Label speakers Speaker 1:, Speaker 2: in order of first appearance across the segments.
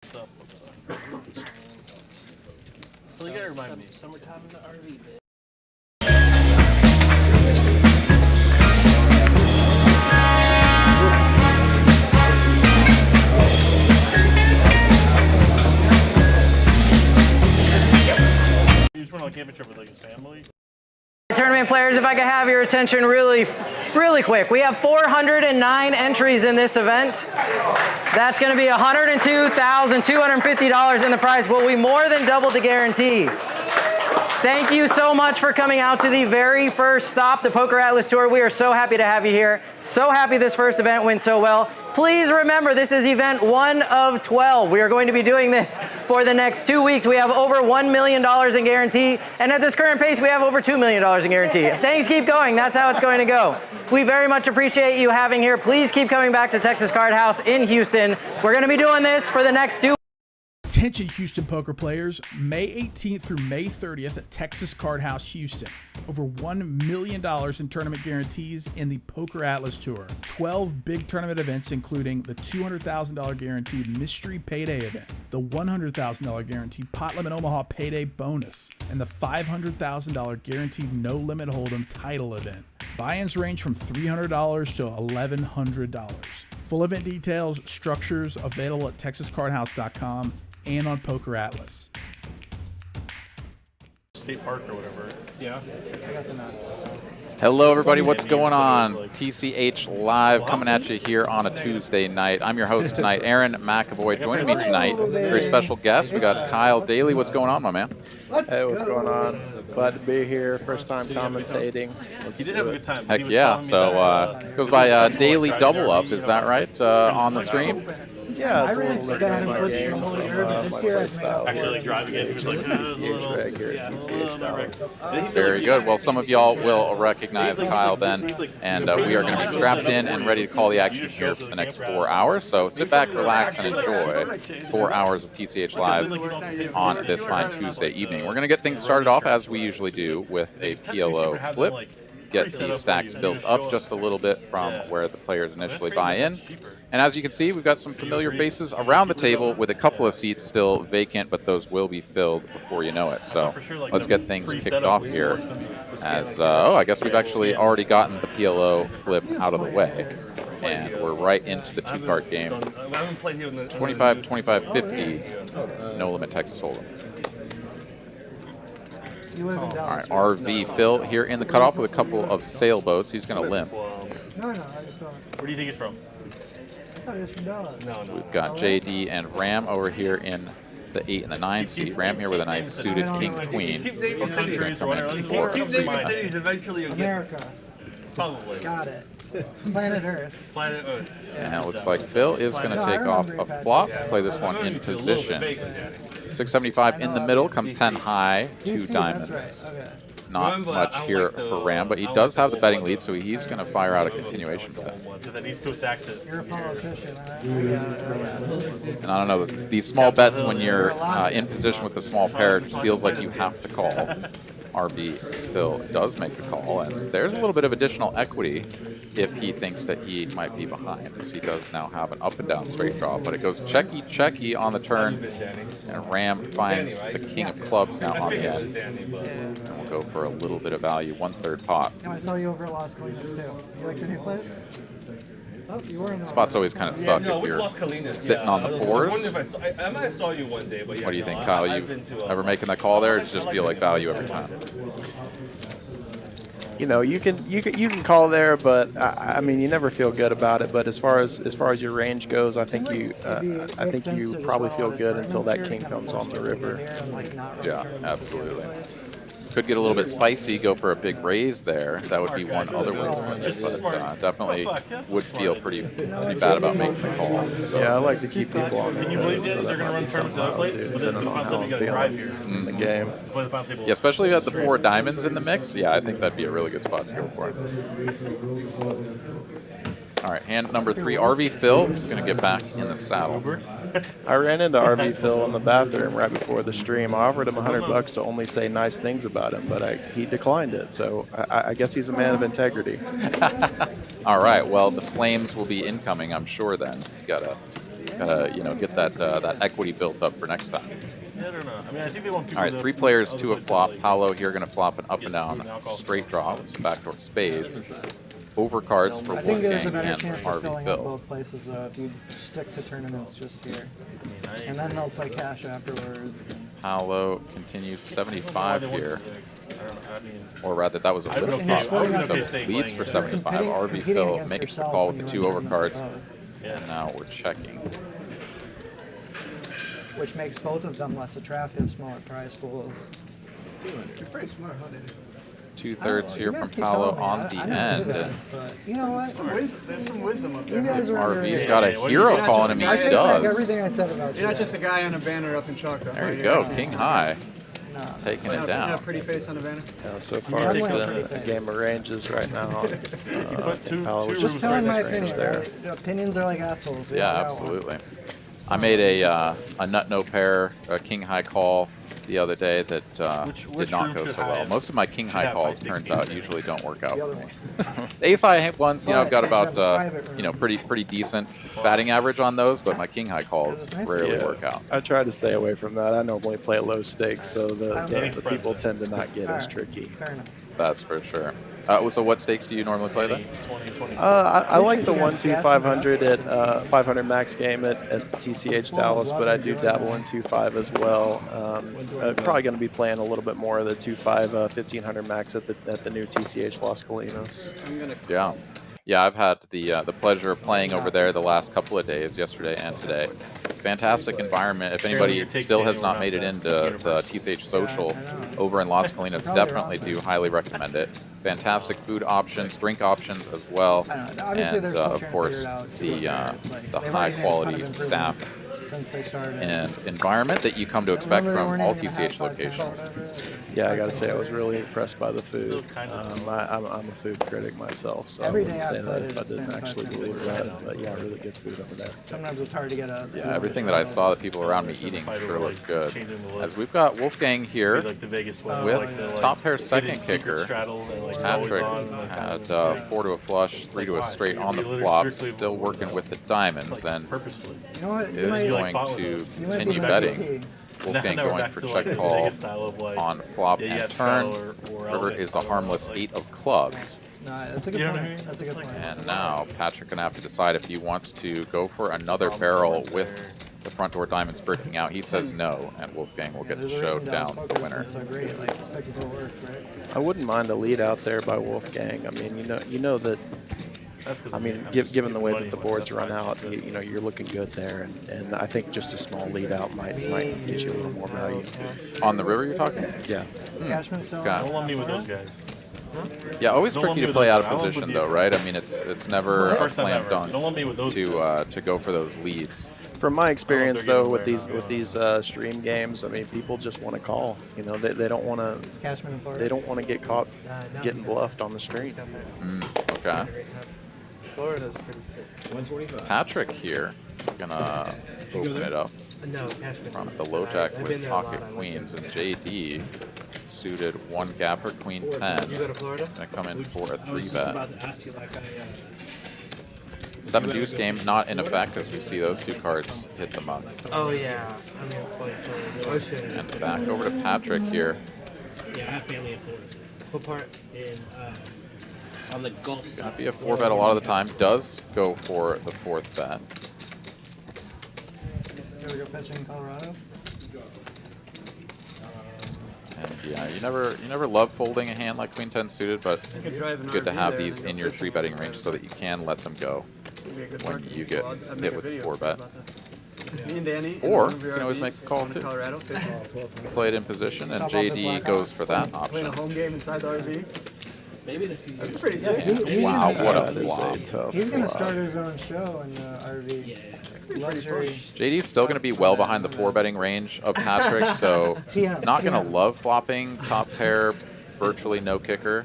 Speaker 1: So you gotta remind me.
Speaker 2: Summertime in the RV, bitch.
Speaker 1: You just went on a camping trip with like his family?
Speaker 3: Tournament players, if I could have your attention really quick. We have 409 entries in this event. That's going to be $102,250 in the prize, but we more than doubled the guarantee. Thank you so much for coming out to the very first stop, the Poker Atlas Tour. We are so happy to have you here. So happy this first event went so well. Please remember, this is event 1 of 12. We are going to be doing this for the next 2 weeks. We have over $1 million in guarantee, and at this current pace, we have over $2 million in guarantee. If things keep going, that's how it's going to go. We very much appreciate you having here. Please keep coming back to Texas Card House in Houston. We're going to be doing this for the next 2 weeks.
Speaker 4: Attention Houston poker players, May 18th through May 30th at Texas Card House, Houston. Over $1 million in tournament guarantees in the Poker Atlas Tour. 12 big tournament events including the $200,000 guaranteed Mystery Payday event, the $100,000 guaranteed Pot Limit Omaha Payday bonus, and the $500,000 guaranteed No Limit Hold'em title event. Buy-ins range from $300 to $1,100. Full event details, structures available at texascardhouse.com and on Poker Atlas.
Speaker 1: State Park or whatever. Yeah.
Speaker 2: I got the nuts.
Speaker 5: Hello, everybody. What's going on? TCH Live coming at you here on a Tuesday night. I'm your host tonight, Aaron McAvoy. Joining me tonight, very special guest. We got Kyle Daly. What's going on, my man?
Speaker 6: Hey, what's going on? Glad to be here. First time commentating.
Speaker 1: He did have a good time.
Speaker 5: Heck yeah. So goes by Daily Double Up. Is that right? On the stream?
Speaker 6: Yeah, it's a little bit of my game.
Speaker 1: Actually, like driving it, just like
Speaker 5: Very good. Well, some of y'all will recognize Kyle then, and we are going to be strapped in and ready to call the action here for the next 4 hours. So sit back, relax, and enjoy 4 hours of TCH Live on this fine Tuesday evening. We're going to get things started off as we usually do with a PLO flip. Get the stacks built up just a little bit from where the players initially buy in. And as you can see, we've got some familiar faces around the table with a couple of seats still vacant, but those will be filled before you know it. So let's get things kicked off here. As I guess we've actually already gotten the PLO flip out of the way. And we're right into the two-card game. 25, 25, 50, no limit Texas Hold'em. All right, RV Phil here in the cutoff with a couple of sailboats. He's going to limp.
Speaker 7: No, I just don't.
Speaker 1: Where do you think he's from?
Speaker 7: I thought he was from Dallas.
Speaker 1: No.
Speaker 5: We've got JD and Ram over here in the 8 and the 9 seat. Ram here with a nice suited king-queen.
Speaker 1: Keep naming cities eventually you'll get
Speaker 7: America.
Speaker 1: Probably.
Speaker 7: Got it. Planet Earth.
Speaker 1: Planet Earth.
Speaker 5: And it looks like Phil is going to take off a flop, play this one in position. 675 in the middle, comes 10 high, 2 diamonds.
Speaker 7: That's right. Okay.
Speaker 5: Not much here for Ram, but he does have the betting lead, so he's going to fire out a continuation bet.
Speaker 7: You're a politician,
Speaker 5: And I don't know, these small bets when you're in position with the small pair, it just feels like you have to call. RB Phil does make the call, and there's a little bit of additional equity if he thinks that he might be behind, as he does now have an up and down straight draw. But it goes checky on the turn, and Ram finds the king of clubs now on the end. And we'll go for a little bit of value, 1/3 pot.
Speaker 7: I saw you over at Las Colinas too. You like the new place? Oh, you were in the
Speaker 5: Spots always kind of suck if you're sitting on the fours.
Speaker 1: I might have saw you one day, but yeah.
Speaker 5: What do you think, Kyle? You ever making that call there, or does it just feel like value every time?
Speaker 6: You know, you can call there, but I mean, you never feel good about it. But as far as your range goes, I think you probably feel good until that king comes on the river.
Speaker 5: Yeah, absolutely. Could get a little bit spicy, go for a big raise there. That would be one other way to win it, but definitely would feel pretty bad about making the call. So.
Speaker 6: Yeah, I like to keep people on the toes, so
Speaker 1: they're going to run tournaments in other places, but then the concept you got to drive here
Speaker 6: in the game.
Speaker 5: Yeah, especially if you have the 4 diamonds in the mix. Yeah, I think that'd be a really good spot to go for it. All right, hand number 3, RV Phil, going to get back in the saddle.
Speaker 6: I ran into RV Phil in the bathroom right before the stream. I offered him $100 to only say nice things about him, but he declined it. So I guess he's a man of integrity.
Speaker 5: All right, well, the flames will be incoming, I'm sure then. You got a you know, get that that equity built up for next time.
Speaker 1: Yeah, I don't know. I mean, I think they want people.
Speaker 5: All right, 3 players to a flop. Paolo here going to flop an up and down straight draw with some backdoor spades. Overcards for
Speaker 7: I think there's a
Speaker 5: Wolfgang
Speaker 7: better
Speaker 5: and
Speaker 7: chance of
Speaker 5: RV
Speaker 7: filling up
Speaker 5: Phil.
Speaker 7: both places if you stick to tournaments just here. And then they'll play cash afterwards.
Speaker 5: Paolo continues 75 here.
Speaker 1: I mean,
Speaker 5: Or rather, that was a
Speaker 1: I would
Speaker 5: flip
Speaker 1: okay-
Speaker 5: flop.
Speaker 1: I would be
Speaker 5: So
Speaker 1: okay staying
Speaker 5: leads for
Speaker 1: playing it.
Speaker 5: 75. RV
Speaker 7: Competing
Speaker 5: Phil
Speaker 7: against
Speaker 5: makes the
Speaker 7: yourself
Speaker 5: call
Speaker 7: when
Speaker 5: with the
Speaker 7: you
Speaker 5: 2
Speaker 7: run tournaments
Speaker 5: overcards.
Speaker 7: above,
Speaker 1: yeah.
Speaker 5: And now we're checking.
Speaker 7: which makes both of them less attractive, smaller prize pools.
Speaker 5: 2/3 here
Speaker 7: You
Speaker 5: from
Speaker 7: guys keep
Speaker 5: Paolo
Speaker 7: telling me,
Speaker 5: on
Speaker 7: I
Speaker 5: the
Speaker 7: don't
Speaker 5: end.
Speaker 7: do that,
Speaker 5: And
Speaker 7: but you know what?
Speaker 2: There's some wisdom up
Speaker 7: You
Speaker 2: there.
Speaker 7: guys are
Speaker 5: RV's
Speaker 7: underrated.
Speaker 5: got a
Speaker 1: what do
Speaker 5: hero
Speaker 1: you think?
Speaker 5: calling him.
Speaker 7: I
Speaker 5: He
Speaker 7: take back
Speaker 5: does.
Speaker 7: everything I said about you.
Speaker 2: You're not just a
Speaker 7: guys.
Speaker 2: guy on a banner up in chalk.
Speaker 5: There you go. King high.
Speaker 7: No.
Speaker 5: Taking it
Speaker 2: Not
Speaker 5: down.
Speaker 2: a pretty face on a banner.
Speaker 6: So far,
Speaker 7: I'm
Speaker 6: it's
Speaker 7: like
Speaker 6: been
Speaker 7: pretty
Speaker 6: a game of ranges right now. I
Speaker 1: put
Speaker 6: think Paolo was
Speaker 1: two
Speaker 6: just
Speaker 7: Just telling my
Speaker 6: range
Speaker 7: opinion.
Speaker 6: there.
Speaker 7: Right? Opinions are like assholes. We
Speaker 5: Yeah,
Speaker 7: all got one.
Speaker 5: absolutely. I made a nut no pair, a king high call the other day that
Speaker 1: Which
Speaker 5: did not
Speaker 1: room
Speaker 5: go
Speaker 1: should
Speaker 5: so
Speaker 1: I
Speaker 5: well.
Speaker 1: have?
Speaker 5: Most of my king high
Speaker 1: have
Speaker 5: calls,
Speaker 1: by
Speaker 5: turns
Speaker 1: 16.
Speaker 5: out, usually don't work out
Speaker 7: The
Speaker 5: for
Speaker 7: other
Speaker 5: me.
Speaker 7: one.
Speaker 5: The ace high ones, you know, I've got
Speaker 7: But
Speaker 5: about
Speaker 7: you have a private room.
Speaker 5: you know, pretty decent batting average on those, but my king high calls
Speaker 7: It's nice.
Speaker 5: rarely
Speaker 6: Yeah.
Speaker 5: work out.
Speaker 6: I try to stay away from that. I normally play low stakes, so the
Speaker 1: Getting
Speaker 6: people
Speaker 1: president.
Speaker 6: tend to not get as
Speaker 7: Alright,
Speaker 6: tricky.
Speaker 7: Fair enough.
Speaker 5: That's for sure. So what stakes do you normally play then?
Speaker 1: 20, 20.
Speaker 6: I like the
Speaker 7: You guys
Speaker 6: 1-2
Speaker 7: gassing
Speaker 6: 500
Speaker 7: it
Speaker 6: at 500 max game at TCH Dallas, but I do dabble in 2-5 as well. Probably going to be playing a little bit more of the 2-5 1500 max at the new TCH Los Colinos.
Speaker 5: Yeah. Yeah, I've had the pleasure of playing over there the last couple of days, yesterday and today. Fantastic environment. If anybody still has not made it into the TCH Social over in Los Colinas, definitely do highly recommend it. Fantastic food options, drink options as well,
Speaker 7: I don't know. Obviously,
Speaker 5: and
Speaker 7: they're still
Speaker 5: of
Speaker 7: trying to
Speaker 5: course
Speaker 7: figure it out, too,
Speaker 5: the
Speaker 7: up there. It's like
Speaker 5: the
Speaker 7: they've
Speaker 5: high
Speaker 7: already made a ton of
Speaker 5: quality
Speaker 7: improvements
Speaker 5: staff
Speaker 7: since they started.
Speaker 5: and environment that you come to expect
Speaker 7: Remember they
Speaker 5: from
Speaker 7: weren't
Speaker 5: all
Speaker 7: even gonna have
Speaker 5: TCH
Speaker 7: 5, 10 or
Speaker 5: locations.
Speaker 7: whatever?
Speaker 6: Yeah, I gotta say I was really impressed by the food.
Speaker 1: Still kind of-
Speaker 6: I'm a food critic myself, so
Speaker 7: Every
Speaker 6: I wouldn't
Speaker 7: day I've
Speaker 6: say
Speaker 7: played
Speaker 6: that
Speaker 7: it,
Speaker 6: if I
Speaker 7: it's
Speaker 6: didn't
Speaker 7: been
Speaker 6: actually
Speaker 7: 5, 10
Speaker 6: believe
Speaker 7: minutes.
Speaker 6: that. But yeah, really good food over there.
Speaker 7: Sometimes it's hard to get a.
Speaker 5: Yeah, everything that I saw that people around me eating sure looked good. As we've got Wolfgang here
Speaker 1: Like the Vegas one,
Speaker 5: with
Speaker 1: like the, like,
Speaker 5: top pair second
Speaker 1: hidden secret
Speaker 5: kicker.
Speaker 1: straddle and, like, always
Speaker 5: Patrick
Speaker 1: on, like,
Speaker 5: had
Speaker 1: yeah.
Speaker 5: 4 to a flush, 3 to a straight on the
Speaker 1: Literally
Speaker 5: flop,
Speaker 1: strictly
Speaker 5: still working with the diamonds,
Speaker 1: like,
Speaker 5: and
Speaker 1: purposely.
Speaker 7: You know what? You
Speaker 5: is
Speaker 7: might,
Speaker 5: going
Speaker 1: fought with
Speaker 5: to
Speaker 1: us.
Speaker 7: you might be
Speaker 5: continue
Speaker 7: the
Speaker 5: betting.
Speaker 7: MVP.
Speaker 5: Wolfgang
Speaker 1: Now we're
Speaker 5: going
Speaker 1: back
Speaker 5: for
Speaker 1: to,
Speaker 5: check
Speaker 1: like, the
Speaker 5: call
Speaker 1: Vegas style of, like,
Speaker 5: on flop
Speaker 1: yeah, you
Speaker 5: and
Speaker 1: have
Speaker 5: turn.
Speaker 1: straddle or
Speaker 5: River
Speaker 1: else,
Speaker 5: is a
Speaker 1: I don't know,
Speaker 5: harmless
Speaker 1: like-
Speaker 5: 8 of clubs.
Speaker 7: No, that's a good
Speaker 1: You know what
Speaker 7: point.
Speaker 1: I mean?
Speaker 7: That's a
Speaker 1: It's
Speaker 7: good
Speaker 1: like-
Speaker 7: point.
Speaker 5: And now Patrick gonna have to decide if he wants to go for another barrel with the front door diamonds breaking out. He says no, and Wolfgang will get to
Speaker 7: There's a
Speaker 5: show
Speaker 7: reason Dallas
Speaker 5: down
Speaker 7: Poker
Speaker 5: the winner.
Speaker 7: isn't so great. Like, just technical work, right?
Speaker 6: I wouldn't mind a lead out there by Wolfgang. I mean, you know that.
Speaker 1: That's 'cause
Speaker 6: I
Speaker 1: I'm
Speaker 6: mean,
Speaker 1: just
Speaker 6: given the way
Speaker 1: money
Speaker 6: that the
Speaker 1: once
Speaker 6: boards
Speaker 1: that's
Speaker 6: run
Speaker 1: right.
Speaker 6: out, you know, you're looking good there, and I think just a small lead out might get you a little more value.
Speaker 5: On the river, you're talking?
Speaker 6: Yeah.
Speaker 7: Is Cashman still?
Speaker 5: Got
Speaker 1: Don't lump me with those guys.
Speaker 5: Yeah, always
Speaker 1: Don't lump
Speaker 5: tricky
Speaker 1: me
Speaker 5: to
Speaker 1: with
Speaker 5: play
Speaker 1: those
Speaker 5: out
Speaker 1: guys.
Speaker 5: of
Speaker 1: I'll lump
Speaker 5: position
Speaker 1: with
Speaker 5: though,
Speaker 1: you.
Speaker 5: right? I mean, it's never a
Speaker 1: First time
Speaker 5: slam
Speaker 1: ever, so
Speaker 5: dunk
Speaker 1: don't lump me with those
Speaker 5: to go for those leads.
Speaker 6: From my experience
Speaker 1: they're
Speaker 6: though,
Speaker 1: getting
Speaker 6: with
Speaker 1: away
Speaker 6: these
Speaker 1: now.
Speaker 6: stream games, I mean, people just want to call. You know, they don't want to.
Speaker 7: Is Cashman in Florida?
Speaker 6: They don't want to get caught getting bluffed on the stream.
Speaker 5: Okay.
Speaker 2: Florida's pretty sick.
Speaker 5: Patrick here gonna open it up.
Speaker 2: No, Cashman.
Speaker 5: Front of the low jack
Speaker 2: I've
Speaker 5: with
Speaker 2: been there a lot.
Speaker 5: pocket
Speaker 2: I like
Speaker 5: queens, and JD suited one gapper queen 10.
Speaker 2: You go to Florida?
Speaker 5: Gonna come in for a
Speaker 8: I was
Speaker 5: 3
Speaker 8: just
Speaker 5: bet.
Speaker 8: about to ask you, like,
Speaker 5: 7 deuce game not in effect as we see those 2 cards hit the month.
Speaker 2: Oh yeah. I'm gonna play Ocean.
Speaker 5: And back over to Patrick here.
Speaker 8: yeah, I have family in Florida.
Speaker 2: What part?
Speaker 8: In, on the Gulf side.
Speaker 5: Be a 4 bet a lot of the time. Does go for the 4th bet.
Speaker 7: Ever go fishing in Colorado?
Speaker 5: And yeah, you never love folding a hand like Queen 10 suited, but
Speaker 2: I could drive an
Speaker 5: good to
Speaker 2: RV
Speaker 5: have
Speaker 2: there
Speaker 5: these
Speaker 2: and
Speaker 5: in
Speaker 2: go
Speaker 5: your
Speaker 2: fishing.
Speaker 5: 3 betting range so that you can let them go
Speaker 2: It'd be a good
Speaker 5: when
Speaker 2: market.
Speaker 5: you get
Speaker 2: Well, I'd make
Speaker 5: hit
Speaker 2: a
Speaker 5: with
Speaker 2: video
Speaker 5: 4 bet.
Speaker 2: about that. Me and Danny. in
Speaker 5: Or
Speaker 2: one of
Speaker 5: you
Speaker 2: your
Speaker 5: can always
Speaker 2: RVs
Speaker 5: make a call
Speaker 2: going to
Speaker 5: too.
Speaker 2: Colorado fishing.
Speaker 5: Play it in position, and
Speaker 7: Stop off the
Speaker 5: JD
Speaker 7: blackout.
Speaker 5: goes for that
Speaker 2: Playing a
Speaker 5: option.
Speaker 2: home game inside the RV.
Speaker 8: Maybe in a few
Speaker 2: That'd be
Speaker 8: years.
Speaker 2: pretty sick.
Speaker 7: He's
Speaker 5: Wow,
Speaker 7: gonna-
Speaker 5: what a
Speaker 6: That is
Speaker 5: flop.
Speaker 6: a tough.
Speaker 7: He's gonna
Speaker 6: flop.
Speaker 7: start his own show in the RV.
Speaker 8: Yeah.
Speaker 7: Luxury.
Speaker 5: JD's still going to be well behind the 4 betting range of Patrick, so
Speaker 7: TM,
Speaker 5: not going to
Speaker 7: TM.
Speaker 5: love flopping top pair, virtually no kicker,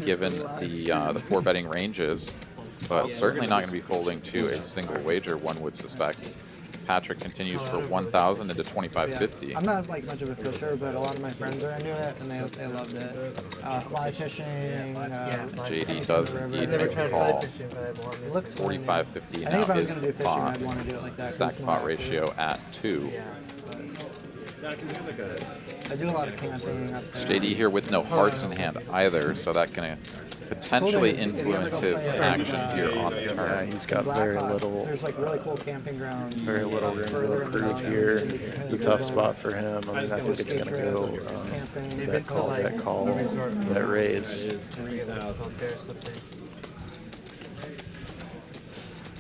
Speaker 5: given the 4 betting ranges, but certainly not going to be folding to a single wager, one would suspect. Patrick continues for 1,000 into 2,550.
Speaker 7: I'm not like much of a fisher, but a lot of my friends are into it, and they loved it. Fly fishing.
Speaker 5: JD does indeed make the call.
Speaker 7: It looks
Speaker 5: 45.50
Speaker 7: I think
Speaker 5: now
Speaker 7: if I was
Speaker 5: is
Speaker 7: going to
Speaker 5: the
Speaker 7: do fishing,
Speaker 5: pot.
Speaker 7: I'd want to do it like that. 'cause
Speaker 5: Stack
Speaker 7: it's
Speaker 5: pot
Speaker 7: more
Speaker 5: ratio at 2.
Speaker 7: I do a lot of camping up there.
Speaker 5: JD here with no hearts in hand either, so that can potentially influence his action here on the
Speaker 6: Yeah,
Speaker 5: turn.
Speaker 6: he's got
Speaker 7: Black
Speaker 6: very
Speaker 7: Hawk,
Speaker 6: little
Speaker 7: There's like really cool camping grounds.
Speaker 6: very little room to
Speaker 7: further in the
Speaker 6: improve
Speaker 7: mountains,
Speaker 6: here.
Speaker 7: and you can
Speaker 6: It's a
Speaker 7: kind of
Speaker 6: tough
Speaker 7: go
Speaker 6: spot for him. I mean, I think it's going to go
Speaker 7: camping.
Speaker 6: that call, that raise.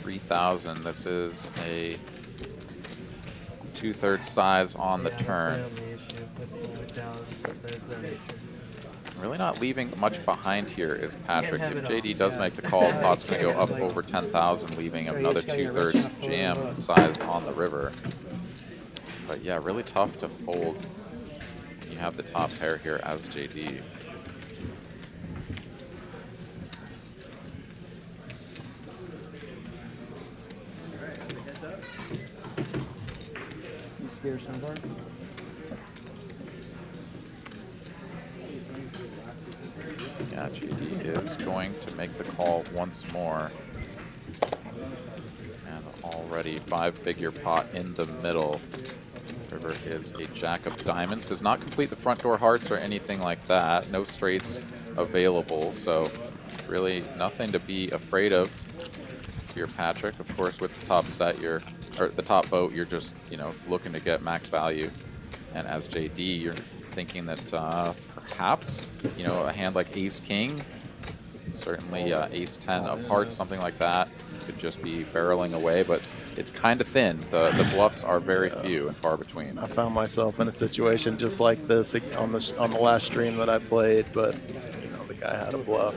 Speaker 5: 3,000. This is a 2/3 size on the turn. Really not leaving much behind here is Patrick. If JD does make the call, the pot's going to go up over 10,000, leaving another 2/3 jam size on the river. But yeah, really tough to fold. You have the top pair here as JD.
Speaker 7: You scared somewhere?
Speaker 5: Yeah, JD is going to make the call once more. And already 5-figure pot in the middle. River is a jack of diamonds. Does not complete the front door hearts or anything like that. No straights available, so really nothing to be afraid of here, Patrick. Of course, with the top set, or the top boat, you're just, you know, looking to get max value. And as JD, you're thinking that perhaps, you know, a hand like Ace King, certainly Ace 10 of hearts, something like that, could just be barreling away, but it's kind of thin. The bluffs are very few and far between.
Speaker 6: I found myself in a situation just like this on the last stream that I played, but you know, the guy had a bluff.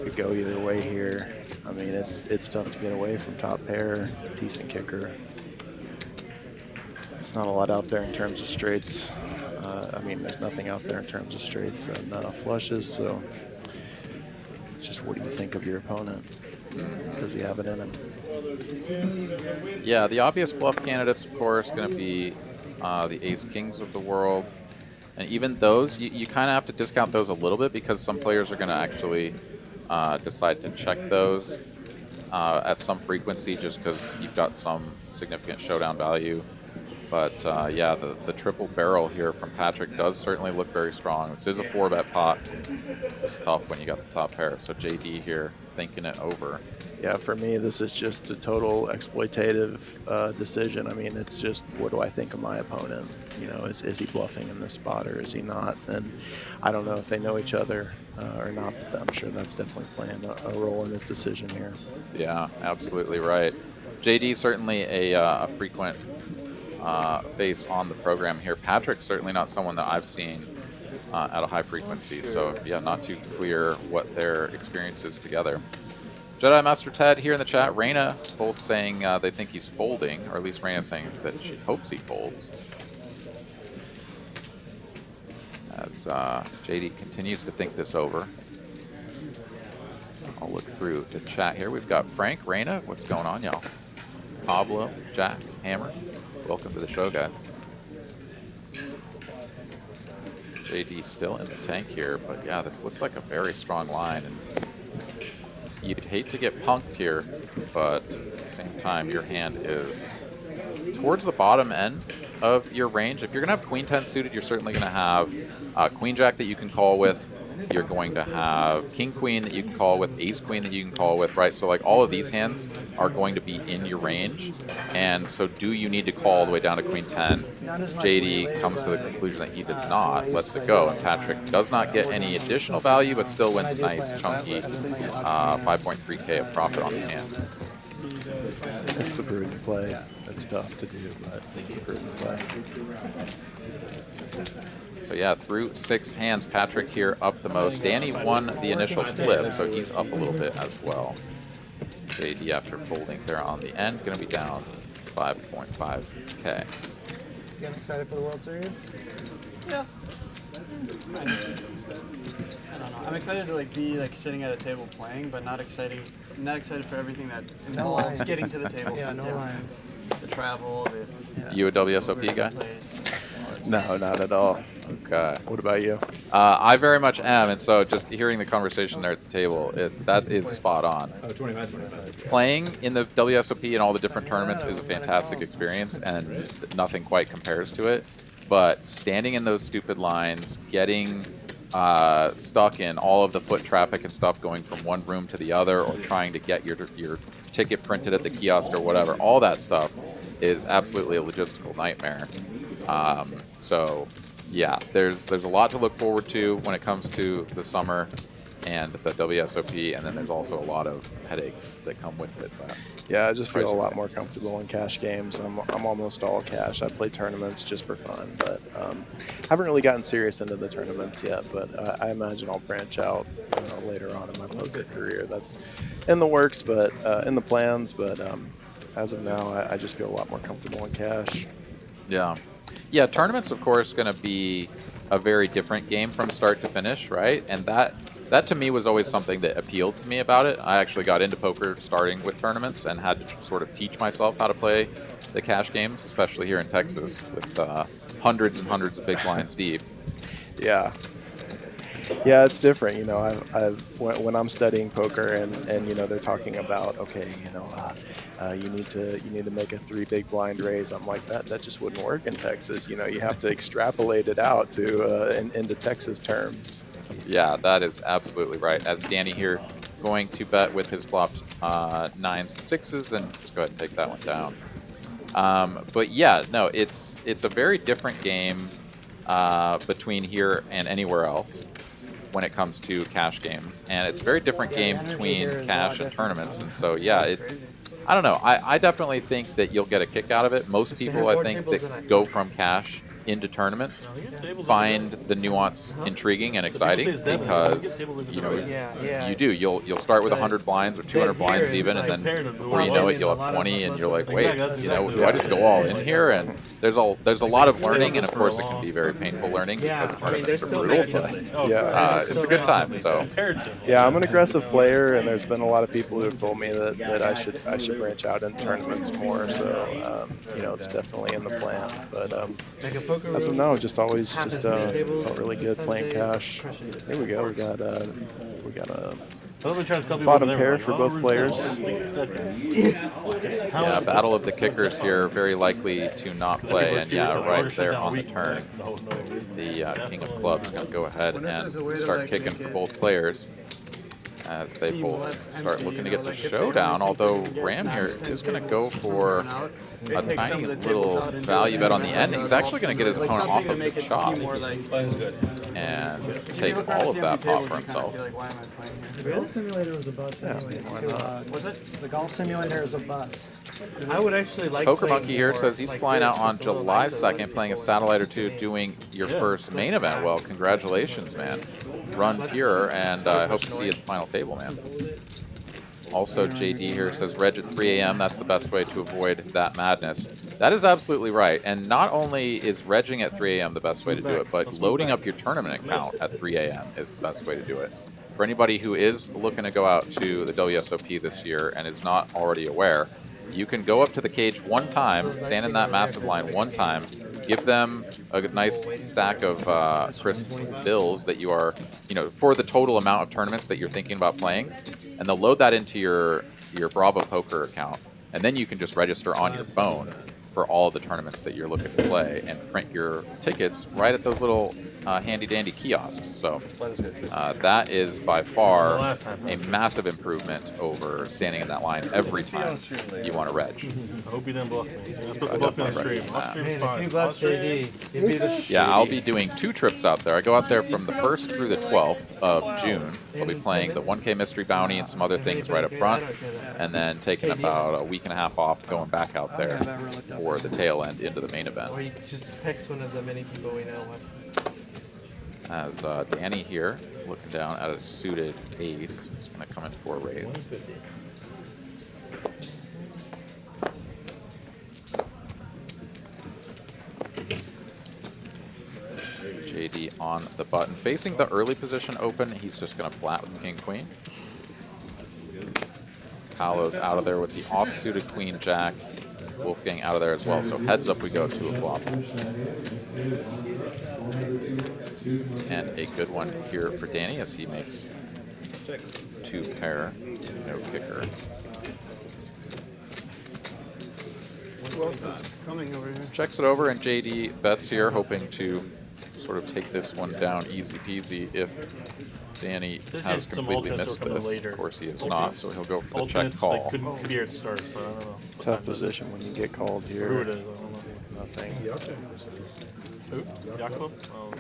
Speaker 6: Could go either way here. I mean, it's tough to get away from top pair, decent kicker. It's not a lot out there in terms of straights. I mean, there's nothing out there in terms of straights and flushes, so just what do you think of your opponent? Does he have it in him?
Speaker 5: Yeah, the obvious bluff candidates, of course, going to be the Ace Kings of the world. And even those, you kind of have to discount those a little bit because some players are going to actually decide to check those at some frequency just because you've got some significant showdown value. But yeah, the triple barrel here from Patrick does certainly look very strong. This is a 4-bet pot. It's tough when you got the top pair. So JD here thinking it over.
Speaker 6: Yeah, for me, this is just a total exploitative decision. I mean, it's just, what do I think of my opponent? You know, is he bluffing in this spot or is he not? And I don't know if they know each other or not, but I'm sure that's definitely playing a role in this decision here.
Speaker 5: Yeah, absolutely right. JD certainly a frequent face on the program here. Patrick's certainly not someone that I've seen at a high frequency, so yeah, not too clear what their experience is together. Jedi Master Ted here in the chat, Raina both saying they think he's folding, or at least Raina saying that she hopes he folds. As JD continues to think this over. I'll look through the chat here. We've got Frank, Raina, what's going on, y'all? Pablo, Jack, Hammer, welcome to the show, guys. JD still in the tank here, but yeah, this looks like a very strong line. And you'd hate to get punked here, but at the same time, your hand is towards the bottom end of your range. If you're going to have Queen 10 suited, you're certainly going to have Queen Jack that you can call with. You're going to have King Queen that you can call with, Ace Queen that you can call with, right? So like all of these hands are going to be in your range. And so do you need to call all the way down to Queen 10? JD comes to the conclusion that he does not, lets it go. And Patrick does not get any additional value, but still wins nice, chunky 5.3K of profit on the hand.
Speaker 6: It's the prudent play. It's tough to do, but it's the prudent play.
Speaker 5: So yeah, through 6 hands, Patrick here up the most. Danny won the initial flip, so he's up a little bit as well. JD after folding there on the end, going to be down 5.5K.
Speaker 7: Getting excited for the World Series?
Speaker 8: Yeah. I don't know.
Speaker 2: I'm excited to like be like sitting at a table playing, but not excited for everything that involves
Speaker 7: lines.
Speaker 2: getting to the table.
Speaker 7: Yeah, no lines.
Speaker 2: The travel,
Speaker 5: You a WSOP guy?
Speaker 6: No, not at all.
Speaker 5: Okay.
Speaker 6: What about you?
Speaker 5: I very much am, and so just hearing the conversation there at the table, that is spot on. Playing in the WSOP and all the different tournaments is a fantastic experience, and nothing quite compares to it. But standing in those stupid lines, getting stuck in all of the foot traffic and stuff, going from one room to the other, or trying to get your ticket printed at the kiosk or whatever, all that stuff is absolutely a logistical nightmare. So yeah, there's a lot to look forward to when it comes to the summer and the WSOP, and then there's also a lot of headaches that come with it. But
Speaker 6: Yeah, I just feel a lot more comfortable in cash games. I'm almost all cash. I play tournaments just for fun, but haven't really gotten serious into the tournaments yet. But I imagine I'll branch out later on in my poker career. That's in the works, but in the plans. But as of now, I just feel a lot more comfortable in cash.
Speaker 5: Yeah, tournaments, of course, going to be a very different game from start to finish, right? And that to me was always something that appealed to me about it. I actually got into poker starting with tournaments and had to sort of teach myself how to play the cash games, especially here in Texas with hundreds and hundreds of big blinds deep.
Speaker 6: Yeah, it's different. When I'm studying poker and they're talking about, okay, you need to make a 3 big blind raise. I'm like, that just wouldn't work in Texas. You have to extrapolate it out to into Texas terms.
Speaker 5: Yeah, that is absolutely right. As Danny here going to bet with his flopped 9s and 6s, and just go ahead and take that one down. But yeah, no, it's a very different game between here and anywhere else when it comes to cash games, and it's a very different game between cash and tournaments. And so yeah, I don't know. I definitely think that you'll get a kick out of it. Most people, I think, that go from cash into tournaments find the nuance intriguing and exciting, because you'll start with 100 blinds or 200 blinds even, and then before you know it, you'll have 20, and you're like, wait, do I just go all in here? And there's a lot of learning, and of course it can be very painful learning because tournaments are brutal, but it's a good time. So
Speaker 6: yeah, I'm an aggressive player, and there's been a lot of people who have told me that I should branch out in tournaments more. So it's definitely in the plan, but as of now, just always felt really good playing cash. Here we go. We got a bottom pair for both players.
Speaker 5: Yeah, battle of the kickers here, very likely to not play, and yeah, right there on the turn, the King of Clubs is going to go ahead and start kicking for both players as they both start looking to get the showdown, although Ram here is going to go for a tiny little value bet on the end. He's actually going to get his opponent off of the chop and take all of that pot for himself.
Speaker 7: The golf simulator was a bust anyway. The golf simulator is a bust.
Speaker 2: I would actually like
Speaker 5: Poker Monkey here says he's flying out on July 2nd, playing a satellite or two, doing your first main event. Well, congratulations, man. Run pure, and I hope to see you at the final table, man. Also, JD here says reg at 3 a.m. That's the best way to avoid that madness. That is absolutely right. And not only is regging at 3 a.m. the best way to do it, but loading up your tournament account at 3 a.m. is the best way to do it. For anybody who is looking to go out to the WSOP this year and is not already aware, you can go up to the cage one time, stand in that massive line one time, give them a nice stack of crisp bills that you are, for the total amount of tournaments that you're thinking about playing, and they'll load that into your Bravo Poker account, and then you can just register on your phone for all of the tournaments that you're looking to play and print your tickets right at those little handy-dandy kiosks. So that is by far a massive improvement over standing in that line every time you want to reg.
Speaker 1: I hope you didn't bluff me. You're supposed to bluff me on stream. Off stream's fine.
Speaker 5: Yeah, I'll be doing 2 trips out there. I go out there from the 1st through the 12th of June. I'll be playing the 1K Mystery Bounty and some other things right up front, and then taking about a week and a half off, going back out there for the tail end into the main event.
Speaker 2: Or he just picks one of the many people we know.
Speaker 5: As Danny here, looking down at a suited ace, he's going to come in for a raise. JD heavy on the button. Facing the early position open, he's just going to flat with king queen. Paolo's out of there with the offsuited queen jack. Wolfgang out of there as well. So heads up we go to a flop. And a good one here for Danny as he makes 2 pair, no kicker.
Speaker 2: Coming over here.
Speaker 5: Checks it over, and JD bets here, hoping to sort of take this one down easy peasy if Danny has
Speaker 1: some
Speaker 5: completely
Speaker 1: alternates
Speaker 5: missed
Speaker 1: will come in
Speaker 5: this.
Speaker 1: later.
Speaker 5: Of course he is not, so he'll go for the check
Speaker 1: Alternates,
Speaker 5: call.
Speaker 1: like, couldn't be here at the start, but I don't know.
Speaker 6: Tough position when you get called here.
Speaker 1: Who it is, I don't know.
Speaker 6: Nothing.
Speaker 1: Who? Jakob? Oh.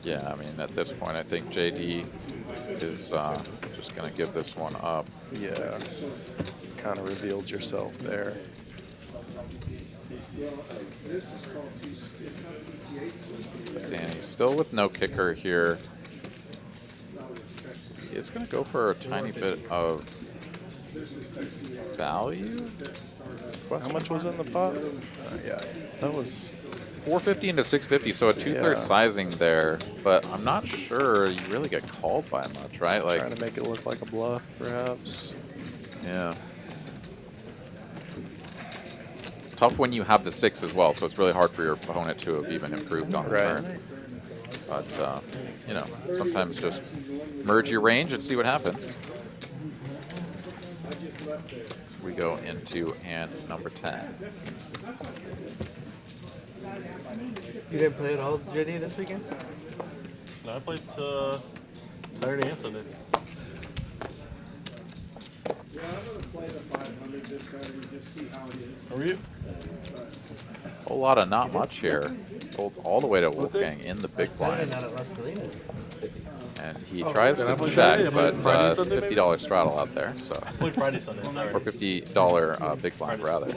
Speaker 5: Yeah, I mean, at this point, I think JD is just going to give this one up.
Speaker 6: Yeah, kind of revealed yourself there.
Speaker 5: But Danny still with no kicker here. He is going to go for a tiny bit of value.
Speaker 6: How much was in the pot? Yeah, that was
Speaker 5: 450 into 650, so a 2/3 sizing there, but I'm not sure you really get called by much, right? Like
Speaker 6: trying to make it look like a bluff, perhaps.
Speaker 5: Yeah. Tough when you have the 6 as well, so it's really hard for your opponent to have even improved on the turn. But, you know, sometimes just merge your range and see what happens. We go into hand number 10.
Speaker 2: You didn't play at all, JD, this weekend?
Speaker 1: No, I played Saturday and Sunday. How are you?
Speaker 5: A whole lot of not much here. Folds all the way to Wolfgang in the big blind. And he tries to check, but it's a $50 straddle out there. So
Speaker 1: I played Friday, Sunday, sorry.
Speaker 5: or $50 big blind rather.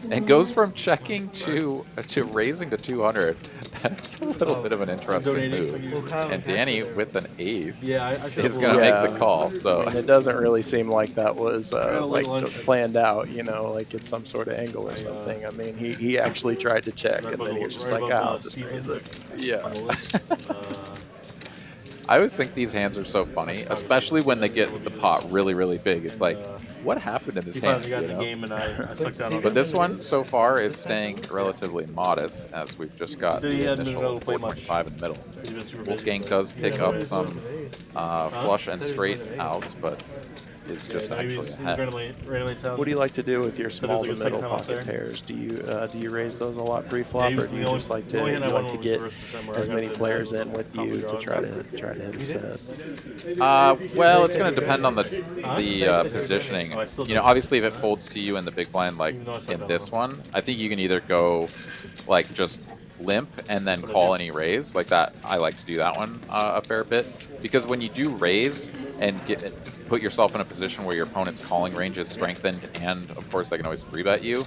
Speaker 5: And goes from checking to raising to 200. That's a little bit of an interesting move. And Danny with an ace is going to make the call. So
Speaker 6: And it doesn't really seem like that was like planned out, you know, like it's some sort of angle or something. I mean, he actually tried to check, and then he was just like, "I'll just raise it." Yeah.
Speaker 5: I always think these hands are so funny, especially when they get the pot really, really big. It's like, what happened in this hand?
Speaker 1: Got in the game and I sucked down on
Speaker 5: But this one so far is staying relatively modest, as we've just got
Speaker 1: So he
Speaker 5: the
Speaker 1: hadn't been
Speaker 5: initial
Speaker 1: able to play much.
Speaker 5: 4.5 in the middle.
Speaker 1: He's been super busy.
Speaker 5: Wolfgang does pick up some flush and straight outs, but is just actually ahead.
Speaker 6: What do you like to do with your small
Speaker 1: there's
Speaker 6: to
Speaker 1: like a
Speaker 6: middle
Speaker 1: second time
Speaker 6: pocket
Speaker 1: up there.
Speaker 6: pairs? Do you raise those a lot pre-flop,
Speaker 1: Yeah, he
Speaker 6: or
Speaker 1: was
Speaker 6: do you
Speaker 1: the
Speaker 6: just like to
Speaker 1: only hand I won
Speaker 6: get
Speaker 1: was versus him where I
Speaker 6: as
Speaker 1: got
Speaker 6: many
Speaker 1: the
Speaker 6: players in
Speaker 1: combo
Speaker 6: with you to
Speaker 1: draws.
Speaker 6: try to hit a set?
Speaker 5: Well, it's going to depend on the positioning. You know, obviously, if it folds to you in the big blind, like in this one, I think you can either go like just limp and then call any raise like that. I like to do that one a fair bit, because when you do raise and put yourself in a position where your opponent's calling range is strengthened, and of course they can always 3-bet you,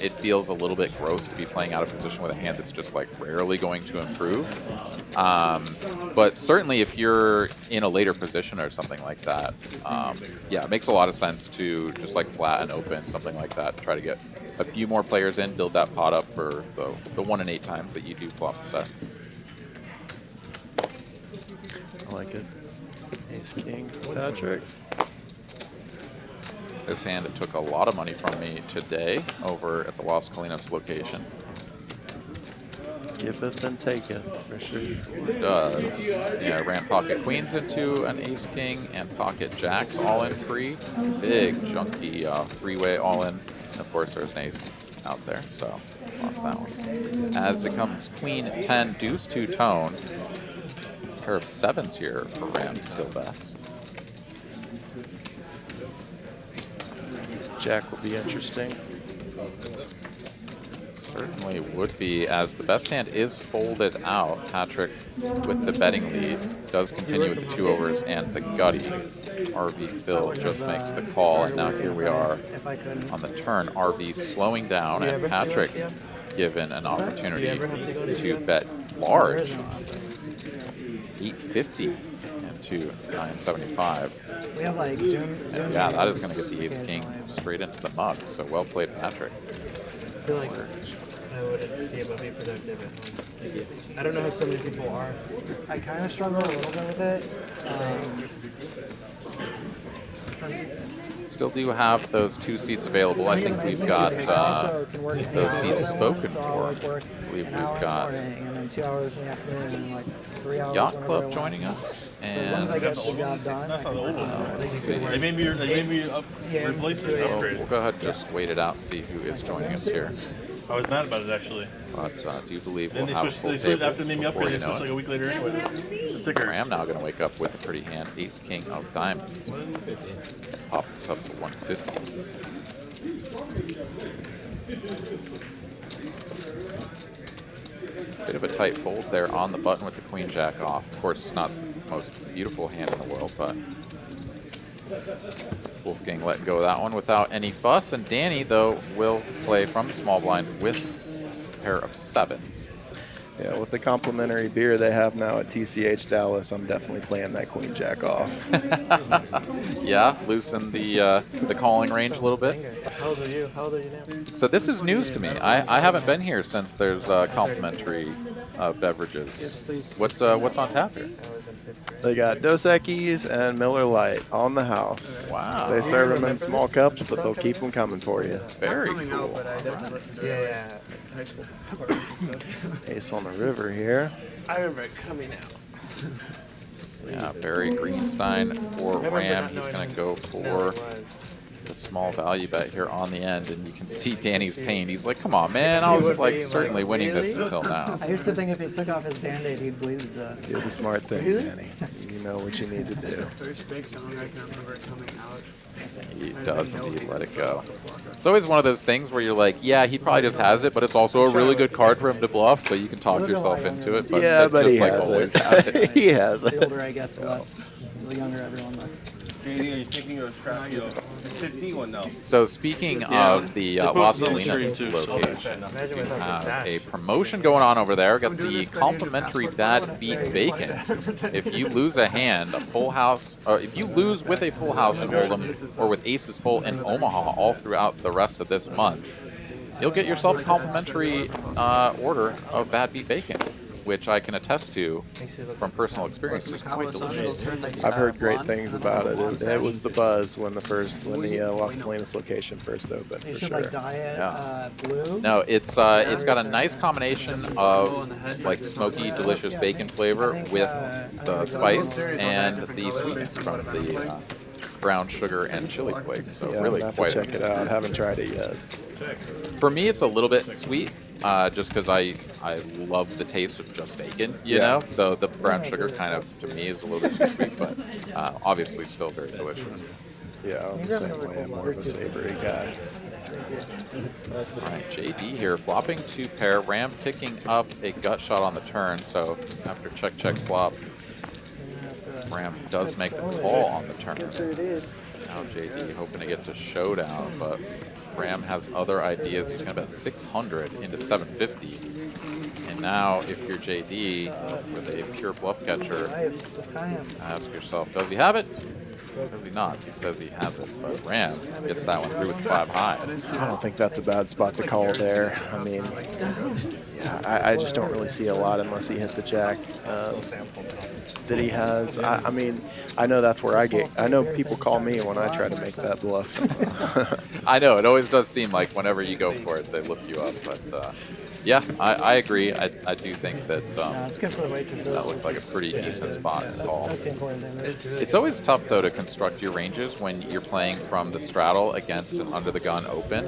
Speaker 5: it feels a little bit gross to be playing out of position with a hand that's just like rarely going to improve. But certainly if you're in a later position or something like that, yeah, it makes a lot of sense to just like flat and open, something like that, try to get a few more players in, build that pot up for the 1 in 8 times that you do flop the set.
Speaker 6: I like it. Ace King, Patrick.
Speaker 5: This hand took a lot of money from me today over at the Las Colinas location.
Speaker 6: Giveth and taketh, for sure.
Speaker 5: It does. Yeah, I ran pocket queens into an ace king and pocket jacks all in free. Big, junky 3-way all in. And of course, there's an ace out there, so lost that one. As it comes queen 10, deuce 2 tone. Pair of 7s here for Ram, still best.
Speaker 6: Jack will be interesting.
Speaker 5: Certainly would be, as the best hand is folded out. Patrick, with the betting lead, does continue with the 2 overs and the gutty. RV Phil just makes the call, and now here we are on the turn. RV slowing down, and Patrick given an opportunity to bet large. 850 into 975.
Speaker 7: We have like Zoom
Speaker 5: And yeah, that is going to get the ace king straight into the mug. So well played, Patrick.
Speaker 2: feel like I wouldn't be able to be productive at home. I don't know how so many people are.
Speaker 7: I kind of struggle a little bit with it.
Speaker 5: Still do have those 2 seats available. I think we've got those seats spoken for. I believe we've got
Speaker 7: And then 2 hours in the afternoon and like 3 hours.
Speaker 5: Yacht Club joining us.
Speaker 7: As long as I
Speaker 5: And
Speaker 7: get the job done.
Speaker 1: That's not the old one.
Speaker 5: let's see.
Speaker 1: They made me replace it.
Speaker 5: We'll
Speaker 1: Upgrade.
Speaker 5: go ahead and just wait it out, see who is joining us here.
Speaker 1: I was mad about it actually.
Speaker 5: But I do believe
Speaker 1: Then
Speaker 5: we'll
Speaker 1: they
Speaker 5: have a
Speaker 1: switched.
Speaker 5: full
Speaker 1: They switched
Speaker 5: table
Speaker 1: after they made me
Speaker 5: before
Speaker 1: upgrade.
Speaker 5: you
Speaker 1: They
Speaker 5: know
Speaker 1: switched like
Speaker 5: it.
Speaker 1: a week later anyway. The sticker.
Speaker 5: I am now going to wake up with a pretty hand, Ace King of Diamonds. Pop this up to 150. Bit of a tight fold there on the button with the Queen Jack off. Of course, it's not the most beautiful hand in the world, but Wolfgang letting go of that one without any fuss. And Danny, though, will play from the small blind with a pair of 7s.
Speaker 6: Yeah, with the complimentary beer they have now at TCH Dallas, I'm definitely playing that Queen Jack off.
Speaker 5: Yeah, loosen the calling range a little bit.
Speaker 2: How old are you? How old are you now?
Speaker 5: So this is news to me. I haven't been here since there's complimentary beverages.
Speaker 2: Yes, please.
Speaker 5: What's on tap here?
Speaker 2: I was in 5th grade.
Speaker 6: They got Dos Equis and Miller Lite on the house.
Speaker 5: Wow.
Speaker 6: They serve them in small cups, but they'll keep them coming for you.
Speaker 5: Very
Speaker 2: Coming out,
Speaker 5: cool.
Speaker 2: but I definitely listened to it. Yeah, high school.
Speaker 6: Ace on the river here.
Speaker 8: I remember it coming out.
Speaker 5: Yeah, Barry Greenstein for Ram. He's going to go for the small value bet here on the end, and you can see Danny's pain. He's like, "Come on, man! I was like certainly winning this until now."
Speaker 7: I used to think if he took off his band-aid, he'd believe that.
Speaker 6: Do the smart thing, Danny. You know what you need to do.
Speaker 2: First big song I can remember coming out.
Speaker 5: He does indeed let it go. It's always one of those things where you're like, yeah, he probably just has it, but it's also a really good card for him to bluff, so you can talk yourself into it. But
Speaker 6: Yeah,
Speaker 5: it
Speaker 6: but
Speaker 5: just,
Speaker 6: he
Speaker 5: like,
Speaker 6: has
Speaker 5: always
Speaker 6: it.
Speaker 5: has it.
Speaker 6: He has
Speaker 7: The
Speaker 6: it.
Speaker 7: older I get, the younger everyone looks.
Speaker 8: Are you thinking of scrap? The 50 one now.
Speaker 5: So speaking of the Las Salinas location,
Speaker 2: Imagine
Speaker 5: we
Speaker 2: without the
Speaker 5: have
Speaker 2: sash.
Speaker 5: a promotion going on over there. Got the complimentary Bad Beat Bacon. If you lose a hand, a full house, or if you lose with a full house in Hold'em or with aces full in Omaha all throughout the rest of this month, you'll get yourself a complimentary order of Bad Beat Bacon, which I can attest to from personal experience. It's quite delicious.
Speaker 6: I've heard great things about it. It was the buzz when the Las Colinas location first opened,
Speaker 7: You
Speaker 6: for
Speaker 7: should
Speaker 6: sure.
Speaker 7: like dye it
Speaker 5: Yeah.
Speaker 7: blue.
Speaker 5: No, it's got a nice combination of like smoky, delicious bacon flavor with the spice and the sweetness from the brown sugar and chili flakes. So
Speaker 6: Yeah,
Speaker 5: really
Speaker 6: I'm gonna have
Speaker 5: quite.
Speaker 6: to check it out. Haven't tried it yet.
Speaker 5: For me, it's a little bit sweet, just because I love the taste of just bacon, you know. So the brown sugar kind of to me is a little bit too sweet, but obviously still very delicious.
Speaker 6: Yeah, I'm the same way. I'm more of a savory guy.
Speaker 5: All right, JD here flopping 2 pair. Ram picking up a gut shot on the turn. So after check flop, Ram does make the call on the turn. Now JD hoping to get to showdown, but Ram has other ideas. He's going to bet 600 into 750. And now, if you're JD with a pure bluff catcher, ask yourself, does he have it? Does he not? He says he has it, but Ram gets that one through with 5 high.
Speaker 6: I don't think that's a bad spot to call there. I mean, I just don't really see a lot unless he hit the jack that he has. I mean, I know that's where I know people call me when I try to make that bluff.
Speaker 5: I know, it always does seem like whenever you go for it, they look you up, but yeah, I agree. I do think that that looked like a pretty decent spot to call.
Speaker 7: That's the important thing.
Speaker 5: It's always tough, though, to construct your ranges when you're playing from the straddle against an under-the-gun open,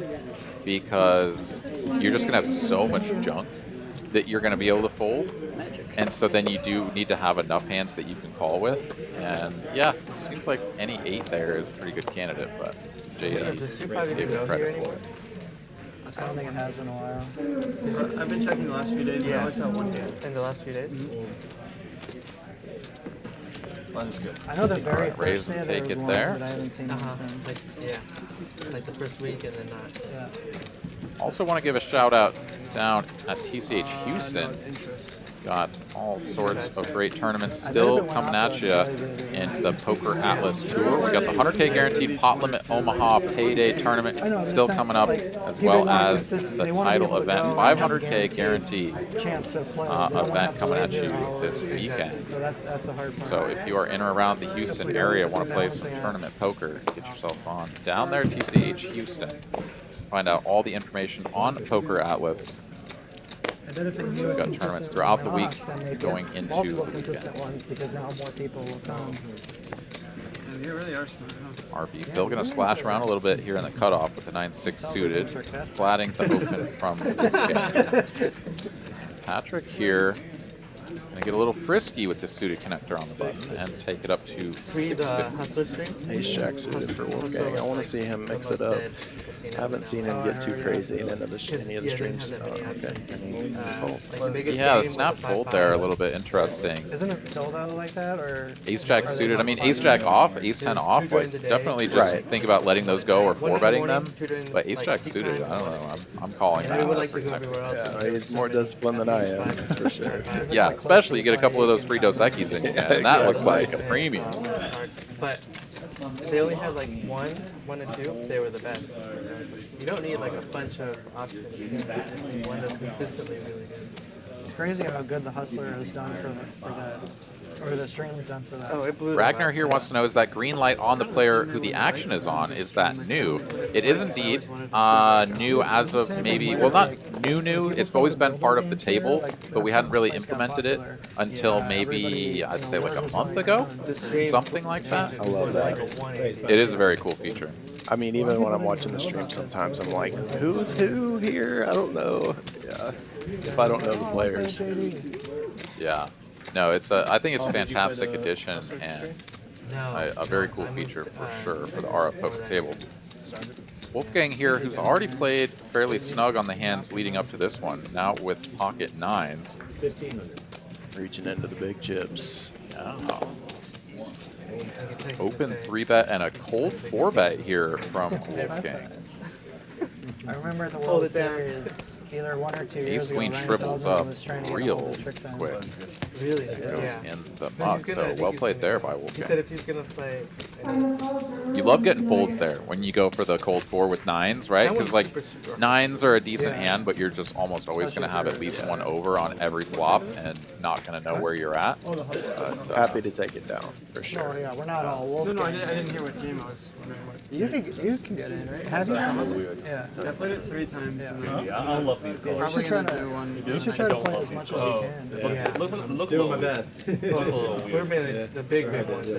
Speaker 5: because you're just going to have so much junk that you're going to be able to fold. And so then you do need to have enough hands that you can call with. And yeah, it seems like any 8 there is a pretty good candidate, but JD gave it credit for it.
Speaker 7: I don't think it has in a while.
Speaker 2: I've been checking the last few days. Yeah. I always have one game.
Speaker 3: In the last few days?
Speaker 7: I know the very
Speaker 5: Alright, raise
Speaker 7: first
Speaker 5: and
Speaker 7: day
Speaker 5: take
Speaker 7: there
Speaker 5: it
Speaker 7: was one,
Speaker 5: there.
Speaker 7: but I haven't seen it since.
Speaker 3: Yeah. Like the first week and then not.
Speaker 7: Yeah.
Speaker 5: Also want to give a shout out down at TCH Houston.
Speaker 2: No, it's interest.
Speaker 5: Got all sorts of great tournaments still coming at you in the Poker Atlas Tour. We got the 100K guaranteed pot limit Omaha payday tournament still coming up, as well as the title event 500K guaranteed event coming at you this weekend. So if you are in or around the Houston area, want to play some tournament poker, get yourself on down there, TCH Houston. Find out all the information on Poker Atlas. We've got tournaments throughout the week going into the weekend.
Speaker 7: Because now more people will come.
Speaker 2: You really are smart,
Speaker 5: RB still going to splash around a little bit here in the cutoff with the 9-6 suited, flatting the open from Patrick here. Going to get a little frisky with the suited connector on the button and take it up to 650.
Speaker 6: Ace Jack suited for Wolfgang. I want to see him mix it up. Haven't seen him get too crazy in any of the streams. Oh, okay.
Speaker 5: Yeah, the snap fold there a little bit interesting.
Speaker 7: Isn't it still though like that, or
Speaker 5: Ace Jack suited. I mean, Ace Jack off, Ace 10 off. Like, definitely just think about letting those go or 4-betting them. But Ace Jack suited, I don't know. I'm calling that.
Speaker 6: Yeah, he's more disciplined than I am, that's for sure.
Speaker 5: Yeah, especially you get a couple of those free Dos Equis in your hand, and that looks like a premium.
Speaker 9: But they only had like one and two. They were the best. You don't need like a bunch of options. You need one that's consistently really good.
Speaker 7: it's crazy how good the Hustler has done for that, or the stream's done for that.
Speaker 9: Oh, it blew.
Speaker 5: Ragnar here wants to know, is that green light on the player who the action is on, is that new? It is indeed new as of maybe, well, not new, it's always been part of the table, but we hadn't really implemented it until maybe, I'd say like a month ago, something like that.
Speaker 6: I love that.
Speaker 5: It is a very cool feature.
Speaker 6: I mean, even when I'm watching the stream, sometimes I'm like, who's who here? I don't know. Yeah, if I don't know the players.
Speaker 5: Yeah. No, I think it's a fantastic addition and a very cool feature for sure for the RF Poker table. Wolfgang here, who's already played fairly snug on the hands leading up to this one, now with pocket nines.
Speaker 6: Reaching into the big chips.
Speaker 5: Yeah. Open 3-bet and a cold 4-bet here from Wolfgang.
Speaker 7: I remember at the World Series, either 1 or 2 years ago,
Speaker 5: Ace-queen
Speaker 7: Ryan
Speaker 5: shrivels
Speaker 7: Feldman
Speaker 5: up
Speaker 7: was trying to
Speaker 5: real
Speaker 7: get all the trick done.
Speaker 5: quick.
Speaker 9: Really?
Speaker 5: Goes
Speaker 9: Yeah.
Speaker 5: in the muck, so well played there by
Speaker 9: He said
Speaker 5: Wolfgang.
Speaker 9: if he's gonna play.
Speaker 5: You love getting folds there when you go for the cold 4 with nines, right? Because like nines are a decent hand, but you're just almost always going to have at least one over on every flop and not going to know where you're at. But,
Speaker 6: Happy to take it down, for sure.
Speaker 7: Oh yeah, we're not all Wolfgang.
Speaker 2: No, I didn't hear what game I was wondering what.
Speaker 7: You can get in, right? Have you? Yeah.
Speaker 2: I played it 3 times.
Speaker 1: I love these
Speaker 7: You
Speaker 1: cards.
Speaker 7: should try
Speaker 2: gonna
Speaker 7: to.
Speaker 2: do one.
Speaker 7: You should try to play as much as you can.
Speaker 9: Yeah.
Speaker 1: Look a little best.
Speaker 9: We're mainly the big ones.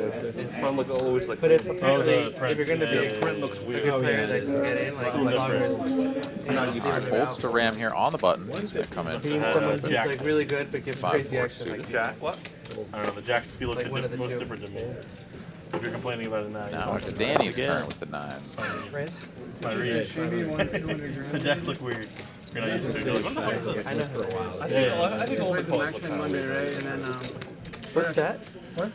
Speaker 1: Front look always like.
Speaker 9: But if apparently, if you're gonna be
Speaker 1: the print looks
Speaker 9: a
Speaker 1: weird.
Speaker 9: good player that can get in, like loggers,
Speaker 5: folds to Ram here on the button. He's going to come in.
Speaker 9: being someone who's like really good but gives crazy
Speaker 5: 5-4
Speaker 9: action, like
Speaker 5: suited.
Speaker 1: Jack? What? I don't know. The jacks feel like
Speaker 9: one of the
Speaker 1: most
Speaker 9: two.
Speaker 1: different to me. If you're complaining about it now,
Speaker 5: Now it's Danny's turn with the nines.
Speaker 7: Raise.
Speaker 1: The jacks look weird. You're not used to it. You're like, what the hell is this?
Speaker 9: I know for a while.
Speaker 1: I think all the
Speaker 2: The
Speaker 1: calls
Speaker 2: match
Speaker 1: look
Speaker 2: on
Speaker 1: kind of
Speaker 2: Monday,
Speaker 1: weird.
Speaker 2: right? And then
Speaker 9: What's that?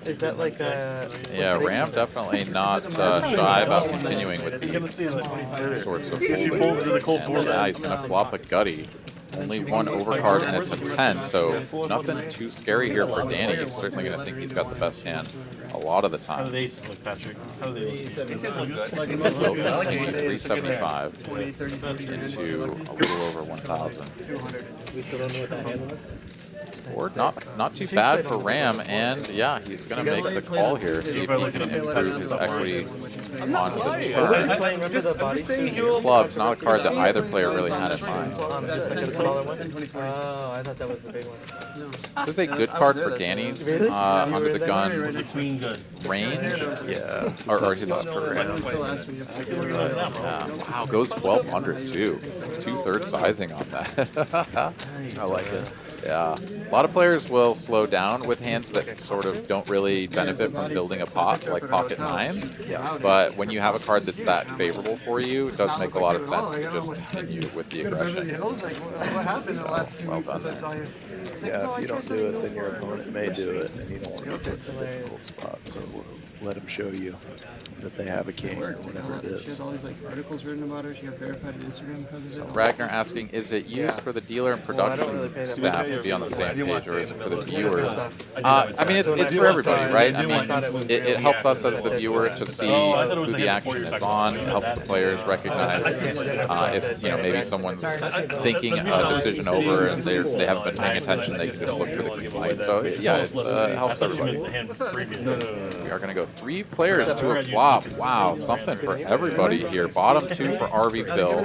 Speaker 9: Is that like a?
Speaker 5: Yeah, Ram definitely not shy about continuing with
Speaker 1: You're gonna see
Speaker 5: these
Speaker 1: in the 23rd.
Speaker 5: sorts of
Speaker 1: If you fold to the cold
Speaker 5: folding.
Speaker 1: four,
Speaker 5: And he's going to flop a gutty. Only one overcard and it's a 10, so nothing too scary here for Danny. He's certainly going to think he's got the best hand a lot of the
Speaker 1: How do
Speaker 5: time.
Speaker 1: the aces look, Patrick? How do they look? Aces look good.
Speaker 5: So 375
Speaker 2: 20, 30, 40 minutes.
Speaker 5: to a little over 1,000.
Speaker 2: 200.
Speaker 9: We still don't know what that handle is.
Speaker 5: Or not too bad for Ram, and yeah, he's going to make the call here. See if he can improve his equity onto the turn.
Speaker 9: Playing remember the body?
Speaker 5: Club's not a card that either player really had in mind.
Speaker 9: Just like a smaller one. Oh, I thought that was the big one.
Speaker 5: This is a good card for Danny's under the gun
Speaker 1: Is it queen good?
Speaker 5: range. Yeah, or his for Ram.
Speaker 2: Still ask me if
Speaker 5: Wow, goes 1,200 too. 2/3 sizing on that.
Speaker 6: I like it.
Speaker 5: Yeah, a lot of players will slow down with hands that sort of don't really benefit from building a pot, like pocket nines. But when you have a card that's that favorable for you, it does make a lot of sense to just continue with the aggression.
Speaker 2: what happened in the last 2
Speaker 5: Well
Speaker 2: weeks
Speaker 5: done
Speaker 2: since I saw you.
Speaker 6: Yeah, if you don't do it, then your opponent may do it, and you don't want to get put in a difficult spot. So let them show you that they have a king or whatever it
Speaker 2: She
Speaker 6: is.
Speaker 2: had all these like articles written about her. She got verified on Instagram because of it.
Speaker 5: Ragnar asking, is it used for the dealer and
Speaker 9: Well, I don't
Speaker 5: production
Speaker 9: really pay that
Speaker 5: staff to be on the same page or for the viewers. I mean, it's for everybody, right? I mean, it helps us as the viewer to see who the action is on. It helps the players recognize if maybe someone's thinking a decision over and they haven't been paying attention. They can just look for the green light. So yeah, it helps everybody. We are going to go 3 players to a flop. Wow, something for everybody here. Bottom 2 for RV Phil,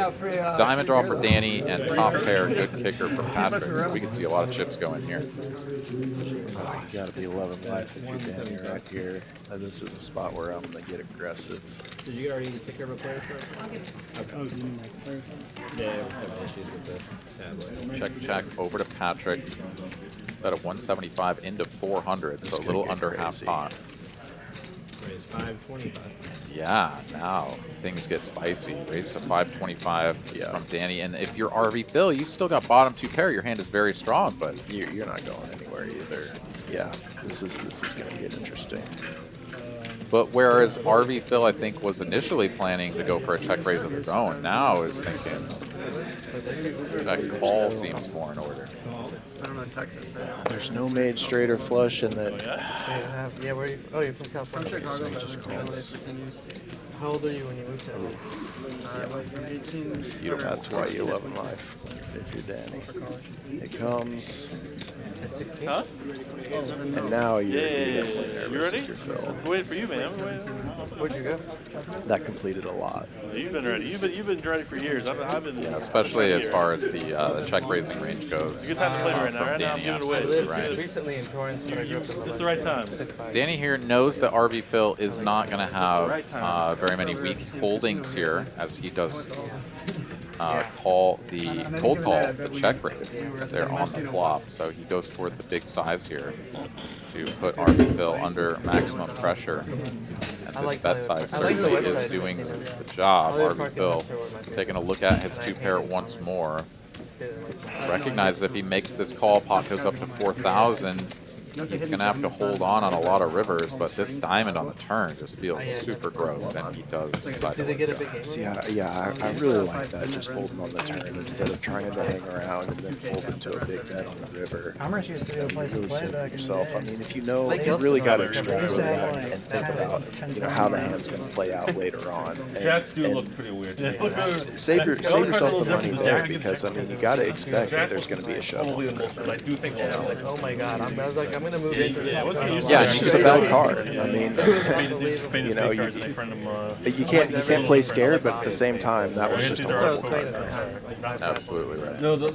Speaker 5: diamond draw for Danny, and top pair good kicker for Patrick. We can see a lot of chips going here.
Speaker 6: Oh, you gotta be 11 life if you're Danny right here. This is a spot where I'm gonna get aggressive.
Speaker 1: Did you already take care of a player first? Oh, you mean like players? Yeah, we're having issues with the
Speaker 5: Check over to Patrick. At a 175 into 400, so a little under half pot.
Speaker 1: Raise 525.
Speaker 5: Yeah, now things get spicy. Raise to 525 from Danny, and if you're RV Phil, you've still got bottom 2 pair. Your hand is very strong, but
Speaker 6: you're not going anywhere either. Yeah, this is gonna get interesting.
Speaker 5: But whereas RV Phil, I think, was initially planning to go for a check raise of his own, now is thinking that call seems more in order.
Speaker 2: I don't know Texas.
Speaker 6: There's no made straight or flush in that.
Speaker 9: Yeah, where are you? Oh, you're from California.
Speaker 6: So he just calls.
Speaker 9: How old are you when you moved here?
Speaker 6: That's why you 11 life if you're Danny. It comes.
Speaker 9: At 16?
Speaker 8: Huh?
Speaker 6: And now you're
Speaker 8: You ready?
Speaker 6: if you're Phil.
Speaker 8: Waiting for you, man.
Speaker 9: Where'd you go?
Speaker 6: That completed a lot.
Speaker 8: You've been ready. You've been ready for years. I've been.
Speaker 5: Yeah, especially as far as the check raising range goes.
Speaker 8: It's a good time to play right now. Right now, I'm
Speaker 5: Danny,
Speaker 8: giving it away.
Speaker 5: absolutely
Speaker 9: I lived
Speaker 5: right.
Speaker 9: recently in Torrance, but I grew up in
Speaker 8: This is the right time.
Speaker 9: 6'5".
Speaker 5: Danny here knows that RV Phil is not going to have very many weak holdings here, as he does call the cold call, the check raise there on the flop. So he goes for the big size here to put RV Phil under maximum pressure. And this bet size certainly is doing the job. RV Phil taking a look at his 2 pair once more. Recognize if he makes this call, pot goes up to 4,000. He's going to have to hold on a lot of rivers, but this diamond on the turn just feels super gross, and he does decide to let it go.
Speaker 6: See, yeah, I really like that, just folding on the turn instead of trying to hang around and then fold into a big bet on the river.
Speaker 7: Commerce used to be a place to
Speaker 6: Really
Speaker 7: play
Speaker 6: save
Speaker 7: back in
Speaker 6: yourself.
Speaker 7: the
Speaker 6: I
Speaker 7: day.
Speaker 6: mean, if you know, you really got to extrapolate that and think about, how the hand's going to play out later on.
Speaker 8: Jacks do look pretty weird.
Speaker 6: Save yourself the money there, because I mean, you got to expect that there's going to be a shovel.
Speaker 8: I do think
Speaker 9: Like, oh my god, I'm gonna move into this.
Speaker 6: Yeah, it's just a bad card. I mean, you know, you can't play scared, but at the same time, that was just a horrible card.
Speaker 5: Absolutely right.
Speaker 8: No, the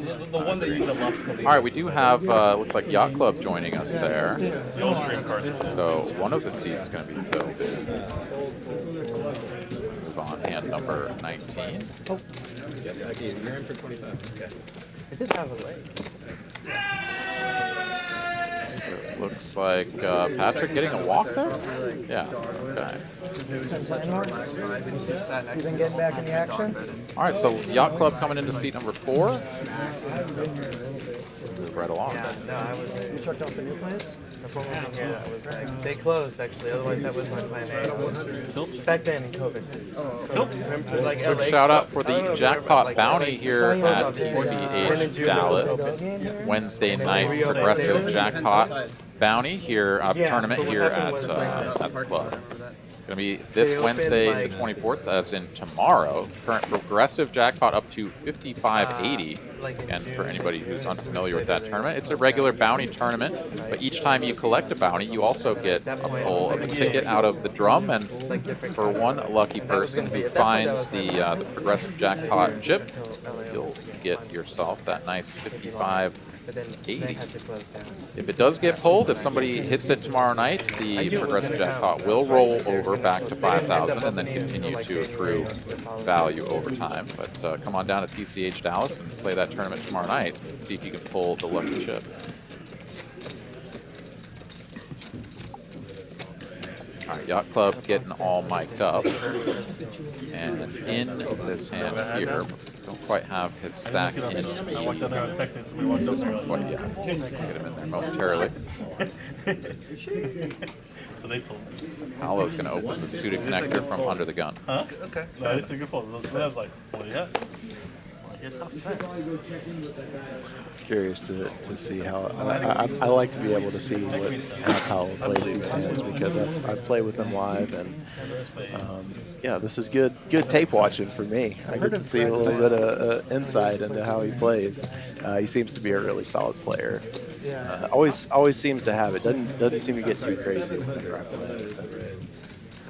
Speaker 8: one that used up lots of.
Speaker 5: All right, we do have, looks like Yacht Club joining us there. So one of the seats going to be filled. Move on, hand number 19.
Speaker 1: Oh. You're in for 25.
Speaker 9: I did have a leg.
Speaker 5: Looks like Patrick getting a walk there? Yeah, okay.
Speaker 7: You been getting back in the action?
Speaker 5: All right, so Yacht Club coming into seat number 4. Move right along.
Speaker 9: No, I was.
Speaker 7: You checked out the new place?
Speaker 9: Before moving here, that was like, they closed actually. Otherwise, that was my plan A. Back then in COVID. Remember, like LA
Speaker 5: Quick shout out
Speaker 9: stuff?
Speaker 5: for
Speaker 9: I don't know
Speaker 5: the
Speaker 9: if
Speaker 5: jackpot
Speaker 9: like
Speaker 5: bounty
Speaker 9: LA
Speaker 5: here at
Speaker 9: stuff.
Speaker 5: TCH Dallas. Wednesday night progressive jackpot bounty here, tournament here at the club. Going to be this Wednesday, the 24th, as in tomorrow. Current progressive jackpot up to 5580. And for anybody who's unfamiliar with that tournament, it's a regular bounty tournament. But each time you collect a bounty, you also get a pull of a ticket out of the drum. And for one lucky person who finds the progressive jackpot chip, you'll get yourself that nice 5580. If it does get pulled, if somebody hits it tomorrow night, the progressive jackpot will roll over back to 5,000 and then continue to accrue value over time. But come on down to TCH Dallas and play that tournament tomorrow night. See if you can pull the lucky chip. All right, Yacht Club getting all mic'd up. And in this hand here, don't quite have his stack in the system quite yet. Get him in there momentarily.
Speaker 8: So they told me.
Speaker 5: Paolo's going to open the suited connector from under the gun.
Speaker 8: Huh? Okay. No, it's a good fold. That was like, what do you have?
Speaker 6: Curious to see how I like to be able to see how Kyle plays these hands because I play with him live, and yeah, this is good tape watching for me. I get to see a little bit of insight into how he plays. He seems to be a really solid player. Always seems to have it. Doesn't seem to get too crazy with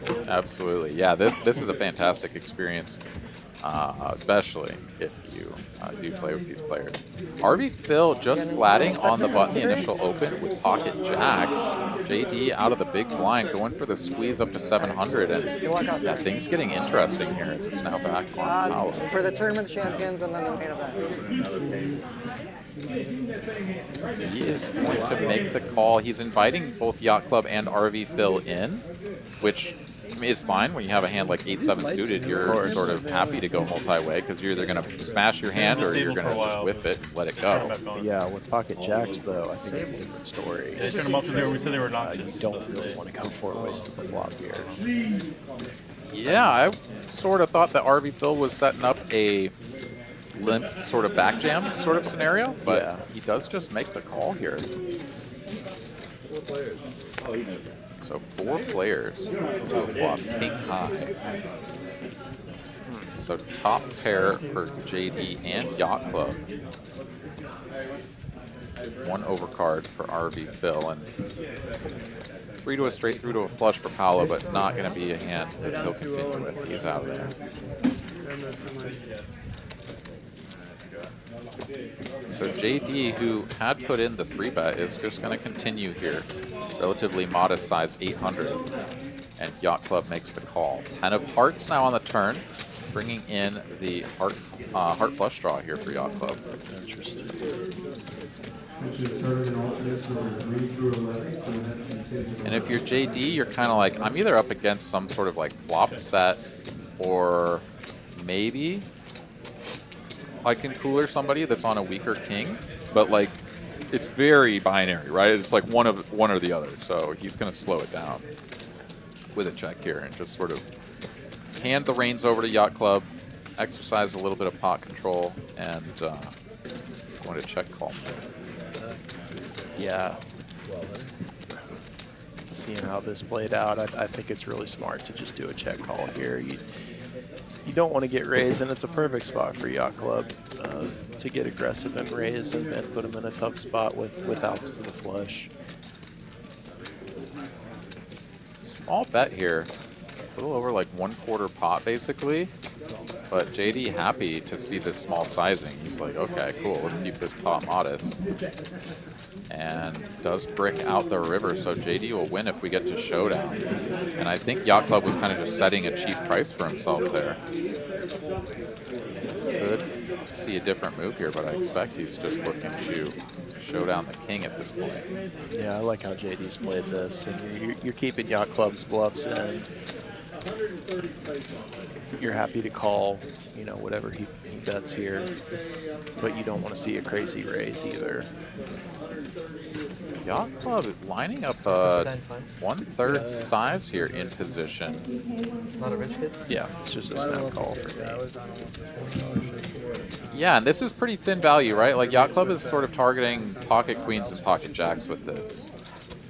Speaker 6: him.
Speaker 5: Absolutely, yeah. This is a fantastic experience, especially if you do play with these players. RV Phil just flatting on the button the initial open with pocket jacks. JD out of the big blind, going for the squeeze up to 700, and yeah, things getting interesting here as it's now back on Paolo.
Speaker 7: For the tournament champions and then the main event.
Speaker 5: He is going to make the call. He's inviting both Yacht Club and RV Phil in, which I mean, it's fine when you have a hand like 8-7 suited. You're sort of happy to go multi-way because you're either going to smash your hand or you're going to just whip it and let it go.
Speaker 6: Yeah, with pocket jacks though, I think it's a different story.
Speaker 10: They turned them up because we said they were obnoxious.
Speaker 6: You don't really want to go for a waste of the flop here.
Speaker 5: Yeah, I sort of thought that RV Phil was setting up a limp sort of back jam sort of scenario, but he does just make the call here. So 4 players to a flop, king high. So top pair for JD and Yacht Club. 1 overcard for RV Phil, and 3 to a straight, through to a flush for Paolo, but not going to be a hand that he'll continue with. He's out there. So JD, who had put in the 3-bet, is just going to continue here. Relatively modest size, 800. And Yacht Club makes the call. 10 of hearts now on the turn, bringing in the heart flush draw here for Yacht Club.
Speaker 6: Interesting.
Speaker 5: And if you're JD, you're kind of like, I'm either up against some sort of like flop set, or maybe I can cooler somebody that's on a weaker king, but like it's very binary, right? It's like one or the other. So he's going to slow it down with a check here and just sort of hand the reins over to Yacht Club, exercise a little bit of pot control, and going to check call.
Speaker 6: Yeah. Seeing how this played out, I think it's really smart to just do a check call here. You don't want to get raised, and it's a perfect spot for Yacht Club to get aggressive and raise and put him in a tough spot with outs to the flush.
Speaker 5: Small bet here, a little over like 1/4 pot basically, but JD happy to see this small sizing. He's like, okay, cool, let's keep this pot modest. And does brick out the river, so JD will win if we get to showdown. And I think Yacht Club was kind of just setting a cheap price for himself there. Could see a different move here, but I expect he's just looking to show down the king at this point.
Speaker 6: Yeah, I like how JD's played this. And you're keeping Yacht Club's bluffs in. You're happy to call, you know, whatever he bets here, but you don't want to see a crazy raise either.
Speaker 5: Yacht Club is lining up a 1/3 size here in position.
Speaker 9: Not a rich kid?
Speaker 6: Yeah, it's just a snap call for me.
Speaker 5: Yeah, and this is pretty thin value, right? Like Yacht Club is sort of targeting pocket queens and pocket jacks with this,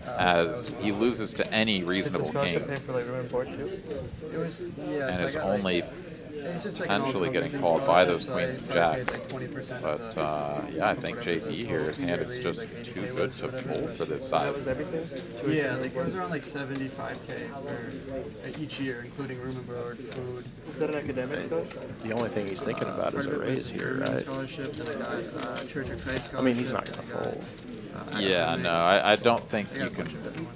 Speaker 5: as he loses to any reasonable king.
Speaker 9: Pay for like room and board too?
Speaker 2: It was, yeah,
Speaker 5: And
Speaker 2: so
Speaker 5: is
Speaker 2: I got,
Speaker 5: only
Speaker 2: it's just like
Speaker 5: potentially getting called by those queens and jacks. But yeah, I think JD here, his hand is just too good to fold for this size.
Speaker 2: Yeah, like it was around like 75K for each year, including room and board, food.
Speaker 9: Is that an academic scholarship?
Speaker 6: The only thing he's thinking about is a raise here, right?
Speaker 2: Scholarship, and I got Church of Christ scholarship.
Speaker 6: I mean, he's not going to fold.
Speaker 5: Yeah, no, I don't think you can.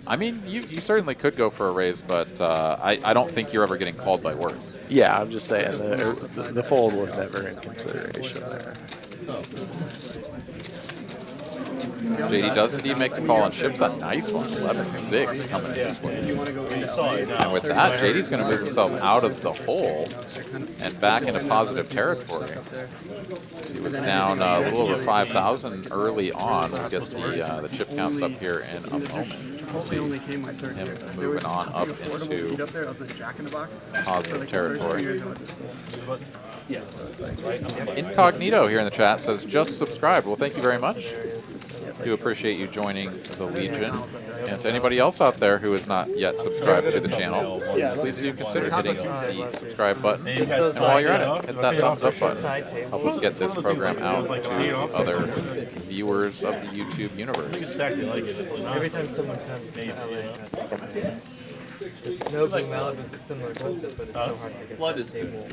Speaker 5: I mean, you certainly could go for a raise, but I don't think you're ever getting called by worse.
Speaker 6: Yeah, I'm just saying the fold was never in consideration there.
Speaker 5: JD does indeed make the call and ships a nice one, 11-6 coming this way. And with that, JD's going to move himself out of the hole and back into positive territory. He was down a little over 5,000 early on. We'll get the chip counts up here in a moment. Him moving on up into positive territory. Incognito here in the chat says, just subscribed. Well, thank you very much. Do appreciate you joining the Legion. And to anybody else out there who is not yet subscribed to the channel, please do consider hitting the subscribe button. And while you're at it, hit that thumbs up button. Help us get this program out to other viewers of the YouTube universe.
Speaker 9: Every time someone comes to LA, no Blue Malibu is a similar concept, but it's so hard to get
Speaker 10: Blood
Speaker 9: to
Speaker 10: is
Speaker 9: the table.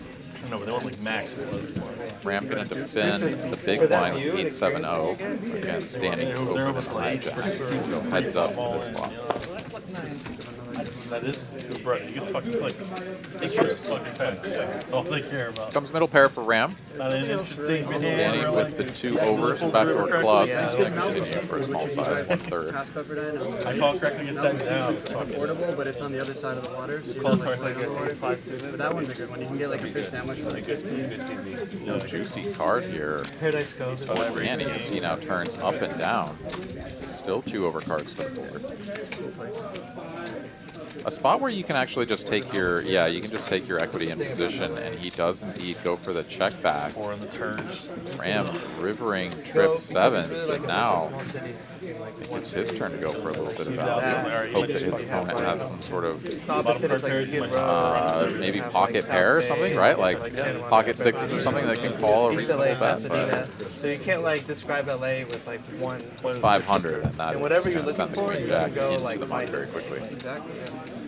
Speaker 10: I know, but they want like max blood.
Speaker 5: Ram gonna defend the big blind with 8-7-0. Again, standing open and hijack. So heads up for this flop.
Speaker 10: That is, bro, he gets fucking clicks. It's just fucking packs. That's all they care about.
Speaker 5: Comes middle pair for Ram.
Speaker 10: Not an interesting
Speaker 5: Danny with the 2 overs, backdoor clubs. He's going to continue for a small size, 1/3.
Speaker 2: Pass Pepperdine.
Speaker 10: I call correctly, gets set down.
Speaker 2: It's affordable, but it's on the other side of the water, so you don't like play against 5 2. But that one's a good one. You can get like a fish sandwich for like 15.
Speaker 5: Juicy card here.
Speaker 9: Paradise Cove.
Speaker 5: Danny, as he now turns up and down. Still 2 overcards to the board. A spot where you can actually just take your, you can just take your equity in position, and he does indeed go for the check back.
Speaker 10: 4 in the turns.
Speaker 5: Ram rivering trip 7s, and now it's his turn to go for a little bit of value. Hope that his opponent has some sort of maybe pocket pair or something, right? Like pocket 6s or something that can call a reasonable bet. But
Speaker 9: so you can't like describe LA with like one
Speaker 5: 500, and that
Speaker 9: and whatever you're
Speaker 5: is
Speaker 9: looking for,
Speaker 5: sending
Speaker 9: you're
Speaker 5: Jack
Speaker 9: gonna go
Speaker 5: into
Speaker 9: like
Speaker 5: the money very quickly.
Speaker 2: Exactly.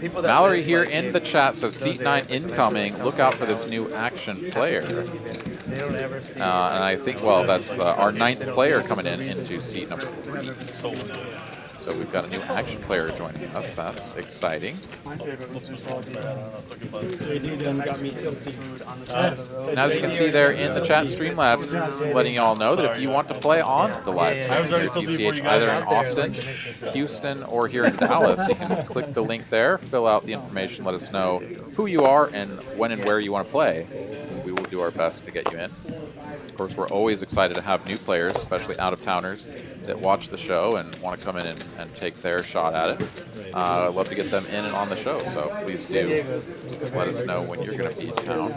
Speaker 9: People that
Speaker 5: Mallory
Speaker 9: play,
Speaker 5: here
Speaker 9: like,
Speaker 5: in the chat says seat 9 incoming. Look out for this new action player.
Speaker 9: They don't ever see
Speaker 5: And I think, well, that's our 9th player coming in into seat number 3. So we've got a new action player joining us. That's exciting.
Speaker 2: My favorite was JD done got me tilted on the side of the road.
Speaker 5: And as you can see there in the chat, Streamlabs letting you all know that if you want to play on the live stream here at TCH, either in Austin, Houston, or here in Dallas, you can click the link there, fill out the information, let us know who you are and when and where you want to play. We will do our best to get you in. Of course, we're always excited to have new players, especially out-of-towners, that watch the show and want to come in and take their shot at it. I'd love to get them in and on the show, so please do let us know when you're going to be in town.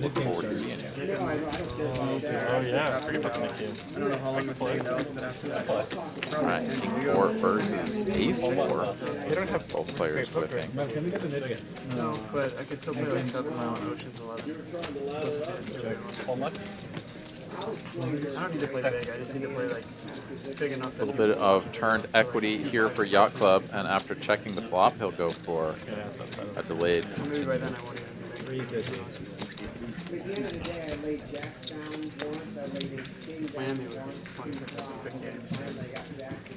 Speaker 5: Look forward to seeing you.
Speaker 10: Oh yeah, I forget about the nickname.
Speaker 2: I don't know how long this thing goes, but after that.
Speaker 5: All right, King 4 versus Ace 4.
Speaker 9: They don't have
Speaker 5: Both players whipping.
Speaker 2: No, but I could still play like 7 Mile and Ocean's 11. I don't need to play big, I just need to play like big enough.
Speaker 5: A little bit of turned equity here for Yacht Club, and after checking the flop, he'll go for a delayed.
Speaker 2: Maybe by then I won't even be big. Miami would be fun for big games.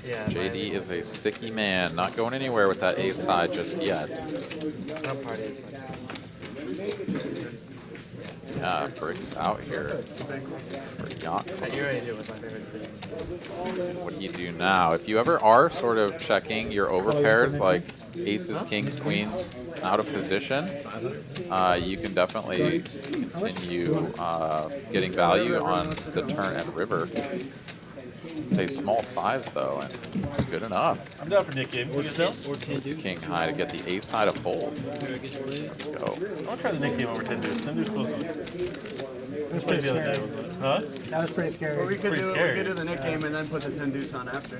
Speaker 9: Yeah.
Speaker 5: JD is a sticky man, not going anywhere with that ace high just yet. Yeah, bricks out here for Yacht Club.
Speaker 9: You already knew it was my favorite city.
Speaker 5: What do you do now? If you ever are sort of checking your overpairs, like aces, kings, queens, out of position, you can definitely continue getting value on the turn and river. It's a small size though, and it's good enough.
Speaker 10: I'm down for Nick game. Can we get down?
Speaker 5: King high to get the ace high to fold. Go.
Speaker 10: I'll try the Nick game over 10 deuce. 10 deuce was played the other day, wasn't it? Huh?
Speaker 7: That was pretty scary.
Speaker 2: Or we could
Speaker 10: Pretty
Speaker 2: do
Speaker 10: scary.
Speaker 2: the Nick game and then put the 10 deuce on after.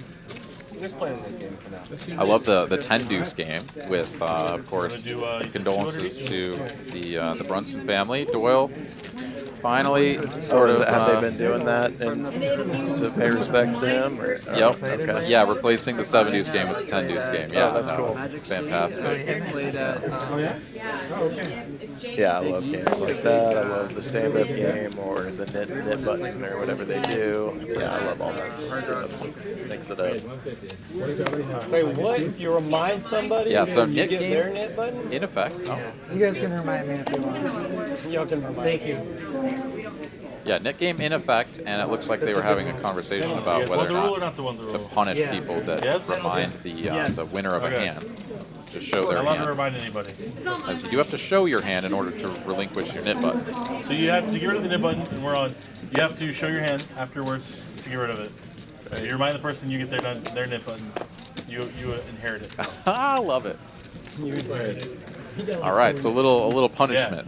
Speaker 9: Just playing the game for now.
Speaker 5: I love the 10 deuce game with, of course,
Speaker 10: Do,
Speaker 5: condolences to the Brunson family. Doyle finally sort of.
Speaker 6: Have they been doing that and to pay respect to him? Or,
Speaker 5: Yep.
Speaker 6: Okay.
Speaker 5: Yeah, replacing the 7 deuce game with the 10 deuce game. Yeah,
Speaker 6: that's cool.
Speaker 5: Fantastic.
Speaker 2: Played at,
Speaker 6: Yeah, I love games like that. I love the stand-up game or the knit button or whatever they do. Yeah, I love all that sort of stuff. Mix it up.
Speaker 9: Say what? You remind somebody?
Speaker 5: Yeah, so
Speaker 9: you
Speaker 5: Nick
Speaker 9: get
Speaker 5: game
Speaker 9: their net button?
Speaker 5: in effect.
Speaker 7: You guys can remind me if you want.
Speaker 9: Y'all can remind. Thank you.
Speaker 5: Yeah, net game in effect, and it looks like they were having a conversation about whether or not to punish people that remind the winner of a hand to show their
Speaker 10: I'm not going to
Speaker 5: hand.
Speaker 10: remind anybody.
Speaker 5: As you do have to show your hand in order to relinquish your nit button.
Speaker 10: So you have to get rid of the nib button, and we're on. You have to show your hand afterwards to get rid of it. You remind the person you get their nib button. You inherit it.
Speaker 5: I love it.
Speaker 9: You inherit it.
Speaker 5: All right, so a little punishment.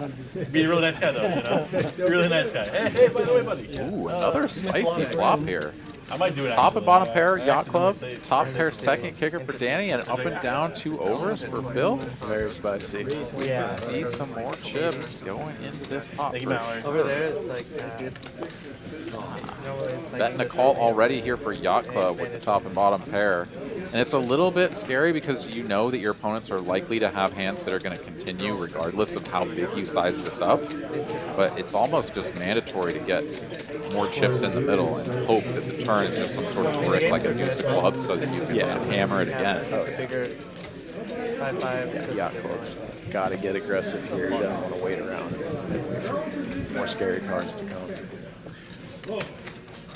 Speaker 10: Be a really nice guy, though, you know? Really nice guy. Hey, by the way, buddy.
Speaker 5: Ooh, another spicy flop here.
Speaker 10: I might do it.
Speaker 5: Top and bottom pair, Yott Club. Top pair, second kicker for Danny, and up and down 2 overs for Phil.
Speaker 6: Very spicy.
Speaker 3: Yeah.
Speaker 5: See some more chips going into this pot.
Speaker 10: Thank you, Mallory.
Speaker 9: Over there, it's like,
Speaker 5: Betting a call already here for Yott Club with the top and bottom pair. And it's a little bit scary because you know that your opponents are likely to have hands that are going to continue regardless of how big you size this up. But it's almost just mandatory to get more chips in the middle and hope that the turn is just some sort of brick like a deuce of clubs so that you can hammer it again.
Speaker 9: bigger 5-5.
Speaker 6: Yott Club's got to get aggressive here. You don't want to wait around and wait for more scary cards to come.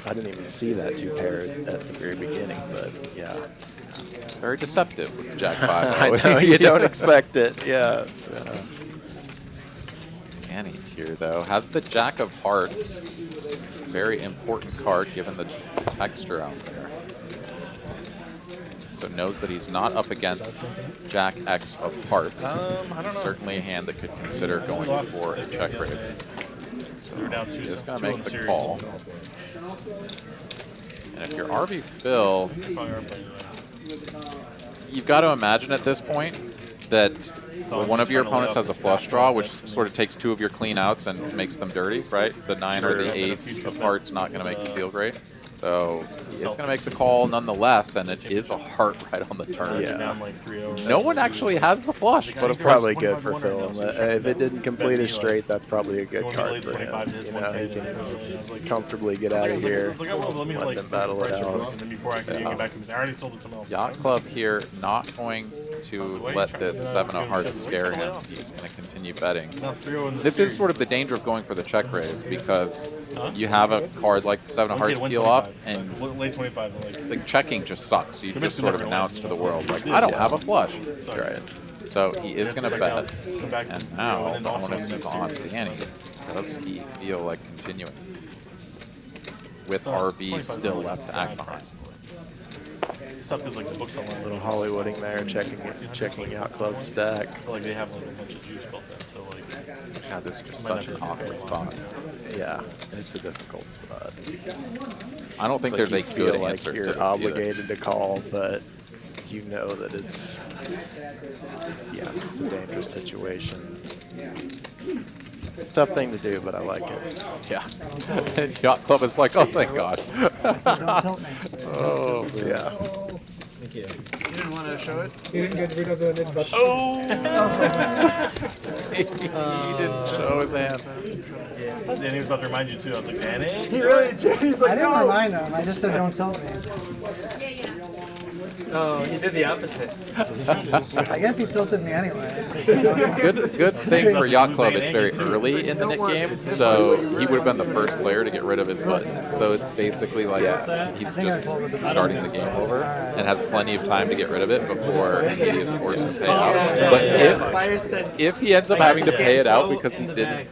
Speaker 6: I didn't even see that 2 pair at the very beginning, but yeah.
Speaker 5: Very deceptive with Jack 5.
Speaker 6: I know, you don't expect it, yeah.
Speaker 5: Danny here, though, has the Jack of Hearts. Very important card given the texture out there. So knows that he's not up against Jack X of Hearts.
Speaker 10: I don't know.
Speaker 5: Certainly a hand that could consider going for a check raise.
Speaker 10: We're down 2.
Speaker 5: He's going to make the call. And if you're RB Phil, you've got to imagine at this point that one of your opponents has a flush draw, which sort of takes 2 of your clean outs and makes them dirty, right? The 9 or the ace of hearts not going to make you feel great. So it's going to make the call nonetheless, and it is a heart right on the turn.
Speaker 6: Yeah.
Speaker 5: No one actually has the flush, but
Speaker 6: It's probably good for Phil. If it didn't complete as straight, that's probably a good card for him. You know, he can comfortably get out of here, let them battle it out.
Speaker 5: Yott Club here not going to let this 7 of hearts scare him. He's going to continue betting. This is sort of the danger of going for the check raise because you have a card like the 7 of hearts peel off, and the checking just sucks. You just sort of announce to the world, like, I don't have a flush. Right. So he is going to bet, and now I want to move on to Danny. Does he feel like continuing with RB still left to act behind?
Speaker 6: Little Hollywooding there, checking Yott Club stack.
Speaker 10: Like they have like a bunch of juice built in, so like.
Speaker 5: God, this is just such an awkward spot.
Speaker 6: Yeah, it's a difficult spot.
Speaker 5: I don't think there's a good answer.
Speaker 6: You're obligated to call, but you know that it's a dangerous situation. It's a tough thing to do, but I like it.
Speaker 5: Yeah. And Yott Club is like, oh, thank God.
Speaker 7: So don't tilt me.
Speaker 6: Oh, yeah.
Speaker 2: You didn't want to show it?
Speaker 7: You didn't get rid of the but
Speaker 5: Oh! He didn't show his hand.
Speaker 10: Danny was about to remind you too. I was like, Danny?
Speaker 7: he really did. He's like, I didn't remind him. I just said don't tilt me.
Speaker 9: Oh, he did the opposite.
Speaker 7: I guess he tilted me anyway.
Speaker 5: Good thing for Yott Club, it's very early in the Nick game, so he would have been the first player to get rid of his button. So it's basically like he's just starting the game over and has plenty of time to get rid of it before he is forced to pay out. But if he ends up having to pay it out because he didn't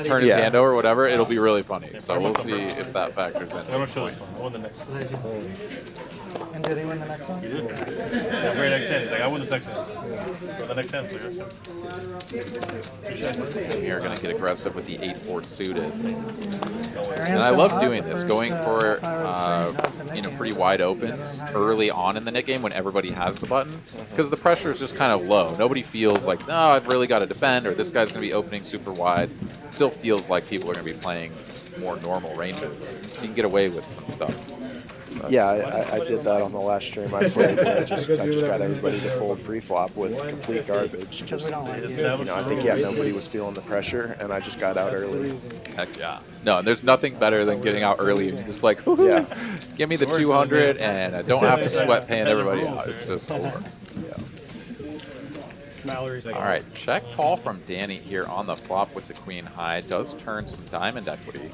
Speaker 5: turn his hand over or whatever, it'll be really funny. So we'll see if that factors in.
Speaker 10: I'm going to show this one. I won the next one.
Speaker 7: And did he win the next one?
Speaker 10: Yeah, very next hand. He's like, I won the next hand. The next hand.
Speaker 5: You're going to get aggressive with the 8-4 suited.
Speaker 7: And
Speaker 5: And I love doing this, going for pretty wide opens early on in the Nick game when everybody has the button, because the pressure is just kind of low. Nobody feels like, no, I've really got to defend, or this guy's going to be opening super wide. Still feels like people are going to be playing more normal ranges. You can get away with some stuff.
Speaker 6: Yeah, I did that on the last stream I played. Where I just got everybody to fold pre-flop with complete garbage. Just, I think nobody was feeling the pressure, and I just got out early.
Speaker 5: Heck yeah. No, there's nothing better than getting out early and just like, give me the 200, and I don't have to sweat paying everybody out. It's just over. All right, check call from Danny here on the flop with the queen high. Does turn some diamond equity,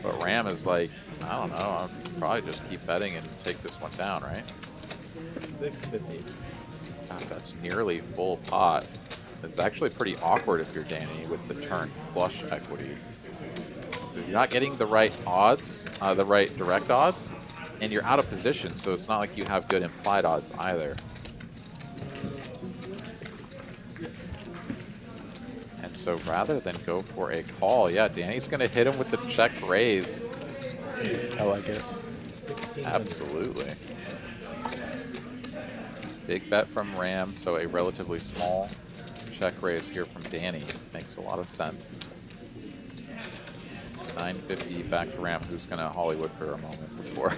Speaker 5: but Ram is like, I don't know, I'll probably just keep betting and take this one down, right?
Speaker 1: 650.
Speaker 5: God, that's nearly full pot. It's actually pretty awkward if you're Danny with the turn flush equity. You're not getting the right odds, the right direct odds, and you're out of position, so it's not like you have good implied odds either. So rather than go for a call, yeah, Danny's going to hit him with the check raise.
Speaker 6: I like it.
Speaker 5: Absolutely. Big bet from Ram, so a relatively small check raise here from Danny. Makes a lot of sense. 950 back to Ram, who's going to Hollywood for a moment before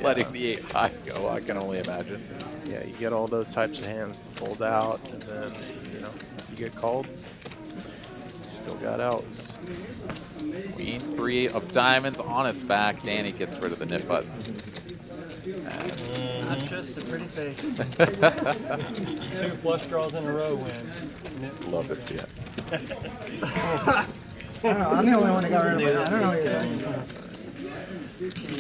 Speaker 5: letting the 8-high go, I can only imagine.
Speaker 6: Yeah, you get all those types of hands to fold out, and then, you know, if you get called, you still got outs.
Speaker 5: Queen 3 of diamonds on its back. Danny gets rid of the nip button.
Speaker 2: Not just a pretty face.
Speaker 10: 2 flush draws in a row win.
Speaker 5: Love to see it.
Speaker 7: I don't know, I'm the only one who got rid of it. I don't know what you're doing.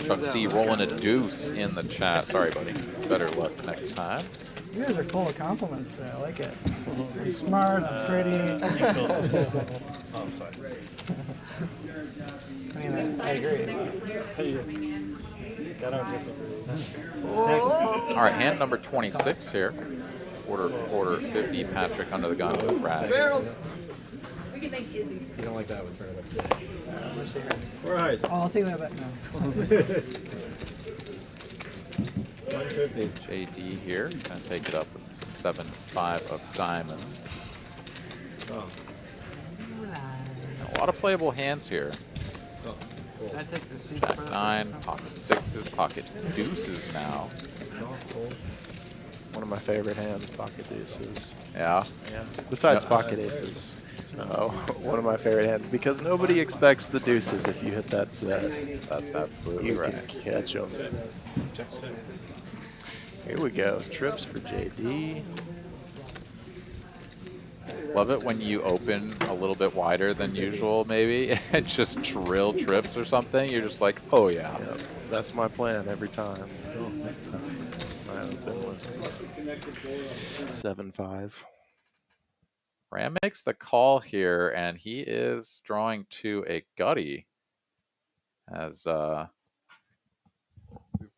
Speaker 5: Chuck C rolling a deuce in the chat. Sorry, buddy. Better luck next time.
Speaker 7: You guys are full of compliments today. I like it. You're smart, pretty.
Speaker 10: Oh, I'm sorry.
Speaker 7: I mean, I agree.
Speaker 10: I don't disagree.
Speaker 5: All right, hand number 26 here. Quarter 50. Patrick under the gun with Brad.
Speaker 1: You don't like that one, turn it up. Right.
Speaker 7: Oh, I'll take that back now.
Speaker 1: 150.
Speaker 5: JD here. Gonna take it up with 7-5 of diamonds.
Speaker 1: Oh.
Speaker 5: A lot of playable hands here.
Speaker 1: Oh, cool.
Speaker 2: Can I take the seat?
Speaker 5: Jack 9, pocket 6s, pocket deuces now.
Speaker 6: One of my favorite hands, pocket deuces.
Speaker 5: Yeah.
Speaker 6: Yeah. Besides pocket aces. One of my favorite hands, because nobody expects the deuces if you hit that set.
Speaker 5: That's absolutely
Speaker 6: You
Speaker 5: right.
Speaker 6: can catch them. Here we go. Trips for JD.
Speaker 5: Love it when you open a little bit wider than usual, maybe, and just drill trips or something. You're just like, oh yeah.
Speaker 6: Yep. That's my plan every time. I open with 7-5.
Speaker 5: Ram makes the call here, and he is drawing to a gutty as we've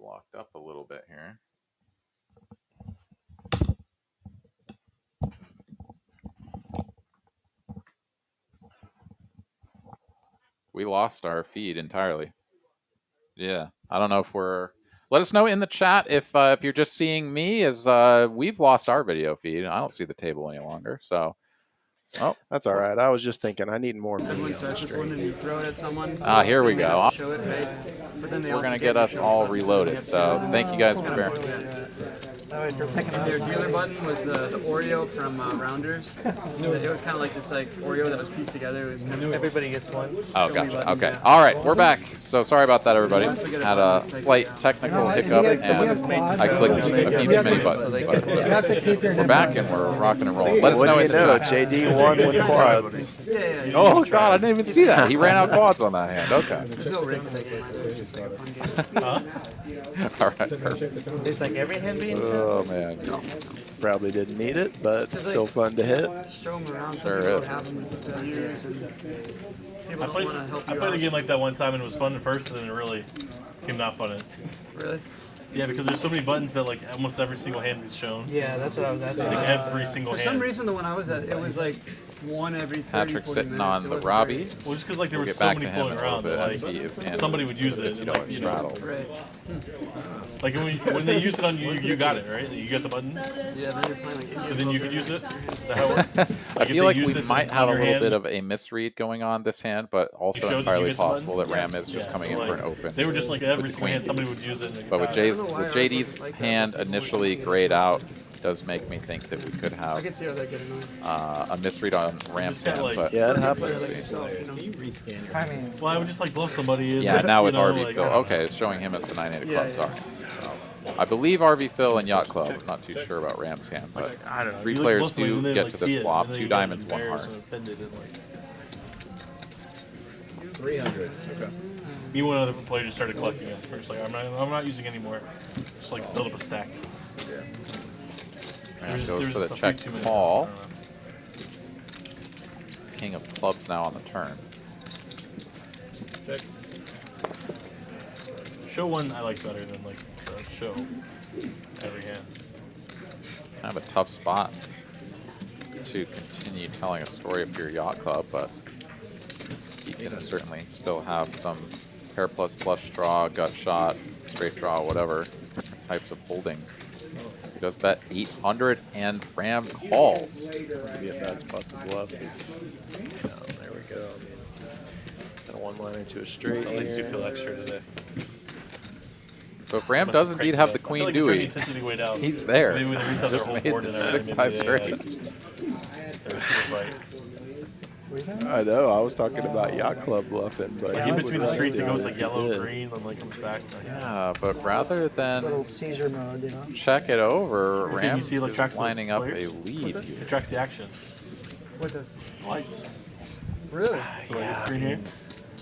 Speaker 5: locked up a little bit here. We lost our feed entirely. Yeah, I don't know if we're... Let us know in the chat if you're just seeing me, as we've lost our video feed. I don't see the table any longer, so... Oh,
Speaker 6: that's all right. I was just thinking I need more money.
Speaker 2: Everyone starts with one and you throw it at someone.
Speaker 5: Ah, here we go.
Speaker 2: Show it, right? But then they
Speaker 5: We're going to get us all reloaded, so thank you guys for bearing.
Speaker 2: And their dealer button was the Oreo from Rounders. So it was kind of like this Oreo that was pieced together. It was kind of
Speaker 9: Everybody gets one.
Speaker 5: Oh, gotcha. Okay. All right, we're back. So sorry about that, everybody. Had a slight technical hiccup, and I clicked a few too many buttons. But we're back, and we're rocking and rolling. Let us know in the chat.
Speaker 6: JD won with quads.
Speaker 5: Oh, God, I didn't even see that. He ran out quads on that hand. Okay.
Speaker 2: There's no rig in that game. It was just like a fun game.
Speaker 5: All right, perfect.
Speaker 9: It's like every hand being.
Speaker 5: Oh, man.
Speaker 6: Probably didn't need it, but still fun to hit.
Speaker 2: Just throw them around. Some people have them for years. And people don't want to help you
Speaker 10: I played a
Speaker 2: out.
Speaker 10: game like that one time, and it was fun at first, and then it really became not fun.
Speaker 2: Really?
Speaker 10: Yeah, because there's so many buttons that like almost every single hand is shown.
Speaker 9: Yeah, that's what I was asking.
Speaker 10: Like every single
Speaker 2: For
Speaker 10: hand.
Speaker 2: some reason, the one I was at, it was like one every 30,
Speaker 5: Patrick
Speaker 2: 40
Speaker 5: sitting
Speaker 2: minutes.
Speaker 5: on
Speaker 2: It
Speaker 5: the
Speaker 2: wasn't
Speaker 5: Robbie.
Speaker 10: Well, just because like there
Speaker 5: We'll
Speaker 10: were
Speaker 5: get
Speaker 10: so
Speaker 5: back
Speaker 10: many
Speaker 5: to him
Speaker 10: floating
Speaker 5: in a
Speaker 10: around,
Speaker 5: little
Speaker 10: that,
Speaker 5: bit as he is handling
Speaker 10: somebody would use
Speaker 5: this,
Speaker 10: it.
Speaker 5: you know,
Speaker 10: Like,
Speaker 5: straddle.
Speaker 2: Right.
Speaker 10: Like when they used it on you, you got it, right? You got the button.
Speaker 2: Yeah, then you're playing like
Speaker 10: So then you could use it. Is that how it worked?
Speaker 5: I
Speaker 10: if
Speaker 5: feel
Speaker 10: they
Speaker 5: like
Speaker 10: used
Speaker 5: we
Speaker 10: it
Speaker 5: might
Speaker 10: on
Speaker 5: have a
Speaker 10: your
Speaker 5: little
Speaker 10: hand-
Speaker 5: bit of a misread going on this hand, but also
Speaker 10: showed that you
Speaker 5: entirely
Speaker 10: hit the button?
Speaker 5: possible that Ram is just
Speaker 10: Yeah,
Speaker 5: coming
Speaker 10: so,
Speaker 5: in for
Speaker 10: like,
Speaker 5: an open.
Speaker 10: They were just like every
Speaker 5: with the
Speaker 10: single hand
Speaker 5: queen.
Speaker 10: somebody would use it. And
Speaker 5: But with,
Speaker 10: got it.
Speaker 5: with JD's hand initially grayed out, does make me think that we could
Speaker 2: I
Speaker 5: have
Speaker 2: can see how that get annoying.
Speaker 5: a misread on Ram's
Speaker 10: Just kinda
Speaker 5: hand.
Speaker 10: like-
Speaker 5: But
Speaker 6: Yeah, it
Speaker 2: Play
Speaker 6: happens.
Speaker 2: like yourself, you know?
Speaker 7: I mean,
Speaker 10: Well, I would just like bluff somebody. And,
Speaker 5: yeah, now with
Speaker 10: you know,
Speaker 5: RV
Speaker 10: like,
Speaker 5: Phil.
Speaker 10: I don't know.
Speaker 5: Okay, it's showing him as the 9-8 of
Speaker 2: Yeah,
Speaker 5: clubs.
Speaker 2: yeah.
Speaker 5: All right. I believe RV Phil and Yacht Club. I'm not too sure about Ram's hand, but
Speaker 10: I don't know.
Speaker 5: three
Speaker 10: You, like,
Speaker 5: players
Speaker 10: bluff somebody
Speaker 5: do
Speaker 10: and then,
Speaker 5: get
Speaker 10: like,
Speaker 5: to
Speaker 10: see
Speaker 5: this
Speaker 10: it,
Speaker 5: flop.
Speaker 10: and then
Speaker 5: 2
Speaker 10: you get
Speaker 5: diamonds, 1
Speaker 10: embarrassed
Speaker 5: heart.
Speaker 10: and offended and, like,
Speaker 1: 300. Okay.
Speaker 10: me and one other player just started collecting them. We're just like, I'm not using anymore. Just like build up a stack.
Speaker 5: And
Speaker 10: There's
Speaker 5: goes for the
Speaker 10: just a few
Speaker 5: check
Speaker 10: too many.
Speaker 5: call.
Speaker 10: I don't know.
Speaker 5: King of clubs now on the turn.
Speaker 1: Check.
Speaker 10: Show one I like better than like show every hand.
Speaker 5: Kind of a tough spot. to continue telling a story of your Yacht Club, but he can certainly still have some pair plus flush draw, gut shot, straight draw, whatever types of holdings. He does bet 800 and Ram calls.
Speaker 6: Maybe a bad spot to bluff. There we go. Got a one-liner to a straight.
Speaker 10: At least you
Speaker 6: here.
Speaker 10: feel extra today.
Speaker 5: So if Ram does indeed have the Queen Dewey, he's there.
Speaker 10: Maybe they reset their
Speaker 5: Just
Speaker 10: whole
Speaker 5: made
Speaker 10: board
Speaker 5: the
Speaker 10: and everything.
Speaker 5: 6-5 straight.
Speaker 6: I know. I was talking about Yacht Club bluffing, but
Speaker 10: Like in between the streets, it goes like yellow, green, and like comes back.
Speaker 5: Yeah, but rather than
Speaker 7: Little seizure mode, you know.
Speaker 5: check it over, Ram
Speaker 10: you see, like, tracks
Speaker 5: is
Speaker 10: the
Speaker 5: lining up a
Speaker 10: players?
Speaker 5: lead
Speaker 10: It
Speaker 5: here.
Speaker 10: tracks the action.
Speaker 2: What does?
Speaker 10: Lights.
Speaker 2: Really?
Speaker 10: So like it's green here.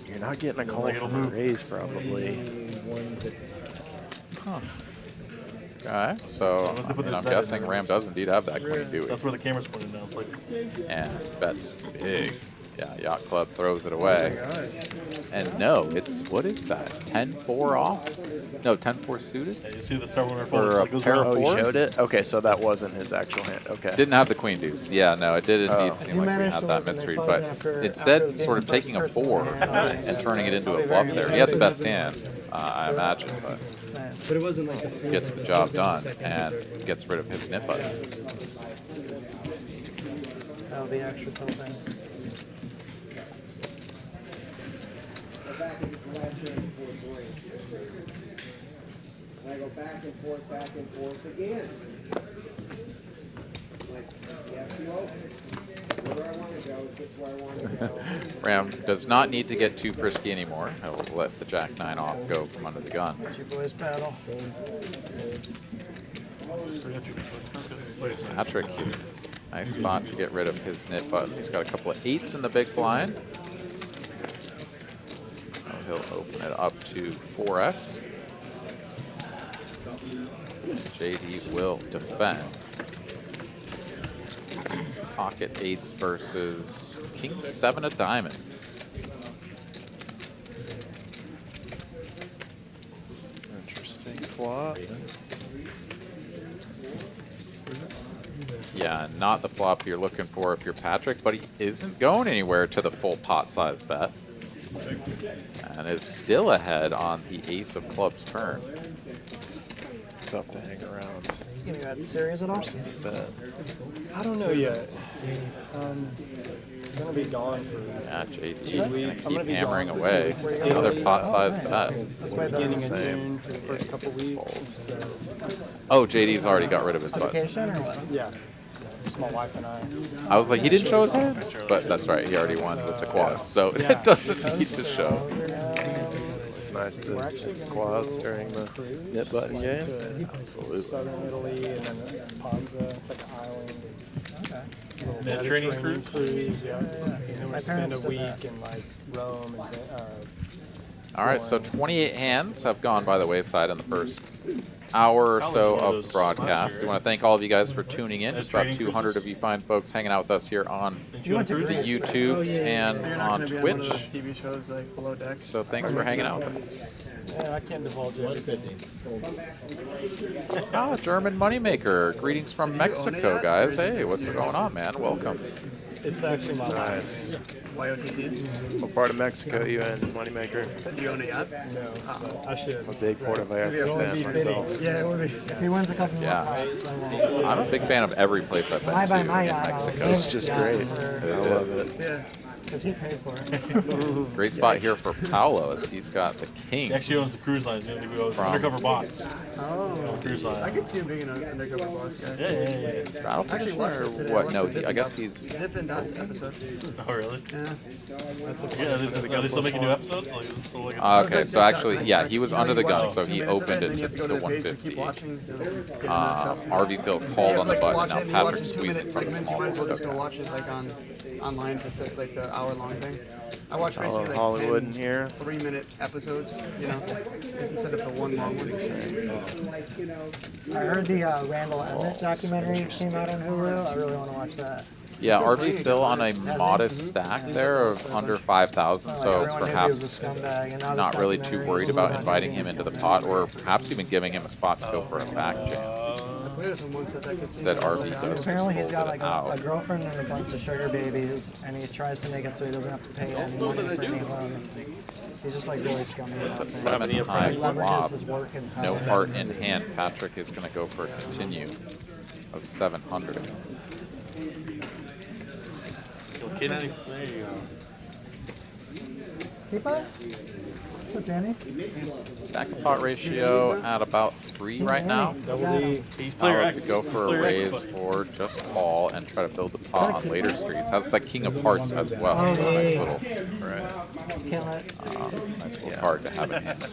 Speaker 6: you're not getting a call
Speaker 10: Like, it'll
Speaker 6: from a
Speaker 10: move.
Speaker 6: raise, probably.
Speaker 5: Okay, so
Speaker 10: Unless they put
Speaker 5: I'm
Speaker 10: this bet in
Speaker 5: guessing
Speaker 10: there.
Speaker 5: Ram does indeed have that Queen Dewey.
Speaker 10: That's where the camera's pointing down. It's like
Speaker 5: And bets big. Yeah, Yacht Club throws it away. And no, it's, what is that? 10-4 off? No, 10-4 suited?
Speaker 10: yeah, you see the star winner
Speaker 5: For
Speaker 10: fold.
Speaker 5: a
Speaker 10: It goes
Speaker 5: pair
Speaker 10: around.
Speaker 5: of
Speaker 6: Oh, he
Speaker 5: fours?
Speaker 6: showed it? Okay, so that wasn't his actual hand. Okay.
Speaker 5: Didn't have the Queen Deuce. Yeah, no, it did indeed
Speaker 6: Oh.
Speaker 5: seem
Speaker 7: You
Speaker 5: like we
Speaker 7: managed
Speaker 5: had
Speaker 7: to
Speaker 5: that
Speaker 7: listen to
Speaker 5: mystery,
Speaker 7: close
Speaker 5: but
Speaker 7: after
Speaker 5: instead
Speaker 7: being
Speaker 5: sort of
Speaker 7: the
Speaker 5: taking a
Speaker 7: first
Speaker 5: 4
Speaker 7: person.
Speaker 5: and turning it into a bluff there. He had the best hand, I imagine, but
Speaker 2: But it wasn't like the
Speaker 5: gets the job done and gets rid of his nip button.
Speaker 7: That'll be extra tilting.
Speaker 11: And I go back and forth again. Like, yes, you open. Where I want to go, is this where I want to go.
Speaker 5: Ram does not need to get too frisky anymore. He'll let the Jack-9 off go from under the gun.
Speaker 7: Let you boys battle.
Speaker 5: Patrick here. Nice spot to get rid of his nip button. He's got a couple of 8s in the big blind. So he'll open it up to 4x. JD will defend. Pocket 8s versus King 7 of diamonds.
Speaker 6: Interesting flop.
Speaker 5: Yeah, not the flop you're looking for if you're Patrick, but he isn't going anywhere to the full pot size bet. And is still ahead on the ace of clubs turn.
Speaker 6: It's tough to hang around.
Speaker 7: You got serious at all?
Speaker 6: Versus a bet.
Speaker 9: I don't know yet. I'm gonna be gone for
Speaker 5: Yeah, JD is
Speaker 9: I'm
Speaker 5: going to
Speaker 9: gonna
Speaker 5: keep
Speaker 9: be
Speaker 5: hammering
Speaker 9: gone for
Speaker 5: away.
Speaker 9: 2 weeks.
Speaker 5: Another pot size bet.
Speaker 9: that's my beginning of June for the first couple weeks. So
Speaker 5: Oh, JD's already got rid of his button.
Speaker 7: Vacation or what?
Speaker 9: yeah, just my wife and I.
Speaker 5: I was like, he didn't show his hand? But that's right, he already won with the quads. So it doesn't need to show.
Speaker 6: It's nice to quads during the nip button game.
Speaker 9: Southern Italy and then Ponza. It's like an island.
Speaker 7: Okay.
Speaker 9: Little
Speaker 10: Mediterranean
Speaker 9: Mediterranean cruise, yeah. And then
Speaker 7: My
Speaker 9: we spend a
Speaker 7: parents did
Speaker 9: week
Speaker 7: that.
Speaker 9: in like Rome and
Speaker 5: All right, so 28 hands have gone by the wayside in the first hour or so of the broadcast. I want to thank all of you guys for tuning in. Just about 200 of you fine folks hanging out with us here on the YouTubes and
Speaker 2: You're not
Speaker 5: on
Speaker 2: gonna be on one of those
Speaker 5: Twitch.
Speaker 2: TV shows like Below Deck.
Speaker 5: So thanks for hanging out with us.
Speaker 9: yeah, I can't divulge everything.
Speaker 5: Ah, German moneymaker. Greetings from Mexico, guys. Hey, what's going on, man? Welcome.
Speaker 9: It's actually my
Speaker 6: Nice.
Speaker 2: YOTT.
Speaker 6: What part of Mexico are you in, Moneymaker?
Speaker 2: Do you own a yacht?
Speaker 9: No, but I should.
Speaker 6: I'm a big Puerto Vallarta fan myself.
Speaker 2: Yeah, it would be.
Speaker 7: If he wins a couple more
Speaker 5: Yeah.
Speaker 7: fights, then we'll
Speaker 5: I'm a big fan of every place I've
Speaker 7: buy
Speaker 5: been to
Speaker 7: my
Speaker 5: in
Speaker 7: yacht.
Speaker 5: Mexico.
Speaker 6: It's just great. I love it.
Speaker 2: Yeah.
Speaker 7: Because he paid for it.
Speaker 5: Great spot here for Paolo as he's got the king.
Speaker 10: He actually owns the cruise lines. He's going to go
Speaker 5: From-
Speaker 10: undercover boss.
Speaker 2: Oh.
Speaker 10: Cruise line.
Speaker 2: I could see him being an undercover boss guy.
Speaker 10: Yeah.
Speaker 5: Straddle
Speaker 2: I actually
Speaker 5: position
Speaker 2: watched
Speaker 5: or
Speaker 2: it today.
Speaker 5: what?
Speaker 2: I
Speaker 5: No,
Speaker 2: watched the
Speaker 5: I guess
Speaker 2: Dippin'
Speaker 5: he's.
Speaker 2: Dippin' Dots episode.
Speaker 10: Oh, really?
Speaker 2: Yeah.
Speaker 10: Are they still making new episodes? Like, is this still like a
Speaker 5: Okay, so actually, yeah, he was under the gun, so he opened it
Speaker 2: to
Speaker 5: to
Speaker 2: go
Speaker 5: the
Speaker 2: to the page to keep
Speaker 5: 150.
Speaker 2: watching.
Speaker 5: RV Phil called on the button. Now Patrick
Speaker 2: Watching
Speaker 5: squeezed it
Speaker 2: 2-minute
Speaker 5: from the
Speaker 2: segments, you
Speaker 5: small
Speaker 2: might as well just go
Speaker 5: window.
Speaker 2: watch it like online for like the hour-long thing. I watch basically like
Speaker 6: Hollywood
Speaker 2: 10
Speaker 6: in here.
Speaker 2: 3-minute episodes, you know, instead of the one long one.
Speaker 7: I heard the Randall Emmett documentary came out on Hulu. I really want to watch that.
Speaker 5: Yeah, RV Phil on a modest stack there of under 5,000,
Speaker 7: Like,
Speaker 5: so
Speaker 7: everyone knew he
Speaker 5: perhaps
Speaker 7: was a scumbag, and now this
Speaker 5: not really too
Speaker 7: documentary
Speaker 5: worried
Speaker 7: is
Speaker 5: about
Speaker 7: about
Speaker 5: inviting
Speaker 7: him
Speaker 5: him
Speaker 7: being
Speaker 5: into the
Speaker 7: a
Speaker 5: pot, or perhaps even giving him a spot to go for a back jam. Instead, RB does
Speaker 7: Apparently he's
Speaker 5: fold
Speaker 7: got
Speaker 5: it
Speaker 7: like
Speaker 5: out.
Speaker 7: a girlfriend and a bunch of sugar babies, and he tries to make it so he doesn't have to pay any money for any loan. He's just like really scummy about things.
Speaker 5: 7 high
Speaker 7: He leverages
Speaker 5: flop.
Speaker 7: his work and
Speaker 5: No
Speaker 7: time.
Speaker 5: heart in hand. Patrick is going to go for a continue of 700.
Speaker 10: There you go.
Speaker 7: Keep up. What's up, Danny?
Speaker 5: Stack and pot ratio at about 3 right now.
Speaker 10: He's player
Speaker 5: I'll
Speaker 10: X.
Speaker 5: go
Speaker 10: He's
Speaker 5: for a
Speaker 10: player
Speaker 5: raise
Speaker 10: X.
Speaker 5: or just call and try to build the pot on later streets. Has that king of hearts as well.
Speaker 7: Oh,
Speaker 5: Nice
Speaker 7: yeah.
Speaker 5: little,
Speaker 7: Kill it.
Speaker 5: nice little card to have in hand.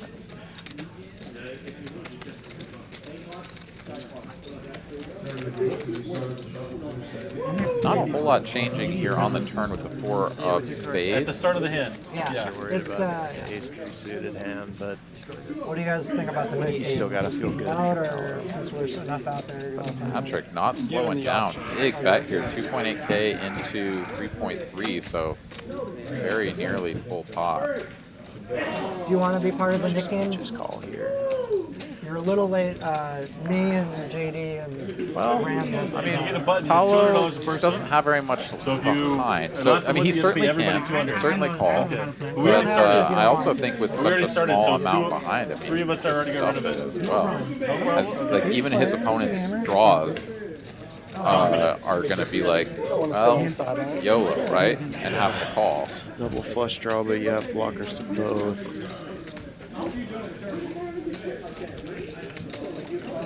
Speaker 5: Not a whole lot changing here on the turn with the 4 of
Speaker 10: At the
Speaker 5: spades.
Speaker 10: start of the hand.
Speaker 7: Yeah. It's
Speaker 6: Ace 3 suited hand, but
Speaker 7: what do you guys think about the mid?
Speaker 6: you still gotta feel good.
Speaker 7: Out, or since there's enough out there? You're going for
Speaker 5: Patrick not slowing down. Big bet here, 2.8K into 3.3, so very nearly full pot.
Speaker 7: Do you want to be part of the Nick game?
Speaker 6: Just call here.
Speaker 7: You're a little late. Me and JD and
Speaker 5: Well,
Speaker 7: Randall.
Speaker 5: I mean,
Speaker 10: get a button,
Speaker 5: Paolo
Speaker 10: it's $200 a person.
Speaker 5: doesn't have very much
Speaker 10: So if you-
Speaker 5: behind.
Speaker 10: and
Speaker 5: So,
Speaker 10: that's
Speaker 5: I mean, he
Speaker 10: the one you
Speaker 5: certainly
Speaker 10: have to pay
Speaker 5: can.
Speaker 10: everybody
Speaker 5: He certainly call.
Speaker 10: Okay.
Speaker 5: But
Speaker 10: We already started.
Speaker 5: I also think with
Speaker 10: We
Speaker 5: such
Speaker 10: already
Speaker 5: a
Speaker 10: started,
Speaker 5: small
Speaker 10: so
Speaker 5: amount
Speaker 10: two-
Speaker 5: behind, I mean,
Speaker 10: three of us already got
Speaker 5: stuff
Speaker 10: rid of
Speaker 5: it
Speaker 10: it.
Speaker 5: as well. As, like, even his opponent's draws are going to be like, well, YOLO, right? And have to call.
Speaker 6: Double flush draw, but you have blockers to both.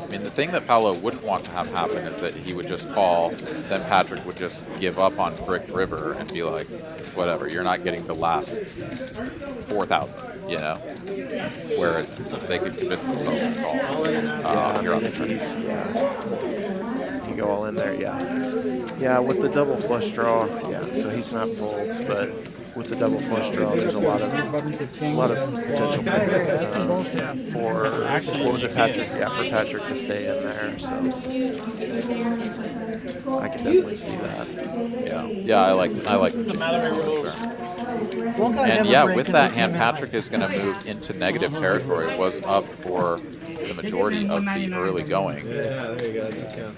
Speaker 5: I mean, the thing that Paolo wouldn't want to have happen is that he would just call, then Patrick would just give up on Brick River and be like, whatever, you're not getting the last 4,000, you know? Whereas they could convince themselves to call. You're on the turn.
Speaker 6: Yeah. You go all in there, yeah. Yeah, with the double flush draw, yeah, so he's not folds, but with the double flush draw, there's a lot of potential for what was it, Patrick? Yeah, for Patrick to stay in there. So I can definitely see that.
Speaker 5: Yeah, I like the And yeah, with that hand, Patrick is going to move into negative territory. Was up for the majority of the early going.
Speaker 1: Yeah, there you go.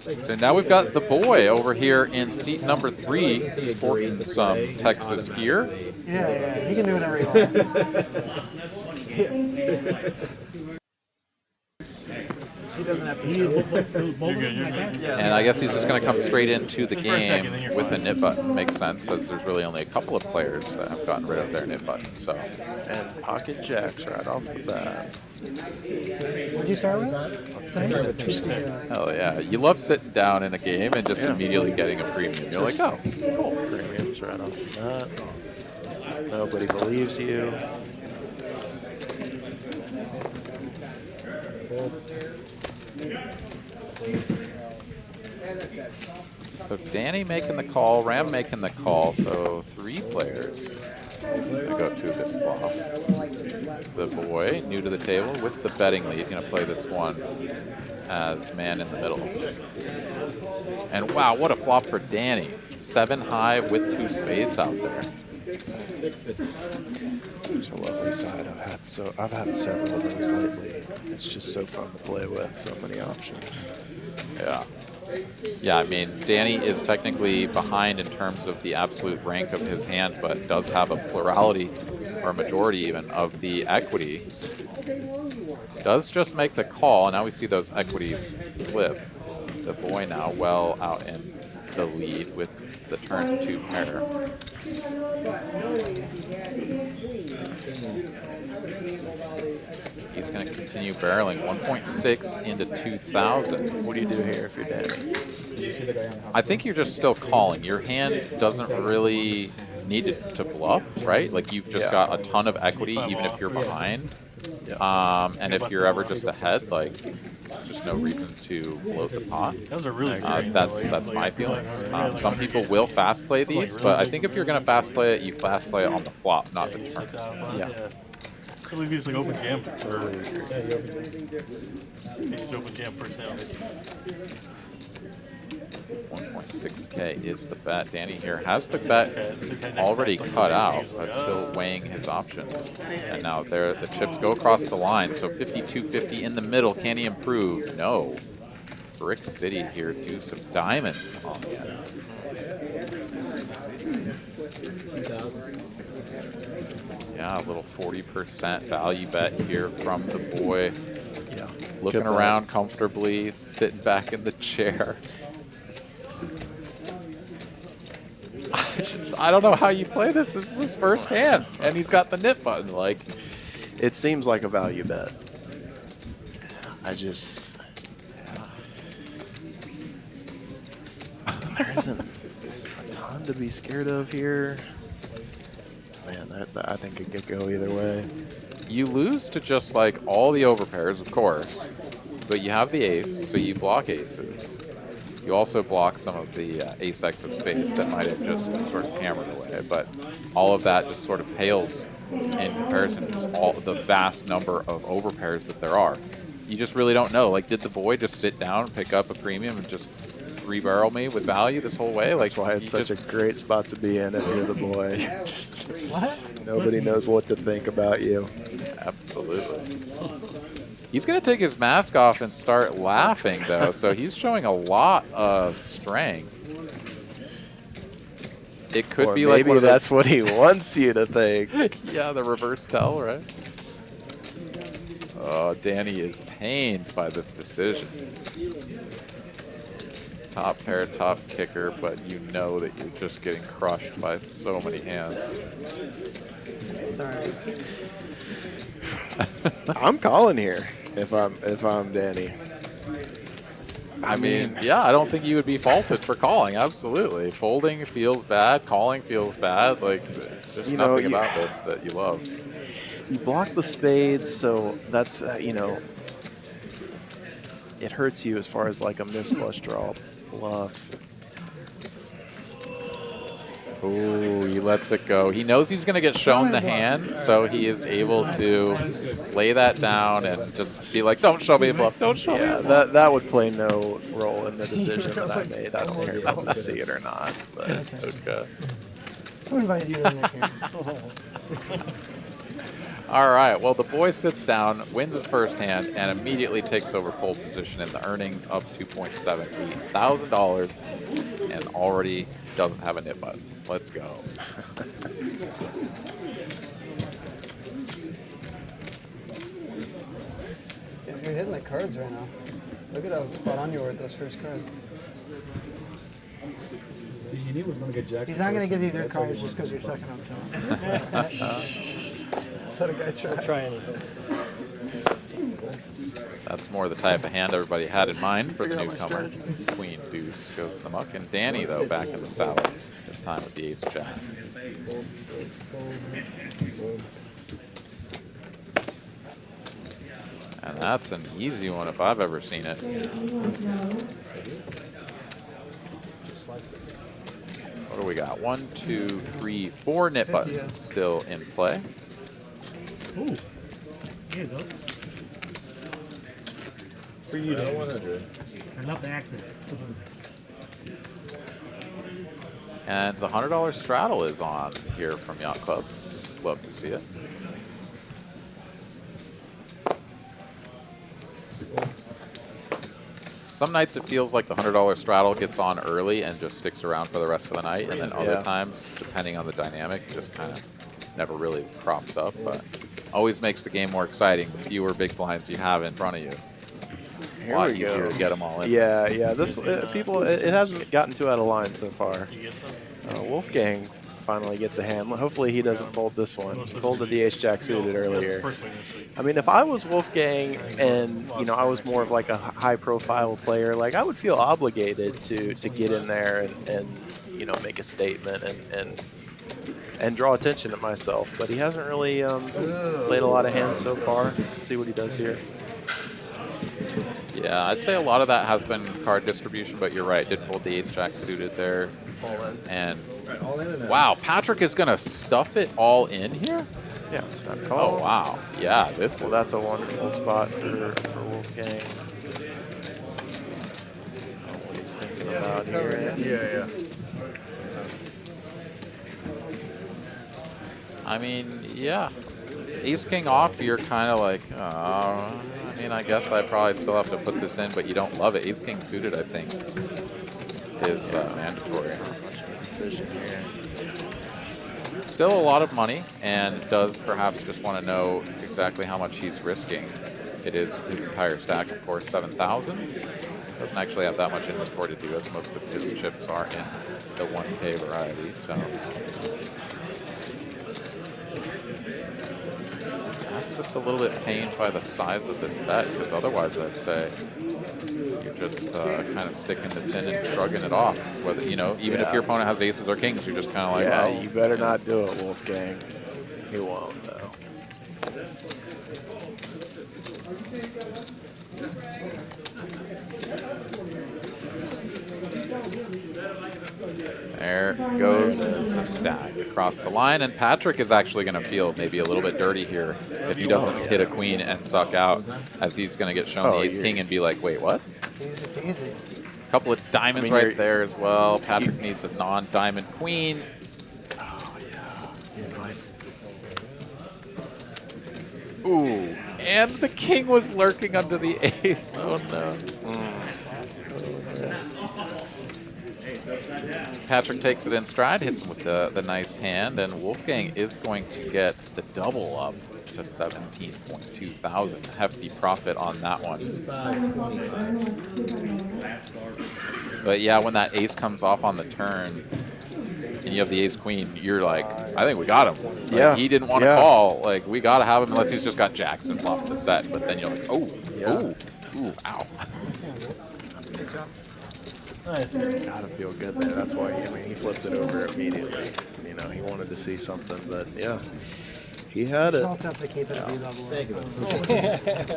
Speaker 5: So now we've got the boy over here in seat number 3, sporting some Texas gear.
Speaker 7: Yeah, he can do whatever he wants.
Speaker 2: He doesn't have to.
Speaker 10: You're good.
Speaker 5: And I guess he's just going to come straight into the game with the nip button. Makes sense, as there's really only a couple of players that have gotten rid of their nip button. So,
Speaker 6: and pocket jacks right off the bat.
Speaker 7: What'd you start with?
Speaker 5: hell yeah. You love sitting down in a game and just immediately getting a premium. You're like, oh, cool.
Speaker 6: Premiums right off the bat. Nobody believes you.
Speaker 5: So Danny making the call, Ram making the call, so 3 players gonna go to this flop. The boy, new to the table, with the betting lead, gonna play this one as man in the middle. And wow, what a flop for Danny. 7 high with 2 spades out there.
Speaker 6: Such a lovely side. I've had several of those lately. It's just so fun to play with, so many options.
Speaker 5: Yeah. Yeah, I mean, Danny is technically behind in terms of the absolute rank of his hand, but does have a plurality, or a majority even, of the equity. Does just make the call, and now we see those equities flip. The boy now well out in the lead with the turn 2 pair. He's going to continue barreling 1.6 into 2,000.
Speaker 6: What do you do here if you're Danny?
Speaker 5: I think you're just still calling. Your hand doesn't really need to bluff, right? Like you've just got a ton of equity, even if you're behind. And if you're ever just ahead, like there's just no reason to bloat the pot.
Speaker 10: Those are really great.
Speaker 5: That's my feeling. Some people will fast play these, but I think if you're going to fast play it, you fast play it on the flop, not the turn.
Speaker 10: Yeah. I believe he's like open jam or he's open jam first down.
Speaker 5: 1.6K is the bet. Danny here has the bet already cut out, but still weighing his options. And now the chips go across the line, so 52-50 in the middle. Can he improve? No. Brick City here, deuce of diamonds on the end. Yeah, a little 40% value bet here from the boy.
Speaker 6: Yeah.
Speaker 5: Looking around comfortably, sitting back in the chair. I don't know how you play this. This is his first hand, and he's got the nip button. Like,
Speaker 6: it seems like a value bet. I just there isn't a ton to be scared of here. Man, that I think it could go either way.
Speaker 5: you lose to just like all the overpairs, of course, but you have the ace, so you block aces. You also block some of the ace-x of spades that might have just sort of hammered away, but all of that just sort of pales in comparison to all the vast number of overpairs that there are. You just really don't know. Like, did the boy just sit down and pick up a premium and just three-barrel me with value this whole way? Like,
Speaker 6: that's why it's such a great spot to be in if you're the boy. Just, nobody knows what to think about you.
Speaker 5: Absolutely. He's going to take his mask off and start laughing, though, so he's showing a lot of strength. It could be like
Speaker 6: maybe that's what he wants you to think.
Speaker 5: Yeah, the reverse tell, right? Oh, Danny is pained by this decision. Top pair, top kicker, but you know that you're just getting crushed by so many hands.
Speaker 6: I'm calling here if I'm Danny.
Speaker 5: I mean, yeah, I don't think you would be faulted for calling. Absolutely, folding feels bad, calling feels bad. Like, there's nothing about this that you love.
Speaker 6: You block the spades, so that's you know, it hurts you as far as like a missed flush draw bluff.
Speaker 5: Ooh, he lets it go. He knows he's going to get shown the hand, so he is able to lay that down and just be like, don't show me a bluff, don't show me a bluff.
Speaker 6: Yeah, that would play no role in the decision that I made. I don't care if I'm going to see it or not. But.
Speaker 5: Okay.
Speaker 7: I'll invite you in there.
Speaker 5: All right, well, the boy sits down, wins his first hand, and immediately takes over pole position in the earnings of $2,780,000 and already doesn't have a nip button. Let's go.
Speaker 7: You're hitting the cards right now. Look at how spot on you were with those first cards. He's not going to give you their cards just because you're second up to him. Let a guy try anything.
Speaker 5: That's more the type of hand everybody had in mind for the newcomer. Queen deuce goes to the muck, and Danny, though, back in the saddle, this time with the ace jack. And that's an easy one if I've ever seen it. What do we got? 1, 2, 3, 4 nip buttons still in play.
Speaker 10: Ooh. Here you go.
Speaker 1: For you, Dan. 100.
Speaker 10: Enough active.
Speaker 5: And the $100 straddle is on here from Yacht Club. Love to see it. Some nights it feels like the $100 straddle gets on early and just sticks around for the rest of the night, and then other times, depending on the dynamic, just kind of never really crops up, but always makes the game more exciting the fewer big blinds you have in front of you. A lot easier to get them all in.
Speaker 6: Yeah, yeah. This people, it hasn't gotten too out of line so far. Wolfgang finally gets a hand. Hopefully he doesn't fold this one. He folded the ace-jack suited earlier. I mean, if I was Wolfgang and, you know, I was more of like a high-profile player, like I would feel obligated to get in there and you know, make a statement and draw attention to myself. But he hasn't really played a lot of hands so far. Let's see what he does here.
Speaker 5: Yeah, I'd say a lot of that has been card distribution, but you're right. Did fold the ace-jack suited there. And wow, Patrick is going to stuff it all in here?
Speaker 6: Yeah, it's not call.
Speaker 5: Oh, wow. Yeah, this
Speaker 6: well, that's a wonderful spot for Wolfgang. What he's thinking about here.
Speaker 10: Yeah.
Speaker 5: I mean, yeah. Ace-king off, you're kind of like, mean, I guess I probably still have to put this in, but you don't love it. Ace King suited, I think, is mandatory. Still a lot of money, and does perhaps just want to know exactly how much he's risking. It is his entire stack, of course, 7,000. Doesn't actually have that much inventory to do, as most of his chips are in the 1K variety. So that's just a little bit pained by the size of this bet, because otherwise I'd say you're just kind of sticking this in and shrugging it off. Whether, you know, even if your opponent has aces or kings, you're just kind of like,
Speaker 6: yeah,
Speaker 5: well,
Speaker 6: you better not do it, Wolfgang. He won't, though.
Speaker 5: There goes the stack across the line, and Patrick is actually going to feel maybe a little bit dirty here if he doesn't hit a queen and suck out, as he's going to get shown the ace king and be like, wait, what? A couple of diamonds right there as well. Patrick needs a non-diamond queen. Ooh, and the king was lurking under the ace. Oh no. Patrick takes it in stride, hits him with the nice hand, and Wolfgang is going to get the double up to 17.2 thousand. Hefty profit on that one. But yeah, when that ace comes off on the turn, and you have the ace queen, you're like, I think we got him. Like,
Speaker 6: yeah.
Speaker 5: He didn't want to call. Like, we got to have him unless he's just got jacks and flop the set. But then you're like, oh, ooh, ow.
Speaker 6: Nice. Gotta feel good there. That's why he flipped it over immediately. You know, he wanted to see something, but yeah, he had it.
Speaker 7: Also have to keep it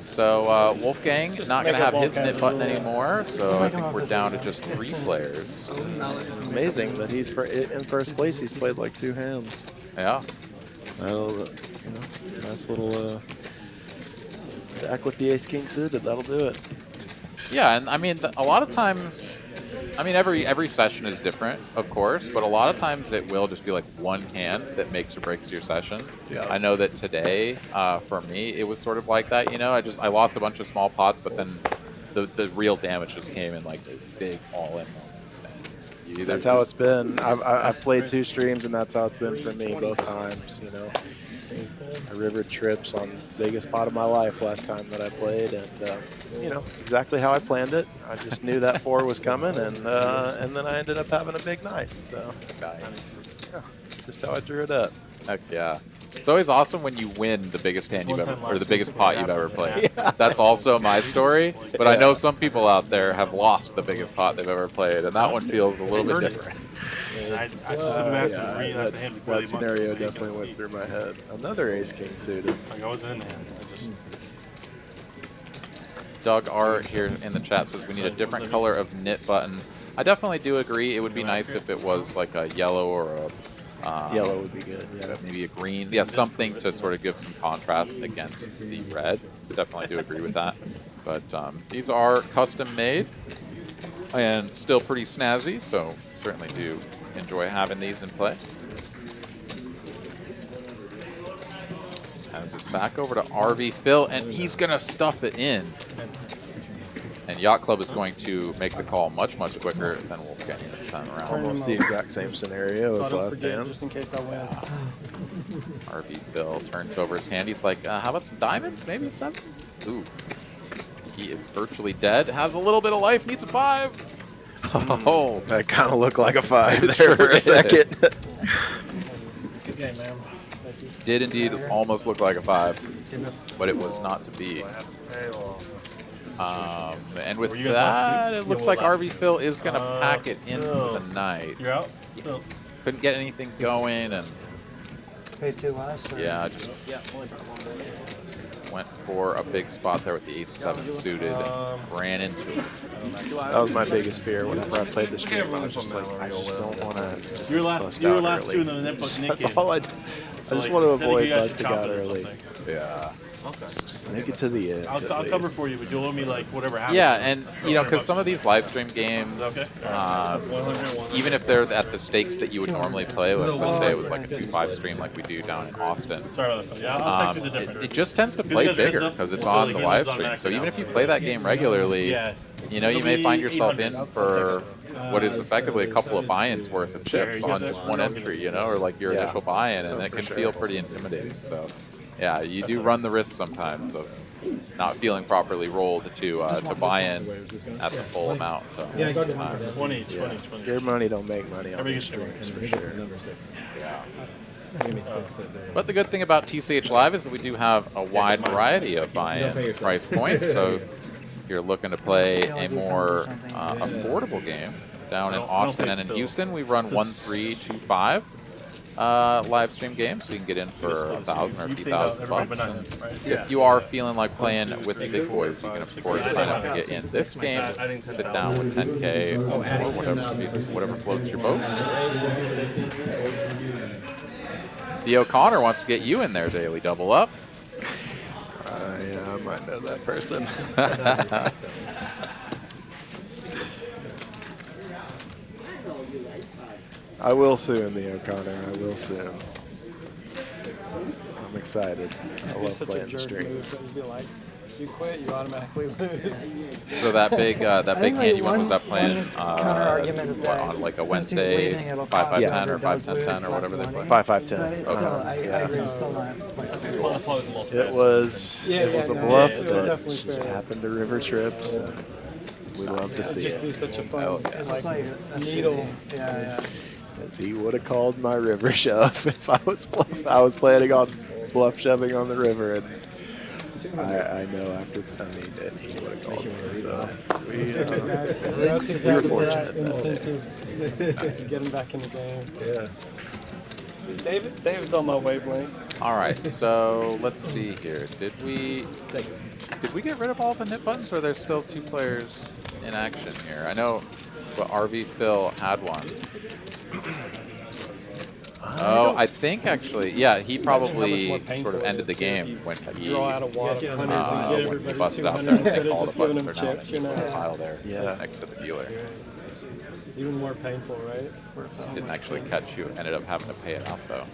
Speaker 5: So Wolfgang not going to have his knit button anymore. So I think we're down to just 3 players.
Speaker 6: Amazing that he's in first place. He's played like 2 hands.
Speaker 5: Yeah.
Speaker 6: Nice little stack with the ace king suited. That'll do it.
Speaker 5: Yeah, and I mean, a lot of times, I mean, every session is different, of course, but a lot of times it will just be like one hand that makes or breaks your session.
Speaker 6: Yeah.
Speaker 5: I know that today, for me, it was sort of like that. You know, I lost a bunch of small pots, but then the real damage just came in like big all-in moments.
Speaker 6: That's how it's been. I've played 2 streams, and that's how it's been for me both times. You know, I rivered trips on the biggest pot of my life last time that I played, and you know, exactly how I planned it. I just knew that 4 was coming, and then I ended up having a big night. So just how I drew it up.
Speaker 5: Heck yeah. It's always awesome when you win the biggest hand you've ever, or the biggest pot you've ever played. Yeah. That's also my story, but I know some people out there have lost the biggest pot they've ever played, and that one feels a little bit different.
Speaker 10: I specifically asked him to read out the hand before
Speaker 6: that scenario definitely went through my head. Another ace king suited.
Speaker 10: Like I was in there.
Speaker 5: Doug R here in the chat says we need a different color of knit button. I definitely do agree. It would be nice if it was like a yellow or a
Speaker 6: yellow would be good. Yeah.
Speaker 5: Maybe a green. Yeah, something to sort of give some contrast against the red. I definitely do agree with that. But these are custom made and still pretty snazzy, so certainly do enjoy having these in play. As it's back over to RV Phil, and he's going to stuff it in. And Yacht Club is going to make the call much, much quicker than Wolfgang this time around.
Speaker 6: Almost the exact same scenario as last hand.
Speaker 7: Just in case I win.
Speaker 5: RV Phil turns over his hand. He's like, how about some diamonds? Maybe 7? Ooh. He is virtually dead. Has a little bit of life. Needs a 5.
Speaker 6: Oh, that kind of looked like a 5 there for a second.
Speaker 7: Good game, man.
Speaker 5: Did indeed almost look like a 5, but it was not to be. And with that, it looks like RV Phil is going to pack it into the night.
Speaker 10: You're out?
Speaker 5: Yeah. Couldn't get anything going, and
Speaker 7: Pay 2 last.
Speaker 5: yeah, just went for a big spot there with the ace-7 suited and ran into it.
Speaker 6: That was my biggest fear whenever I played this game. I was just like, I just don't want to just
Speaker 10: you were
Speaker 6: bust out early. That's all I did. I just want to avoid busting out early.
Speaker 5: Yeah.
Speaker 6: Just make it to the end.
Speaker 10: I'll cover for you, but you'll owe me like whatever happens.
Speaker 5: Yeah, and you know, because some of these live stream games, even if they're at the stakes that you would normally play, like let's say it was like a 2-5 stream like we do down in Austin,
Speaker 10: Sorry about that. Yeah, I'll text you the difference.
Speaker 5: it just tends to play bigger because it's on the live stream. So even if you play that game regularly, you know, you may find yourself in for what is effectively a couple of buy-ins worth of chips on just one entry, you know, or like your initial buy-in, and it can feel pretty intimidating. So, yeah, you do run the risk sometimes of not feeling properly rolled to buy in at the full amount. So,
Speaker 10: One each.
Speaker 6: Scared money don't make money on these streams for sure.
Speaker 5: But the good thing about TCH Live is that we do have a wide variety of buy-in price points. So if you're looking to play a more affordable game down in Austin and in Houston, we run 1-3-2-5 live stream games, so you can get in for $1,000 or $2,000. If you are feeling like playing with the big boys, you can of course sign up to get in this game, sit down with 10K or whatever floats your boat. The O'Connor wants to get you in there, Daily Double Up.
Speaker 6: Yeah, I might know that person. I will soon, the O'Connor. I will soon. I'm excited. I love playing the streams.
Speaker 7: You quit, you automatically lose.
Speaker 5: So that big hand you went, was that playing on like a Wednesday 5-5-10 or 5-10-10 or whatever they play?
Speaker 6: 5-5-10.
Speaker 7: I agree, it's still not like
Speaker 6: It was a bluff that just happened to river trips. We love to see
Speaker 7: just be
Speaker 6: it.
Speaker 7: such a fun like a needle. Yeah.
Speaker 6: As he would have called my river shove if I was planning on bluff shoving on the river, and I know after and he would have called me. So
Speaker 7: That's exactly
Speaker 6: we were fortunate.
Speaker 7: Incentive to get him back in the game. David's on my wavelength.
Speaker 5: All right, so let's see here. Did we get rid of all the nip buttons, or are there still 2 players in action here? I know, but RV Phil had one. Oh, I think actually, yeah, he probably sort of ended the game when he busted out there. I think all the buttons are now in the pile there next to the dealer.
Speaker 7: Even more painful, right?
Speaker 5: Didn't actually catch you. Ended up having to pay it out though.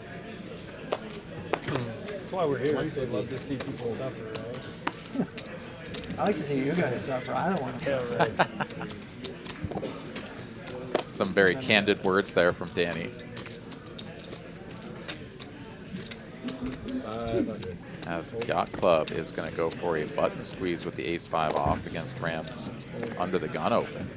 Speaker 7: That's why we're here. We love to see people suffer, right? I like to see you guys suffer. I don't want to suffer.
Speaker 5: Some very candid words there from Danny. As Yott Club is going to go for a button squeeze with the ace-5 off against Rams under the gun open.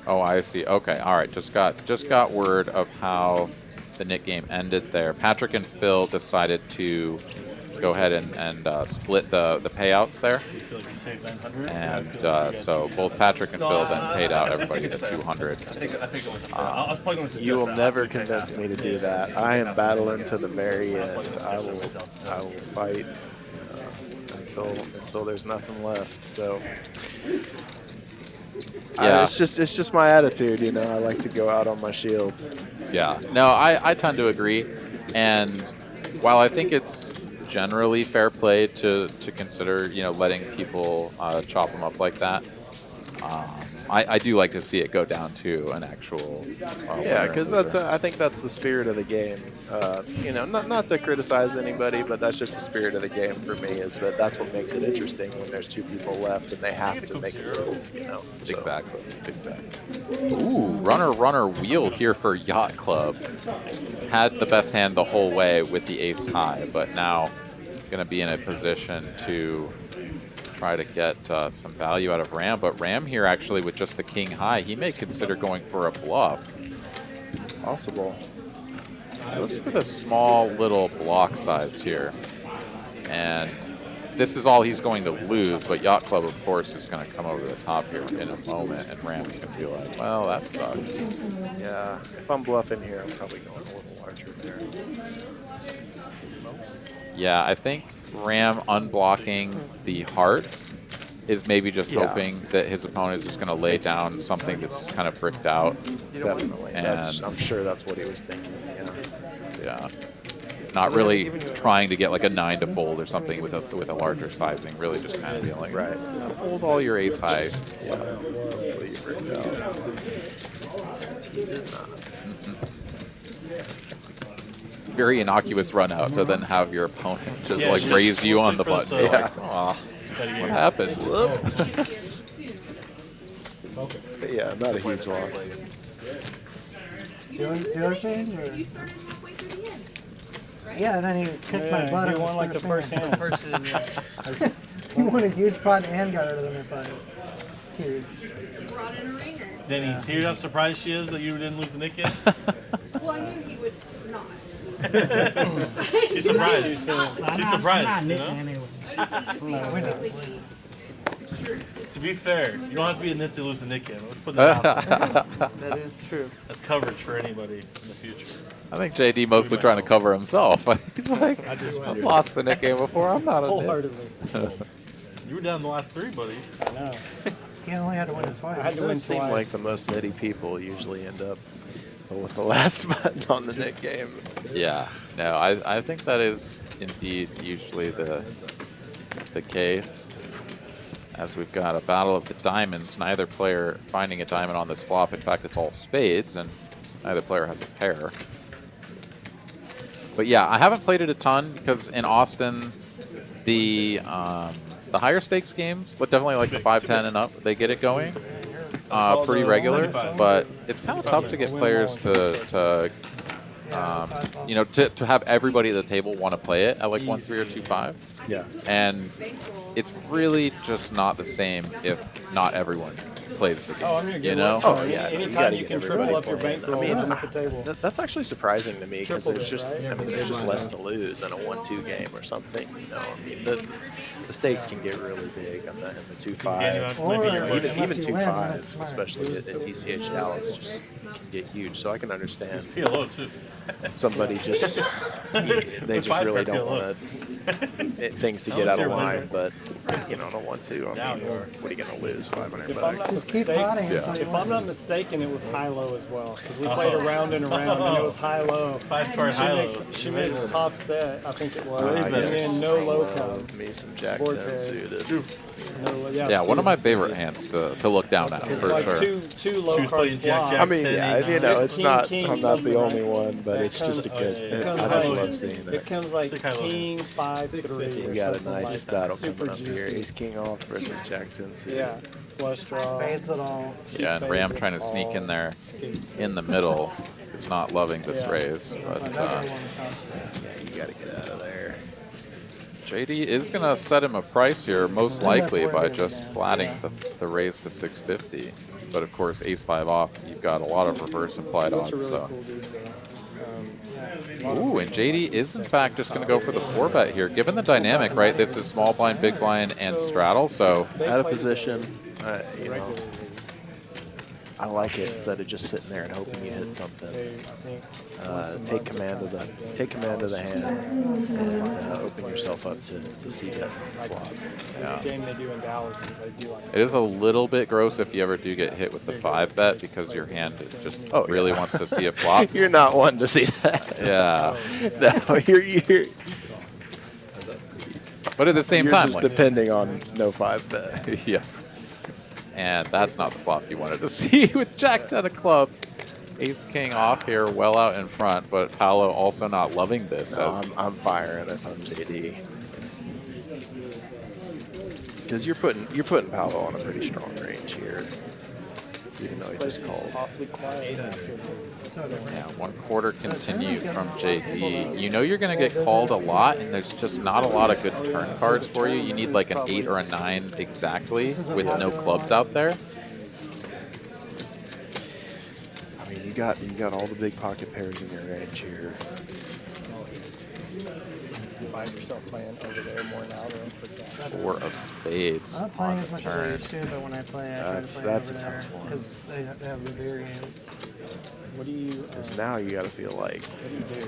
Speaker 5: Oh, I see. Okay, all right. Just got word of how the Nick game ended there. Patrick and Phil decided to go ahead and split the payouts there, and so both Patrick and Phil then paid out everybody the 200.
Speaker 6: You will never convince me to do that. I am battling to the very end. I will fight until there's nothing left. So.
Speaker 5: Yeah,
Speaker 6: it's just my attitude, you know. I like to go out on my shield.
Speaker 5: Yeah, no, I tend to agree, and while I think it's generally fair play to consider, you know, letting people chop them up like that, I do like to see it go down to an actual
Speaker 6: yeah, because I think that's the spirit of the game. You know, not to criticize anybody, but that's just the spirit of the game for me. Is that's what makes it interesting when there's 2 people left and they have to make a move. You know, so.
Speaker 5: Exactly. Ooh, runner wheel here for Yott Club. Had the best hand the whole way with the ace high, but now going to be in a position to try to get some value out of Ram. But Ram here actually with just the king high, he may consider going for a bluff.
Speaker 6: Possible.
Speaker 5: Looks for the small little block size here. And this is all he's going to lose, but Yott Club, of course, is going to come over the top here in a moment, and Ram's going to be like, well, that sucks.
Speaker 6: Yeah, Yeah, if I'm bluffing here, I'm probably going a little larger there.
Speaker 5: Yeah, I think Ram unblocking the hearts is maybe just hoping that his opponent is just going to lay down something that's just kind of bricked out.
Speaker 6: Definitely.
Speaker 5: And
Speaker 6: I'm sure that's what he was thinking.
Speaker 5: Yeah. Not really trying to get like a 9 to fold or something with a larger sizing. Really just kind of being like,
Speaker 6: right,
Speaker 5: fold all your ace high. Very innocuous run out to then have your opponent just like raise you on the button. You're like, aw, what happened?
Speaker 6: Whoops. Yeah, not a huge loss.
Speaker 7: Dealer change? Or? Yeah, and then he kicked my butt.
Speaker 10: He won like the first hand.
Speaker 7: He won a huge pot and got rid of the fight. Huge.
Speaker 10: Denny, see how surprised she is that you didn't lose the nick yet?
Speaker 12: Well, I knew he would not.
Speaker 10: She's surprised. She's surprised, you know? To be fair, you don't have to be a nit to lose the nick yet. Let's put that out there.
Speaker 9: That is true.
Speaker 10: That's coverage for anybody in the future.
Speaker 5: I think JD mostly trying to cover himself. He's like, I've lost the nick game before. I'm not a
Speaker 10: wholeheartedly. You were down the last 3, buddy.
Speaker 7: I know. He only had to win it twice.
Speaker 6: I had to win seem like the most nitty people usually end up with the last button on the nick game.
Speaker 5: Yeah, no, I think that is indeed usually the case. As we've got a battle of the diamonds, neither player finding a diamond on this flop. In fact, it's all spades, and neither player has a pair. But yeah, I haven't played it a ton because in Austin, the higher stakes games, but definitely like the 5-10 and up, they get it going pretty regular. But it's kind of tough to get players to you know, to have everybody at the table want to play it at like 1-3 or 2-5.
Speaker 6: Yeah.
Speaker 5: And it's really just not the same if not everyone plays the game.
Speaker 13: Oh, I'm gonna get
Speaker 5: you know?
Speaker 6: Oh, yeah.
Speaker 13: Anytime you can triple up your bankroll at the table.
Speaker 6: That's actually surprising to me because there's just,
Speaker 13: right?
Speaker 6: I mean, there's just less to lose in a 1-2 game or something. You know, I mean, the stakes can get really big in the 2-5, even 2-5, especially at TCH Dallas, just can get huge. So I can understand somebody just they just really don't want things to get out of line, but you know, don't want to. I mean, what are you going to lose? $500.
Speaker 13: Just keep potting. If I'm not mistaken, it was high-low as well because we played around and around, and it was high-low.
Speaker 10: 5-card high-low.
Speaker 13: She makes top set, I think it was, and
Speaker 6: guess.
Speaker 13: then no low comes.
Speaker 6: Me some Jack 10 suited.
Speaker 5: Yeah, one of my favorite hands to look down at for
Speaker 13: like
Speaker 5: sure.
Speaker 13: Two low cards flop.
Speaker 6: I mean, yeah, you know, it's not. I'm not the only one, but it's just a good. I just love seeing that.
Speaker 13: It comes like King 5-3.
Speaker 6: We got a nice battle coming up here. Ace King off versus Jack 10 suited.
Speaker 13: Yeah, flush draw.
Speaker 7: Fades it all.
Speaker 5: Yeah, and Ram trying to sneak in there in the middle is not loving this raise. But
Speaker 6: you got to get out of there.
Speaker 5: JD is going to set him a price here, most likely by just flatting the raise to 650. But of course, ace-5 off, you've got a lot of reverse implied odds. So. Ooh, and JD is in fact just going to go for the 4-bet here. Given the dynamic, right, this is small blind, big blind, and straddle, so.
Speaker 6: Out of position, you know, I like it instead of just sitting there and hoping you hit something. Take command of the hand and open yourself up to see that flop.
Speaker 13: The game they do in Dallas, they do like
Speaker 5: It is a little bit gross if you ever do get hit with the 5-bet because your hand just really wants to see a flop.
Speaker 6: You're not one to see that.
Speaker 5: Yeah.
Speaker 6: No, you're
Speaker 5: but at the same time,
Speaker 6: just depending on no 5-bet.
Speaker 5: Yeah. And that's not the flop you wanted to see with Jack 10 of clubs. Ace King off here, well out in front, but Paolo also not loving this.
Speaker 6: No, I'm firing if I'm JD. Because you're putting Paolo on a pretty strong range here. Even though he just called.
Speaker 13: awfully quiet.
Speaker 5: Yeah, 1/4 continued from JD. You know you're going to get called a lot, and there's just not a lot of good turn cards for you. You need like an 8 or a 9 exactly with no clubs out there.
Speaker 6: I mean, you got all the big pocket pairs in your range here.
Speaker 13: You find yourself playing over there more now than for cash.
Speaker 5: 4 of spades.
Speaker 7: I'm not playing as much as I used to, but when I play, I try to play
Speaker 6: that's
Speaker 7: over
Speaker 6: a
Speaker 7: there
Speaker 6: tough one.
Speaker 7: because they have the variance.
Speaker 13: What do you?
Speaker 6: Because now you got to feel like
Speaker 13: What do you do?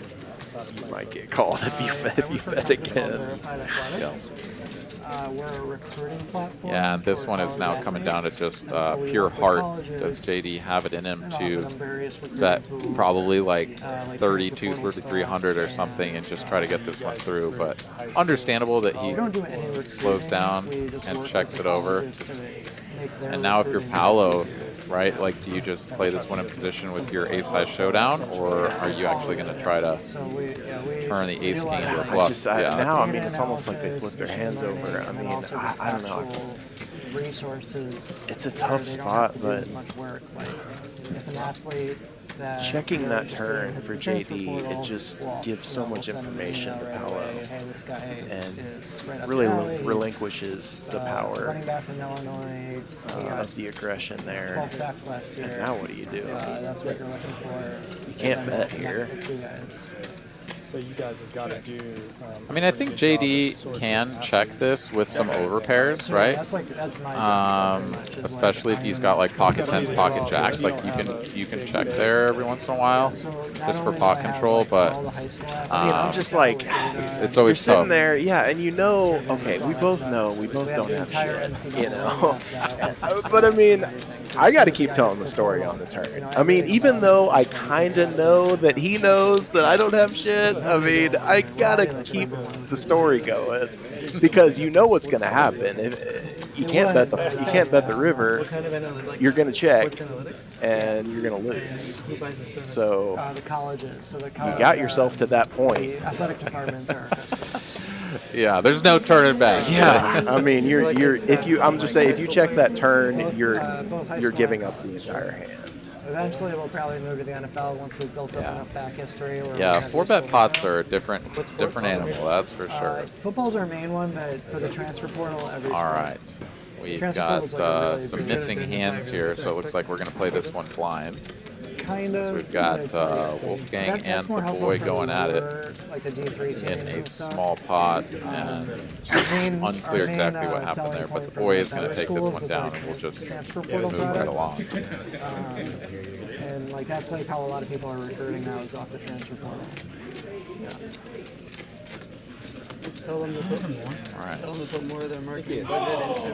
Speaker 6: you might get called if you bet again.
Speaker 7: Verified Athletics. We're a recruiting platform.
Speaker 5: Yeah, and this one is now coming down to just pure heart. Does JD have it in him to bet probably like 32, 3,300 or something and just try to get this one through? But understandable that he slows down and checks it over. And now if you're Paolo, right, like do you just play this one in position with your ace-high showdown, or are you actually going to try to turn the ace-king into a bluff?
Speaker 6: Now, I mean, it's almost like they flip their hands over. I mean, I don't know.
Speaker 7: Resources.
Speaker 6: It's a tough spot, but checking that turn for JD, it just gives so much information to Paolo and really relinquishes the power of the aggression there. And now what do you do?
Speaker 7: That's what you're looking for.
Speaker 6: You can't bet here.
Speaker 13: So you guys have got to do.
Speaker 5: I mean, I think JD can check this with some overpairs, right? Especially if he's got like pocket tens, pocket jacks, like you can check there every once in a while, just for pot control. But
Speaker 6: I mean, I'm just like,
Speaker 5: it's always
Speaker 6: you're sitting
Speaker 5: tough.
Speaker 6: there, yeah, and you know, okay, we both don't have shit, you know. But I mean, I got to keep telling the story on the turn. I mean, even though I kind of know that he knows that I don't have shit, I mean, I gotta keep the story going because you know what's gonna happen. If you can't bet the river, you're gonna check and you're gonna lose. So
Speaker 7: The colleges. So the
Speaker 6: you got yourself to that point.
Speaker 7: The athletic departments are our customers.
Speaker 5: Yeah, there's no turning back.
Speaker 6: Yeah, I mean, I'm just saying, if you check that turn, you're giving up the entire hand.
Speaker 7: Eventually, we'll probably move to the NFL once we've built up enough back history.
Speaker 5: Yeah, 4-bet pots are a different animal, that's for sure.
Speaker 7: Football's our main one, but for the transfer portal, every
Speaker 5: All right. We've got some missing hands here, so it looks like we're going to play this one blind.
Speaker 7: Kind of.
Speaker 5: We've got Wolfgang and the boy going at it
Speaker 7: like the D3
Speaker 5: in a small pot, and unclear exactly what happened there, but the boy is going to take this one down, and we'll just move right along.
Speaker 7: And like that's like how a lot of people are recruiting now is off the transfer portal.
Speaker 2: Just tell them to put Tell them to put more of their marketing budget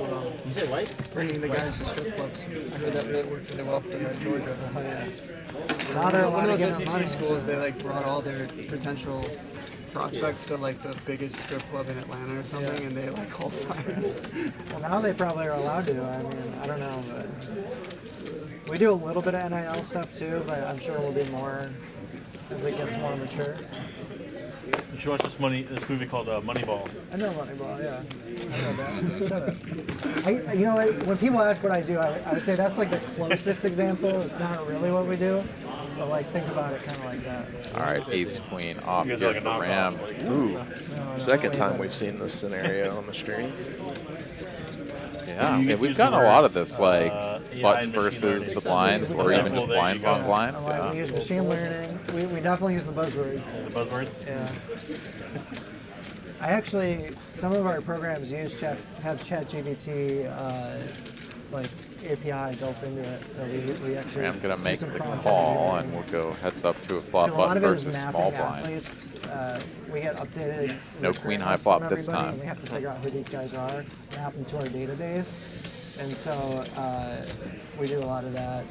Speaker 2: into bringing the guys to strip clubs. I heard that worked really well for them in Georgia. One of those SEC schools, they like brought all their potential prospects to like the biggest strip club in Atlanta or something, and they like all signed.
Speaker 7: Well, now they probably are allowed to. I mean, I don't know, but we do a little bit of NIL stuff too, but I'm sure we'll do more as it gets more mature.
Speaker 10: You should watch this movie called Moneyball.
Speaker 7: I know Moneyball, yeah. I know that. You know, when people ask what I do, I would say that's like the closest example. It's not really what we do, but like think about it kind of like that.
Speaker 5: All right, ace queen off here
Speaker 10: like
Speaker 5: for Ram.
Speaker 6: Ooh, second time we've seen this scenario on the stream.
Speaker 5: Yeah, okay, we've gotten a lot of this, like button versus the blinds, or even just blinds on blind.
Speaker 7: Yeah. We use machine learning. We definitely use the buzzwords.
Speaker 10: The buzzwords?
Speaker 7: Yeah. I actually, some of our programs have ChatGPT like API built into it, so we actually.
Speaker 5: I'm gonna make the call, and we'll go heads up to a flop button versus small blind.
Speaker 7: We get updated.
Speaker 5: No queen high flop this time.
Speaker 7: We have to figure out who these guys are, map them to our database, and so we do a lot of that.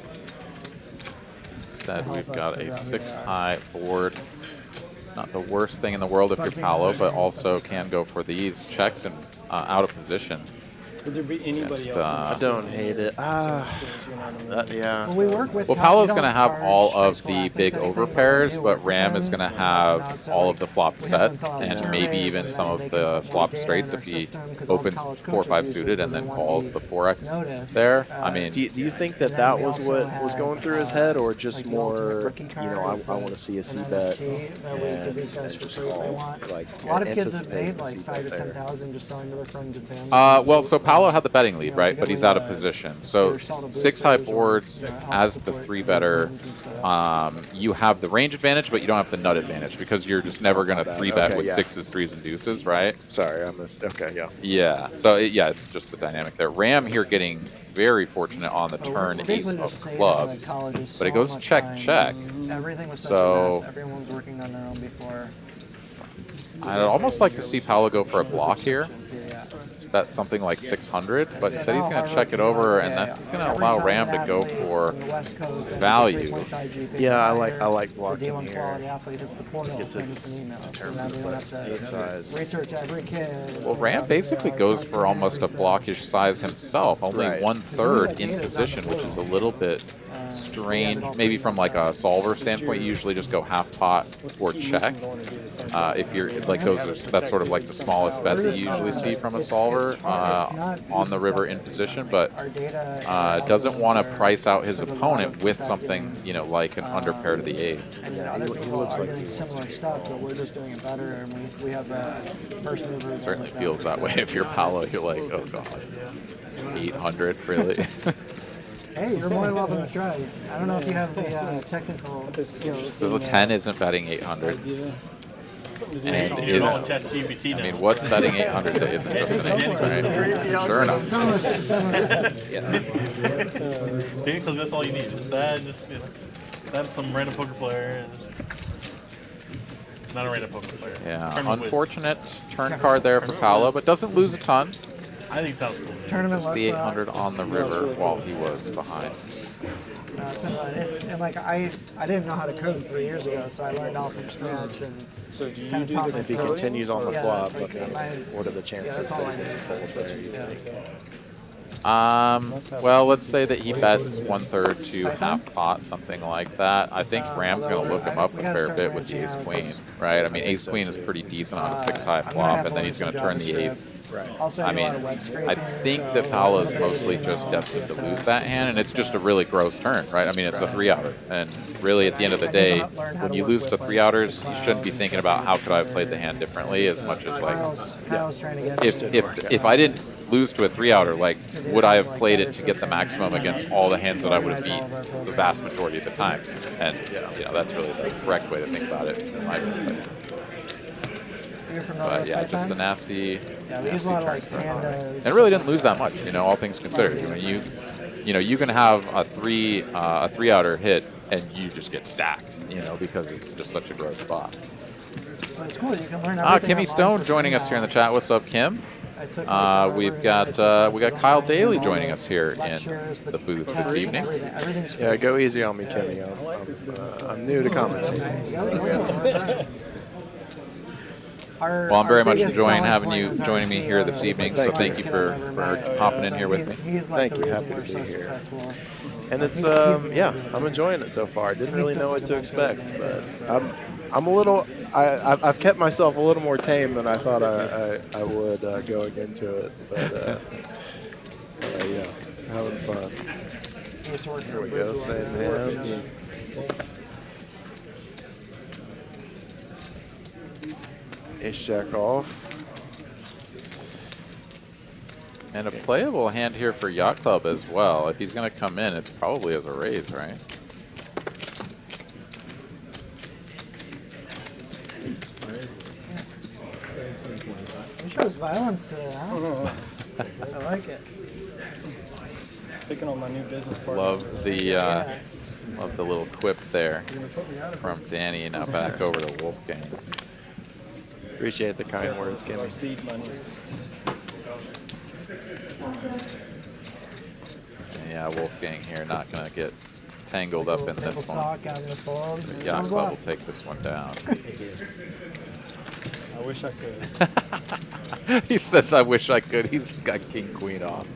Speaker 5: Instead, we've got a 6-high board. Not the worst thing in the world if you're Paolo, but also can go for these checks and out of position.
Speaker 13: Would there be anybody else?
Speaker 6: I don't hate it. Yeah.
Speaker 7: Well, we work with.
Speaker 5: Well, Paolo's going to have all of the big overpairs, but Ram is going to have all of the flop sets and maybe even some of the flop straights if he opens 4-5 suited and then calls the 4x there. I mean,
Speaker 6: do you think that was what was going through his head, or just more, you know, I want to see a c-bet and just call, like
Speaker 7: a lot of kids have
Speaker 6: anticipate
Speaker 7: made like 5,000 to 10,000 just selling to their friends and family.
Speaker 5: well, so Paolo had the betting lead, right? But he's out of position. So 6 high boards as the 3-better. You have the range advantage, but you don't have the nut advantage because you're just never going to 3-bet with 6s, 3s, and deuces, right?
Speaker 6: Sorry, I missed. Okay, yeah.
Speaker 5: Yeah. So yeah, it's just the dynamic there. Ram here getting very fortunate on the turn, ace of clubs, but it goes check, check.
Speaker 2: Everything was such a
Speaker 5: So
Speaker 2: mess. Everyone was working on their own before.
Speaker 5: I'd almost like to see Paolo go for a block here. That's something like 600, but he said he's going to check it over, and that's going to allow Ram to go for value.
Speaker 6: Yeah, I like blocking here.
Speaker 2: Gets
Speaker 6: it good size.
Speaker 2: Research every kid.
Speaker 5: Well, Ram basically goes for almost a blockish size himself, only 1/3 in position, which is a little bit strange. Maybe from like a solver standpoint, you usually just go half pot or check. If you're like that's sort of like the smallest bet that you usually see from a solver on the river in position, but doesn't want to price out his opponent with something, you know, like an under pair to the ace.
Speaker 2: And other people are doing similar stuff, but we're just doing it better, and we have first movers.
Speaker 5: Certainly feels that way. If you're Paolo, you're like, oh god, 800, really?
Speaker 7: Hey, you're more than welcome to try. I don't know if you have the technical skills.
Speaker 5: So the 10 isn't betting 800. And
Speaker 10: You're
Speaker 5: is,
Speaker 10: calling ChatGPT now.
Speaker 5: I mean, what's betting 800 that isn't just an ace, right? Sure enough.
Speaker 10: Because that's all you need. Just that, just that's some random poker player. Not a random poker player.
Speaker 5: Yeah, unfortunate turn card there for Paolo, but doesn't lose a ton.
Speaker 10: I think it sounds cool.
Speaker 7: Tournament
Speaker 5: the 800 on the river while he was behind.
Speaker 7: No, it's been fun. And like I didn't know how to code 3 years ago, so I learned all from scratch. And
Speaker 6: so do you do that? If he continues on the flop, what are the chances that it's a fold there, you think?
Speaker 5: Well, let's say that he bets 1/3 to half pot, something like that. I think Ram's going to look him up a fair bit with the ace-queen, right? I mean, ace-queen is pretty decent on a 6-high flop, and then he's going to turn the ace. I mean, I think that Paolo is mostly just destined to lose that hand, and it's just a really gross turn, right? I mean, it's a 3-outer, and really at the end of the day, when you lose to 3-outers, you shouldn't be thinking about how could I have played the hand differently as much as like, if I didn't lose to a 3-outer, like, would I have played it to get the maximum against all the hands that I would have beat the vast majority of the time? And you know, that's really the correct way to think about it, in my opinion. But yeah, just a nasty turn for him. And it really didn't lose that much, you know, all things considered. I mean, you can have a 3-outer hit and you just get stacked, you know, because it's just such a gross spot.
Speaker 7: But it's cool. You can learn everything.
Speaker 5: Kimmy Stone joining us here in the chat. What's up, Kim? We've got Kyle Daly joining us here in the booth this evening.
Speaker 6: Yeah, go easy on me, Kimmy. I'm new to commenting.
Speaker 5: Well, I'm very much enjoying having you joining me here this evening, so thank you for hopping in here with me.
Speaker 6: Thank you, happy to be here. And it's, yeah, I'm enjoying it so far. I didn't really know what to expect, but I'm a little, I've kept myself a little more tame than I thought I would going into it, but yeah, having fun. Here we go, same hand. Ace-jack off.
Speaker 5: And a playable hand here for Yacht Club as well. If he's going to come in, it's probably as a raise, right?
Speaker 7: It shows violence today, huh? I like it.
Speaker 13: Picking on my new business partner.
Speaker 5: Love the little quip there from Danny. Now back over to Wolfgang.
Speaker 6: Appreciate the kind words, Kimmy.
Speaker 13: Seed money.
Speaker 5: Yeah, Wolfgang here not going to get tangled up in this one. Yacht Club will take this one down.
Speaker 13: I wish I could.
Speaker 5: He says, I wish I could. He's got king, queen off.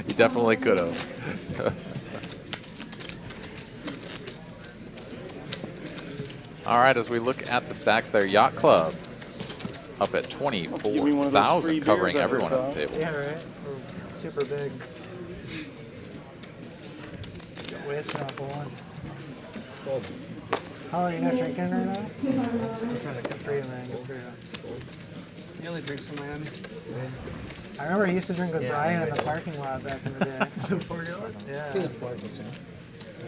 Speaker 5: He definitely could have. All right, as we look at the stacks there, Yacht Club up at 24,000, covering everyone at the table.
Speaker 7: Yeah, right. We're super big. Wasting off of one. How are you not drinking right now? I'm trying to get through, man. Get through.
Speaker 2: He only drinks in Miami.
Speaker 7: I remember he used to drink with Brian in the parking lot back in the day.
Speaker 2: The parking lot?
Speaker 7: Yeah.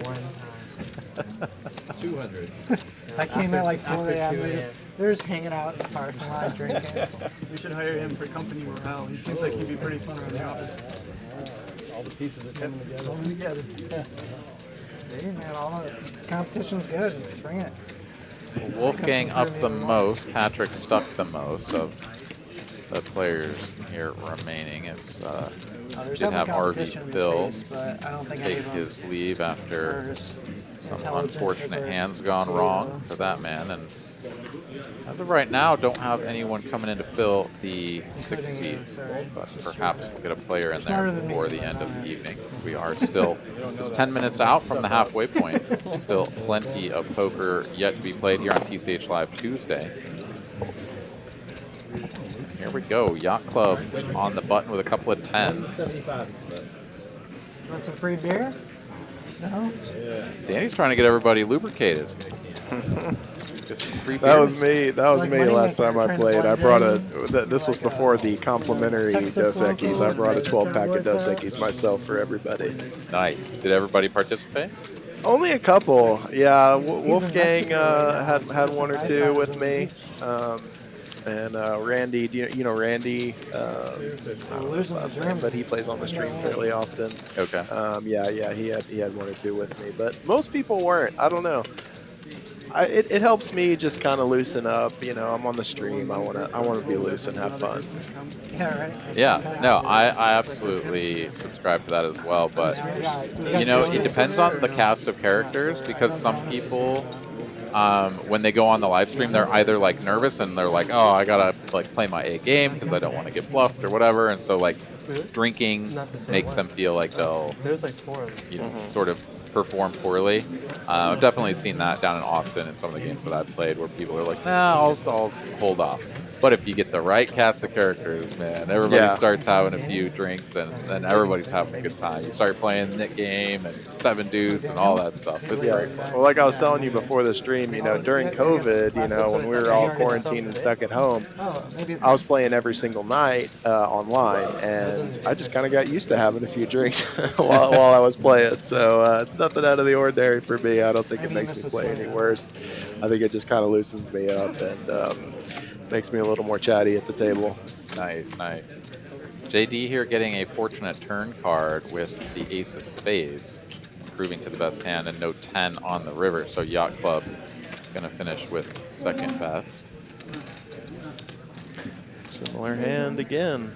Speaker 9: One time.
Speaker 1: 200.
Speaker 7: I came at like 4 a.m. They're just hanging out in the parking lot drinking.
Speaker 2: We should hire him for company morale. He seems like he'd be pretty fun around the office.
Speaker 13: All the pieces are coming together.
Speaker 2: Coming together.
Speaker 7: Hey man, all the competition's good. Bring it.
Speaker 5: Wolfgang up the most, Patrick stuck the most of the players here remaining. It's did have RV Phil take his leave after some unfortunate hands gone wrong for that man, and as of right now, don't have anyone coming in to fill the 6th seat, but perhaps we'll get a player in there before the end of the evening. We are still just 10 minutes out from the halfway point. Still plenty of poker yet to be played here on TCH Live Tuesday. Here we go, Yacht Club on the button with a couple of 10s.
Speaker 7: Want some free beer? No?
Speaker 5: Danny's trying to get everybody lubricated.
Speaker 6: That was me. That was me last time I played. I brought this was before the complimentary Dos Equis. I brought a 12-pack of Dos Equis myself for everybody.
Speaker 5: Nice. Did everybody participate?
Speaker 6: Only a couple. Yeah, Wolfgang had one or two with me. And Randy, you know Randy? I don't know his last name, but he plays on the stream fairly often.
Speaker 5: Okay.
Speaker 6: Yeah, he had one or two with me, but most people weren't. I don't know. It helps me just kind of loosen up. You know, I'm on the stream. I wanna be loose and have fun.
Speaker 7: Yeah, right.
Speaker 5: Yeah, no, I absolutely subscribe to that as well. But you know, it depends on the cast of characters, because some people, when they go on the live stream, they're either like nervous and they're like, oh, I gotta like play my A game because I don't want to get bluffed or whatever, and so like drinking makes them feel like they'll,
Speaker 9: There's like 4 of them.
Speaker 5: you know, sort of perform poorly. I've definitely seen that down in Austin in some of the games that I've played, where people are like, nah, I'll hold off. But if you get the right cast of characters, man, everybody starts having a few drinks, and then everybody's having a good time. You start playing Nick Game and 7 Deuce and all that stuff. It's great fun.
Speaker 6: Well, like I was telling you before the stream, you know, during COVID, you know, when we were all quarantined and stuck at home, I was playing every single night online, and I just kind of got used to having a few drinks while I was playing. So it's nothing out of the ordinary for me. I don't think it makes me play any worse. I think it just kind of loosens me up and makes me a little more chatty at the table.
Speaker 5: Nice, nice. JD here getting a fortunate turn card with the ace of spades, improving to the best hand, and no 10 on the river. So Yacht Club going to finish with second best.
Speaker 6: Similar hand again.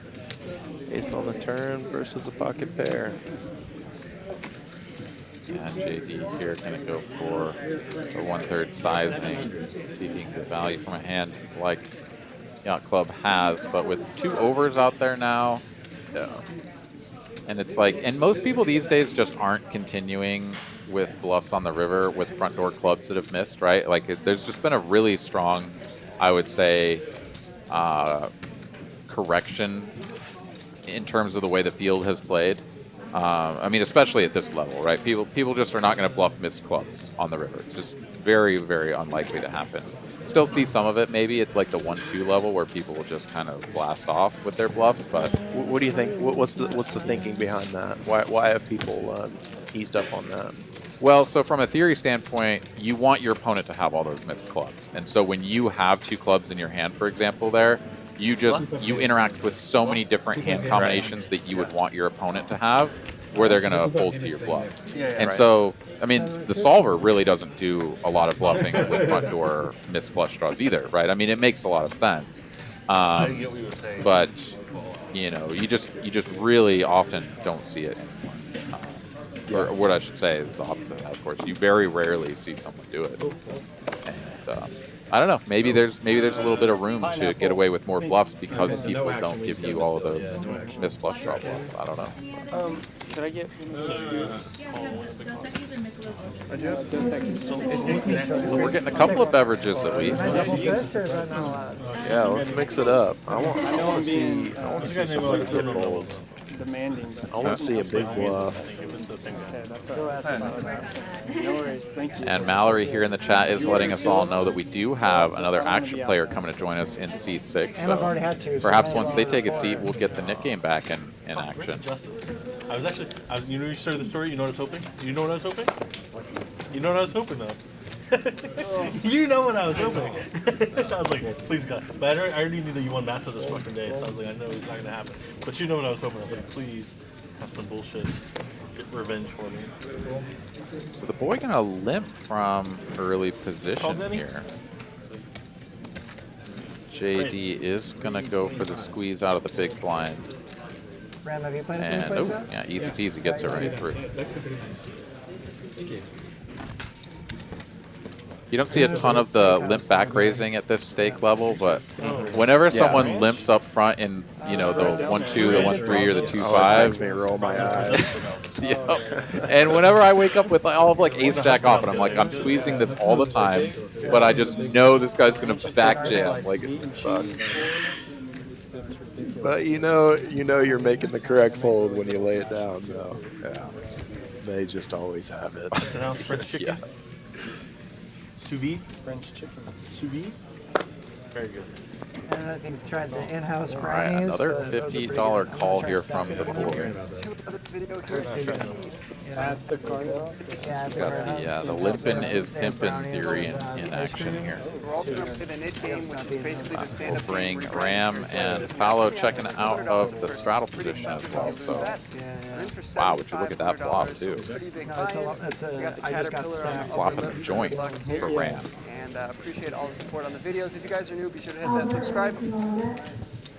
Speaker 6: Ace on the turn versus a pocket pair.
Speaker 5: And JD here going to go for a 1/3 sizing, seeking the value from a hand like Yacht Club has, but with 2 overs out there now, and it's like, and most people these days just aren't continuing with bluffs on the river with front door clubs that have missed, right? Like there's just been a really strong, I would say, correction in terms of the way the field has played. I mean, especially at this level, right? People just are not going to bluff missed clubs on the river. It's just very, very unlikely to happen. Still see some of it maybe at like the 1-2 level where people will just kind of blast off with their bluffs. But
Speaker 6: what do you think? What's the thinking behind that? Why have people eased up on that?
Speaker 5: Well, so from a theory standpoint, you want your opponent to have all those missed clubs, and so when you have 2 clubs in your hand, for example, there. You interact with so many different hand combinations that you would want your opponent to have, where they're going to fold to your bluff. And so, I mean, the solver really doesn't do a lot of bluffing with front door missed flush draws either, right? I mean, it makes a lot of sense, but you know, you just really often don't see it anymore. Or what I should say is the opposite of that, of course. You very rarely see someone do it. And, I don't know. Maybe there's a little bit of room to get away with more bluffs because people don't give you all of those missed flush draw bluffs. I don't know.
Speaker 2: Could I get
Speaker 5: So we're getting a couple of beverages at least.
Speaker 6: Yeah, let's mix it up. I want to see someone get bold.
Speaker 13: demanding. But
Speaker 6: I want to see a big bluff.
Speaker 13: Okay, that's all right. No worries, thank you.
Speaker 5: And Mallory here in the chat is letting us all know that we do have another action player coming to join us in C6.
Speaker 7: And I've already had two.
Speaker 5: Perhaps once they take a seat, we'll get the Nick game back in action.
Speaker 10: Justice. I was actually, you know, you started the story. You know what I was hoping. You know what I was hoping. You know what I was hoping though. You know what I was hoping. I was like, please God. But I already knew that you won Master this fucking day, so I was like, I know it's not gonna happen. But you know what I was hoping. I was like, please have some bullshit. Get revenge for me.
Speaker 5: So the boy gonna limp from early position here. JD is gonna go for the squeeze out of the big blind.
Speaker 7: Ram, have you played a
Speaker 5: And
Speaker 7: place
Speaker 5: oh,
Speaker 7: yet?
Speaker 5: yeah, easy peasy gets it right through. You don't see a ton of the limp back raising at this stake level, but whenever someone limps up front in, you know, the 1-2, the 1-3, or the 2-5,
Speaker 6: makes me roll my eyes.
Speaker 5: Yep. And whenever I wake up with all of like ace jack off, and I'm like, I'm squeezing this all the time, but I just know this guy's gonna back jam. Like, it sucks.
Speaker 6: But you know you're making the correct fold when you lay it down, though. Yeah. They just always have it.
Speaker 10: It's an ounce French chicken. Sous vide?
Speaker 13: French chicken.
Speaker 10: Sous vide? Very good.
Speaker 7: I don't know if you've tried the in-house
Speaker 5: All right,
Speaker 7: brownies.
Speaker 5: another
Speaker 7: but those are pretty
Speaker 5: $50
Speaker 7: good.
Speaker 5: call
Speaker 7: I'm
Speaker 5: here
Speaker 7: gonna try
Speaker 5: from
Speaker 7: to
Speaker 5: the
Speaker 7: stack
Speaker 5: pool.
Speaker 13: At the card house.
Speaker 7: Yeah, at the
Speaker 5: Got
Speaker 7: warehouse.
Speaker 5: the limpin' is pimpin' theory in action here.
Speaker 2: We're all going to play the knit game, which is basically the stand-up
Speaker 5: We'll bring
Speaker 2: game.
Speaker 5: Ram and Paolo checking out of the straddle position as well. So, wow, would you look at that flop too?
Speaker 7: I just got stacked.
Speaker 5: Flopping the joint for Ram.
Speaker 2: And appreciate all the support on the videos. If you guys are new, be sure to hit that subscribe.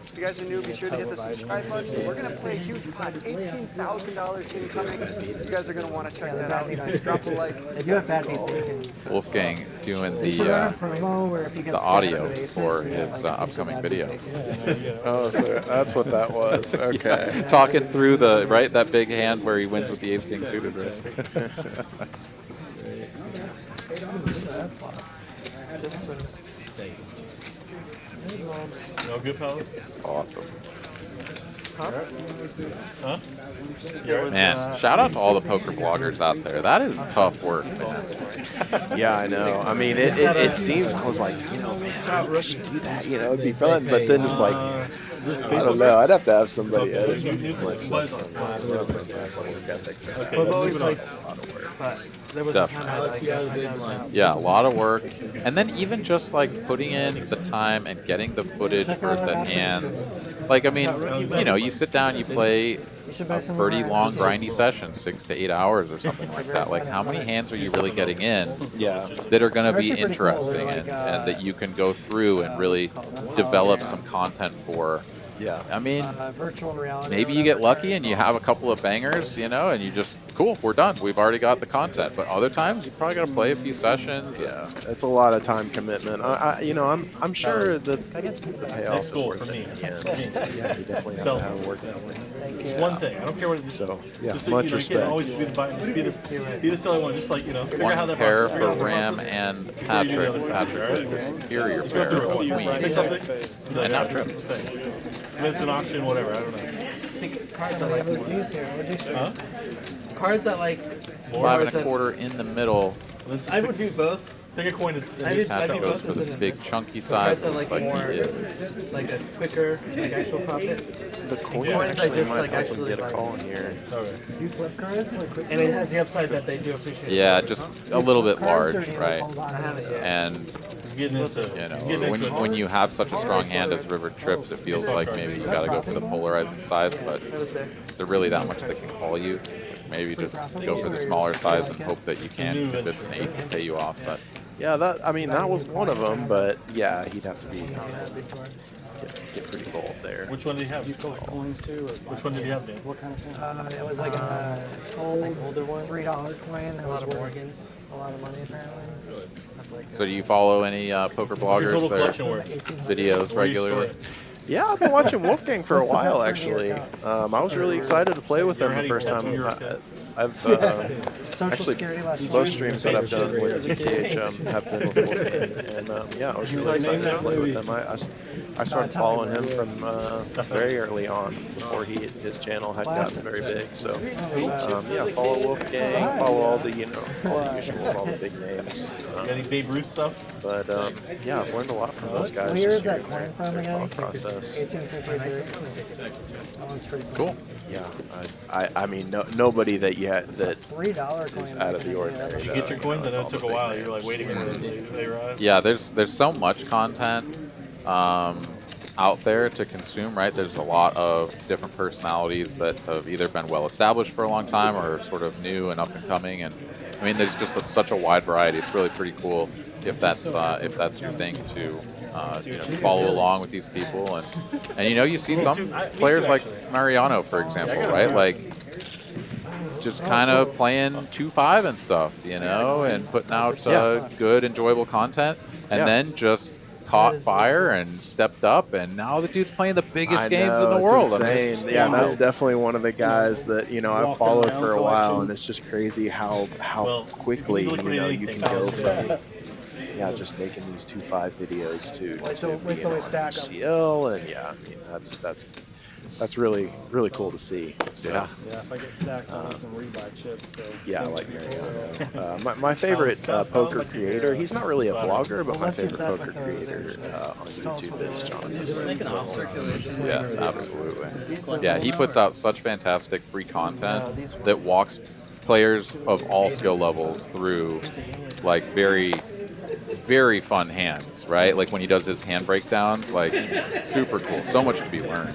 Speaker 2: If you guys are new, be sure to hit the subscribe button. We're going to play a huge pot, $18,000 incoming. You guys are going to want to check that out. Just drop a like.
Speaker 7: If you have bad beats, you can.
Speaker 5: Wolfgang doing the audio for his upcoming video.
Speaker 6: Oh, so that's what that was. Okay.
Speaker 5: Talking through the, right, that big hand where he wins with the ace king suited, right?
Speaker 10: No good, pal?
Speaker 5: Awesome.
Speaker 10: Huh?
Speaker 5: Man, shout out to all the poker bloggers out there. That is tough work, man.
Speaker 6: Yeah, I know. I mean, it seems, I was like, you know, man, I should do that. You know, it'd be fun. But then it's like, I don't know. I'd have to have somebody edit.
Speaker 5: Yeah, a lot of work. And then even just like putting in the time and getting the footage for the hands. Like, I mean, you know, you sit down, you play a pretty long grindy session, 6 to 8 hours or something like that. Like, how many hands are you really getting in that are going to be interesting and that you can go through and really develop some content for? Yeah, I mean, maybe you get lucky and you have a couple of bangers, you know, and you just, cool, we're done. We've already got the content. But other times, you probably got to play a few sessions.
Speaker 6: Yeah, it's a lot of time commitment. You know, I'm sure that the payoff
Speaker 10: Next goal for me.
Speaker 6: Yeah, you definitely have to have work that way.
Speaker 10: Just one thing. I don't care what it is.
Speaker 6: So, yeah,
Speaker 10: just so,
Speaker 6: much
Speaker 10: you know,
Speaker 6: respect.
Speaker 10: You can't always be the button. Just be the silly one. Just like, you know, figure out how
Speaker 5: One
Speaker 10: that
Speaker 5: pair
Speaker 10: process,
Speaker 5: for Ram and Patrick. Patrick with the superior pair of queen.
Speaker 10: Pick something.
Speaker 5: And now trips.
Speaker 10: Submit to an auction, whatever. I don't know.
Speaker 9: Cards that like
Speaker 5: 5 1/4 in the middle.
Speaker 9: I would do both.
Speaker 10: Pick a coin. It's
Speaker 5: Patrick goes for the big chunky size.
Speaker 9: Cards that like more
Speaker 5: he is.
Speaker 9: like a quicker like actual profit.
Speaker 6: The coin
Speaker 9: Coins that just
Speaker 6: might
Speaker 9: like actually
Speaker 6: get a
Speaker 9: like,
Speaker 6: call in here.
Speaker 7: You flip cards like quick.
Speaker 9: and it has the upside that they do appreciate.
Speaker 5: Yeah, just a little bit large, right?
Speaker 9: I have it. Yeah.
Speaker 5: And
Speaker 10: getting into,
Speaker 5: you know, when you have such a strong hand as River Trips, it feels like maybe you got to go for the polarizing size. But is there really that much that can call you? Maybe just go for the smaller size and hope that you can, if it's an 8, and pay you off. But
Speaker 6: yeah, that was one of them. But yeah, he'd have to be get pretty bold there.
Speaker 10: Which one did he have?
Speaker 13: Coins too.
Speaker 10: Which one did he have, Dan?
Speaker 13: What kind of coin?
Speaker 7: It was like a older one, $3 coin. It was worth a lot of money apparently.
Speaker 5: so do you follow any poker bloggers or videos regularly?
Speaker 6: Yeah, I've been watching Wolfgang for a while, actually. I was really excited to play with him the first time.
Speaker 7: social
Speaker 6: Actually,
Speaker 7: security last year.
Speaker 6: both streams that I've done with TCH have been with Wolfgang, and yeah, I was really excited to play with them. I started following him from very early on, before his channel had gotten very big. So yeah, follow Wolfgang, follow all the all the usuals, all the big names.
Speaker 10: Any Babe Ruth stuff?
Speaker 6: But yeah, I've learned a lot from those guys.
Speaker 7: What year is
Speaker 6: just
Speaker 7: that
Speaker 6: hearing
Speaker 7: coin from
Speaker 6: their
Speaker 7: again?
Speaker 6: thought process.
Speaker 7: 1853. That one's pretty
Speaker 5: Cool.
Speaker 6: Yeah, I mean, nobody that
Speaker 7: $3 coin
Speaker 6: is out of the ordinary.
Speaker 10: Did you get your coins? I know it took a while. You were like waiting for them to arrive.
Speaker 5: Yeah, there's so much content out there to consume, right? There's a lot of different personalities that have either been well established for a long time or sort of new and up and coming, and I mean, there's just such a wide variety. It's really pretty cool if that's your thing to follow along with these people, and you see some players like Mariano, for example, right? Like just kind of playing 2-5 and stuff, and putting out good, enjoyable content, and then just caught fire and stepped up, and now the dude's playing the biggest games in the world.
Speaker 6: It's insane. Yeah, that's definitely one of the guys that I've followed for a while, and it's just crazy how quickly you can go from just making these 2-5 videos to being on CL, and yeah, I mean that's really cool to see. So,
Speaker 13: Yeah, if I get stacked, I'll need some rebuy chips. So.
Speaker 6: Yeah, I like Mariano. My favorite poker creator, he's not really a vlogger, but my favorite poker creator on YouTube is John.
Speaker 9: Just make an off circulation.
Speaker 5: Yes, absolutely. Yeah, he puts out such fantastic free content that walks players of all skill levels through like very, very fun hands, right? Like when he does his hand breakdowns, like super cool. So much to be learned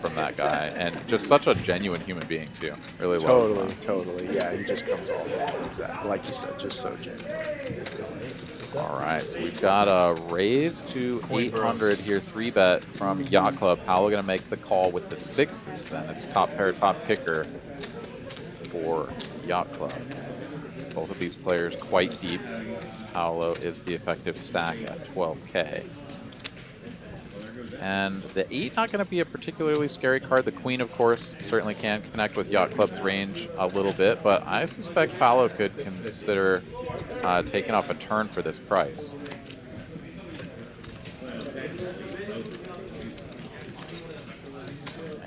Speaker 5: from that guy, and just such a genuine human being too. Really love him.
Speaker 6: Totally. Yeah, he just comes off exactly like you said, just so genuine.
Speaker 5: All right, so we've got a raise to 800 here, 3-bet from Yott Club. Paolo going to make the call with the sixes, and it's top pair, top kicker for Yott Club. Both of these players quite deep. Paolo is the effective stack at 12K. And the 8 not going to be a particularly scary card. The queen, of course, certainly can connect with Yott Club's range a little bit, but I suspect Paolo could consider taking off a turn for this price.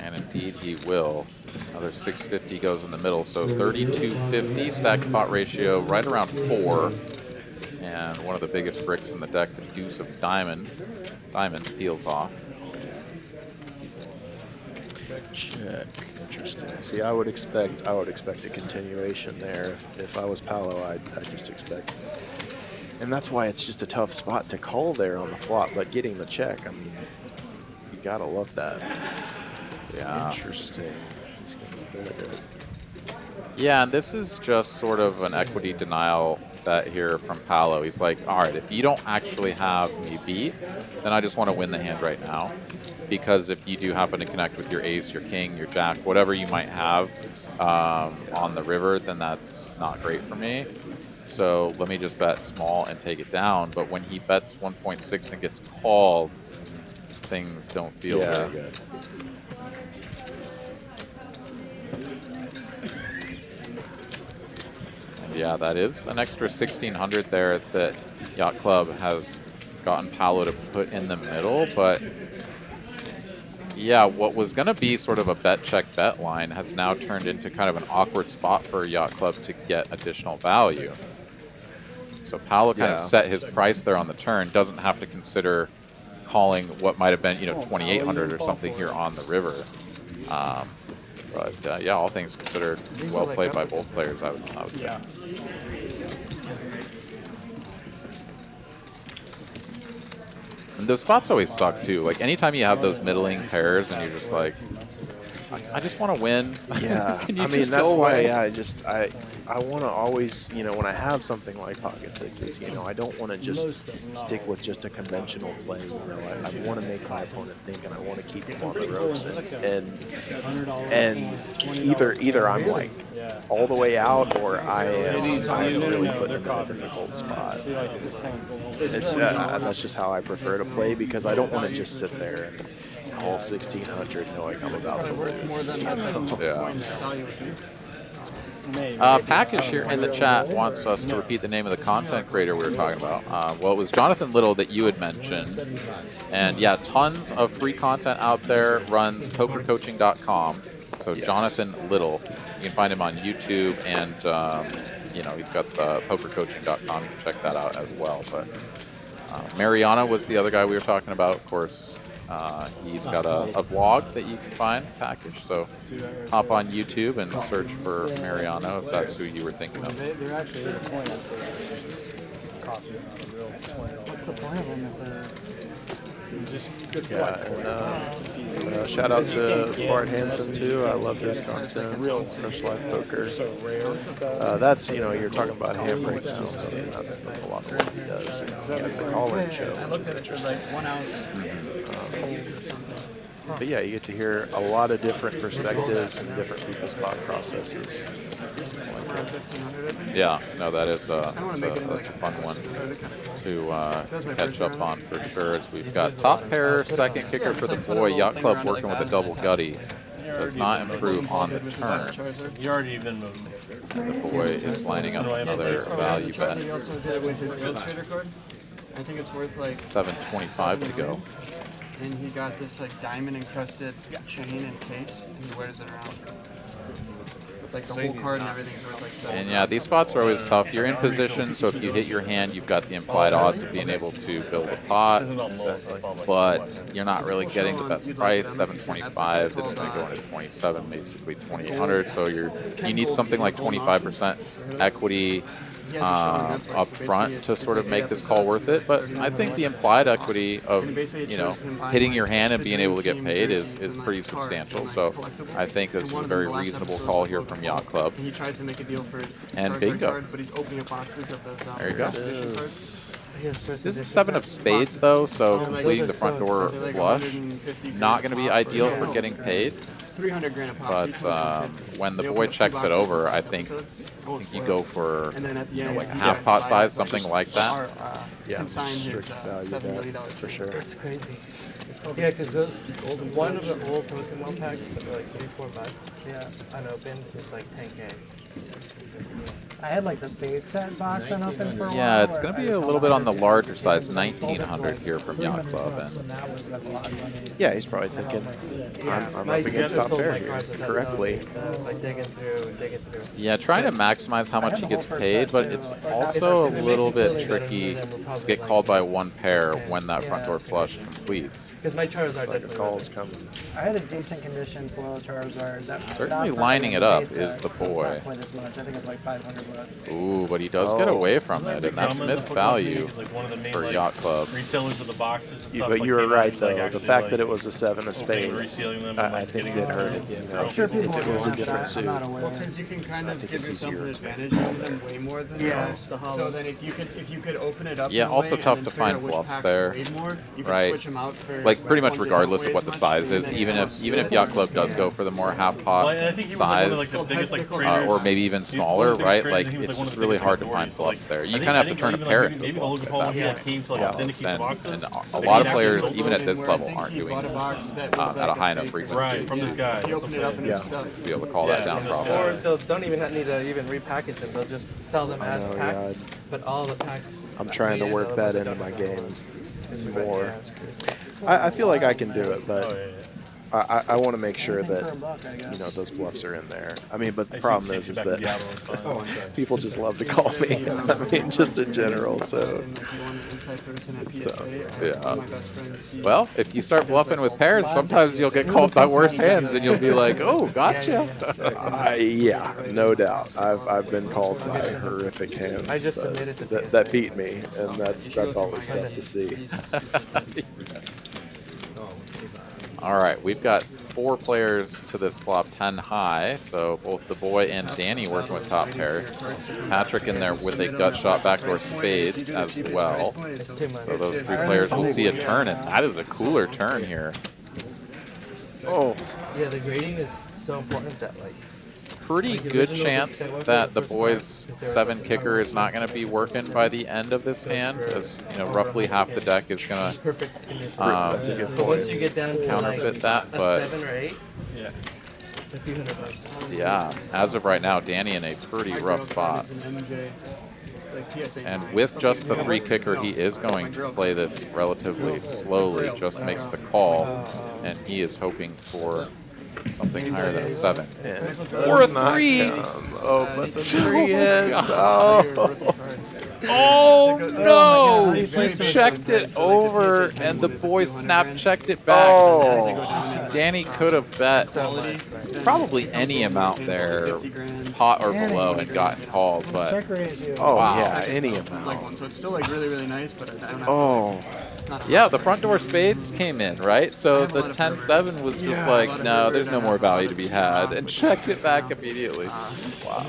Speaker 5: And indeed he will. Another 650 goes in the middle, so 3250 stack pot ratio right around 4. And one of the biggest bricks in the deck, the deuce of diamond peels off.
Speaker 6: Check. Interesting. See, I would expect a continuation there. If I was Paolo, I'd just expect. And that's why it's just a tough spot to call there on the flop. But getting the check, I mean, you gotta love that.
Speaker 5: Yeah.
Speaker 6: Interesting. He's gonna build it.
Speaker 5: Yeah, and this is just sort of an equity denial bet here from Paolo. He's like, all right, if you don't actually have me beat, then I just want to win the hand right now. Because if you do happen to connect with your ace, your king, your jack, whatever you might have on the river, then that's not great for me. So let me just bet small and take it down. But when he bets 1.6 and gets called, things don't feel very good. Yeah, that is an extra 1,600 there that Yott Club has gotten Paolo to put in the middle, but yeah, what was going to be sort of a bet check bet line has now turned into kind of an awkward spot for Yott Club to get additional value. So Paolo kind of set his price there on the turn, doesn't have to consider calling what might have been, 2,800 or something here on the river. But yeah, all things considered, well played by both players, I would say. And those spots always suck too. Like anytime you have those middling pairs and you're just like, I just want to win.
Speaker 6: Yeah,
Speaker 5: Can you
Speaker 6: I mean
Speaker 5: just
Speaker 6: that's
Speaker 5: go
Speaker 6: why.
Speaker 5: away?
Speaker 6: Yeah, I want to always, when I have something like pocket sixes, I don't want to just stick with just a conventional play. I want to make my opponent think, and I want to keep him on the ropes. And either I'm like all the way out, or I am really put in a difficult spot. It's that's just how I prefer to play, because I don't want to just sit there and call 1,600 knowing I'm about to lose.
Speaker 5: Yeah. Package here in the chat wants us to repeat the name of the content creator we were talking about. Well, it was Jonathan Little that you had mentioned. And yeah, tons of free content out there. Runs pokercoaching.com. So yes. Jonathan Little, you can find him on YouTube, and you know, he's got pokercoaching.com. You can check that out as well. But Mariano was the other guy we were talking about, of course. He's got a vlog that you can find, package. So hop on YouTube and search for Mariano if that's who you were thinking of.
Speaker 2: There actually is a point of this. Just copy it on a real point. What's the point of them if they're just good?
Speaker 6: Yeah, shout out to Bart Hansen too. I love his content. Real TCH Live Poker. That's, you know, you're talking about handbrake now. So that's a lot of what he does. He has the call-in show.
Speaker 2: I looked at it, there's like 1 ounce.
Speaker 6: But yeah, you get to hear a lot of different perspectives and different people's thought processes.
Speaker 5: Yeah, no, that is that's a fun one to catch up on for sure. As we've got top pair, second kicker for the boy. Yacht Club working with a double gutty. Does not improve on the turn.
Speaker 10: You already been moving.
Speaker 5: The boy is lining up another value bet.
Speaker 2: He also did it with his illustrator card. I think it's worth like
Speaker 5: 7.25 to go.
Speaker 2: And he got this like diamond encrusted chain and case, and he wears it around. Like the whole card and everything's worth like 7.
Speaker 5: And yeah, these spots are always tough. You're in position, so if you hit your hand, you've got the implied odds of being able to build a pot, but you're not really getting the best price. 725, it's going to go into 27, basically 2,800. So you need something like 25% equity up front to sort of make this call worth it. But I think the implied equity of, you know, hitting your hand and being able to get paid is pretty substantial. So I think this is a very reasonable call here from Yacht Club.
Speaker 2: He tried to make a deal for his
Speaker 5: and bingo.
Speaker 2: card, but he's opening up boxes of those.
Speaker 5: There you go. This is 7 of spades though, so completing the front door flush, not going to be ideal for getting paid.
Speaker 2: 300 grand a pop.
Speaker 5: But when the boy checks it over, I think you go for, you know, like a half pot size, something like that.
Speaker 6: Yeah, strict value bet for sure.
Speaker 2: That's crazy.
Speaker 9: Yeah, because those one of the old Pokemon packs that were like $34, yeah, unopened is like 10K.
Speaker 7: I had like the base set box unopened for a while.
Speaker 5: Yeah, it's going to be a little bit on the larger side. It's 1,900 here from Yacht Club. And
Speaker 6: yeah, he's probably thinking, I'm up against top pair here correctly.
Speaker 5: Yeah, trying to maximize how much he gets paid, but it's also a little bit tricky to get called by one pair when that front door flush completes.
Speaker 9: Because my Charizard
Speaker 6: like the calls coming.
Speaker 7: I had a decent condition foil Charizard.
Speaker 5: Certainly lining it up is the boy.
Speaker 7: Not quite as much. I think it's like $500.
Speaker 5: Ooh, but he does get away from it, and that's missed value for Yacht Club.
Speaker 10: Resellers of the boxes and stuff.
Speaker 6: But you were right though. The fact that it was a 7 of spades, I think did hurt it. You know,
Speaker 7: I'm sure people
Speaker 6: if it was a different suit.
Speaker 2: Well, because you can kind of give yourself an advantage on them way more than most. So then if you could open it up.
Speaker 5: Yeah, also tough to find bluffs there, right? Like pretty much regardless of what the size is, even if Yacht Club does go for the more half pot size, or maybe even smaller, right? Like it's just really hard to find bluffs there. You kind of have to turn a pair into a bluff at that point. And a lot of players, even at this level, aren't doing it at a high enough frequency to be able to call that down properly.
Speaker 9: Or they don't even need to even repackage them. They'll just sell them as packs. But all the packs.
Speaker 6: I'm trying to work that into my game more. I feel like I can do it, but I want to make sure that, you know, those bluffs are in there. I mean, but the problem is that people just love to call me. I mean, just in general. So it's tough.
Speaker 5: Yeah. Well, if you start bluffing with pairs, sometimes you'll get called by worse hands, and you'll be like, "Oh, gotcha."
Speaker 6: Yeah, no doubt. I've been called by horrific hands that beat me, and that's always tough to see.
Speaker 5: All right, we've got 4 players to this flop, 10 high, so both the boy and Danny working with top pair. Patrick in there with a gut shot backdoor spades as well. So those 3 players will see a turn, and that is a cooler turn here.
Speaker 6: Oh.
Speaker 9: Yeah, the grading is so important that, like,
Speaker 5: pretty good chance that the boy's 7 kicker is not going to be working by the end of this hand, because, you know, roughly half the deck is going to
Speaker 9: once you get down to
Speaker 5: counterfeit
Speaker 9: like
Speaker 5: that. But
Speaker 9: 7 or 8,
Speaker 2: A few $100.
Speaker 5: Yeah, as of right now, Danny in a pretty rough spot. And with just the 3 kicker, he is going to play this relatively slowly, just makes the call, and he is hoping for something higher than a 7. Or a 3!
Speaker 6: Oh, but the 3 hits. Oh.
Speaker 5: Oh no! He checked it over, and the boy snap checked it back.
Speaker 6: Oh.
Speaker 5: Danny could have bet probably any amount there, pot or below, and gotten called, but
Speaker 7: Check raise you.
Speaker 6: Oh,
Speaker 5: wow.
Speaker 6: yeah, any amount.
Speaker 2: So it's still like really nice, but I don't have
Speaker 6: Oh.
Speaker 5: Yeah, the front door spades came in, right? So the 10-7 was just like, no, there's no more value to be had, and checked it back immediately. Wow.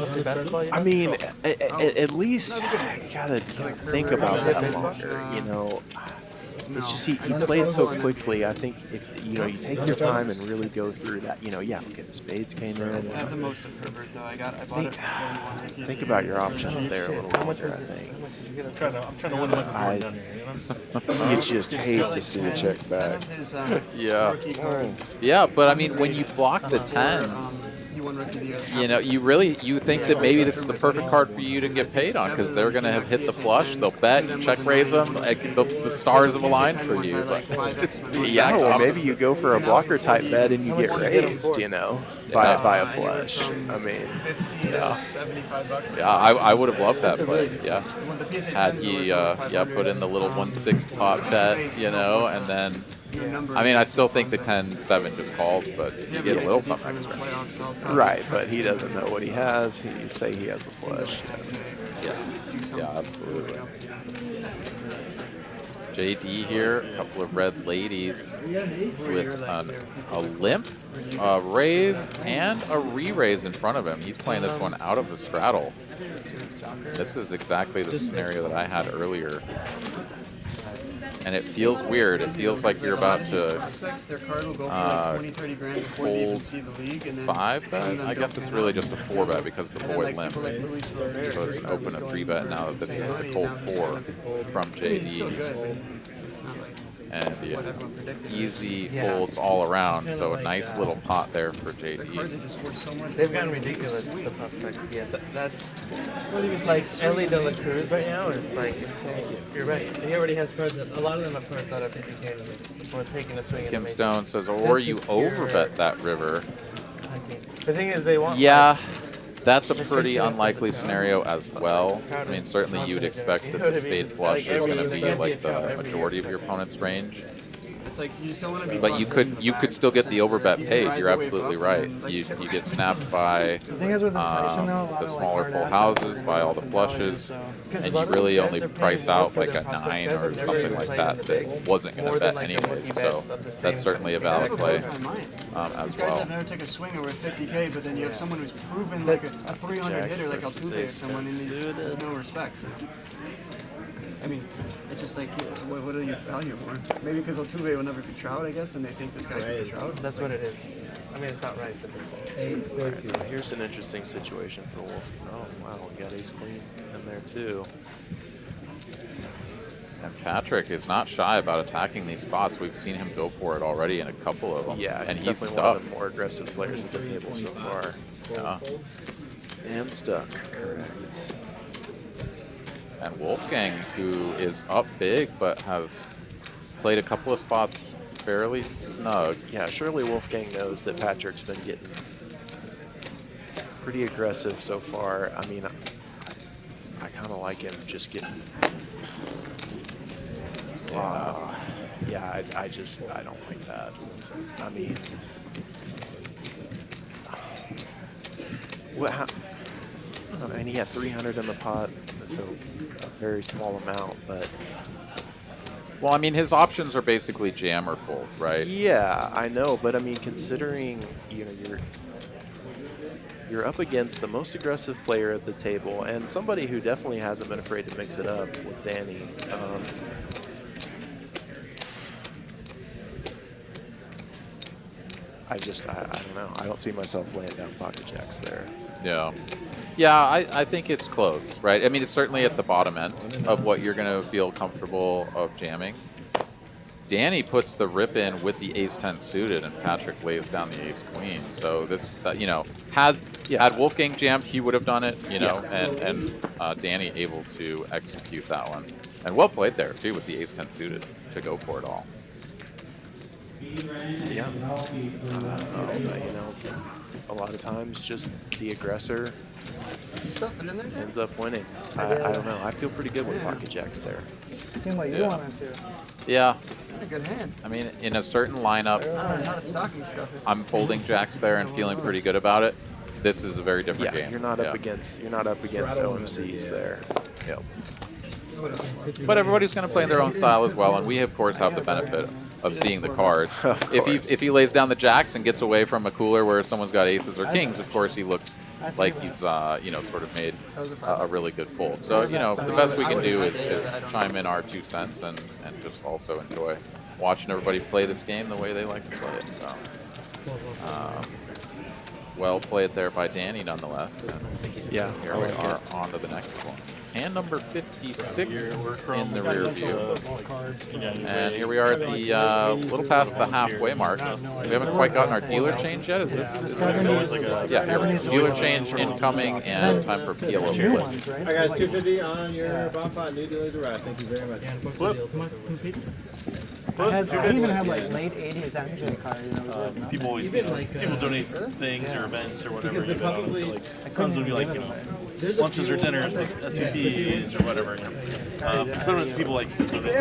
Speaker 6: I mean, at least you gotta think about that longer, you know. It's just he played so quickly. I think if you take your time and really go through that, yeah, okay, the spades came in.
Speaker 2: I have the most of Herbert though. I bought it.
Speaker 6: Think about your options there a little longer, I think.
Speaker 10: I'm trying to win like a tournament down here, you know?
Speaker 6: You just hate to see a check back.
Speaker 5: Yeah. Yeah, but I mean, when you block the 10, you think that maybe this is the perfect card for you to get paid on, because they're going to have hit the flush, they'll bet, you check raise them, the stars have aligned for you. But
Speaker 6: yeah, well, maybe you go for a blocker type bet and you get raised, by a flush. I mean,
Speaker 5: yeah, I would have loved that play. Yeah, had he put in the little 1/6 pot bet, and then. I mean, I still think the 10-7 just called, but you get a little something extra.
Speaker 6: Right, but he doesn't know what he has. He say he has a flush.
Speaker 5: Yeah, absolutely. JD here, a couple of red ladies with a limp, a raise, and a re-raise in front of him. He's playing this one out of the straddle. This is exactly the scenario that I had earlier. And it feels weird. It feels like you're about to hold 5 bet. I guess it's really just a 4 bet because the boy limped. So it's an open a 3 bet now that this is the cold 4 from JD. And easy folds all around. So a nice little pot there for JD.
Speaker 9: They've gotten ridiculous, the prospects. Yeah, that's like Ellie de la Cruz right now is like insane. You're right. He already has cards that a lot of them have cards that are 50K before taking a swing.
Speaker 5: Kim Stone says, or you overbet that river.
Speaker 9: The thing is, they want.
Speaker 5: Yeah. That's a pretty unlikely scenario as well. I mean, certainly you'd expect that the spade flush is going to be like the majority of your opponent's range. But you could still get the overbet paid. You're absolutely right. You get snapped by the smaller full houses, by all the flushes, and you really only price out like a 9 or something like that wasn't going to bet anyway. So that's certainly a valid play as well.
Speaker 2: I've never taken a swing over 50K, but then you have someone who's proven like a 300 hitter, like Altuve or someone, and there's no respect. I mean, it's just like, what do you value more? Maybe because Altuve will never be Trout, I guess, and they think this guy could be Trout.
Speaker 9: That's what it is. I mean, it's not right.
Speaker 6: Here's an interesting situation for Wolf. Oh, wow, we got ace-queen in there, too.
Speaker 5: And Patrick is not shy about attacking these spots. We've seen him go for it already in a couple of them.
Speaker 6: Yeah,
Speaker 5: and he's
Speaker 6: definitely
Speaker 5: stuck.
Speaker 6: one of the more aggressive players at the table so far.
Speaker 5: Yeah.
Speaker 6: And stuck, correct.
Speaker 5: And Wolfgang, who is up big but has played a couple of spots fairly snug.
Speaker 6: Yeah, surely Wolfgang knows that Patrick's been getting pretty aggressive so far. I mean, I kind of like him just getting... Yeah, I don't like that. I mean... I mean, he had 300 in the pot, so a very small amount, but...
Speaker 5: Well, I mean, his options are basically jam or fold, right?
Speaker 6: Yeah, I know, but I mean, considering, you're up against the most aggressive player at the table, and somebody who definitely hasn't been afraid to mix it up with Danny. I don't know. I don't see myself laying down pocket jacks there.
Speaker 5: Yeah. Yeah, I think it's close, right? I mean, it's certainly at the bottom end of what you're going to feel comfortable of jamming. Danny puts the rip in with the ace-10 suited, and Patrick lays down the ace-queen. So this, you know, had Wolfgang jammed, he would have done it, you know, and Danny able to execute that one. And well played there, too, with the ace-10 suited to go for it all.
Speaker 6: Yeah. You know, a lot of times just the aggressor ends up winning. I don't know. I feel pretty good with pocket jacks there.
Speaker 7: Seemed like you wanted to.
Speaker 5: Yeah.
Speaker 2: That's a good hand.
Speaker 5: I mean, in a certain lineup, I'm folding jacks there and feeling pretty good about it. This is a very different game.
Speaker 6: You're not up against OMCs there.
Speaker 5: Yep. But everybody's going to play in their own style as well, and we of course have the benefit of seeing the cards. If he lays down the jacks and gets away from a cooler where someone's got aces or kings, of course he looks like he's you know, sort of made a really good fold. So, you know, the best we can do is chime in our 2 cents and just also enjoy watching everybody play this game the way they like to play it. So well played there by Danny nonetheless. And
Speaker 6: yeah,
Speaker 5: here we are on to the next one. Hand number 56 in the rear view. And here we are at the little past the halfway mark. We haven't quite gotten our dealer change yet. Is this? Yeah, dealer change incoming and time for PLO flip.
Speaker 1: I got 250 on your bomb pot. New dealer's arrived. Thank you very much.
Speaker 7: I even had like late 80s MJ card. You know,
Speaker 10: people always, people donate things or events or whatever. You know, like, sometimes it'll be like, you know, lunches or dinners with SUPs or whatever. You know. Sometimes people like, you know,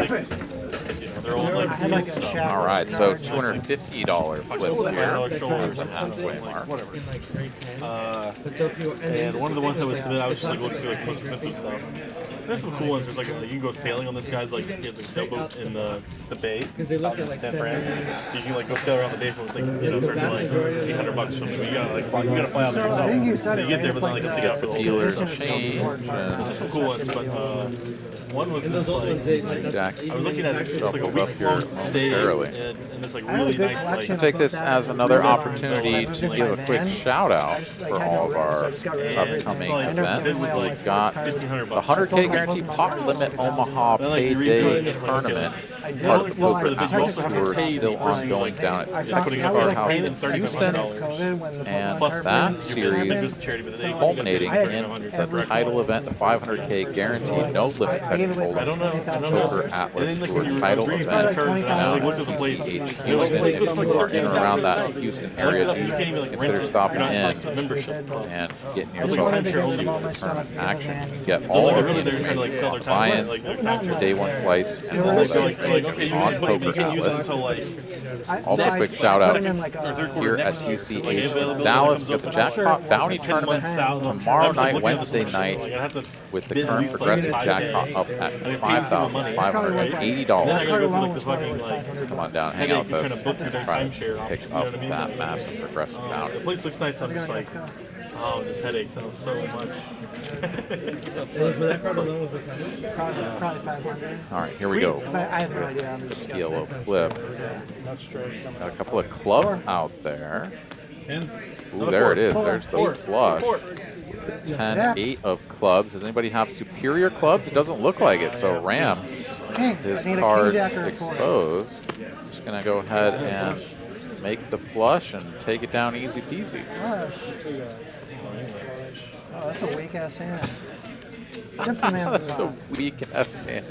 Speaker 10: they're old like stuff.
Speaker 5: All right, so $250 flip here. Halfway mark.
Speaker 10: And one of the ones I was submitted, I was just like looking through like most expensive stuff. There's some cool ones. There's like you can go sailing on this guy's like he has a sailboat in the bay. Because they look at like San Fran. So you can like go sail around the bay for it's like you know starting like $800 from you gotta fly out there yourself.
Speaker 7: I think you said
Speaker 10: you get there, but then like it's like for the
Speaker 5: dealers change.
Speaker 10: There's some cool ones, but one was this like I was looking at it. It's like a week-long stay and it's like really nice. Like,
Speaker 5: take this as another opportunity to give a quick shout out for all of our upcoming events. We've got the 100K guarantee pot limit Omaha payday tournament. Part of the Poker Atlas Tour still ongoing down at TCH Live Poker Houston, and that series culminating in the title event, the 500K guaranteed no limit catch hold'em Poker Atlas Tour title event down at TCH Houston. If you are in and around that Houston area, do consider stopping in and getting yourself into tournament action. You get all of the information, buy-in, day one flights, and all that on Poker Atlas. Also, a quick shout out here at TCH Dallas. We have the Jackpot Bounty Tournament tomorrow night, Wednesday night, with the current progressive jackpot up at $5,580. Come on down, hang out with us, and try to pick up that massive progressive bounty.
Speaker 10: The place looks nice. I'm just like, oh, this headache sounds so much.
Speaker 7: Probably 500.
Speaker 5: All right, here we go.
Speaker 7: I have no idea. I'm just
Speaker 5: Yellow flip. Got a couple of clubs out there. Ooh, there it is. There's the flush. 10-8 of clubs. Does anybody have superior clubs? It doesn't look like it. So Ram, his cards exposed. Just gonna go ahead and make the flush and take it down easy peasy.
Speaker 7: Oh, that's a weak ass hand.
Speaker 5: That's a weak ass hand.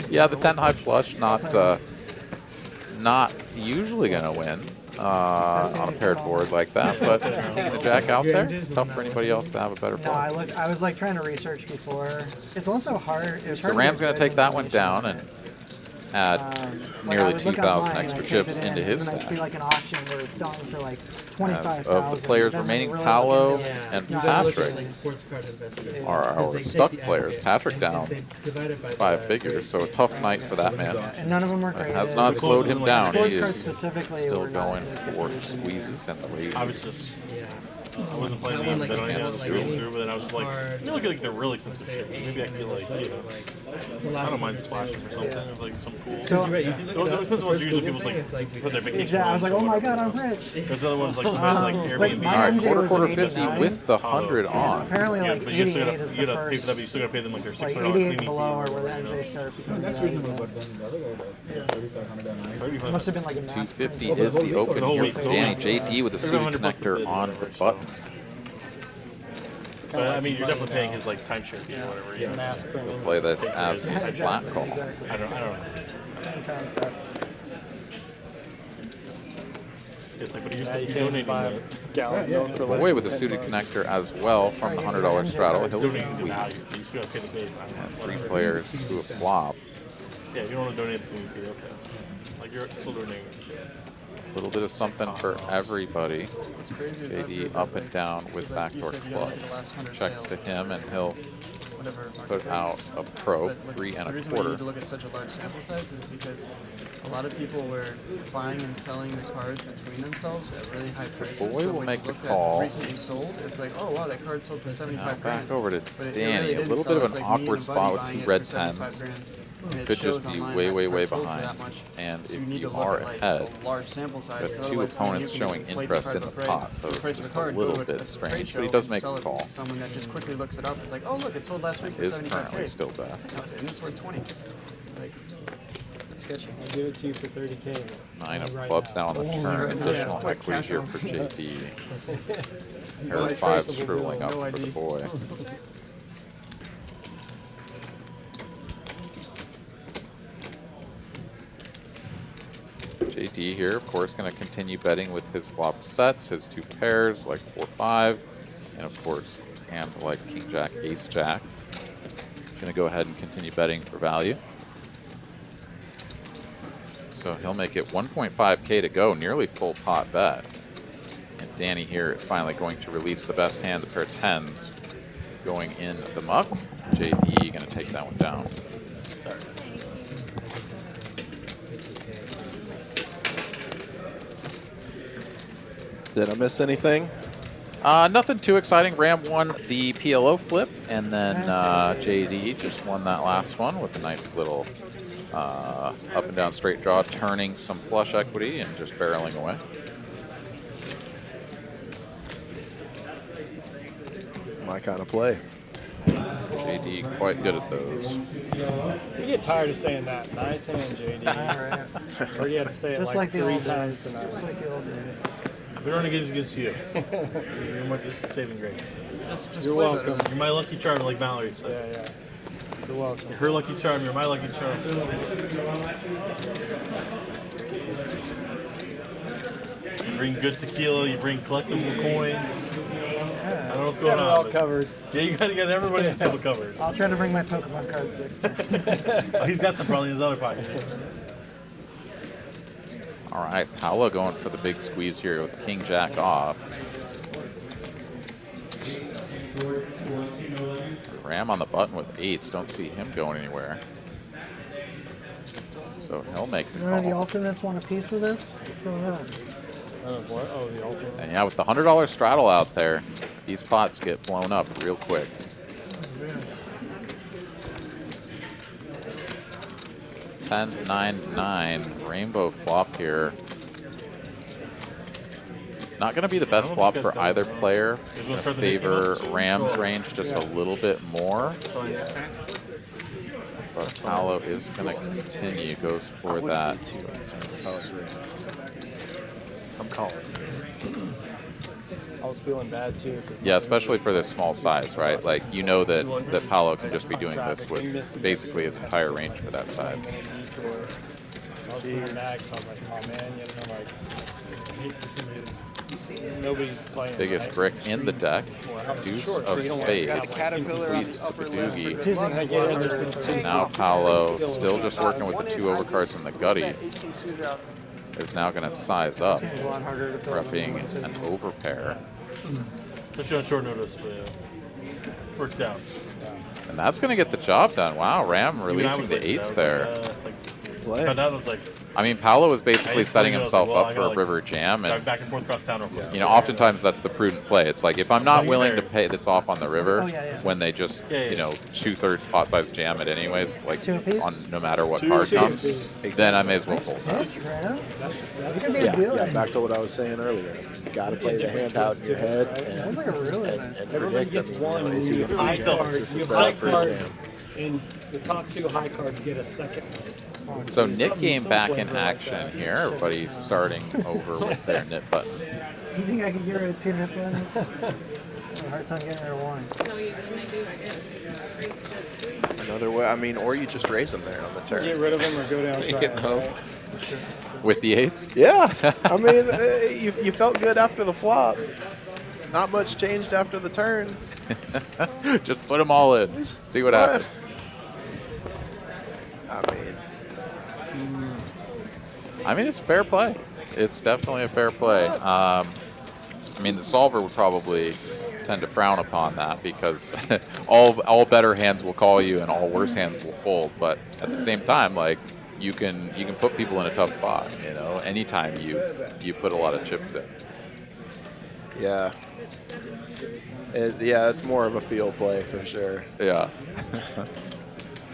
Speaker 5: Yeah, the 10 high flush not usually gonna win on a paired board like that, but taking the jack out there, tough for anybody else to have a better
Speaker 7: No,
Speaker 5: board.
Speaker 7: I was like trying to research before. It's also hard. It was hard.
Speaker 5: So Ram's gonna take that one down and add nearly 2,000 extra chips into his
Speaker 7: stack. I see like an auction where it's selling for like 25,000.
Speaker 5: Of the players remaining, Paolo and Patrick are our stuck players. Patrick down 5 figures, so a tough night for that man.
Speaker 7: And none of them were great.
Speaker 5: It has not slowed him down. He is
Speaker 7: specifically
Speaker 5: still going for squeezes and the raises.
Speaker 10: I wasn't playing the bet on anyone through, but then I was just like, you know, like the really expensive shit. Maybe I could like, you know, I don't mind splashing or something. Or like some cool.
Speaker 7: So,
Speaker 10: the expensive ones are usually people's like put their vacation.
Speaker 7: Exactly. I was like, oh my god, I'm rich.
Speaker 10: There's other ones like somebody's like Airbnb.
Speaker 5: All right, quarter 50 with the 100 on.
Speaker 7: Apparently,
Speaker 10: Yeah,
Speaker 7: like
Speaker 10: but you
Speaker 7: 88 is the
Speaker 10: gotta pay for that, but you
Speaker 7: first.
Speaker 10: still gotta pay them like their
Speaker 7: Like
Speaker 10: $600
Speaker 7: 88
Speaker 10: cleaning
Speaker 7: below
Speaker 10: fee
Speaker 7: or
Speaker 10: or
Speaker 7: where the
Speaker 10: whatever,
Speaker 7: NJ started becoming
Speaker 11: That's
Speaker 7: valuable.
Speaker 11: reasonable, but then the other guy got 3,500
Speaker 7: Must have been like a mass
Speaker 5: 250
Speaker 7: print.
Speaker 5: is the open
Speaker 10: The whole
Speaker 5: here
Speaker 10: week,
Speaker 5: for
Speaker 10: the whole
Speaker 5: Danny.
Speaker 10: week.
Speaker 5: JD with a suited
Speaker 10: 100 bucks a
Speaker 5: connector
Speaker 10: bid,
Speaker 5: on the
Speaker 10: so.
Speaker 5: button.
Speaker 10: But I mean, you're definitely paying his like timeshare fee or whatever. You know,
Speaker 13: Mass print.
Speaker 5: Play this as a flat call.
Speaker 10: I don't know.
Speaker 7: Same concept.
Speaker 10: It's like, what are you
Speaker 13: Yeah,
Speaker 10: supposed
Speaker 13: you
Speaker 10: to be
Speaker 13: can't
Speaker 10: donating?
Speaker 13: buy a gallon milk for less
Speaker 5: Away
Speaker 13: than
Speaker 5: with a
Speaker 13: 10
Speaker 5: suited
Speaker 13: bucks.
Speaker 5: connector as well from the $100 straddle. He'll
Speaker 10: Donating to
Speaker 5: lead.
Speaker 10: value. You still gotta pay the base.
Speaker 5: And 3 players to a flop.
Speaker 10: Yeah, you don't want to donate the cleaning fee. Okay. Like you're still donating.
Speaker 5: A little bit of something for everybody. JD up and down with backdoor clubs. Checks to him and he'll put out a probe, 3
Speaker 2: The reason we need to look at such a large sample size is because a lot of people were buying and selling the cards between themselves at really high prices.
Speaker 5: Boy
Speaker 2: so
Speaker 5: will
Speaker 2: when
Speaker 5: make
Speaker 2: you
Speaker 5: the
Speaker 2: look
Speaker 5: call.
Speaker 2: at recently sold, it's like, oh wow, that card sold for 75 grand.
Speaker 5: Back over to
Speaker 2: But it
Speaker 5: Danny.
Speaker 2: really
Speaker 5: A
Speaker 2: didn't
Speaker 5: little
Speaker 2: sell.
Speaker 5: bit of
Speaker 2: It's
Speaker 5: an
Speaker 2: like me
Speaker 5: awkward
Speaker 2: and a buddy
Speaker 5: spot with
Speaker 2: buying
Speaker 5: 2
Speaker 2: it
Speaker 5: red
Speaker 2: for 75
Speaker 5: 10s.
Speaker 2: grand. And it
Speaker 5: Could
Speaker 2: shows
Speaker 5: just be
Speaker 2: online
Speaker 5: way,
Speaker 2: that
Speaker 5: way,
Speaker 2: card
Speaker 5: way
Speaker 2: sold for
Speaker 5: behind.
Speaker 2: that much.
Speaker 5: And
Speaker 2: So you
Speaker 5: if
Speaker 2: need
Speaker 5: you
Speaker 2: to look
Speaker 5: are
Speaker 2: at, like,
Speaker 5: ahead,
Speaker 2: a large sample size.
Speaker 5: got 2
Speaker 2: Otherwise, when
Speaker 5: opponents
Speaker 2: you can
Speaker 5: showing
Speaker 2: inflate the
Speaker 5: interest
Speaker 2: card
Speaker 5: in the
Speaker 2: up right,
Speaker 5: pot, so it's
Speaker 2: price of
Speaker 5: just
Speaker 2: the
Speaker 5: a
Speaker 2: card,
Speaker 5: little
Speaker 2: go to
Speaker 5: bit
Speaker 2: a
Speaker 5: strange,
Speaker 2: trade
Speaker 5: but
Speaker 2: show
Speaker 5: he does
Speaker 2: and
Speaker 5: make
Speaker 2: sell
Speaker 5: the
Speaker 2: it
Speaker 5: call.
Speaker 2: to someone that just quickly looks it up. It's like, oh look, it sold last week for
Speaker 5: Is
Speaker 2: 75
Speaker 5: currently
Speaker 2: K.
Speaker 5: still best.
Speaker 2: And it's worth 20. Like, it's sketchy.
Speaker 13: I'll give it to you for 30K.
Speaker 5: 9 of clubs now on the turn. Additional equity here for JD. Pair of 5s dribbling up for the boy. JD here, of course, going to continue betting with his flop sets, his 2 pairs, like 4-5, and of course, hand like King Jack, Ace Jack. Going to go ahead and continue betting for value. So he'll make it 1.5K to go, nearly full pot bet. And Danny here is finally going to release the best hand, the pair of 10s, going in the muck. JD going to take that one down.
Speaker 6: Did I miss anything?
Speaker 5: Nothing too exciting. Ram won the PLO flip, and then JD just won that last one with a nice little up and down straight draw, turning some flush equity and just barreling away.
Speaker 6: My kind of play.
Speaker 5: JD quite good at those.
Speaker 13: You get tired of saying that. Nice hand, JD. Or you have to say it
Speaker 7: Just
Speaker 13: like
Speaker 7: like the
Speaker 13: 3
Speaker 7: old
Speaker 13: times
Speaker 7: days.
Speaker 13: tonight.
Speaker 7: Just like the old days.
Speaker 10: We're running games against you. You're my saving grace.
Speaker 2: Just
Speaker 13: You're
Speaker 2: play
Speaker 13: welcome.
Speaker 2: better.
Speaker 10: You're my lucky charm, like Mallory said.
Speaker 13: Yeah, yeah. You're welcome.
Speaker 10: You're her lucky charm. You're my lucky charm. You bring good tequila. You bring collectible coins. I don't know what's going
Speaker 13: Got it
Speaker 10: on.
Speaker 13: all
Speaker 10: but-
Speaker 13: covered.
Speaker 10: Yeah, you gotta get everybody in table covered.
Speaker 7: I'll try to bring my Pokemon cards next time.
Speaker 10: Oh, he's got some probably in his other pocket.
Speaker 5: All right, Paolo going for the big squeeze here with King Jack off. Ram on the button with 8s. Don't see him going anywhere. So he'll make the
Speaker 7: None of the
Speaker 5: call.
Speaker 7: alternates want a piece of this? What's going on?
Speaker 13: What? Oh, the alternate.
Speaker 5: And yeah, with the $100 straddle out there, these pots get blown up real quick. $10, $9, $9. Rainbow flop here. Not going to be the best flop for either player. Gonna favor Ram's range just a little bit more. But Paolo is going to continue, goes for that.
Speaker 6: I'm calling.
Speaker 13: I was feeling bad too.
Speaker 5: Yeah, especially for this small size, right? Like, you know that Paolo can just be doing this with basically his entire range for that size.
Speaker 13: I was coming back, so I'm like, oh man, you know, like, nobody's playing.
Speaker 5: Biggest brick in the deck. Deuce of spades. Leads to the doogie. And now Paolo, still just working with the 2 overcards in the gutty, is now going to size up, prepping an overpair.
Speaker 10: Especially on short notice, but worked out.
Speaker 5: And that's going to get the job done. Wow, Ram releasing the 8s there.
Speaker 10: Like
Speaker 6: play.
Speaker 10: But that was like.
Speaker 5: I mean, Paolo was basically setting himself
Speaker 10: well,
Speaker 5: up for a river jam, and
Speaker 10: back and forth across town.
Speaker 5: you know, oftentimes that's the prudent play. It's like if I'm not willing to pay this off on the river, when they just you know 2/3 pot size jam it anyways, like on no matter what card comes, then I may as well fold.
Speaker 6: Yeah, back to what I was saying earlier. You got to play the hand out in your head and predict. I mean, is he going to be jam? Is this a setup for a jam?
Speaker 13: And the top 2 high cards get a second one.
Speaker 5: So Nick game back in action here. Everybody's starting over with their nit button.
Speaker 7: You think I can get rid of 2 nip buttons? I have a hard time getting rid of 1.
Speaker 12: So you may do, I guess.
Speaker 6: Another way, I mean, or you just raise them there on the turn.
Speaker 13: Get rid of them or go down.
Speaker 6: You know?
Speaker 5: With the 8s?
Speaker 6: Yeah. I mean, you felt good after the flop. Not much changed after the turn.
Speaker 5: Just put them all in. See what happens. I mean, it's fair play. It's definitely a fair play. I mean, the solver would probably tend to frown upon that because all better hands will call you and all worse hands will fold. But at the same time, like you can put people in a tough spot. You know, anytime you put a lot of chips in.
Speaker 6: Yeah. Yeah, it's more of a field play for sure.
Speaker 5: Yeah.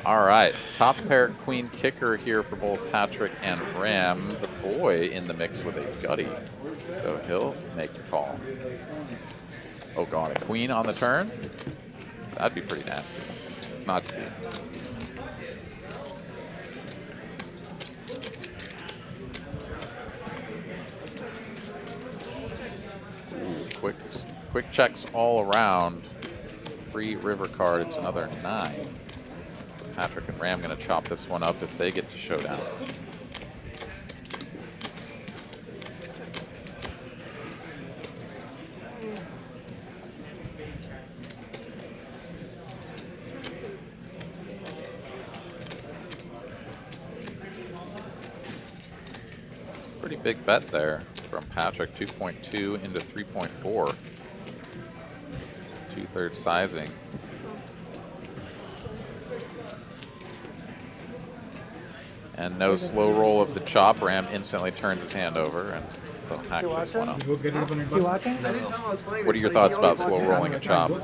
Speaker 5: All right, top pair queen kicker here for both Patrick and Ram. The boy in the mix with a gutty, so he'll make the call. Oh, gone a queen on the turn? That'd be pretty nasty. It's not to be. Ooh, quick checks all around. Free river card, it's another 9. Patrick and Ram going to chop this one up if they get to showdown. Pretty big bet there from Patrick, 2.2 into 3.4. 2/3 sizing. And no slow roll of the chop. Ram instantly turns his hand over and they'll hack this one up. What are your thoughts about slow rolling a chop? Do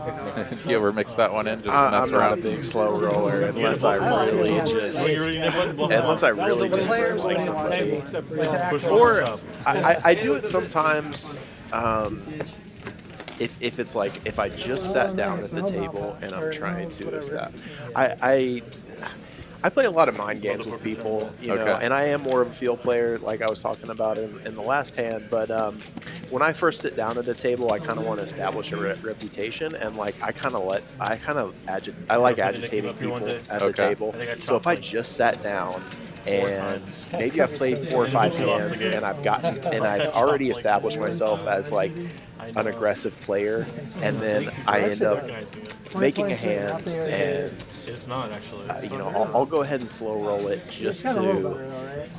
Speaker 5: you ever mix that one in just to mess
Speaker 6: I'm
Speaker 5: around?
Speaker 6: not a big slow roller unless I really just like something. Or I do it sometimes. If it's like if I just sat down at the table and I'm trying to establish, I play a lot of mind games with people, you know, and I am more of a field player, like I was talking about in the last hand. But when I first sit down at a table, I kind of want to establish a reputation, and like I like agitating people at the table. So if I just sat down and maybe I've played 4 or 5 hands and I've already established myself as like an aggressive player, and then I end up making a hand, and
Speaker 10: it's not actually.
Speaker 6: You know, I'll go ahead and slow roll it just to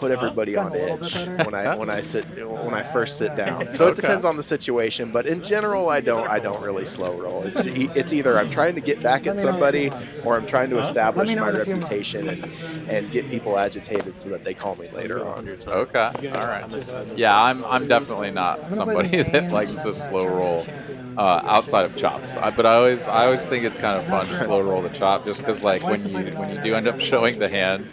Speaker 6: put everybody on edge when I first sit down. So it depends on the situation, but in general, I don't really slow roll. It's either I'm trying to get back at somebody or I'm trying to establish my reputation and get people agitated so that they call me later on.
Speaker 5: Okay, all right. Yeah, I'm definitely not somebody that likes to slow roll outside of chops. But I always think it's kind of fun to slow roll the chop, just because like when you do end up showing the hand,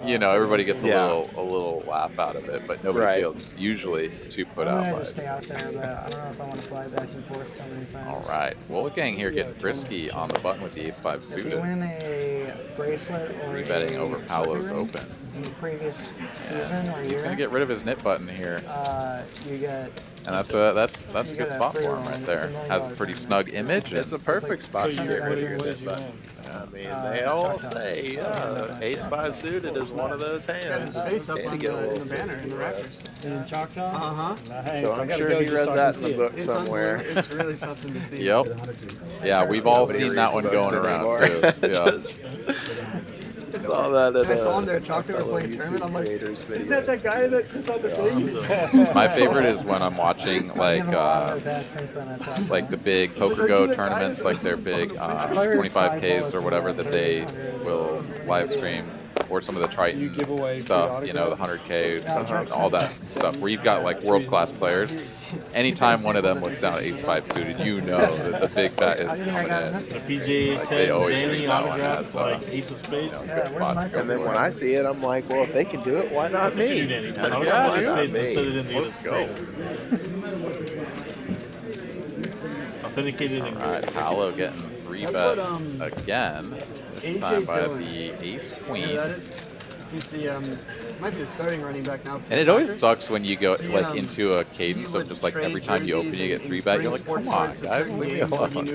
Speaker 5: you know, everybody gets a little laugh out of it, but nobody feels usually too put out by it.
Speaker 7: Stay out there, but I don't know if I want to fly back and forth so many times.
Speaker 5: All right, Wolfgang here getting frisky on the button with the ace-5 suited.
Speaker 7: If you win a bracelet or
Speaker 5: Rebetting over Paolo's open.
Speaker 7: In the previous season or year,
Speaker 5: He's gonna get rid of his nit button here.
Speaker 7: You get.
Speaker 5: And that's a good spot for him right there. Has a pretty snug image.
Speaker 6: It's a perfect spot to get rid of your nit button. I mean, they all say ace-5 suited is one of those hands.
Speaker 2: Face up on the banner in the rafters. In Choctaw?
Speaker 6: So I'm sure he read that in the book somewhere.
Speaker 2: It's really something to see.
Speaker 5: Yep. Yeah, we've all seen that one going around too. Yeah.
Speaker 6: Saw that at
Speaker 2: I saw him there at Choctaw playing a tournament. I'm like, isn't that guy that sits on the thing?
Speaker 5: My favorite is when I'm watching like the big Poker Go tournaments, like their big 25Ks or whatever that they will live stream. or some of the Triton
Speaker 13: You give away
Speaker 5: stuff, you know, the 100K, all that stuff, where you've got like world-class players. Anytime one of them looks down at ace-5 suited, you know that the big bet is coming in.
Speaker 10: The PGA
Speaker 5: Like,
Speaker 10: 10
Speaker 5: they always
Speaker 10: Danny
Speaker 5: treat that one
Speaker 10: autograph
Speaker 5: as,
Speaker 10: like ace of spades.
Speaker 6: And then when I see it, I'm like, well, if they can do it, why not
Speaker 10: That's what you
Speaker 6: me?
Speaker 10: do, Danny.
Speaker 5: Yeah,
Speaker 10: Autograph
Speaker 5: dude.
Speaker 10: ace of spades
Speaker 6: Me.
Speaker 10: and set it in the ace of
Speaker 5: Let's go.
Speaker 10: spades. Authenticated and
Speaker 5: All right, Paolo getting 3-bet again. This time by the ace-queen.
Speaker 2: He's the might be the starting running back now.
Speaker 5: And it always sucks when you go like into a cadence of just like every time you open you get 3-bet. You're like, come on, guys, leave me alone.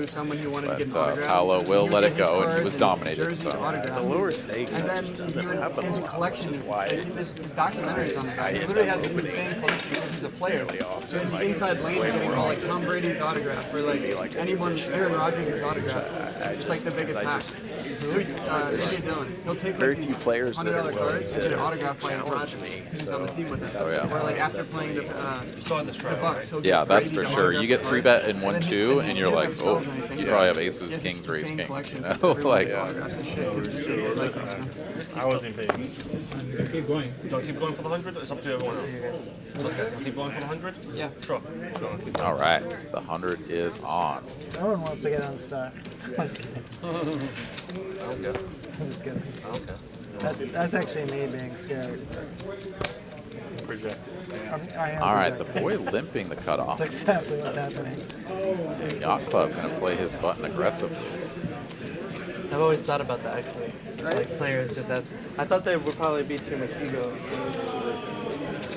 Speaker 5: But Paolo will let it go, and he was dominated. So.
Speaker 6: The lower stakes, that just doesn't happen.
Speaker 2: His collection, his documentaries on the guy. He literally has an insane collection because he's a player. So his inside lane is getting all like Tom Brady's autograph or like anyone, Aaron Rodgers' autograph. It's like the biggest hack. So AJ Dillon, he'll take
Speaker 6: Very
Speaker 2: like
Speaker 6: few players that are
Speaker 2: $100
Speaker 6: willing
Speaker 2: cards and get an
Speaker 6: to
Speaker 2: autograph by
Speaker 6: challenge me.
Speaker 2: He's on the team with it.
Speaker 5: Oh, yeah.
Speaker 2: Or like after playing the Bucks, he'll get
Speaker 5: Yeah, that's
Speaker 2: Brady
Speaker 5: for
Speaker 2: to
Speaker 5: sure. You get
Speaker 2: autograph
Speaker 5: 3-bet in 1-2, and you're like, oh, you probably have aces, kings, or ace king. You know, like.
Speaker 10: I wasn't paying. Keep going. Don't keep going for the 100. It's up to everyone else. Okay. Keep going for the 100.
Speaker 2: Yeah.
Speaker 10: Sure.
Speaker 5: All right, the 100 is on.
Speaker 7: No one wants to get unstuck. I'm just kidding.
Speaker 10: Okay.
Speaker 7: I'm just kidding.
Speaker 10: Okay.
Speaker 7: That's actually me being scared.
Speaker 10: Projected.
Speaker 7: I am
Speaker 5: All right, the
Speaker 7: projecting.
Speaker 5: boy limping the cutoff.
Speaker 7: That's exactly what's happening.
Speaker 5: Yacht Club gonna play his button aggressively.
Speaker 9: I've always thought about that actually. Like players just have. I thought there would probably be too much ego.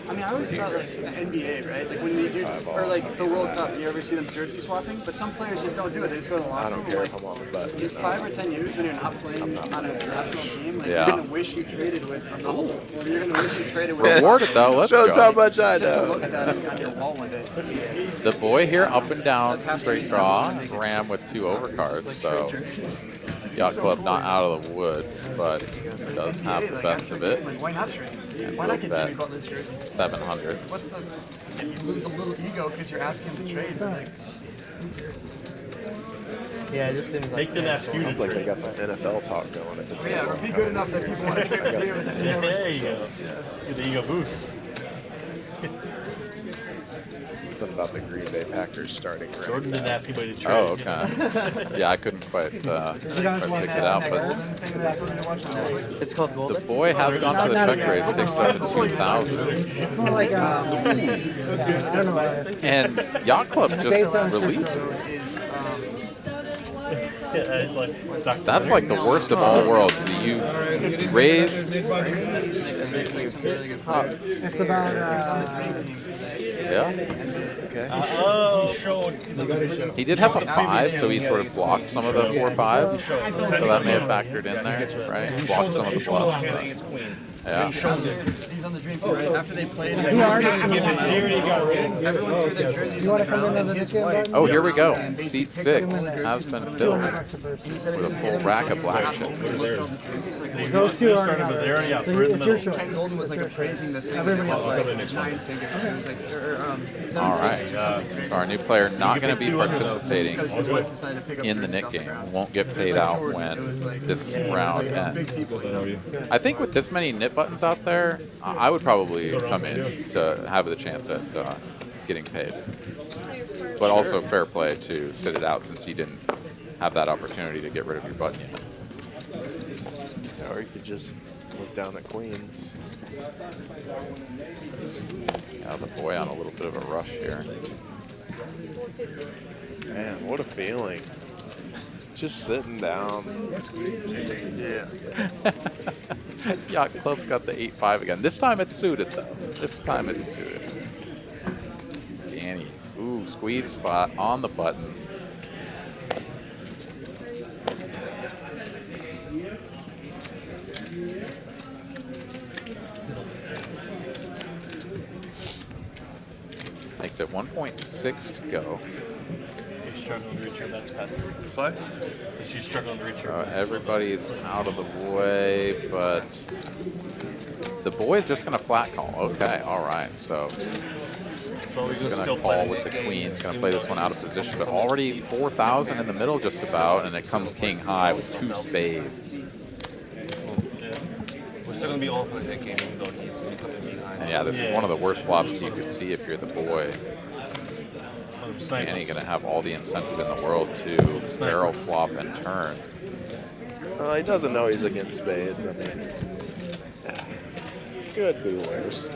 Speaker 2: I mean, I always thought like the NBA, right? Like when you do, or like the World Cup, you ever see them jersey swapping? But some players just don't do it. They just go to the locker room.
Speaker 6: I don't care if I'm on the bet.
Speaker 2: In 5 or 10 years, when you're not playing on a national team, like
Speaker 5: Yeah.
Speaker 2: you're gonna wish you traded with Ronaldo. Or you're gonna wish you traded with.
Speaker 5: Rewarded though, let's
Speaker 6: Shows
Speaker 5: go.
Speaker 6: how much I
Speaker 2: Just to
Speaker 6: know.
Speaker 2: look at that on your wall one day.
Speaker 5: The boy here up and down straight draw, ram with 2 overcards, so Yacht Club not out of the woods, but does have the best of it.
Speaker 2: Like, why not trade?
Speaker 5: And
Speaker 2: Why
Speaker 5: will
Speaker 2: not get
Speaker 5: bet
Speaker 2: Jimmy Butler's jersey?
Speaker 5: 700.
Speaker 2: What's the? And you lose a little ego because you're asking to trade. Like,
Speaker 9: Yeah, it just seems like.
Speaker 10: Make the last few.
Speaker 6: Sounds like they got some NFL talk going at the table.
Speaker 2: yeah, or be good enough that people want to trade with you.
Speaker 10: There you go. Get the ego boost.
Speaker 6: Something about the Green Bay Packers starting right
Speaker 10: Jordan didn't ask anybody to trade.
Speaker 5: Oh, okay. Yeah, I couldn't quite pick it out, but
Speaker 9: It's called
Speaker 5: the
Speaker 9: Golden.
Speaker 5: boy has gone to the check rate, sticks up to 2,000.
Speaker 7: It's more like yeah, I don't know.
Speaker 5: And Yacht Club just releases.
Speaker 10: It's like,
Speaker 5: That's like the worst of all worlds. You raise,
Speaker 7: It's about
Speaker 5: yeah.
Speaker 6: Okay.
Speaker 10: oh, showed.
Speaker 5: He did have a 5, so he sort of blocked some of the 4-5s. So that may have factored in there, right? He blocked some of the bluffs. Yeah.
Speaker 2: He's on the dream team, right? After they played,
Speaker 7: He already
Speaker 2: everyone threw their jerseys.
Speaker 7: You want to come into this game, bud?
Speaker 5: Oh, here we go. Seat 6 has been filled with a full rack of black chips.
Speaker 7: Those two are
Speaker 10: started,
Speaker 7: not
Speaker 10: but they're already
Speaker 7: right.
Speaker 10: out.
Speaker 7: So
Speaker 10: We're in the
Speaker 7: it's your
Speaker 10: middle.
Speaker 7: choice.
Speaker 2: Ken Golden was like appraising the thing.
Speaker 7: Everybody else
Speaker 2: like
Speaker 7: is
Speaker 2: 9 figures. It was like,
Speaker 5: All right. So our new player not going to be participating
Speaker 2: because his wife decided to pick up
Speaker 5: in the Nick game. Won't get paid out when this round ends. I think with this many nit buttons out there, I would probably come in to have the chance at getting paid. But also fair play to sit it out since you didn't have that opportunity to get rid of your button unit.
Speaker 6: Or you could just look down at queens.
Speaker 5: Yeah, the boy on a little bit of a rush here.
Speaker 6: Man, what a feeling. Just sitting down. Yeah.
Speaker 5: Yacht Club's got the 8-5 again. This time it's suited though. This time it's suited. Danny. Ooh, squeeze spot on the button. Makes it 1.6 to go.
Speaker 10: She's struggling to reach her bets past. What? She's struggling to reach her bets.
Speaker 5: Everybody's out of the way, but the boy is just going to flat call. Okay, all right. So he's going to call with the queen. He's going to play this one out of position, but already 4,000 in the middle just about, and it comes king high with 2 spades.
Speaker 9: still gonna be all for the hit game, even though he's gonna come in behind.
Speaker 5: And yeah, this is one of the worst flops you could see if you're the boy. And he's gonna have all the incentive in the world to barrel flop and turn.
Speaker 6: He doesn't know he's against spades. I mean, could be worse.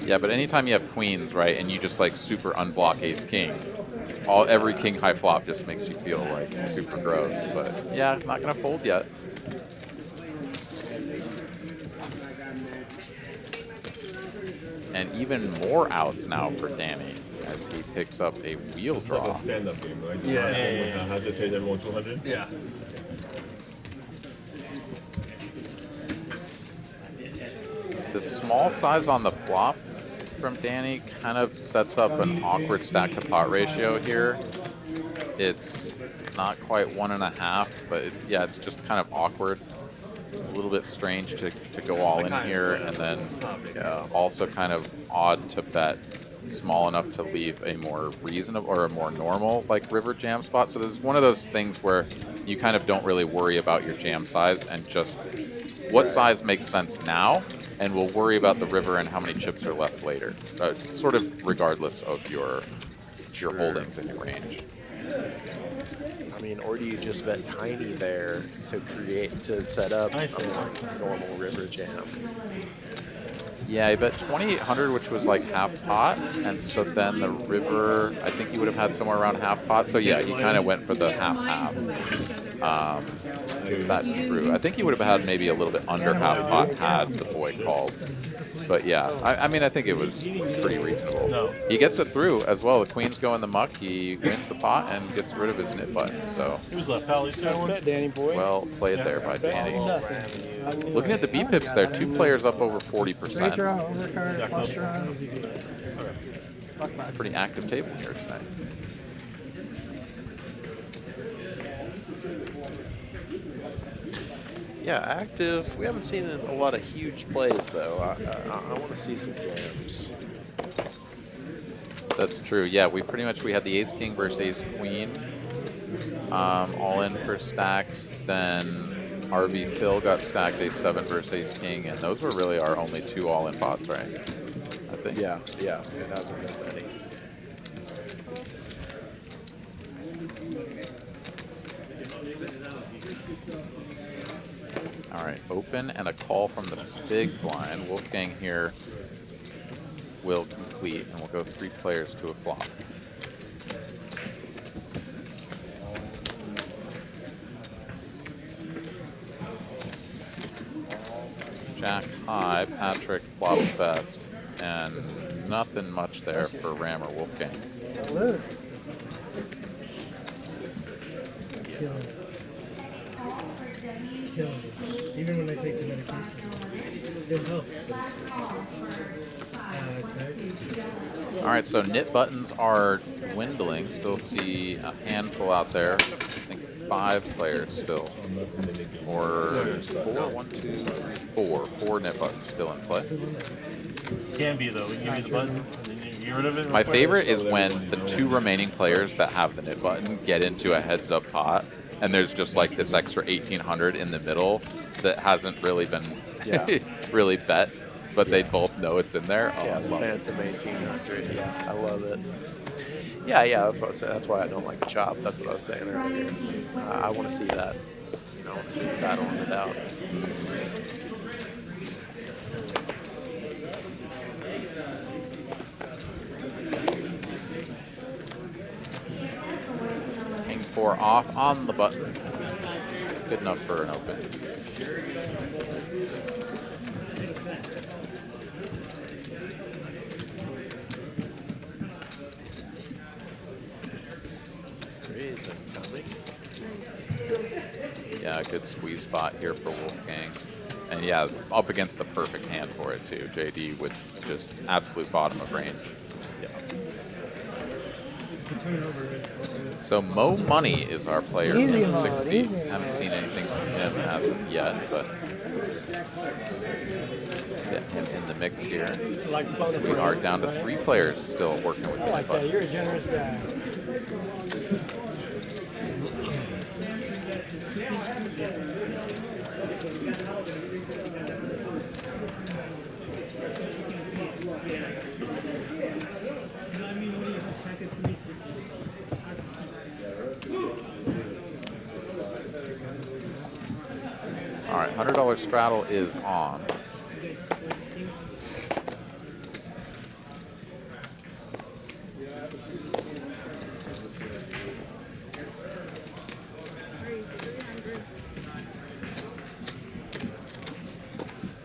Speaker 5: Yeah, but anytime you have queens, right, and you just like super unblock ace king, every king high flop just makes you feel like super gross. But yeah, not gonna fold yet. And even more outs now for Danny as he picks up a wheel draw.
Speaker 8: Like a stand-up game, right?
Speaker 10: Yeah.
Speaker 8: Has to trade everyone 200?
Speaker 10: Yeah.
Speaker 5: The small size on the flop from Danny kind of sets up an awkward stack to pot ratio here. It's not quite 1.5, but yeah, it's just kind of awkward. A little bit strange to go all in here, and then also kind of odd to bet small enough to leave a more reasonable or a more normal like river jam spot. So there's one of those things where you kind of don't really worry about your jam size and just what size makes sense now, and we'll worry about the river and how many chips are left later. It's sort of regardless of your holdings in your range.
Speaker 6: I mean, or do you just bet tiny there to set up a more normal river jam?
Speaker 5: Yeah, I bet 2,800, which was like half pot, and so then the river, I think he would have had somewhere around half pot. So yeah, he kind of went for the half-half. Is that true? I think he would have had maybe a little bit under half pot had the boy called. But yeah, I mean, I think it was pretty reasonable.
Speaker 10: No.
Speaker 5: He gets it through as well. The queens go in the muck. He wins the pot and gets rid of his nit button. So
Speaker 10: He was left pal. You see that one?
Speaker 13: Danny boy.
Speaker 5: well played there by Danny.
Speaker 13: Nothing.
Speaker 5: Looking at the B pips there, 2 players up over 40%.
Speaker 7: Draw, overcard, flush draw.
Speaker 5: Pretty active table here tonight.
Speaker 6: Yeah, active. We haven't seen a lot of huge plays though. I want to see some jams.
Speaker 5: That's true. Yeah, we had the ace king versus ace queen, all in for stacks. Then RV Phil got stacked ace 7 versus ace king, and those were really our only 2 all in pots, right? I think.
Speaker 6: Yeah, it hasn't been many.
Speaker 5: All right, open and a call from the big blind. Wolfgang here will complete, and we'll go 3 players to a flop. Jack high, Patrick flops best, and nothing much there for Ram or Wolfgang.
Speaker 7: Salute.
Speaker 2: Even when I take the medication. It helps.
Speaker 5: All right, so nit buttons are dwindling. Still see a handful out there. I think 5 players still. Or 4, 1, 2, 3, 4. 4 nit buttons still in play.
Speaker 10: Can be though. We can give you the button and then you get rid of it.
Speaker 5: My favorite is when the 2 remaining players that have the nit button get into a heads up pot, and there's just like this extra 1,800 in the middle that hasn't really been really bet, but they both know it's in there. Oh,
Speaker 6: Yeah,
Speaker 5: I love it.
Speaker 6: Phantom 1800. Yeah, I love it. Yeah, that's what I said. That's why I don't like the chop. That's what I was saying earlier. I want to see that. I want to see the battle in it out.
Speaker 5: King 4 off on the button. Good enough for an open. Yeah, good squeeze spot here for Wolfgang. And yeah, up against the perfect hand for it too. JD with just absolute bottom of range. So Mo Money is our player
Speaker 7: Easy
Speaker 5: in the
Speaker 7: mode,
Speaker 5: 6th
Speaker 7: easy
Speaker 5: seat. Haven't
Speaker 7: mode.
Speaker 5: seen anything from him as of yet, but get him in the mix here. We are down to 3 players still working with the nip button.
Speaker 7: You're a generous guy.
Speaker 5: All right, $100 straddle is on.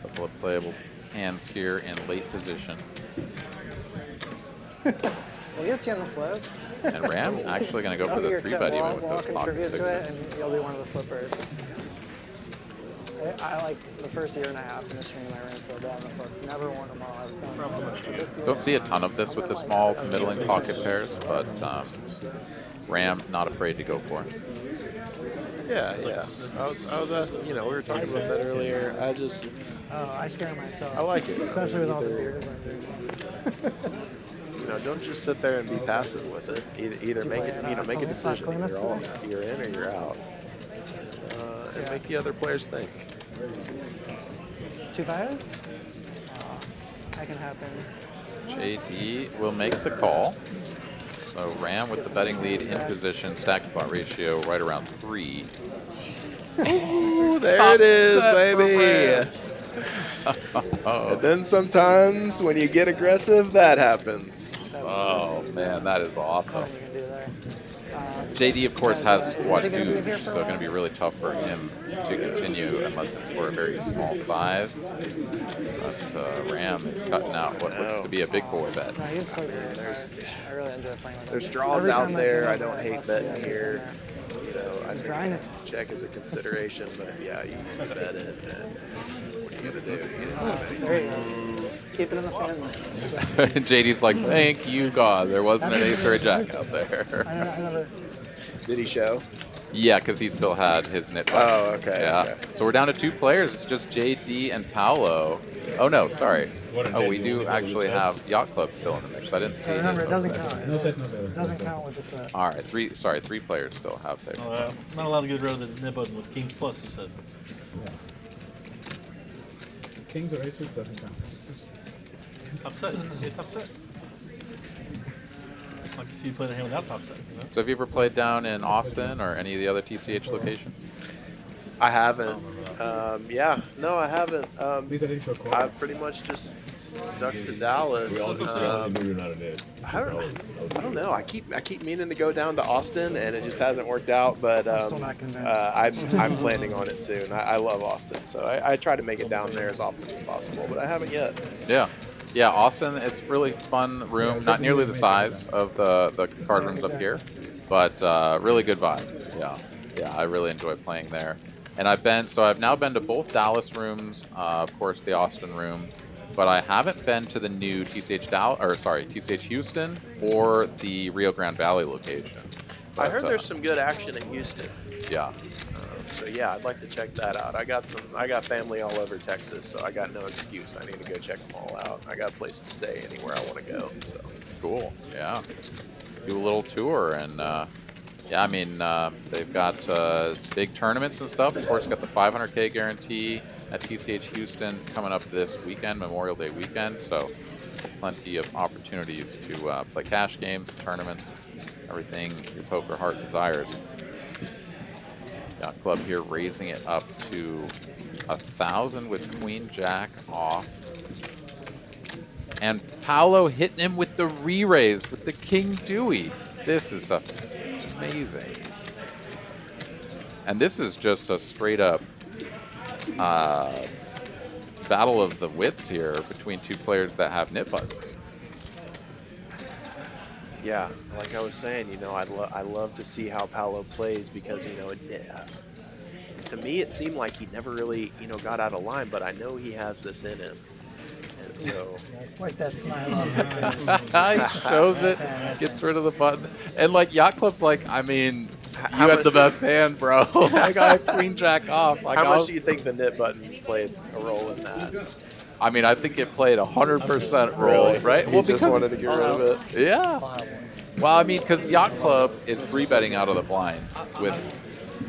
Speaker 5: Couple of playable hands here in late position.
Speaker 7: We'll get you on the flip.
Speaker 5: And Ram actually going to go for the 3-bet even with those pocket
Speaker 7: contribute to it,
Speaker 5: sixes.
Speaker 7: and you'll be one of the flippers. I like the first year and a half in this tournament, I ran so bad on the flips. Never won them all. I was done so much. But this year,
Speaker 5: Don't see a ton of this with the small to middling pocket pairs, but Ram not afraid to go for it.
Speaker 6: Yeah, yeah. I was asking, you know, we were talking about that earlier. I
Speaker 7: scare myself.
Speaker 6: I like it.
Speaker 7: Especially with all the beers I'm drinking.
Speaker 6: You know, don't just sit there and be passive with it. Either make it, you know, make a decision. You're in or you're out. And make the other players think.
Speaker 7: 2-5? That can happen.
Speaker 5: JD will make the call. So Ram with the betting lead in position, stack to pot ratio right around 3.
Speaker 6: Ooh, there it is, baby. And then sometimes when you get aggressive, that happens.
Speaker 5: Oh man, that is awesome. JD, of course, has squad 2, so going to be really tough for him to continue unless it's for a very small size. But Ram is cutting out what looks to be a big boy bet.
Speaker 7: No, he's so good. I really enjoy playing with him.
Speaker 6: There's draws out there. I don't hate betting here. You know, I
Speaker 7: trying
Speaker 6: think check is a consideration, but yeah, you can bet it. And what are you gonna do?
Speaker 7: There you go. Keep it in the family.
Speaker 5: JD's like, thank you God, there wasn't an ace or a jack out there.
Speaker 7: I never.
Speaker 6: Did he show?
Speaker 5: Yeah, because he still had his nit.
Speaker 6: Oh, okay.
Speaker 5: Yeah.
Speaker 6: Okay.
Speaker 5: So we're down to 2 players. It's just JD and Paolo. Oh no, sorry. Oh, we do actually have Yacht Club still in the mix. I didn't see.
Speaker 7: Remember,
Speaker 5: his
Speaker 7: it doesn't
Speaker 5: over there.
Speaker 7: count. It doesn't count with the set.
Speaker 5: All right, 3 players still have their.
Speaker 10: Not allowed to get rid of the nib button with Kings Plus, you said.
Speaker 14: Kings or aces doesn't count.
Speaker 10: Upset. It's upset. I'd like to see you play the hand without top set. You know?
Speaker 5: So have you ever played down in Austin or any of the other TCH locations?
Speaker 6: I haven't. Yeah, no, I haven't. I've pretty much just stuck to Dallas. I don't know. I keep meaning to go down to Austin, and it just hasn't worked out. But I'm planning on it soon. I love Austin, so I try to make it down there as often as possible, but I haven't yet.
Speaker 5: Yeah, Austin is really fun room. Not nearly the size of the card rooms up here, but really good vibe. Yeah, I really enjoy playing there. And I've now been to both Dallas rooms, of course the Austin room, but I haven't been to the new TCH Houston or the Rio Grande Valley location.
Speaker 6: I heard there's some good action in Houston.
Speaker 5: Yeah.
Speaker 6: So yeah, I'd like to check that out. I got family all over Texas, so I got no excuse. I need to go check them all out. I got a place to stay anywhere I want to go. So
Speaker 5: cool. Yeah. Do a little tour and. Yeah, I mean, they've got big tournaments and stuff. Of course, got the 500K guarantee at TCH Houston coming up this weekend, Memorial Day weekend. So plenty of opportunities to play cash games, tournaments, everything your poker heart desires. Yacht Club here raising it up to 1,000 with Queen Jack off. And Paolo hitting him with the re-raise with the King Dewey. This is amazing. And this is just a straight up battle of the wits here between 2 players that have nit buttons.
Speaker 6: yeah, like I was saying, you know, I love to see how Paolo plays because, you know, to me it seemed like he never really, you know, got out of line, but I know he has this in him. And so
Speaker 7: Like that smile on
Speaker 5: He shows it, gets rid of the button. And like Yacht Club's like, I mean, you have the best hand, bro. I got Queen Jack off. Like,
Speaker 6: how much do you think the nit button played a role in that?
Speaker 5: I mean, I think it played 100% role, right?
Speaker 6: He just wanted to get rid of it.
Speaker 5: Yeah. Well, I mean, because Yacht Club is 3-betting out of the blind with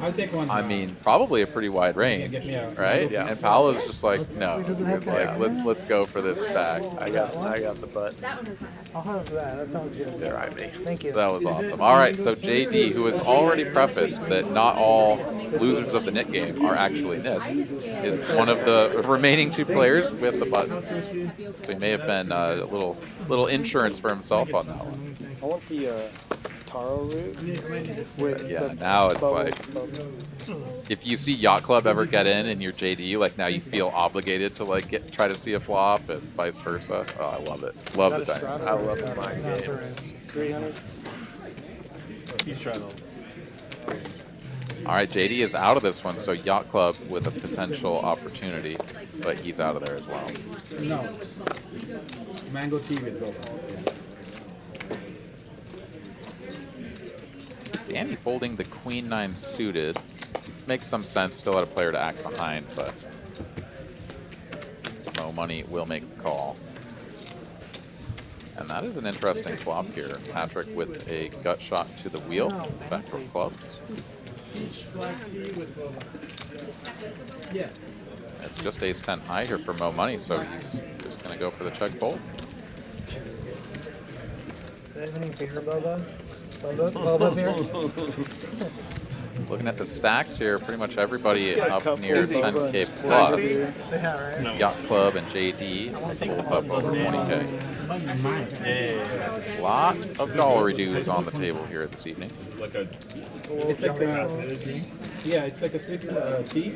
Speaker 14: I'll take one.
Speaker 5: I mean, probably a pretty wide range, right?
Speaker 6: Yeah.
Speaker 5: And Paolo's just like, no,
Speaker 7: have to
Speaker 5: like
Speaker 7: have
Speaker 5: let's go for this back.
Speaker 6: I got the butt.
Speaker 12: That one does not have.
Speaker 7: I'll have that. That sounds good.
Speaker 6: There, I me.
Speaker 7: Thank you.
Speaker 5: That was awesome. All right, so JD, who has already prefaced that not all losers of the nit game are actually nits, is one of the remaining 2 players with the buttons. So he may have been a little insurance for himself on that one.
Speaker 13: I want the taro root with
Speaker 5: Yeah,
Speaker 13: the
Speaker 5: now it's
Speaker 13: bubble-
Speaker 5: like,
Speaker 13: bubble.
Speaker 5: if you see Yacht Club ever get in your JD, like now you feel obligated to like try to see a flop and vice versa. Oh, I love it. Love the dynamic.
Speaker 6: I love the mind games.
Speaker 13: 300.
Speaker 10: He's trying to.
Speaker 5: All right, JD is out of this one, so Yacht Club with a potential opportunity, but he's out of there as well.
Speaker 14: No. Mango tea with bubble.
Speaker 5: Danny folding the Queen 9 suited. Makes some sense, still had a player to act behind, but Mo Money will make the call. And that is an interesting flop here. Patrick with a gut shot to the wheel, back for clubs.
Speaker 14: Yeah.
Speaker 5: It's just ace-10 high here for Mo Money, so he's just going to go for the check fold.
Speaker 7: Do they have any beer, Boba? Boba beer?
Speaker 5: Looking at the stacks here, pretty much everybody up near
Speaker 13: easy.
Speaker 5: 10K plus.
Speaker 7: Yeah, right?
Speaker 5: Yacht Club and JD both up over 20K. A lot of dollary dues on the table here this evening.
Speaker 14: It's like yeah, it's like a sweet tea,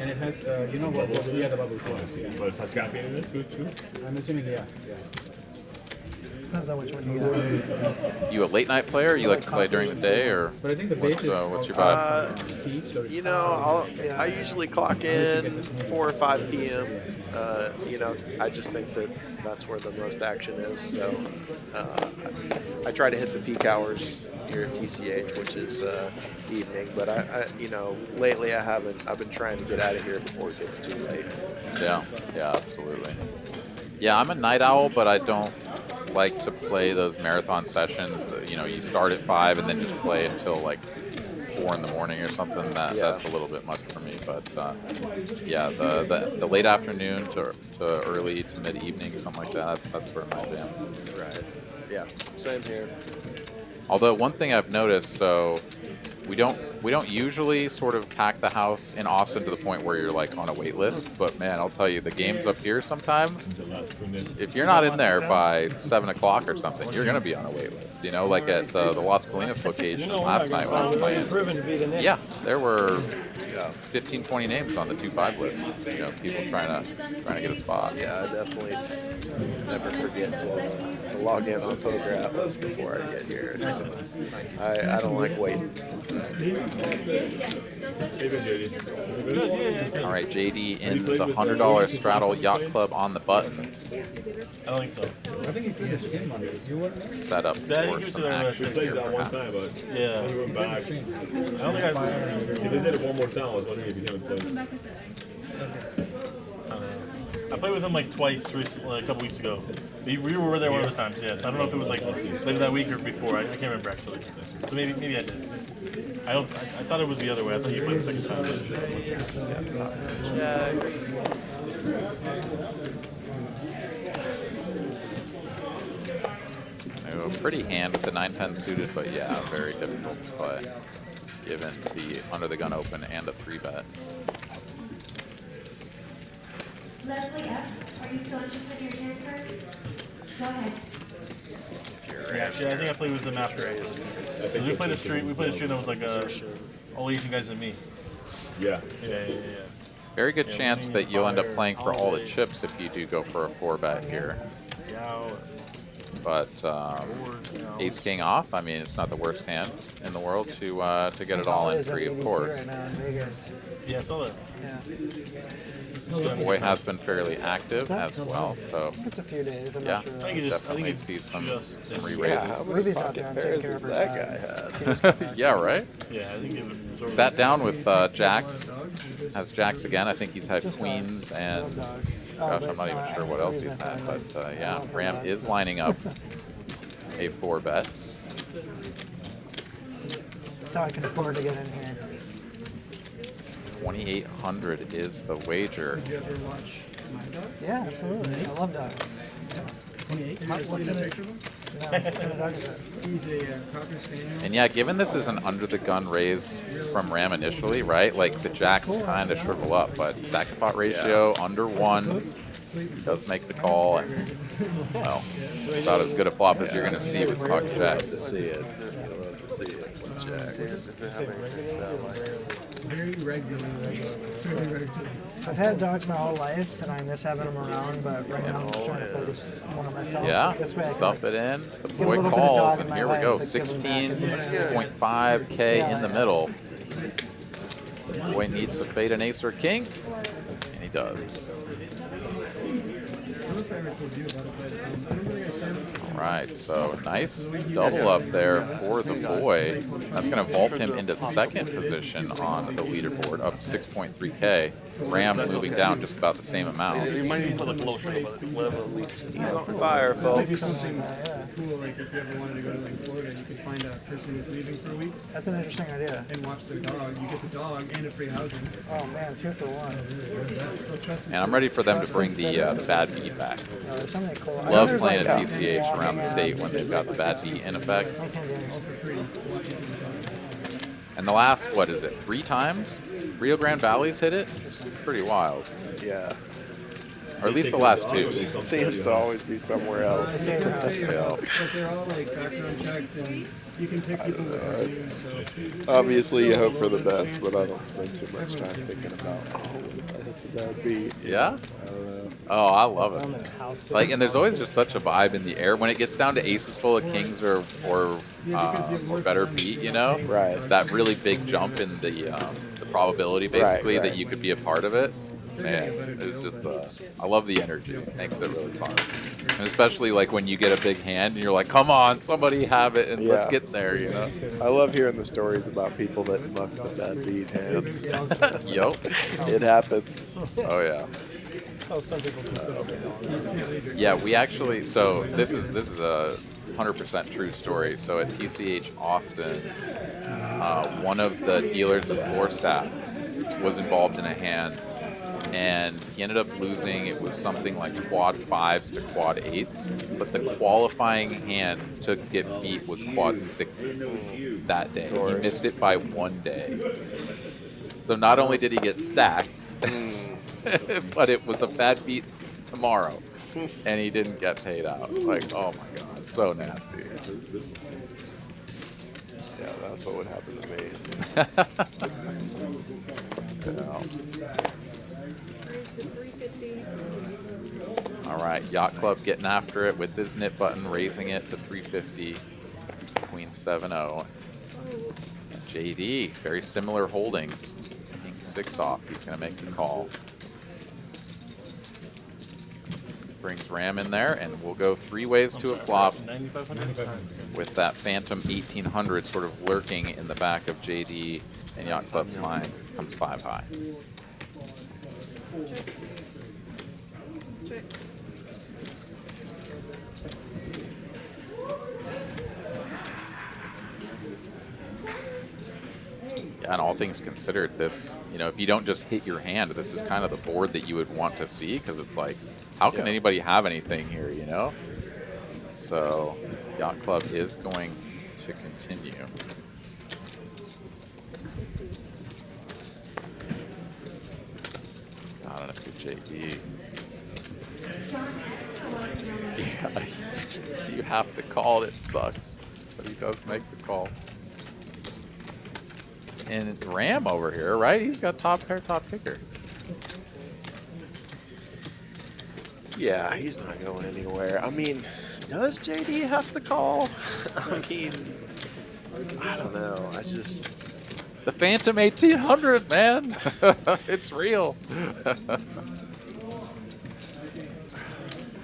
Speaker 14: and it has you know what the other bubbles was. Yeah.
Speaker 10: But it has caffeine in it too?
Speaker 14: I'm assuming yeah.
Speaker 7: Depends on which one you got.
Speaker 5: You a late night player? Or you like to play during the day, or
Speaker 14: But I think the
Speaker 5: what's,
Speaker 14: base is
Speaker 5: what's your vibe?
Speaker 14: tea, so
Speaker 6: You know, I usually clock in 4 or 5 p.m. You know, I just think that that's where the most action is. So I try to hit the peak hours here at TCH, which is evening. But I you know, lately I've been trying to get out of here before it gets too late.
Speaker 5: Yeah, absolutely. Yeah, I'm a night owl, but I don't like to play those marathon sessions that, you know, you start at 5 and then just play until like 4 in the morning or something. That's a little bit much for me. But yeah, the late afternoon to early to mid evening, something like that. That's sort of my jam.
Speaker 6: Right. Yeah. Same here.
Speaker 5: Although one thing I've noticed, so we don't usually sort of pack the house in Austin to the point where you're like on a wait list. But man, I'll tell you, the games up here sometimes, if you're not in there by 7 o'clock or something, you're gonna be on a wait list. You know, like at the Las Colinas location last night when I was playing. Yeah, there were 15, 20 names on the 2-5 list. You know, people trying to get a spot.
Speaker 6: Yeah, I definitely never forget to log in on Poker Atlas before I get here. I don't like waiting.
Speaker 5: All right, JD in the $100 straddle Yacht Club on the button.
Speaker 10: I don't think so.
Speaker 14: I think he played a stream on it. You were
Speaker 5: Set up
Speaker 10: Yeah, I
Speaker 5: for
Speaker 10: think
Speaker 5: some
Speaker 10: we
Speaker 5: action
Speaker 10: played
Speaker 5: here,
Speaker 10: that one
Speaker 5: perhaps.
Speaker 10: time, but yeah. He went back. I don't think I if they did it one more time, I was wondering if he haven't played. I played with him like twice recently, a couple weeks ago. We were there one of those times, yes. I don't know if it was like later that week or before. I can't remember actually. So maybe I did. I thought it was the other way. I thought you played the second time.
Speaker 6: Jacks.
Speaker 5: A pretty hand with the 9-10 suited, but yeah, very difficult to play given the under the gun open and a 3-bet.
Speaker 15: Leslie F., are you still interested in your transfer? Go ahead.
Speaker 10: Yeah, actually, I think I played with him after Ace. We played a stream that was like all Asian guys and me. Yeah.
Speaker 5: Very good chance that you'll end up playing for all the chips if you do go for a 4-bet here. But Ace King off, I mean, it's not the worst hand in the world to get it all in free, of course.
Speaker 10: Yeah, it's all that.
Speaker 5: The boy has been fairly active as well, so
Speaker 7: It's a few days. I'm
Speaker 5: yeah,
Speaker 7: not sure.
Speaker 5: definitely see some re-raises.
Speaker 6: How many
Speaker 7: Ruby's out
Speaker 6: pocket
Speaker 7: there. I'm
Speaker 6: pairs
Speaker 7: taking care
Speaker 6: does
Speaker 7: of
Speaker 6: that
Speaker 7: her.
Speaker 6: guy have?
Speaker 5: Yeah, right?
Speaker 10: Yeah, I think it was
Speaker 5: Sat down with Jacks. Has Jacks again. I think he's had queens and gosh, I'm not even sure what else he's had. But yeah, Ram is lining up a 4-bet.
Speaker 7: That's how I can afford to get in here.
Speaker 5: $2,800 is the wager.
Speaker 14: Did you ever watch My Dog?
Speaker 7: Yeah, absolutely. I love dogs.
Speaker 14: 28. Have you ever seen a picture of him?
Speaker 7: No, what kind of dog is that?
Speaker 14: He's a Cocker Spaniel.
Speaker 5: And yeah, given this is an under-the-gun raise from Ram initially, right? Like the jacks kind of shrivel up, but stack to pot ratio under 1. He does make the call, and well, about as good a flop as you're going to see with pocket jacks.
Speaker 6: To see it. I love to see it with jacks.
Speaker 14: Very regularly.
Speaker 7: I've had dogs my whole life, and I miss having them around, but right now I'm just trying to focus more on myself.
Speaker 5: Yeah,
Speaker 7: This way I can
Speaker 5: stuff it in. The
Speaker 7: get a
Speaker 5: boy
Speaker 7: little bit of
Speaker 5: calls,
Speaker 7: dog in
Speaker 5: and
Speaker 7: my
Speaker 5: here we
Speaker 7: life,
Speaker 5: go.
Speaker 7: but give them back.
Speaker 5: 16.5K in the middle. The boy needs to fade an ace or king, and he does. All right, so nice double up there for the boy. That's going to vault him into second position on the leaderboard, up 6.3K. Ram moving down just about the same amount.
Speaker 10: You might need to put a lotion, but whatever, at least.
Speaker 6: He's on fire, folks.
Speaker 14: Something cool, like if you ever wanted to go to like Florida, you could find a person who's leaving for a week.
Speaker 7: That's an interesting idea.
Speaker 14: And watch their dog. You get the dog and a free housing.
Speaker 7: Oh man, 2 for 1.
Speaker 5: And I'm ready for them to bring the bad beat back.
Speaker 7: There's so many cool.
Speaker 5: Love playing at TCH around the state when they've got the bad beat in effect. And the last, what is it, 3 times? Rio Grande Valley's hit it? Pretty wild.
Speaker 6: Yeah.
Speaker 5: Or at least the last 2.
Speaker 6: It seems to always be somewhere else.
Speaker 14: But they're all like background checked, and you can pick people with reviews. So
Speaker 6: Obviously, you hope for the best, but I don't spend too much time thinking about, oh, what if I hit the bad beat?
Speaker 5: Yeah?
Speaker 6: I don't know.
Speaker 5: Oh, I love it. Like, and there's always just such a vibe in the air when it gets down to aces full of kings or better beat, you know?
Speaker 6: Right.
Speaker 5: That really big jump in the probability, basically, that you could be a part of it. Man, it's just, I love the energy. It makes it really fun. And especially like when you get a big hand and you're like, come on, somebody have it and let's get there, you know?
Speaker 6: I love hearing the stories about people that muck the bad beat hand.
Speaker 5: Yup.
Speaker 6: It happens.
Speaker 5: Oh, yeah.
Speaker 13: Oh, some people consider it.
Speaker 5: Yeah, we actually, so this is a 100% true story. So at TCH Austin, one of the dealers and floor staff was involved in a hand, and he ended up losing. It was something like quad 5s to quad 8s, but the qualifying hand to get beat was quad 6s that day. He missed it by 1 day. So not only did he get stacked, but it was a bad beat tomorrow, and he didn't get paid out. Like, oh my god, so nasty.
Speaker 6: Yeah, that's what would happen to me.
Speaker 5: All right, Yacht Club getting after it with his nip button, raising it to 350, Queen 7-0. JD, very similar holdings. King 6 off, he's going to make the call. Brings Ram in there, and we'll go 3 ways to a flop with that phantom 1800 sort of lurking in the back of JD and Yacht Club's mind. Comes 5 high. Yeah, and all things considered, this, you know, if you don't just hit your hand, this is kind of the board that you would want to see, because it's like, how can anybody have anything here, you know? So, Yacht Club is going to continue. Not enough good JD. Yeah, you have to call it, it sucks, but he does make the call. And Ram over here, right? He's got top pair, top kicker.
Speaker 6: Yeah, he's not going anywhere. I mean, does JD have to call? I mean, I don't know. I just...
Speaker 5: The Phantom 1800, man. It's real.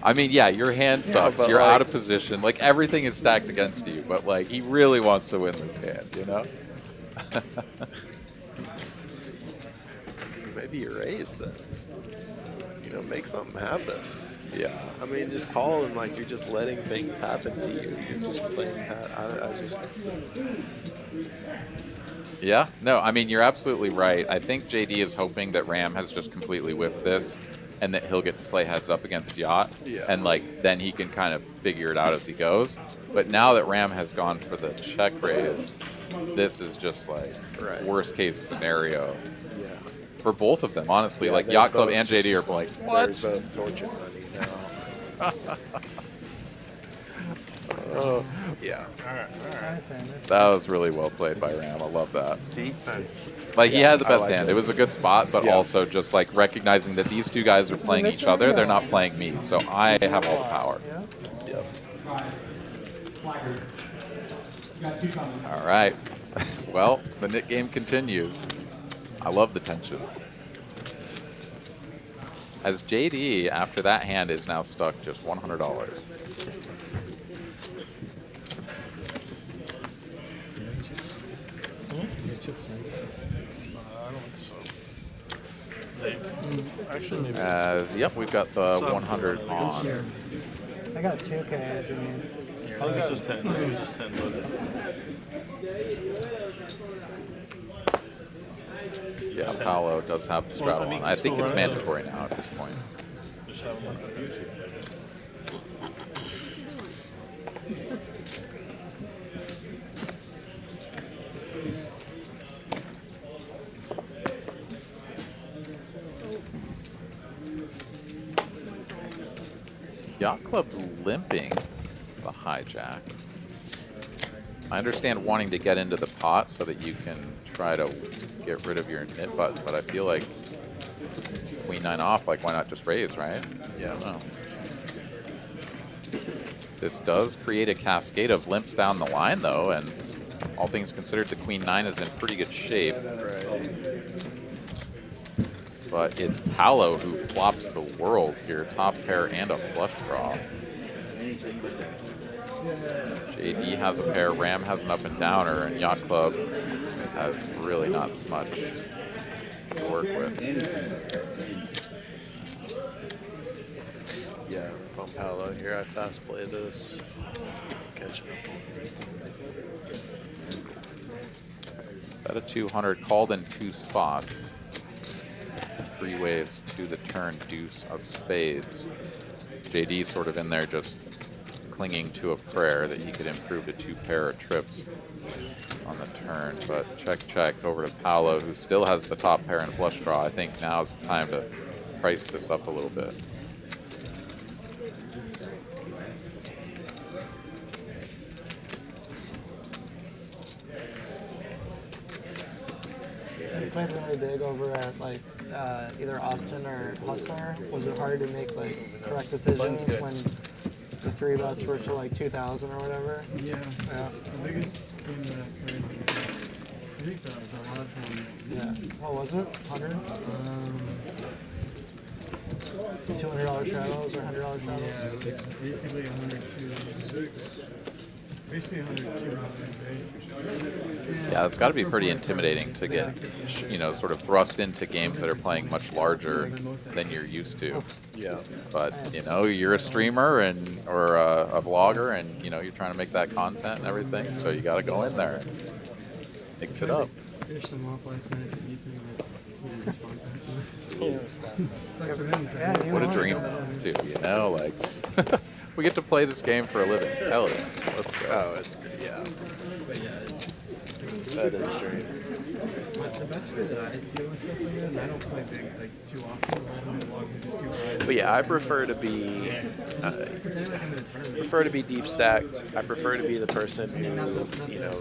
Speaker 5: I mean, yeah, your hand sucks. You're out of position. Like, everything is stacked against you. But, like, he really wants to win this hand, you know?
Speaker 6: Maybe you raise them. You know, make something happen.
Speaker 5: Yeah.
Speaker 6: I mean, just call and like you're just letting things happen to you. You're just letting that. I just.
Speaker 5: Yeah, no, I mean, you're absolutely right. I think JD is hoping that Ram has just completely whipped this and that he'll get to play heads up against Yott.
Speaker 6: Yeah.
Speaker 5: And, like, then he can kind of figure it out as he goes. But now that Ram has gone for the check raise, this is just, like, worst case scenario.
Speaker 6: Yeah.
Speaker 5: For both of them, honestly.
Speaker 6: Yeah,
Speaker 5: like,
Speaker 6: they're
Speaker 5: Yacht Club
Speaker 6: both
Speaker 5: and JD are like,
Speaker 6: just-
Speaker 5: what?
Speaker 6: They're both torture money now. Oh, yeah.
Speaker 5: That was really well played by Ram. I love that.
Speaker 10: Defense.
Speaker 5: Like, he had the
Speaker 6: I
Speaker 5: best
Speaker 6: like
Speaker 5: hand.
Speaker 6: it.
Speaker 5: It was a good spot, but
Speaker 6: Yeah.
Speaker 5: also just, like, recognizing that these two guys are playing each other. They're not playing me. So I have all the power.
Speaker 6: Yep.
Speaker 5: All right. Well, the Nick game continues. I love the tension. As JD, after that hand, is now stuck just $100.
Speaker 10: I don't think so. Actually, maybe.
Speaker 5: Yep, we've got the 100 on.
Speaker 7: I got 2K if you need.
Speaker 10: I think it's just 10. I think it was just 10 loaded.
Speaker 5: Yeah, Paolo does have the straddle on. I think it's mandatory now at this point.
Speaker 10: Just have one on YouTube.
Speaker 5: Yacht Club's limping the hijack. I understand wanting to get into the pot so that you can try to get rid of your nit button, but I feel like queen nine off, like why not just raise, right? Yeah, I don't know. This does create a cascade of limps down the line though, and all things considered, the queen nine is in pretty good shape. But it's Paolo who flops the world here, top pair and a flush draw. JD has a pair, Ram has an up and downer, and Yacht Club has really not much to work with.
Speaker 6: Yeah, from Paolo here, I fast play this. Catch him.
Speaker 5: Bet a 200, called in 2 spots. 3 ways to the turn, deuce of spades. JD sort of in there just clinging to a prayer that he could improve to 2 pair of trips on the turn. But check over to Paolo, who still has the top pair and flush draw. I think now is the time to price this up a little bit.
Speaker 7: You played really big over at like either Austin or Hustler. Was it hard to make like correct decisions when the 3 bets were to like 2,000 or whatever?
Speaker 2: Yeah. The biggest game that I played was, I think the lodge one.
Speaker 7: Yeah. What was it? 100? $200 shadows or $100 shadows?
Speaker 2: Yeah, it was like basically 100 to basically 100 to
Speaker 5: Yeah, it's got to be pretty intimidating to get, you know, sort of thrust into games that are playing much larger than you're used to.
Speaker 6: Yeah.
Speaker 5: But, you know, you're a streamer and or a vlogger, and, you know, you're trying to make that content and everything, so you got to go in there and mix it up.
Speaker 2: Finish them off last minute to Ethan, but he didn't respond fast enough.
Speaker 7: Yeah,
Speaker 5: What a dream, too, you know, like, we get to play this game for a living. Hell yeah. Let's go.
Speaker 6: Oh, it's good, yeah.
Speaker 2: But yeah,
Speaker 6: That is a dream.
Speaker 2: the best way that I deal with stuff like that, and I don't play big like too often. A lot of my vlogs are just too high.
Speaker 6: But yeah, I prefer to be deep stacked. I prefer to be the person who, you know,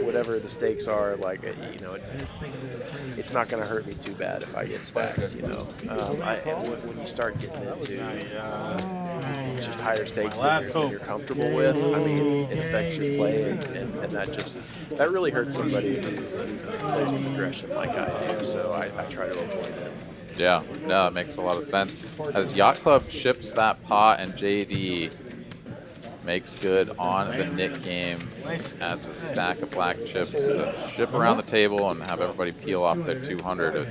Speaker 6: whatever the stakes are, like, you know, it's not going to hurt me too bad if I get stacked, you know. And when you start getting into just higher stakes than you're comfortable with, I mean, it affects your play, and that really hurts somebody who plays the progression like I do, so I try to avoid it.
Speaker 5: Yeah, no, that makes a lot of sense. As Yacht Club ships that pot and JD makes good on the Nick game, adds a stack of black chips to ship around the table and have everybody peel off their 200.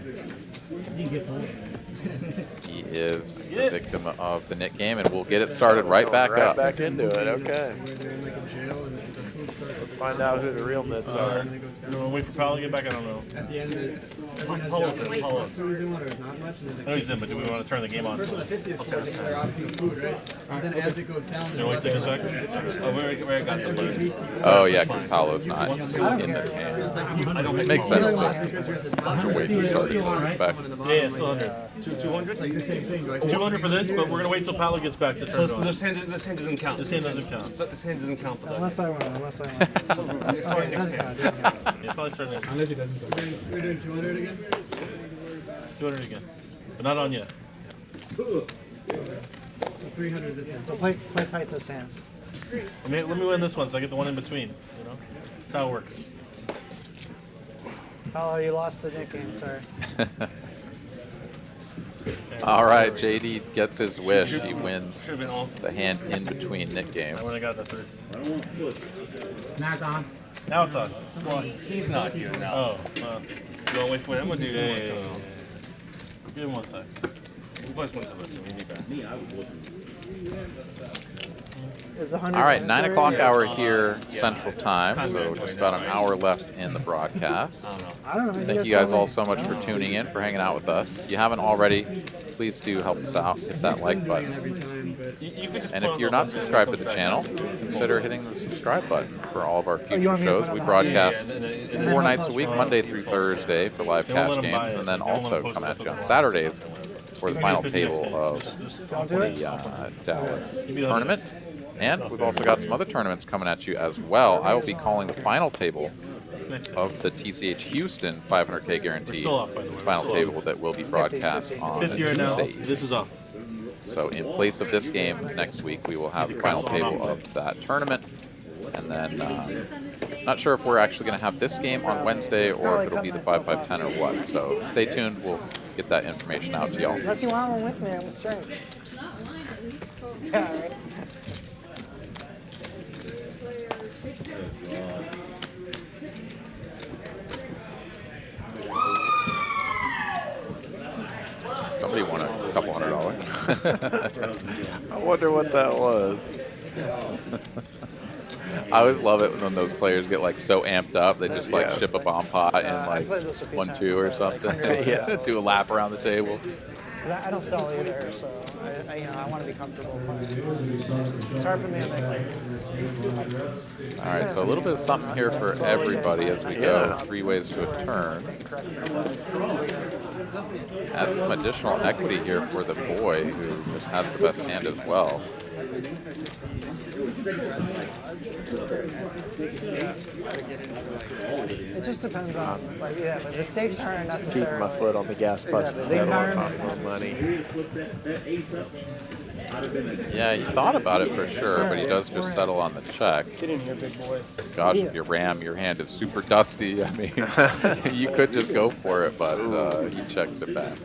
Speaker 5: He is the victim of the Nick game, and we'll get it started right back up.
Speaker 6: Right back into it, okay.
Speaker 2: We're in like a jail and the food starts at
Speaker 6: Find out who the real nits are.
Speaker 10: No, wait for Powell to get back. I don't know.
Speaker 13: At the end,
Speaker 10: Paulo's in. Paulo's.
Speaker 13: I
Speaker 10: know he's in, but do we want to turn the game on?
Speaker 13: First on the 50th floor, they start offering food, right? And then as it goes down,
Speaker 10: You know, wait a second. Oh, where I got the blue.
Speaker 5: Oh yeah, because Paolo's not in this game. It makes sense. To wait to start it. Back.
Speaker 10: Yeah, still under 200.
Speaker 13: It's like the same thing, right?
Speaker 10: 200 for this, but we're gonna wait till Paolo gets back to turn it on.
Speaker 8: This hand doesn't count.
Speaker 10: This hand doesn't count.
Speaker 8: This hand doesn't count for that.
Speaker 7: Unless I win. Unless I win.
Speaker 8: Sorry, next hand.
Speaker 10: Yeah, probably start next.
Speaker 13: Unless he doesn't go. We're doing 200 again?
Speaker 10: 200 again, but not on yet.
Speaker 13: 300 this hand.
Speaker 7: So play tight this hand.
Speaker 10: Let me win this one, so I get the one in between. You know, that's how it works.
Speaker 7: Oh, you lost the Nick game. Sorry.
Speaker 5: All right, JD gets his wish. He wins the hand in between Nick games.
Speaker 10: I would have got that third.
Speaker 13: Now it's on.
Speaker 10: Now it's on.
Speaker 8: Well, he's not here now.
Speaker 10: Oh, you want to wait for him or do you?
Speaker 8: Yeah.
Speaker 10: Give him 1 sec.
Speaker 8: We both went to listen. We need that.
Speaker 7: Is the 100
Speaker 5: All right, 9 o'clock
Speaker 7: mandatory?
Speaker 5: hour here Central Time, so just about an hour left in the broadcast.
Speaker 7: I don't know.
Speaker 5: Thank you guys all so much for tuning in, for hanging out with us. If you haven't already, please do help us out. Hit that like button. And if you're not subscribed to the channel, consider hitting the subscribe button for all of our future shows. We broadcast 4 nights a week, Monday through Thursday for live cash games, and then also come at you on Saturdays for the final table of the Dallas tournament. And we've also got some other tournaments coming at you as well. I will be calling the final table of the TCH Houston 500K guarantee final table that will be broadcast on
Speaker 10: 50 right now.
Speaker 5: Tuesday.
Speaker 10: This is off.
Speaker 5: So in place of this game next week, we will have the final table of that tournament. And then not sure if we're actually going to have this game on Wednesday or if it'll be the 5-5-10 or what. So stay tuned. We'll get that information out to y'all.
Speaker 7: Unless you want one with me, I'm straight. Yeah, right.
Speaker 5: Somebody won a couple $100.
Speaker 6: I wonder what that was.
Speaker 5: I always love it when those players get like so amped up they just like ship a bomb pot in like 1-2 or something. Yeah, do a lap around the table.
Speaker 7: I don't sell either, so I want to be comfortable playing. It's hard for me to make
Speaker 5: All right, so a little bit of something here for everybody as we go 3 ways to a turn. Add some additional equity here for the boy who just has the best hand as well.
Speaker 7: It just depends on, like, yeah, but the stakes aren't necessarily.
Speaker 6: Keeping my foot on the gas bus pedal if I want money.
Speaker 5: Yeah, he thought about it for sure, but he does just settle on the check.
Speaker 13: Get in here, big boy.
Speaker 5: Gosh, if you ram, your hand is super dusty. I mean, you could just go for it, but he checks it back.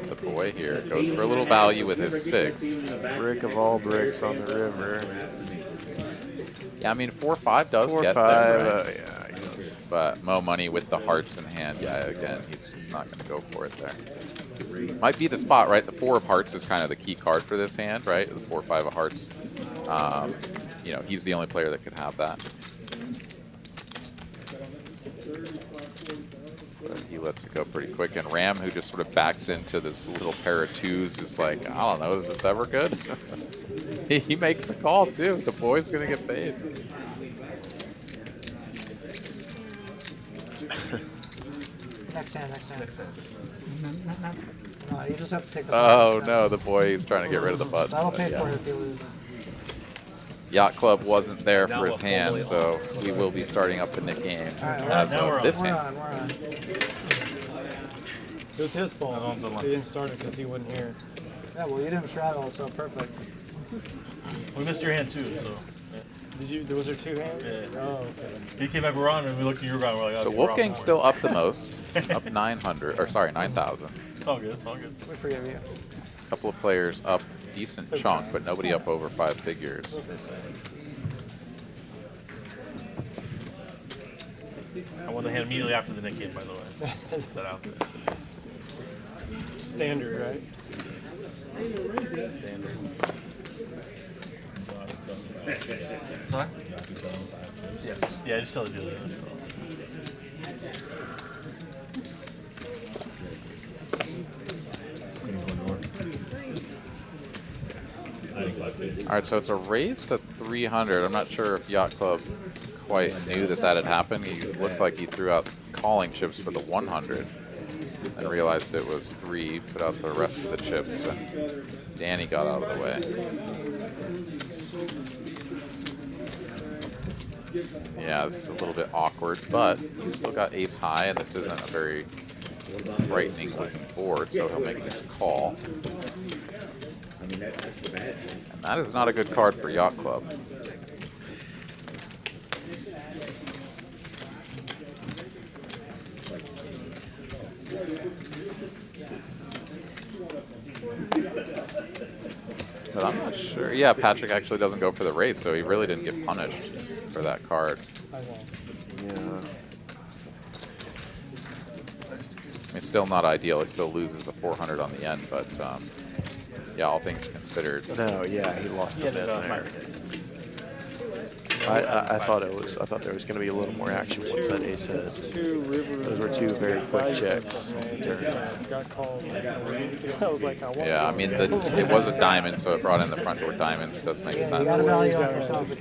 Speaker 5: The boy here goes for a little value with his 6.
Speaker 6: Brick of all bricks on the river.
Speaker 5: Yeah, I mean 4-5 does get there, right? Yeah, I guess. But Mo Money with the hearts in hand, yeah, again, he's just not going to go for it there. Might be the spot, right? The 4 of hearts is kind of the key card for this hand, right? The 4-5 of hearts. You know, he's the only player that could have that. But he lets it go pretty quick. And Ram, who just sort of backs into this little pair of 2s, is like, I don't know, is this ever good? He makes the call, too. The boy's going to get paid.
Speaker 7: Next hand. No, you just have to take the
Speaker 5: Oh, no, the boy is trying to get rid of the button.
Speaker 7: That'll pay for it if you lose.
Speaker 5: Yacht Club wasn't there for his hand, so we will be starting up in the game as of this hand.
Speaker 7: We're on.
Speaker 13: It was his fault. He didn't start it because he wasn't here.
Speaker 7: Yeah, well, you didn't straddle, so perfect.
Speaker 10: We missed your hand too, so.
Speaker 13: Did you? Was there 2 hands?
Speaker 10: Yeah.
Speaker 13: Oh, okay.
Speaker 10: He came back around and we looked at your ground. We're like, oh,
Speaker 5: So Wolfgang's still up the most, up 900, or sorry, 9,000.
Speaker 10: It's all good. It's all good.
Speaker 7: We forgive you.
Speaker 5: A couple of players up decent chunk, but nobody up over 5 figures.
Speaker 10: I won the hand immediately after the Nick game, by the way. Put that out there.
Speaker 13: Standard, right?
Speaker 10: Standard. Sorry? Yes. Yeah, just tell the dealer.
Speaker 5: All right, so it's a raise to 300. I'm not sure if Yacht Club quite knew that that had happened. He looked like he threw out calling chips for the 100 and realized it was 3, put out the rest of the chips, and Danny got out of the way. Yeah, this is a little bit awkward, but he's still got ace high, and this isn't a very frightening looking board, so he'll make this call. And that is not a good card for Yacht Club. But I'm not sure. Yeah, Patrick actually doesn't go for the raise, so he really didn't get punished for that card.
Speaker 6: Yeah.
Speaker 5: It's still not ideal. It still loses the 400 on the end, but yeah, all things considered.
Speaker 6: No, yeah, he lost the bet there. I thought there was going to be a little more action once that ace hit. Those were 2 very quick checks.
Speaker 13: Got called. I was like,
Speaker 5: Yeah, I mean, it was a diamond, so it brought in the front door diamonds. Does make sense.
Speaker 7: You got to value on yourself.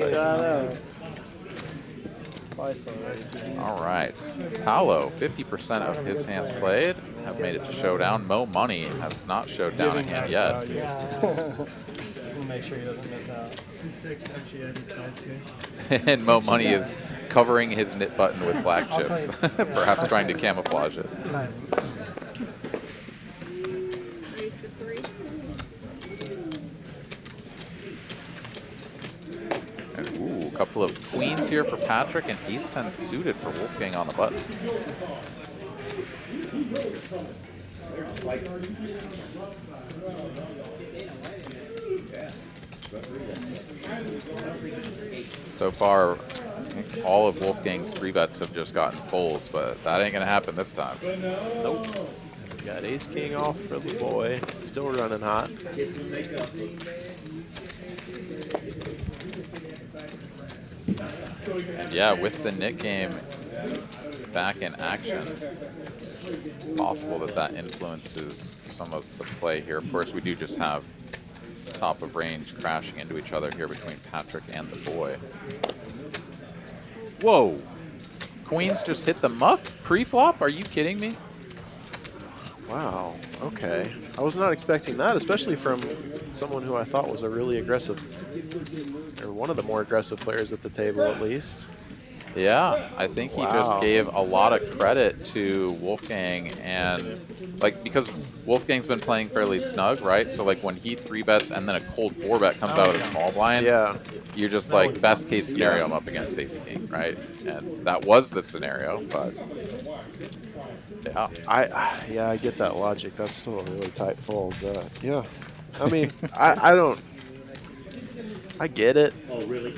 Speaker 5: All right, Paolo, 50% of his hands played have made it to showdown. Mo Money has not showed down a hand yet.
Speaker 13: We'll make sure he doesn't miss out. C6 actually added 5K.
Speaker 5: And Mo Money is covering his knit button with black chips, perhaps trying to camouflage it. Ooh, a couple of queens here for Patrick, and ace 10 suited for Wolfgang on the button. So far, I think all of Wolfgang's 3-bets have just gotten folds, but that ain't gonna happen this time.
Speaker 6: Nope. Got ace king off for the boy. Still running hot.
Speaker 5: Yeah, with the knit game back in action, possible that that influences some of the play here. Of course, we do just have top of range crashing into each other here between Patrick and the boy. Whoa! Queens just hit the muck pre-flop? Are you kidding me?
Speaker 6: Wow, okay. I was not expecting that, especially from someone who I thought was a really aggressive, or one of the more aggressive players at the table at least.
Speaker 5: Yeah, I think he just gave a lot of credit to Wolfgang, and like, because Wolfgang's been playing fairly snug, right? So like when he 3-bets and then a cold 4-bet comes out of the small blind,
Speaker 6: yeah,
Speaker 5: you're just like, best case scenario, I'm up against ace king, right? And that was the scenario, but yeah.
Speaker 6: I get that logic. That's still a really tight fold, but yeah. I mean, I get it.
Speaker 11: Oh, really?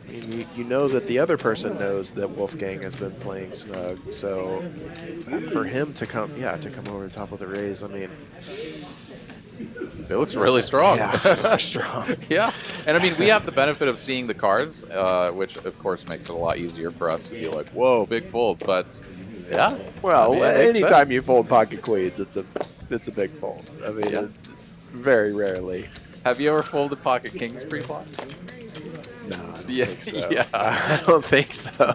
Speaker 6: I mean, you know that the other person knows that Wolfgang has been playing snug, so for him to come over the top of the raise, I mean,
Speaker 5: it looks really strong.
Speaker 6: Yeah, strong.
Speaker 5: Yeah, and I mean, we have the benefit of seeing the cards, which of course makes it a lot easier for us to be like, whoa, big fold, but yeah.
Speaker 6: Well,
Speaker 5: I mean,
Speaker 6: anytime you fold pocket queens, it's a big fold. I mean, very rarely.
Speaker 5: Have you ever folded pocket kings pre-flop?
Speaker 6: No, I don't
Speaker 5: Yeah,
Speaker 6: think so.
Speaker 5: yeah.
Speaker 6: I don't think so.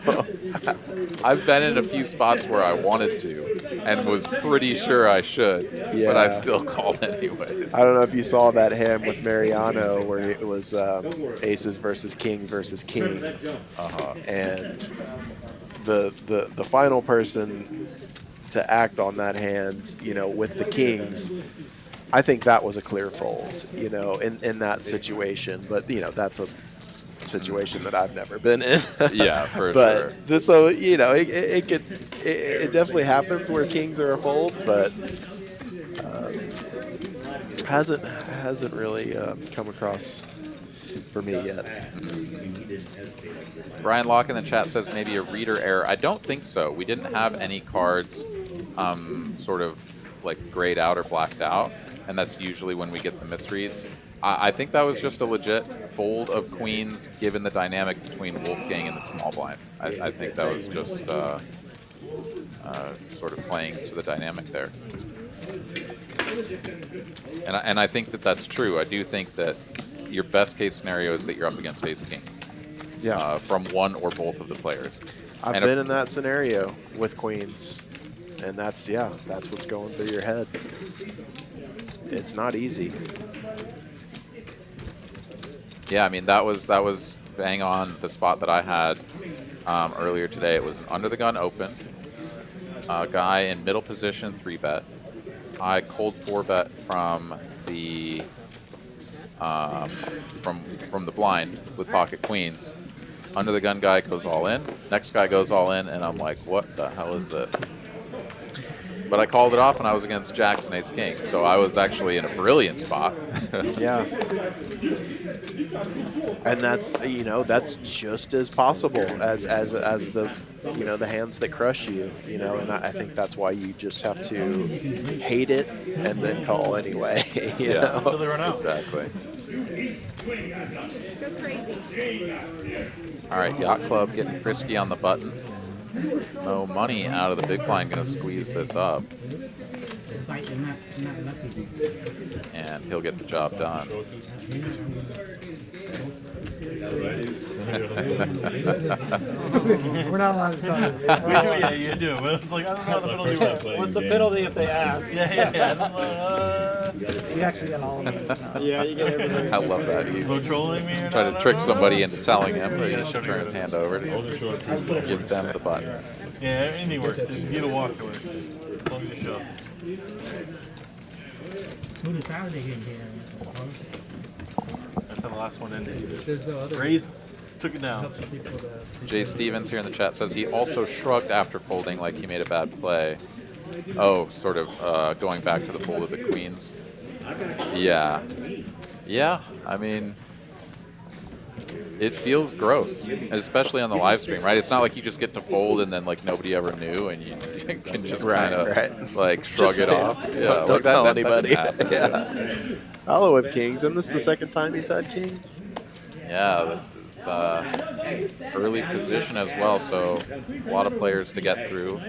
Speaker 5: I've been in a few spots where I wanted to and was pretty sure I should, but I still called anyway.
Speaker 6: I don't know if you saw that hand with Mariano where it was aces versus kings, and the final person to act on that hand, you know, with the kings, I think that was a clear fold, you know, in that situation. But you know, that's a situation that I've never been in.
Speaker 5: Yeah, for
Speaker 6: but
Speaker 5: sure.
Speaker 6: So you know, it definitely happens where kings are a fold, but hasn't really come across for me yet.
Speaker 5: Brian Locke in the chat says maybe a reader error. I don't think so. We didn't have any cards sort of like grayed out or blacked out, and that's usually when we get the misreads. I think that was just a legit fold of queens, given the dynamic between Wolfgang and the small blind. I think that was just sort of playing to the dynamic there. And I think that that's true. I do think that your best case scenario is that you're up against ace king.
Speaker 6: Yeah.
Speaker 5: From one or both of the players.
Speaker 6: I've been in that scenario with queens, and that's what's going through your head. It's not easy.
Speaker 5: Yeah, I mean that was bang on the spot that I had earlier today. It was an under the gun open, guy in middle position 3-bet. I cold 4-bet from the from the blind with pocket queens. Under the gun guy goes all in. Next guy goes all in, and I'm like, what the hell is this? But I called it off, and I was against jacks and ace king, so I was actually in a brilliant spot.
Speaker 6: Yeah. And that's that's just as possible as the the hands that crush you, and I think that's why you just have to hate it and then call anyway. You know?
Speaker 10: Until they run out.
Speaker 5: Exactly.
Speaker 12: Go crazy.
Speaker 5: All right, Yacht Club getting frisky on the button. No money out of the big blind, going to squeeze this up. And he'll get the job done.
Speaker 7: We're not allowed to talk.
Speaker 10: Yeah, you do. But it's like, I don't know the penalty was.
Speaker 13: What's the penalty if they ask?
Speaker 10: Yeah.
Speaker 7: You actually get all of them.
Speaker 13: Yeah, you get everything.
Speaker 5: I love that. He's
Speaker 10: trolling me or
Speaker 5: trying to trick somebody into telling him, but
Speaker 10: Yeah,
Speaker 5: he's turn his hand over to give them the button.
Speaker 10: Yeah, anything works. If you get a walk, it works. As long as you show. That's the last one in. Raise took it down.
Speaker 5: Jay Stevens here in the chat says he also shrugged after folding like he made a bad play. Oh, sort of going back to the fold of the queens. Yeah. Yeah, I mean, it feels gross, and especially on the live stream, right? It's not like you just get to fold and then like nobody ever knew, and you can just kind of like shrug it off. Yeah,
Speaker 6: don't tell anybody.
Speaker 5: Yeah.
Speaker 6: Hello with kings, and this is the second time he's had kings.
Speaker 5: Yeah, this is early position as well, so a lot of players to get through.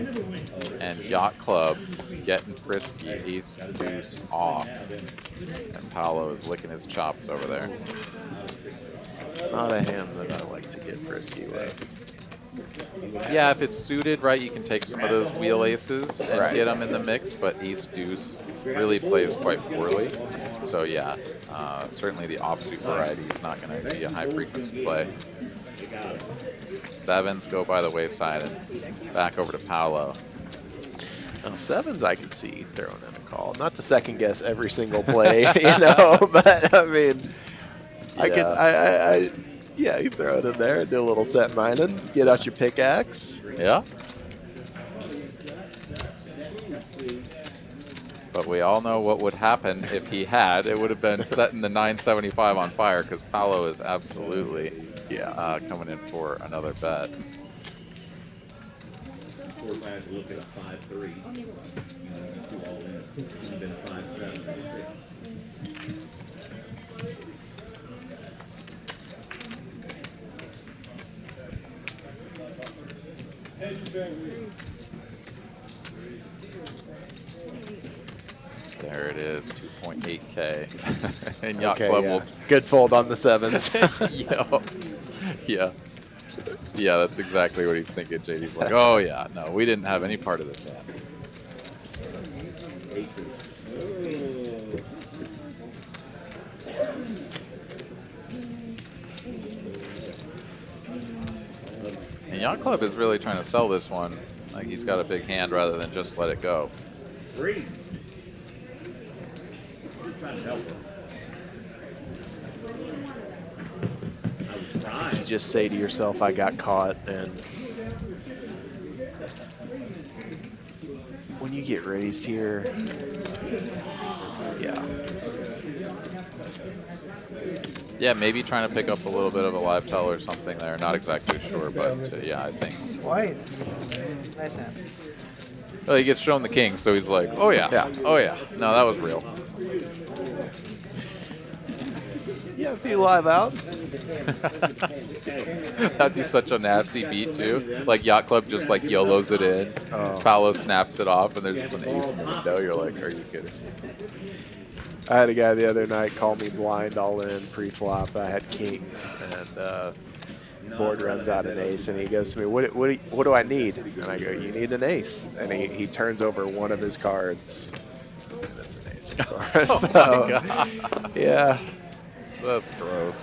Speaker 5: And Yacht Club getting frisky, ace deuce off, and Paolo is licking his chops over there.
Speaker 6: Not a hand that I like to get frisky with.
Speaker 5: Yeah, if it's suited right, you can take some of those wheel aces and get them in the mix, but ace deuce really plays quite poorly. So yeah, certainly the offsuit variety is not going to be a high frequency play. Sevens go by the wayside and back over to Paolo.
Speaker 6: Now, sevens I can see throwing in a call. Not to second guess every single play, but I mean, yeah, you throw it in there, do a little set mining, get out your pickaxe.
Speaker 5: Yeah. But we all know what would happen if he had. It would have been setting the 975 on fire, because Paolo is absolutely coming in for another bet.
Speaker 16: 4-5 look at a 5-3. Two all in. You've been 5-7.
Speaker 5: There it is, 2.8K. And Yacht Club will...
Speaker 6: Good fold on the sevens.
Speaker 5: Yeah, that's exactly what he's thinking. JD's like, oh yeah, no, we didn't have any part of this yet. And Yacht Club is really trying to sell this one. Like he's got a big hand rather than just let it go.
Speaker 16: Three. Trying to help her.
Speaker 6: You just say to yourself, I got caught, and when you get raised here,
Speaker 5: Yeah, maybe trying to pick up a little bit of a live tell or something there. Not exactly sure, but yeah, I think.
Speaker 7: Twice. Nice hand.
Speaker 5: Well, he gets shown the king, so he's like, oh yeah, oh yeah. No, that was real.
Speaker 6: Yeah, a few live outs.
Speaker 5: That'd be such a nasty beat too. Like Yacht Club just like YOLOs it in. Paolo snaps it off, and there's just an ace in the window. You're like, are you kidding?
Speaker 6: I had a guy the other night call me blind all in pre-flop. I had kings, and board runs out an ace, and he goes to me, what do I need? And I go, you need an ace. And he turns over one of his cards. That's an ace, of course.
Speaker 5: Oh my God.
Speaker 6: Yeah.
Speaker 5: That's gross.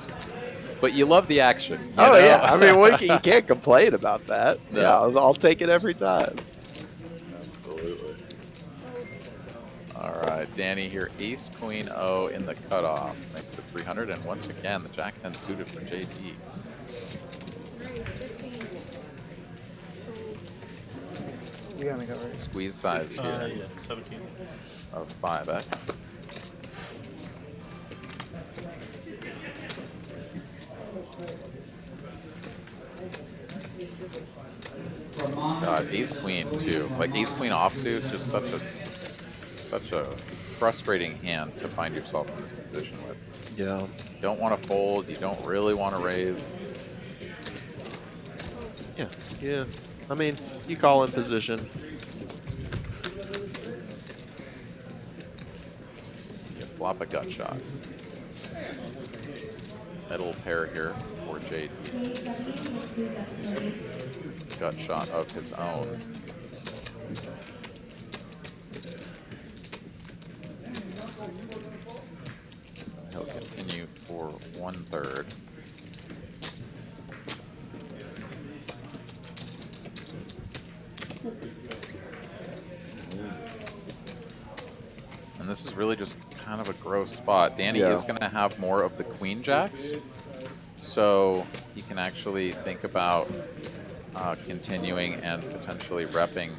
Speaker 5: But you love the action. You
Speaker 6: Oh,
Speaker 5: know?
Speaker 6: yeah. I mean, you can't complain about that.
Speaker 5: No.
Speaker 6: Yeah, I'll take it every time.
Speaker 5: Absolutely. All right, Danny here, ace, queen, O in the cutoff. Makes it 300, and once again, the jack 10 suited for JD.
Speaker 2: You gotta go right.
Speaker 5: Squeeze size here
Speaker 10: Yeah, 17.
Speaker 5: of 5x. God, ace queen too. Like ace queen offsuit, just such a frustrating hand to find yourself in this position with.
Speaker 6: Yeah.
Speaker 5: You don't want to fold. You don't really want to raise.
Speaker 6: Yeah. I mean, you call in position.
Speaker 5: You flop a gut shot. Middle pair here for JD. Gut shot of his own. He'll continue for 1/3. And this is really just kind of a gross spot. Danny is going to have more of the queen jacks, so he can actually think about continuing and potentially repping,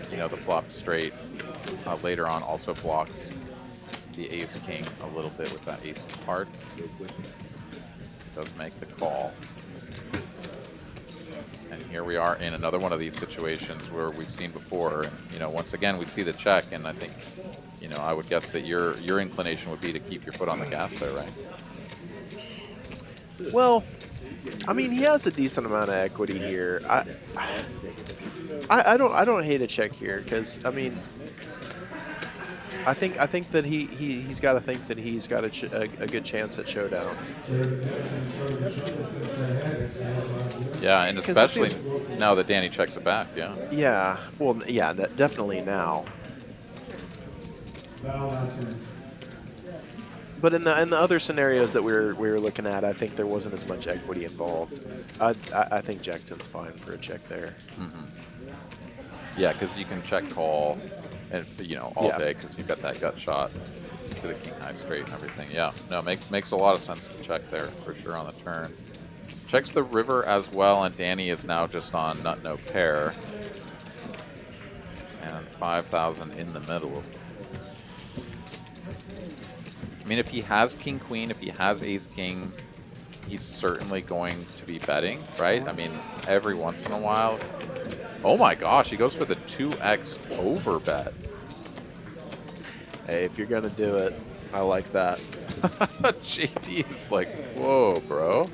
Speaker 5: the flop straight. Later on, also blocks the ace king a little bit with that ace of hearts. Does make the call. And here we are in another one of these situations where we've seen before. And, once again, we see the check, and I think, I would guess that your inclination would be to keep your foot on the gas there, right?
Speaker 6: Well, I mean, he has a decent amount of equity here. I don't hate a check here because I mean, I think that he's got to think that he's got a good chance at showdown.
Speaker 5: Yeah, and especially now that Danny checks it back. Yeah.
Speaker 6: Yeah. Well, yeah, definitely now. But in the other scenarios that we were looking at, I think there wasn't as much equity involved. I think Jack 10's fine for a check there.
Speaker 5: Mm-hmm. Yeah, because you can check call, and all day because you've got that gut shot to the king high straight and everything. Yeah, no, makes a lot of sense to check there for sure on the turn. Checks the river as well, and Danny is now just on nut no pair, and 5,000 in the middle. I mean, if he has king queen, if he has ace king, he's certainly going to be betting, right? I mean, every once in a while. Oh my gosh, he goes for the 2x over bet.
Speaker 6: Hey, if you're gonna do it, I like that.
Speaker 5: JD is like, whoa, bro.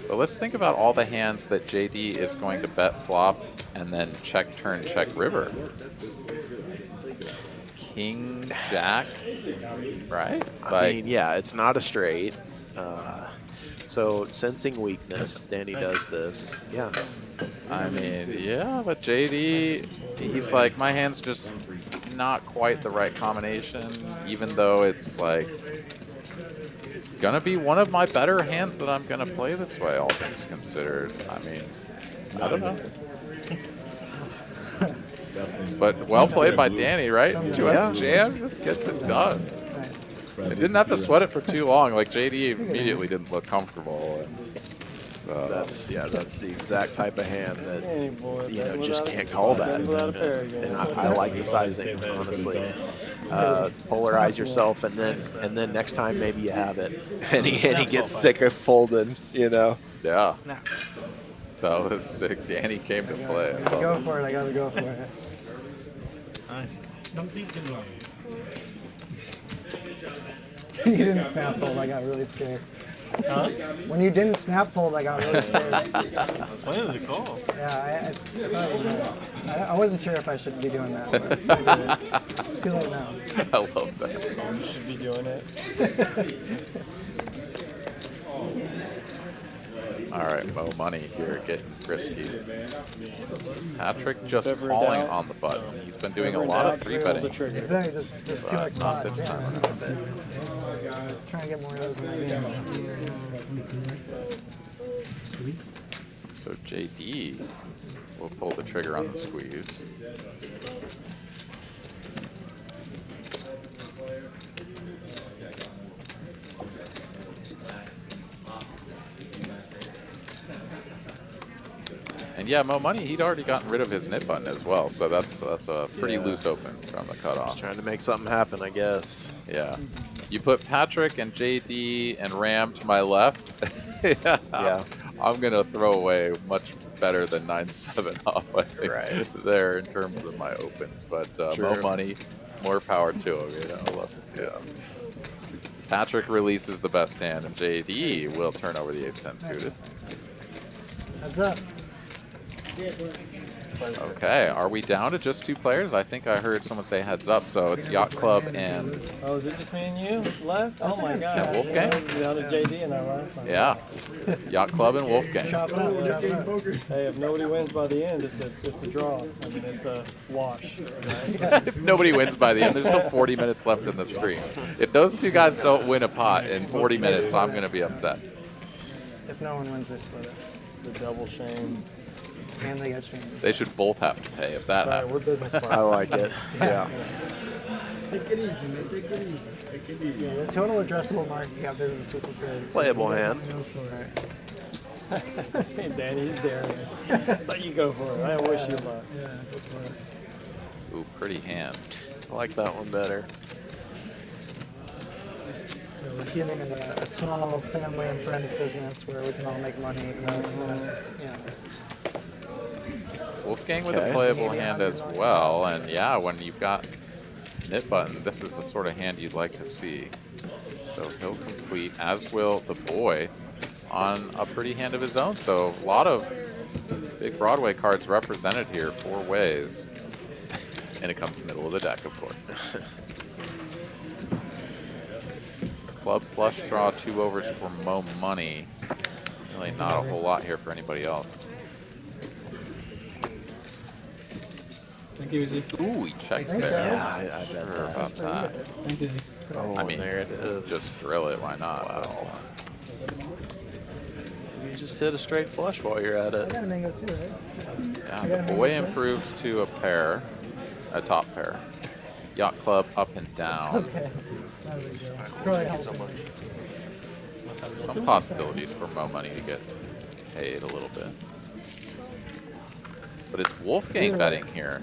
Speaker 5: So let's think about all the hands that JD is going to bet flop and then check turn, check river. King, jack, right?
Speaker 6: I mean, yeah, it's not a straight. So sensing weakness, Danny does this. Yeah.
Speaker 5: I mean, yeah, but JD, he's like, my hand's just not quite the right combination, even though it's like gonna be one of my better hands that I'm gonna play this way, all things considered. I mean, I don't know. But well played by Danny, right? 2x jam just gets it done. It didn't have to sweat it for too long. Like JD immediately didn't look comfortable. And,
Speaker 6: that's the exact type of hand that just can't call that. And I like the sizing, honestly. Polarize yourself, and then next time maybe you have it, and he gets sick of folding,
Speaker 5: Yeah. That was sick. Danny came to play.
Speaker 7: Go for it. I gotta go for it.
Speaker 10: Nice.
Speaker 7: You didn't snap fold, I got really scared.
Speaker 10: Huh?
Speaker 7: When you didn't snap fold, I got really scared.
Speaker 10: That's why did the call?
Speaker 7: Yeah, I wasn't sure if I should be doing that, but I did it. It's too late now.
Speaker 5: I love that.
Speaker 13: You should be doing it.
Speaker 5: All right, Mo Money here getting frisky. Patrick just
Speaker 13: Never
Speaker 5: calling
Speaker 13: doubt.
Speaker 5: on the button. He's been doing a
Speaker 13: Never
Speaker 5: lot of
Speaker 13: doubt,
Speaker 5: three
Speaker 13: fail
Speaker 5: betting.
Speaker 13: the trigger.
Speaker 7: Exactly, there's too much
Speaker 5: Not
Speaker 7: spot.
Speaker 5: this
Speaker 7: Yeah,
Speaker 5: time.
Speaker 7: trying to get more of those in my game.
Speaker 5: So JD will pull the trigger on the squeeze. And yeah, Mo Money, he'd already gotten rid of his nit button as well, so that's a pretty loose open from the cutoff.
Speaker 6: Trying to make something happen, I guess.
Speaker 5: Yeah. You put Patrick and JD and Ram to my left. Yeah. I'm going to throw away much better than 9-7 off, I think, there in terms of my opens. But Mo Money, more power to him. You know, love to see it. Patrick releases the best hand, and JD will turn over the ace-10 suited.
Speaker 7: Heads up.
Speaker 5: Okay, are we down to just 2 players? I think I heard someone say heads up, so it's Yacht Club and...
Speaker 13: Oh, is it just me and you left? Oh my god.
Speaker 5: And Wolfgang?
Speaker 13: Down to JD and I last time.
Speaker 5: Yeah, Yacht Club and Wolfgang.
Speaker 13: Hey, if nobody wins by the end, it's a draw. I mean, it's a wash. Right?
Speaker 5: If nobody wins by the end, there's still 40 minutes left in the stream. If those 2 guys don't win a pot in 40 minutes, I'm going to be upset.
Speaker 7: If no one wins, they split it.
Speaker 13: The double shame.
Speaker 7: And they get shamed.
Speaker 5: They should both have to pay if that
Speaker 7: Sorry,
Speaker 5: happens.
Speaker 7: we're business partners.
Speaker 6: I like it. Yeah.
Speaker 11: Take it easy, man. Take it easy. Take it easy.
Speaker 7: Yeah, the total addressable market you got business super good.
Speaker 6: Playable hand.
Speaker 13: Hey, Danny, he's Darius. Let you go for it. I wish you luck.
Speaker 7: Yeah, go for it.
Speaker 5: Ooh, pretty hand.
Speaker 6: I like that one better.
Speaker 7: So we're dealing in a small family and friends business where we can all make money, even though it's
Speaker 5: Wolfgang with a playable hand as well, and yeah, when you've got nit button, this is the sort of hand you'd like to see. So he'll complete, as will the boy, on a pretty hand of his own. So a lot of big Broadway cards represented here, 4 ways. And it comes middle of the deck, of course. Club flush draw, 2 overs for Mo Money. Really not a whole lot here for anybody else.
Speaker 14: Thank you, Izzy.
Speaker 5: Ooh, he checks there.
Speaker 6: Yeah, I bet
Speaker 5: Sure about that.
Speaker 14: Thank you, Izzy.
Speaker 6: Oh,
Speaker 5: I mean,
Speaker 6: there it is.
Speaker 5: Just thrill it, why not?
Speaker 6: Wow. You just hit a straight flush while you're at
Speaker 7: I
Speaker 6: it.
Speaker 7: got a mango too, right?
Speaker 5: Yeah, the boy improves to a pair, a top pair. Yacht Club up and down.
Speaker 7: Okay. Probably helpful.
Speaker 5: Some possibilities for Mo Money to get paid a little bit. But it's Wolfgang betting here.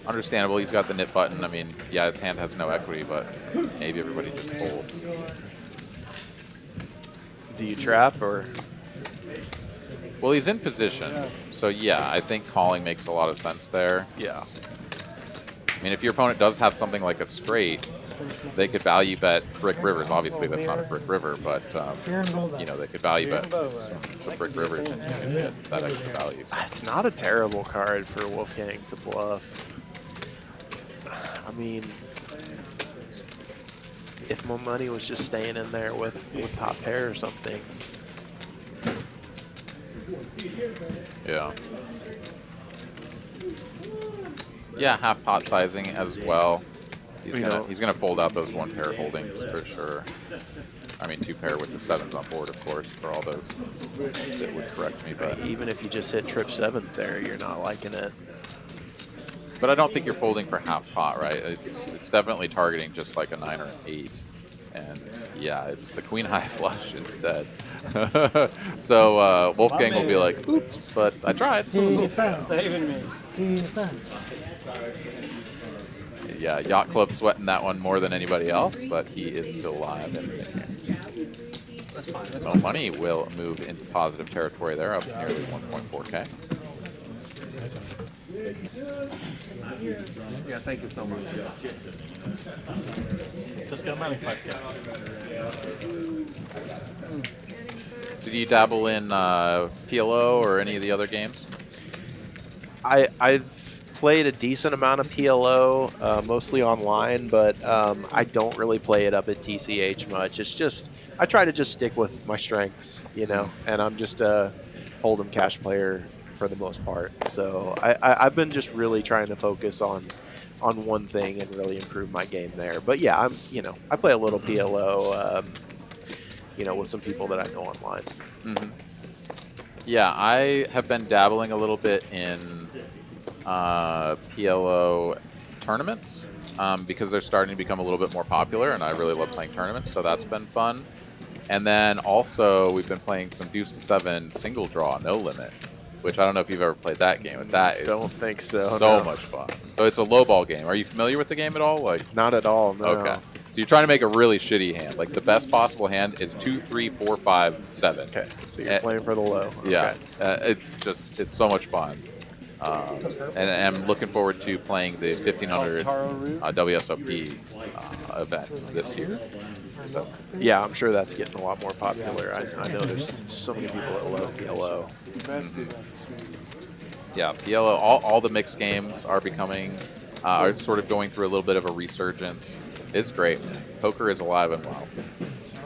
Speaker 5: Understandable, he's got the nit button. I mean, yeah, his hand has no equity, but maybe everybody just folds.
Speaker 6: Do you trap or?
Speaker 5: Well, he's in position, so yeah, I think calling makes a lot of sense there.
Speaker 6: Yeah.
Speaker 5: I mean, if your opponent does have something like a straight, they could value bet Brick Rivers. Obviously, that's not a Brick River, but you know, they could value bet some Brick Rivers and you can get that extra value.
Speaker 6: It's not a terrible card for Wolfgang to bluff. I mean, if Mo Money was just staying in there with top pair or something.
Speaker 5: Yeah. Yeah, half pot sizing as well. He's gonna fold out those 1 pair holdings for sure. I mean 2 pair with the 7s on board, of course, for all those that would correct me. But
Speaker 6: even if you just hit trip 7s there, you're not liking it.
Speaker 5: But I don't think you're folding for half pot, right? It's definitely targeting just like a 9 or an 8. And yeah, it's the queen high flush instead. So Wolfgang will be like, oops, but I tried.
Speaker 13: Saving me.
Speaker 5: Yeah, Yacht Club sweating that one more than anybody else, but he is still alive. Mo Money will move into positive territory there, up to nearly 1.4K.
Speaker 8: Yeah, thank you so much.
Speaker 10: Just got money fight.
Speaker 5: So do you dabble in PLO or any of the other games?
Speaker 6: I've played a decent amount of PLO, mostly online, but I don't really play it up at TCH much. It's just, I try to just stick with my strengths, you know, and I'm just a hold'em cash player for the most part. So I've been just really trying to focus on one thing and really improve my game there. But yeah, I play a little PLO, with some people that I know online.
Speaker 5: Mm-hmm. Yeah, I have been dabbling a little bit in PLO tournaments because they're starting to become a little bit more popular, and I really love playing tournaments, so that's been fun. And then also we've been playing some Deuce to 7 single draw, no limit, which I don't know if you've ever played that game, but that is
Speaker 6: don't think so.
Speaker 5: So
Speaker 6: No.
Speaker 5: much fun. So it's a low ball game. Are you familiar with the game at all? Like
Speaker 6: not at all. No.
Speaker 5: Okay. So you're trying to make a really shitty hand. Like the best possible hand is 2, 3, 4, 5, 7.
Speaker 6: Okay. So you're playing for the low.
Speaker 5: Yeah.
Speaker 6: Okay.
Speaker 5: It's so much fun. And I'm looking forward to playing the 1500 WSOP event this year. So.
Speaker 6: Yeah, I'm sure that's getting a lot more popular. I know there's so many people that love PLO.
Speaker 5: Yeah, PLO, all the mixed games are becoming, are sort of going through a little bit of a resurgence. It's great. Poker is alive and well.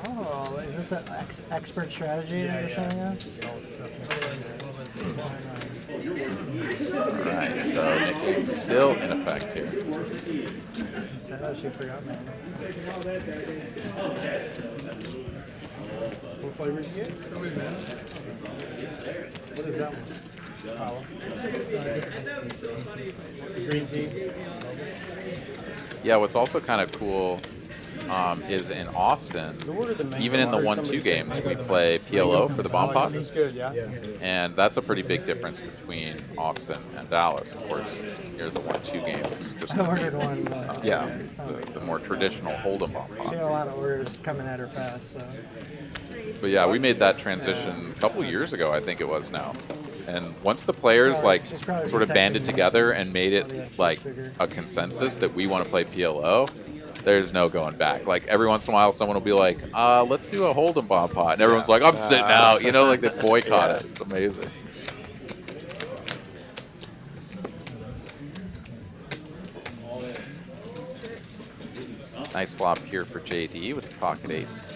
Speaker 7: Oh, is this an expert strategy that you're showing us?
Speaker 5: Right, so it's still in effect here.
Speaker 7: Oh, she forgot, man.
Speaker 13: What flavor did you get? What is that one? Green tea.
Speaker 5: Yeah, what's also kind of cool is in Austin, even in the 1-2 games, we play PLO for the bomb pots.
Speaker 13: This is good, yeah.
Speaker 5: And that's a pretty big difference between Austin and Dallas. Of course, here's the 1-2 games. Just
Speaker 7: I ordered one.
Speaker 5: the more traditional hold'em bomb
Speaker 7: She
Speaker 5: pots.
Speaker 7: had a lot of orders coming at her fast, so.
Speaker 5: But yeah, we made that transition a couple years ago, I think it was now. And once the players
Speaker 7: She's probably
Speaker 5: sort of banded
Speaker 7: protecting
Speaker 5: together and made it like a consensus that we want to play PLO, there's no going back. Like every once in a while, someone will be like, let's do a hold'em bomb pot. And everyone's like, I'm sitting out, like they boycott it. It's amazing. Nice flop here for JD with the pocket eights.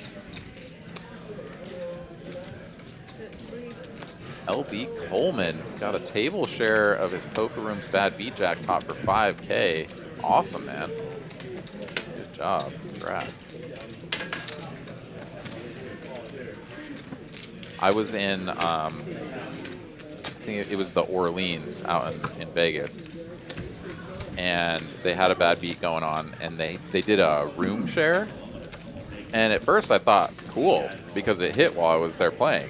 Speaker 5: LB Coleman got a table share of his Poker Room's Bad Beat jackpot for 5K. Awesome, man. Good job. Congrats. I was in, I think it was the Orleans out in Vegas. And they had a bad beat going on, and they did a room share. And at first I thought, cool, because it hit while I was there playing.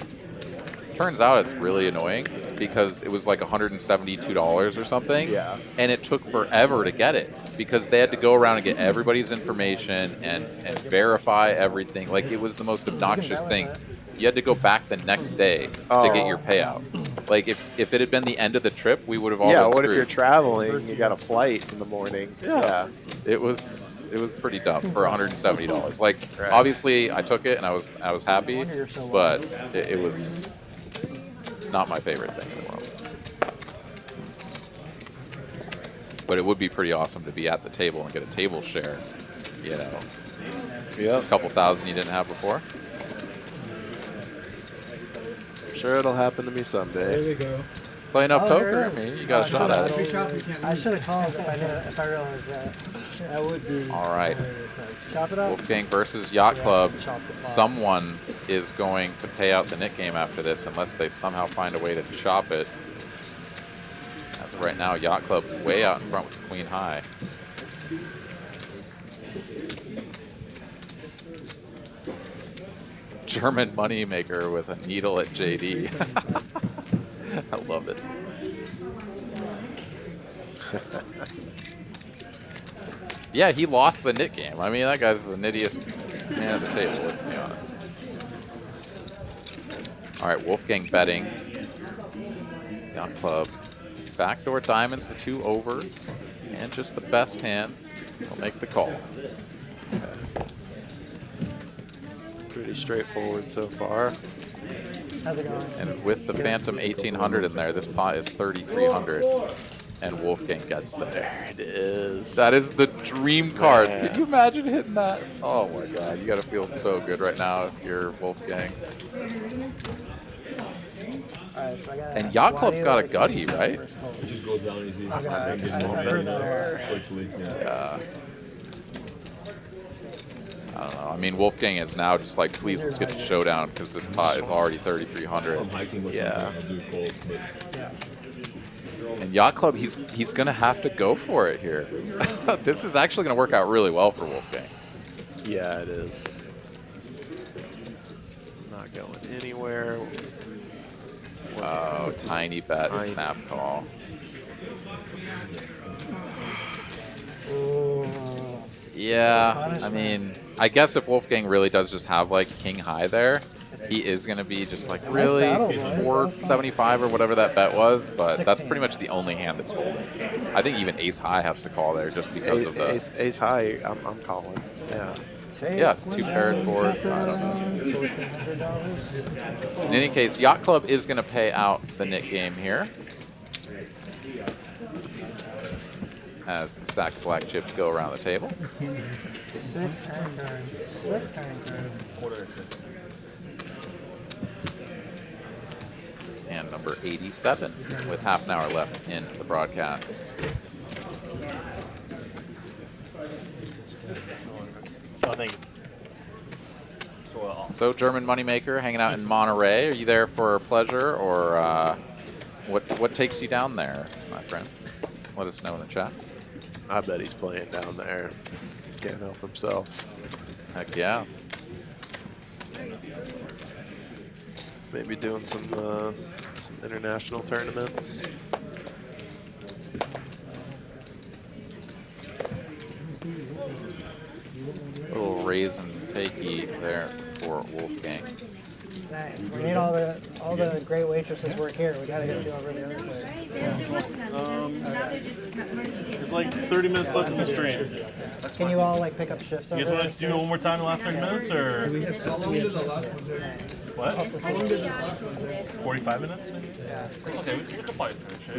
Speaker 5: Turns out it's really annoying because it was like $172 or something.
Speaker 6: Yeah.
Speaker 5: And it took forever to get it because they had to go around and get everybody's information and verify everything. Like it was the most obnoxious thing. You had to go back the next day to get your payout. Like if it had been the end of the trip, we would have all been
Speaker 6: what
Speaker 5: screwed.
Speaker 6: if you're traveling? You got a flight in the morning. Yeah.
Speaker 5: It was pretty dumb for $170. Like obviously I took it and I was happy, but it was not my favorite thing in the world. But it would be pretty awesome to be at the table and get a table share, a couple thousand you didn't have before.
Speaker 6: I'm sure it'll happen to me someday.
Speaker 13: There we go.
Speaker 5: Playing up poker, I mean, you got a shot at it.
Speaker 7: I should have called if I realized that.
Speaker 13: That would be.
Speaker 5: All right.
Speaker 7: Chop it up.
Speaker 5: Wolfgang versus Yacht Club. Someone is going to pay out the Nick game after this unless they somehow find a way to chop it. As of right now, Yacht Club way out in front with Queen High. German moneymaker with a needle at JD. I love it. Yeah, he lost the nit game. I mean, that guy's the nittiest man at the table, let's be honest. All right, Wolfgang betting. Yacht Club backdoor diamonds, the 2 overs, and just the best hand will make the call.
Speaker 6: Pretty straightforward so far.
Speaker 7: How's it going?
Speaker 5: And with the Phantom 1800 in there, this pot is 3,300. And Wolfgang gets there.
Speaker 6: There it is.
Speaker 5: That is the dream card.
Speaker 6: Man.
Speaker 5: Can you imagine hitting that? Oh my god, you gotta feel so good right now if you're Wolfgang.
Speaker 7: Alright, so I got
Speaker 5: And Yacht Club's got a gutty, right?
Speaker 16: It just goes down easy.
Speaker 7: Okay.
Speaker 5: Yeah. I don't know. I mean, Wolfgang is now just like, please let's get to showdown because this pot is already 3,300.
Speaker 6: Yeah.
Speaker 5: And Yacht Club, he's gonna have to go for it here. This is actually gonna work out really well for Wolfgang.
Speaker 6: Yeah, it is. Not going anywhere.
Speaker 5: Wow, tiny bet,
Speaker 6: Tiny.
Speaker 5: snap call. Yeah, I mean, I guess if Wolfgang really does just have like king high there, he is going to be just like really 475 or whatever that bet was, but that's pretty much the only hand that's holding. I think even ace high has to call there just because of the
Speaker 6: ace high. I'm calling. Yeah.
Speaker 5: Yeah, 2 paired board. I don't know. In any case, Yacht Club is going to pay out the Nick game here. As the stack of black chips go around the table.
Speaker 7: Sick turn. Sick turn.
Speaker 5: And number 87 with half an hour left in the broadcast.
Speaker 10: Oh, thank you.
Speaker 5: So German Moneymaker hanging out in Monterey. Are you there for pleasure or what takes you down there, my friend? Let us know in the chat.
Speaker 6: I bet he's playing down there. Can't help himself.
Speaker 5: Heck yeah.
Speaker 6: Maybe doing some international tournaments.
Speaker 5: Little raise and takey there for Wolfgang.
Speaker 7: Nice. We need all the great waitresses work here. We gotta get you over the other place.
Speaker 10: It's like 30 minutes left in the stream.
Speaker 7: Can you all like pick up shifts?
Speaker 10: You guys
Speaker 7: over
Speaker 10: want to do one more time in the last 30 minutes, or what? 45 minutes? Maybe?
Speaker 7: Yeah.
Speaker 10: It's okay. We can probably finish it.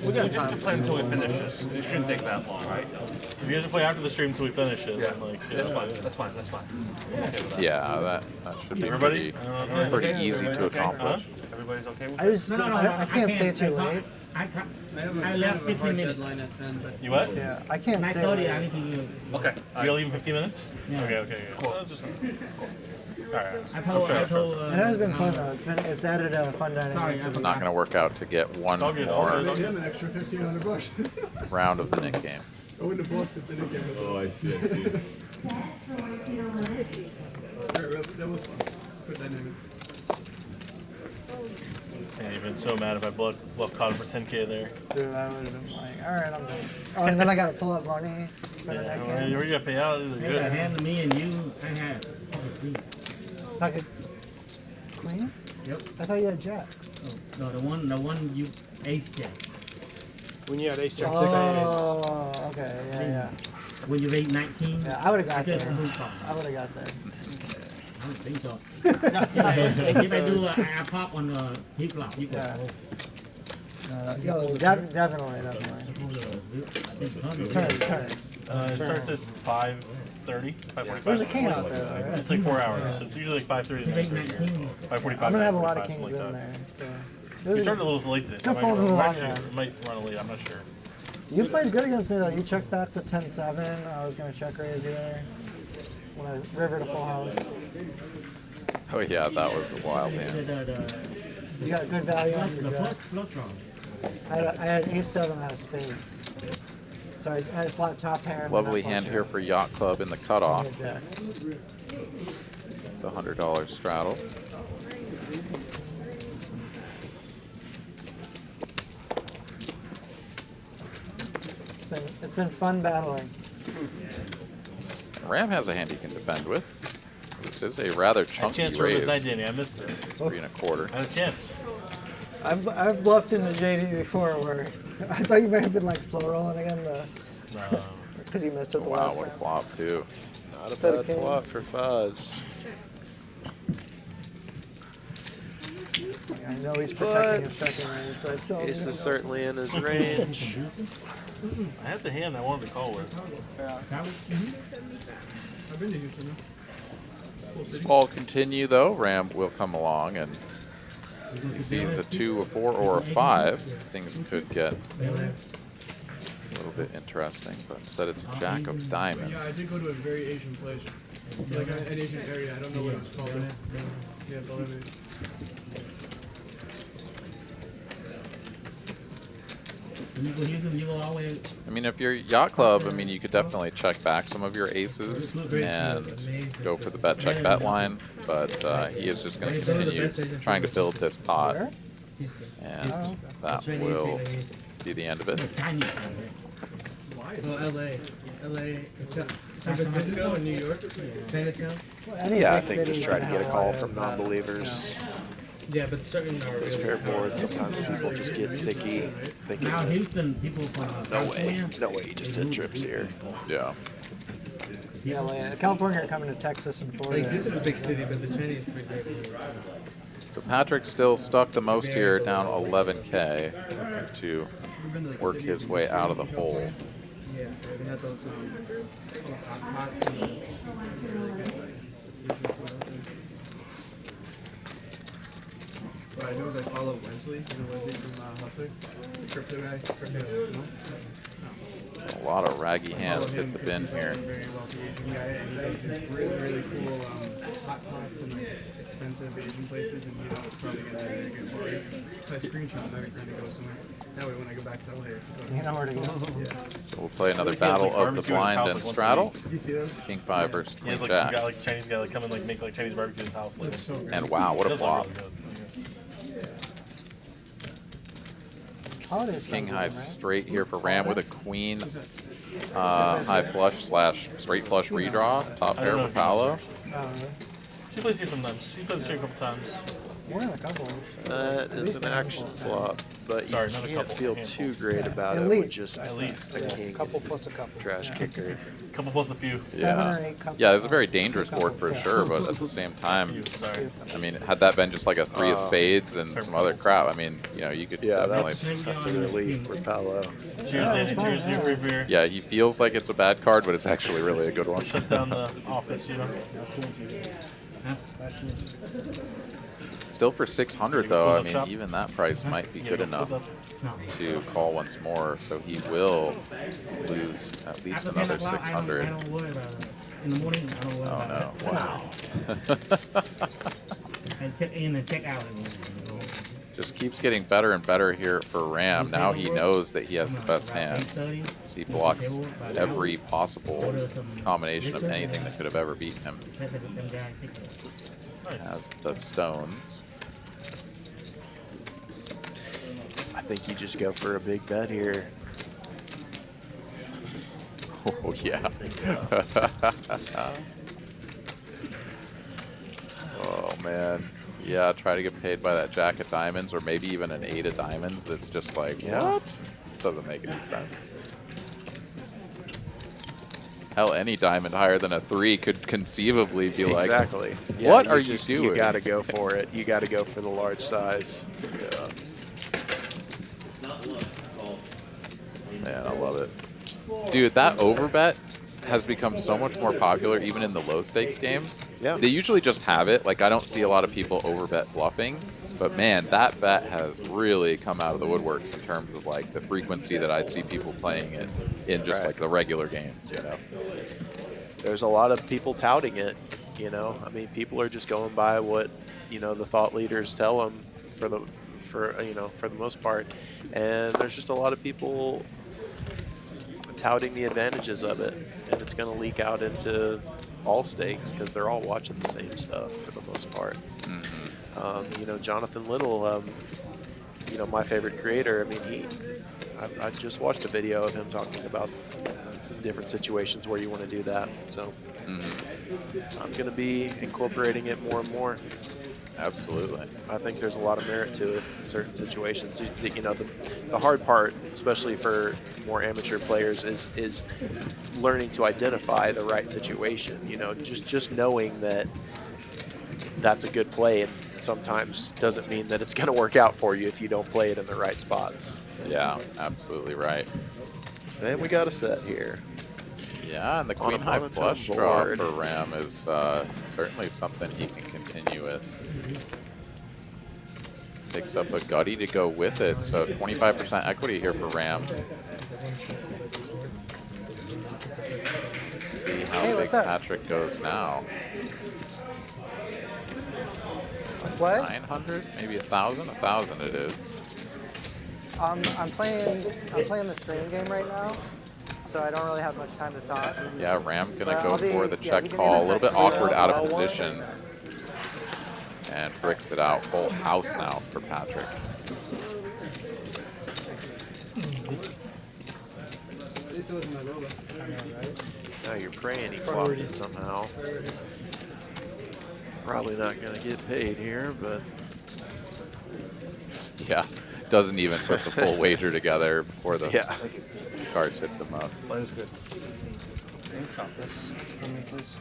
Speaker 10: We just have to play until we finish this. It shouldn't take that long, right? If you guys play after the stream until we finish it, then like
Speaker 9: That's fine. That's fine. That's fine.
Speaker 10: I'm okay with that.
Speaker 5: Yeah, that should be
Speaker 10: Everybody?
Speaker 5: pretty easy to accomplish.
Speaker 10: Everybody's okay with
Speaker 7: I just I can't stay too late.
Speaker 17: I left 15 minutes.
Speaker 10: You what?
Speaker 7: Yeah, I can't stay
Speaker 17: 9:30,
Speaker 7: late.
Speaker 17: I need to leave.
Speaker 10: Okay. You'll leave in 15 minutes?
Speaker 17: Yeah.
Speaker 10: Okay. Cool. Alright.
Speaker 17: I told,
Speaker 7: It has been fun though. It's added a fun dynamic.
Speaker 5: It's not going to work out to get one more
Speaker 11: Give him an extra $1,500.
Speaker 5: round of the Nick game.
Speaker 11: I wouldn't have bluffed if the Nick game was. Oh, I see. That was fun. Good dynamic.
Speaker 10: Man, you've been so mad if I bluff caught him for 10K there.
Speaker 7: Dude, I would have been like, alright, I'm done. Oh, and then I gotta pull up money for the next
Speaker 10: You
Speaker 7: game.
Speaker 10: already got paid out. This is
Speaker 17: Yeah,
Speaker 10: good.
Speaker 17: hand me and you, I had
Speaker 7: Pocket queen?
Speaker 17: Yep.
Speaker 7: I thought you had jacks.
Speaker 17: No, the one you ace jack.
Speaker 13: When you had ace jack,
Speaker 7: Oh, okay, yeah.
Speaker 17: When you rate 19.
Speaker 7: Yeah, I would have got there.
Speaker 17: there.
Speaker 7: I would have got there.
Speaker 17: I don't think so. If I do, I pop on the hip flop.
Speaker 7: Yeah. Yo, definitely. Turn.
Speaker 10: It starts at 5:30, 5:45.
Speaker 7: There's a king out there, though, right?
Speaker 10: It's like 4 hours, so it's usually like 5:30 to 5:45.
Speaker 7: I'm gonna have a lot of kings in there. So.
Speaker 10: We started a little late today, so
Speaker 7: Still falls in the long run.
Speaker 10: it might run late, I'm not sure.
Speaker 7: You played good against me though. You checked back the 10-7. I was gonna check raise you there. When I rivered a full house.
Speaker 5: Oh yeah, that was a wild hand.
Speaker 7: You got good value on your jacks. I had ace-7 out of spades. So I had flat top pair. and
Speaker 5: Lovely
Speaker 7: then
Speaker 5: hand
Speaker 7: flush
Speaker 5: here
Speaker 7: draw.
Speaker 5: for Yacht Club in the cutoff.
Speaker 7: And your jacks.
Speaker 5: The $100 straddle.
Speaker 7: It's been fun battling.
Speaker 5: Ram has a hand he can defend with. This is a rather
Speaker 10: I had a
Speaker 5: chunky
Speaker 10: chance to rip
Speaker 5: raise.
Speaker 10: his night, Danny. I missed it.
Speaker 5: 3 1/4.
Speaker 10: I had a chance.
Speaker 7: I've bluffed into JD before where I thought you might have been like slow rolling again because you missed it the last
Speaker 5: Wow, what a
Speaker 7: time.
Speaker 5: flop too.
Speaker 6: Not a bad flop for fives.
Speaker 7: I know he's protecting his second range, but I still.
Speaker 6: Ace is certainly in his range.
Speaker 10: I had the hand I wanted to call with.
Speaker 2: I've been to Houston.
Speaker 5: Ball continue though. Ram will come along, and he sees a 2, a 4, or a 5. Things could get a little bit interesting, but instead it's a jack of diamonds.
Speaker 2: Yeah, I did go to a very Asian place. Like an Asian area. I don't know what it was called. Yeah, that's all it is.
Speaker 5: I mean, if you're Yacht Club, I mean, you could definitely check back some of your aces and go for the bet check bet line, but he is just going to continue trying to build this pot, and that will be the end of it.
Speaker 2: LA, San Francisco, and New York, Chinatown.
Speaker 6: Yeah, I think just try to get a call from non-believers.
Speaker 2: Yeah, but certain
Speaker 6: Those pair boards, sometimes people just get sticky, thinking,
Speaker 17: Now Houston, people from
Speaker 6: no way, you just hit trips here.
Speaker 5: Yeah.
Speaker 7: Yeah, California are coming to Texas and Florida.
Speaker 2: Like, this is a big city, but the Chinese are pretty great.
Speaker 5: So Patrick's still stuck the most here, down 11K to work his way out of the hole.
Speaker 2: Yeah, we had those hot pots and really good. What I do is I follow Wesley. You know Wesley from Hustler? Crypto guy.
Speaker 5: A lot of raggy hands hit the bin here.
Speaker 2: Very wealthy Asian guy, and he does these really cool hot pots in like expensive Asian places, and it's probably gonna be very good for you. If I screenshot that, I'm gonna go somewhere. That way, when I go back to LA,
Speaker 7: you know where to go.
Speaker 5: We'll play another battle of the blind and straddle.
Speaker 10: You see those?
Speaker 5: King 5 versus
Speaker 10: He has
Speaker 5: Queen
Speaker 10: like some
Speaker 5: Jack.
Speaker 10: guy, like Chinese guy, like come and like make like Chinese barbecue in his house. Like, so
Speaker 5: And wow, what a flop. King high straight here for Ram with a queen high flush slash straight flush redraw. Top pair for Paolo.
Speaker 10: She plays here sometimes. She plays here a couple times.
Speaker 7: More than a couple.
Speaker 6: That is an action flop, but you can't feel too great about
Speaker 7: At
Speaker 6: it
Speaker 7: least.
Speaker 6: with just
Speaker 10: At least.
Speaker 6: a king.
Speaker 7: Couple plus a couple.
Speaker 6: Trash kicker.
Speaker 10: Couple plus a few.
Speaker 5: Yeah, yeah, it's a very dangerous board for sure, but at the same time, I mean, had that been just like a 3 of spades and some other crap, I mean, you know, you could definitely.
Speaker 6: That's a relief for Paolo.
Speaker 10: Cheers, Danny. Cheers to your free beer.
Speaker 5: Yeah, he feels like it's a bad card, but it's actually really a good one.
Speaker 10: Shut down the office, you know.
Speaker 5: Still for 600 though, I mean, even that price might be good enough to call once more, so he will lose at least another 600.
Speaker 17: I don't worry about it. In the morning, I don't worry about it.
Speaker 5: Oh no, wow.
Speaker 17: And check in and check out.
Speaker 5: Just keeps getting better and better here for Ram. Now he knows that he has the best hand. He blocks every possible combination of anything that could have ever beaten him. Has the stones.
Speaker 6: I think you just go for a big bet here.
Speaker 5: Oh yeah. Oh man. Yeah, try to get paid by that jack of diamonds, or maybe even an 8 of diamonds. That's just like, what? Doesn't make any sense. Hell, any diamond higher than a 3 could conceively be like,
Speaker 6: Exactly.
Speaker 5: What
Speaker 6: Yeah,
Speaker 5: are you doing?
Speaker 6: You gotta go for it. You gotta go for the large size.
Speaker 5: Yeah. Man, I love it. Dude, that overbet has become so much more popular even in the low stakes games.
Speaker 6: Yeah.
Speaker 5: They usually just have it. Like, I don't see a lot of people overbet bluffing, but man, that bet has really come out of the woodworks in terms of like the frequency that I see people playing it in just like the regular games, you know.
Speaker 6: There's a lot of people touting it, you know. I mean, people are just going by what, you know, the thought leaders tell them for the most part. And there's just a lot of people touting the advantages of it, and it's going to leak out into all stakes because they're all watching the same stuff for the most part. You know, Jonathan Little, you know, my favorite creator. I mean, I just watched a video of him talking about different situations where you want to do that. So I'm going to be incorporating it more and more.
Speaker 5: Absolutely.
Speaker 6: I think there's a lot of merit to it in certain situations. You know, the hard part, especially for more amateur players, is learning to identify the right situation. You know, just knowing that that's a good play, and sometimes doesn't mean that it's going to work out for you if you don't play it in the right spots.
Speaker 5: Yeah, absolutely right.
Speaker 6: And we got a set here.
Speaker 5: Yeah, and the queen high flush draw for Ram is certainly something he can continue with. Picks up a gutty to go with it, so 25% equity here for Ram. See how big Patrick goes now.
Speaker 7: What?
Speaker 5: 900, maybe 1,000. 1,000 it is.
Speaker 7: I'm playing the stream game right now, so I don't really have much time to talk.
Speaker 5: Yeah, Ram gonna go for the check call. A little bit awkward out of position. And bricks it out. Full house now for Patrick.
Speaker 6: Now you're praying he flopped it somehow. Probably not going to get paid here, but...
Speaker 5: Yeah, doesn't even put the full wager together before the cards hit them up.
Speaker 2: Mine's good. Chop this for me, please.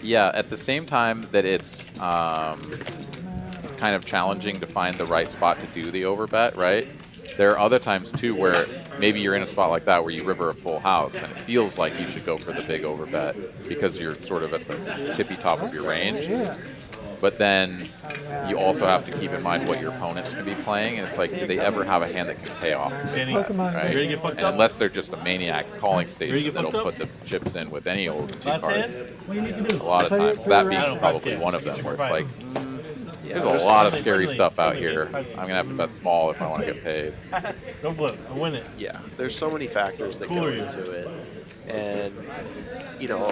Speaker 5: Yeah, at the same time that it's kind of challenging to find the right spot to do the overbet, right? There are other times too where maybe you're in a spot like that where you river a full house and it feels like you should go for the big overbet because you're sort of at the tippy top of your range. But then you also have to keep in mind what your opponents can be playing, and it's like, do they ever have a hand that can pay off?
Speaker 10: Danny,
Speaker 5: right?
Speaker 10: ready to get fucked
Speaker 5: And
Speaker 10: up?
Speaker 5: unless they're just a maniac calling station that'll
Speaker 10: fucked
Speaker 5: put the chips in with any old two
Speaker 10: Last
Speaker 5: cards.
Speaker 10: hand?
Speaker 17: What do you need to do?
Speaker 5: A lot of times, that being probably one of them, where it's like, there's a lot of scary stuff out here. I'm going to have to bet small if I want to get paid.
Speaker 10: Don't flip. I'll win it.
Speaker 6: Yeah, there's so many factors that go into it. And, you know,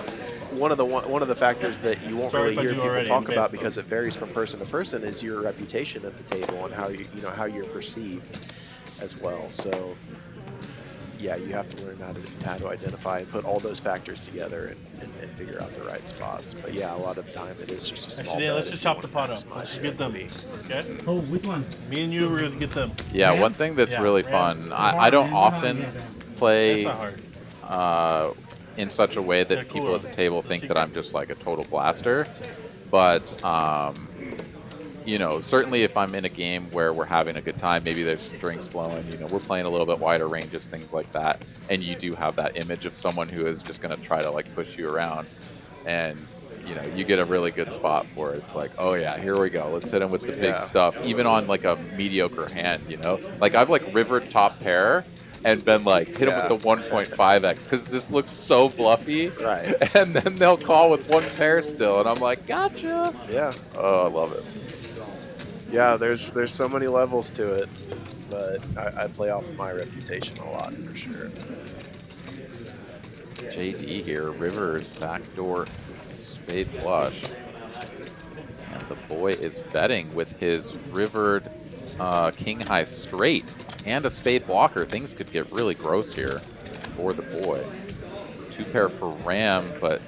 Speaker 6: one of the factors that you won't really hear people talk about because it varies from person to person is your reputation at the table and how how you're perceived as well. So yeah, you have to learn how to identify and put all those factors together and figure out the right spots. But yeah, a lot of the time it is just a small
Speaker 10: Actually,
Speaker 6: bet
Speaker 10: let's
Speaker 6: if
Speaker 10: just
Speaker 6: you
Speaker 10: chop the
Speaker 6: want
Speaker 10: pot
Speaker 6: to
Speaker 10: up. Let's
Speaker 6: maximize
Speaker 10: just
Speaker 6: your
Speaker 10: get them.
Speaker 6: equity.
Speaker 10: Okay?
Speaker 17: Oh, which one?
Speaker 10: Me and you, we're going to get them.
Speaker 5: Yeah, one thing that's really fun, I don't often play in such a way that people at the table think that I'm just like a total blaster. But, you know, certainly if I'm in a game where we're having a good time, maybe there's some drinks flowing, you know, we're playing a little bit wider ranges, things like that. And you do have that image of someone who is just going to try to like push you around. And, you know, you get a really good spot for it. It's like, oh yeah, here we go. Let's hit him with the big stuff, even on like a mediocre hand, you know? Like I've like rivered top pair and been like, hit him with the 1.5x because this looks so bluffy.
Speaker 6: Right.
Speaker 5: And then they'll call with one pair still. And I'm like, gotcha.
Speaker 6: Yeah.
Speaker 5: Oh, I love it.
Speaker 6: Yeah, there's so many levels to it, but I play off of my reputation a lot for sure.
Speaker 5: JD here, rivers, backdoor, spade flush. And the boy is betting with his rivered king high straight and a spade blocker. Things could get really gross here for the boy. Two pair for Ram, but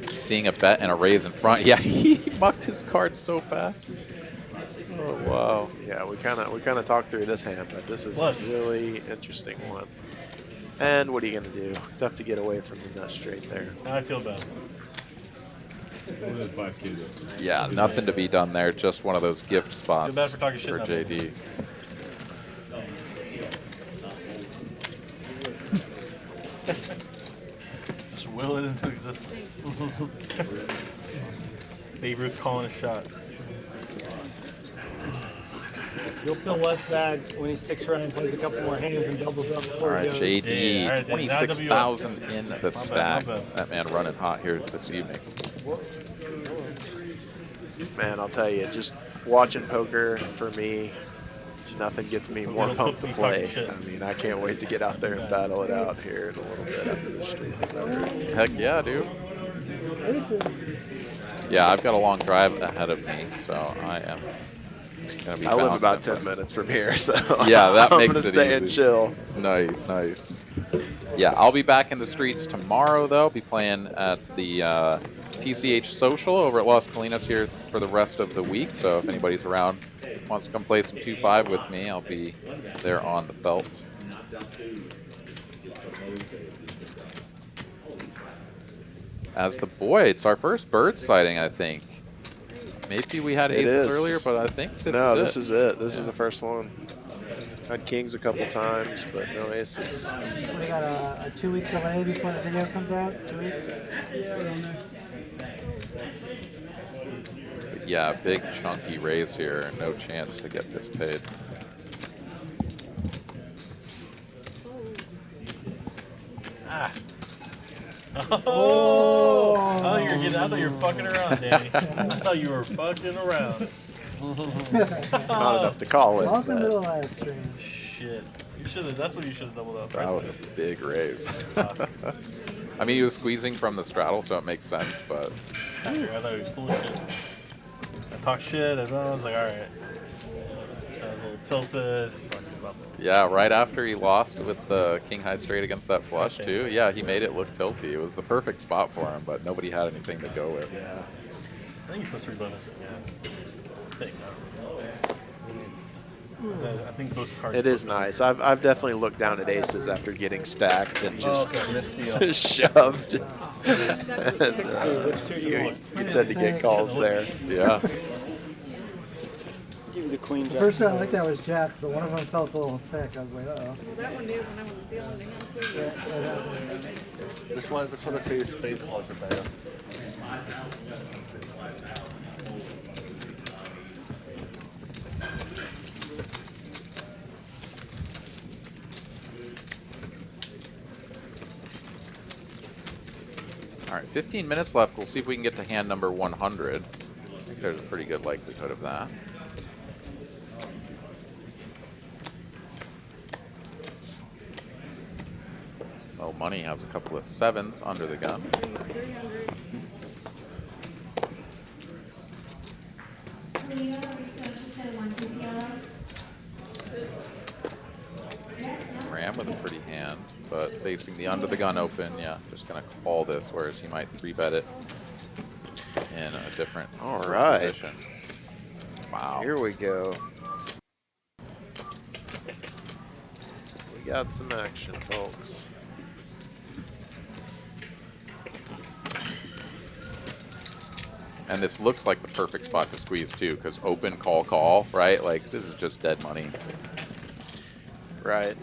Speaker 5: seeing a bet and a raise in front. Yeah, he mucked his card so fast.
Speaker 6: Oh wow! Yeah, we kind of talked through this hand, but this is a really interesting one. And what are you gonna do? Tough to get away from the nut straight there.
Speaker 10: Now I feel bad.
Speaker 5: Yeah, nothing to be done there. Just one of those gift spots
Speaker 10: Feel bad for talking shit
Speaker 5: for
Speaker 10: now.
Speaker 5: JD.
Speaker 10: Just will it into existence. Babe Ruth calling a shot.
Speaker 13: You'll feel less bad when he's 6 around and plays a couple more hands and doubles up
Speaker 5: All
Speaker 13: before
Speaker 5: right,
Speaker 13: he goes.
Speaker 5: JD, 26,000 in the stack. That man running hot here this evening.
Speaker 6: Man, I'll tell you, just watching poker for me, nothing gets me more pumped to play. I mean, I can't wait to get out there and battle it out here in a little bit after the stream is over.
Speaker 5: Heck yeah, dude. Yeah, I've got a long drive ahead of me, so I am gonna be.
Speaker 6: I live about 10 minutes from here, so
Speaker 5: yeah, that
Speaker 6: I'm
Speaker 5: makes
Speaker 6: gonna
Speaker 5: it
Speaker 6: stay
Speaker 5: easy.
Speaker 6: and chill.
Speaker 5: Nice, nice. Yeah, I'll be back in the streets tomorrow, though. Be playing at the TCH Social over at Las Colinas here for the rest of the week. So if anybody's around, wants to come play some 2-5 with me, I'll be there on the belt. As the boy, it's our first bird sighting, I think. Maybe we had aces earlier, but I think this is it.
Speaker 6: This is it. This is the first one. Had kings a couple times, but no aces.
Speaker 7: We got a 2-week delay before the video comes out. 2 weeks.
Speaker 5: Yeah, big chunky raise here. No chance to get this paid.
Speaker 10: Ah. Oh! I thought you were fucking around, Danny. I thought you were fucking around.
Speaker 6: Not enough to call it.
Speaker 7: Welcome to the live stream.
Speaker 10: Shit. You should have. That's what you should have doubled up.
Speaker 5: That was a big raise. I mean, he was squeezing from the straddle, so it makes sense, but...
Speaker 10: I thought he was full of shit. I talked shit, and I was like, alright. I was a little tilted.
Speaker 5: Yeah, right after he lost with the king high straight against that flush, too. Yeah, he made it look tilty. It was the perfect spot for him, but nobody had anything to go with.
Speaker 10: Yeah. I think you're supposed to rebonus it, yeah. I think those cards.
Speaker 6: It is nice. I've definitely looked down at aces after getting stacked and just, just shoved.
Speaker 13: Which two do you want?
Speaker 6: You tend to get calls there.
Speaker 5: Yeah.
Speaker 13: Give you the queen.
Speaker 7: The first one I looked at was jacks, but one of them felt a little thick. I was like, uh-oh.
Speaker 12: Well, that one did when I was dealing against
Speaker 8: Which one of the spade calls are better?
Speaker 5: All right, 15 minutes left. We'll see if we can get to hand number 100. I think there's a pretty good likelihood of that. Oh, money has a couple of sevens under the gun. Ram with a pretty hand, but facing the under the gun open, yeah, just gonna call this, whereas he might 3-bet it in a different position. Wow.
Speaker 6: Here we go. We got some action, folks.
Speaker 5: And this looks like the perfect spot to squeeze too, because open, call, right? Like, this is just dead money.
Speaker 6: Right.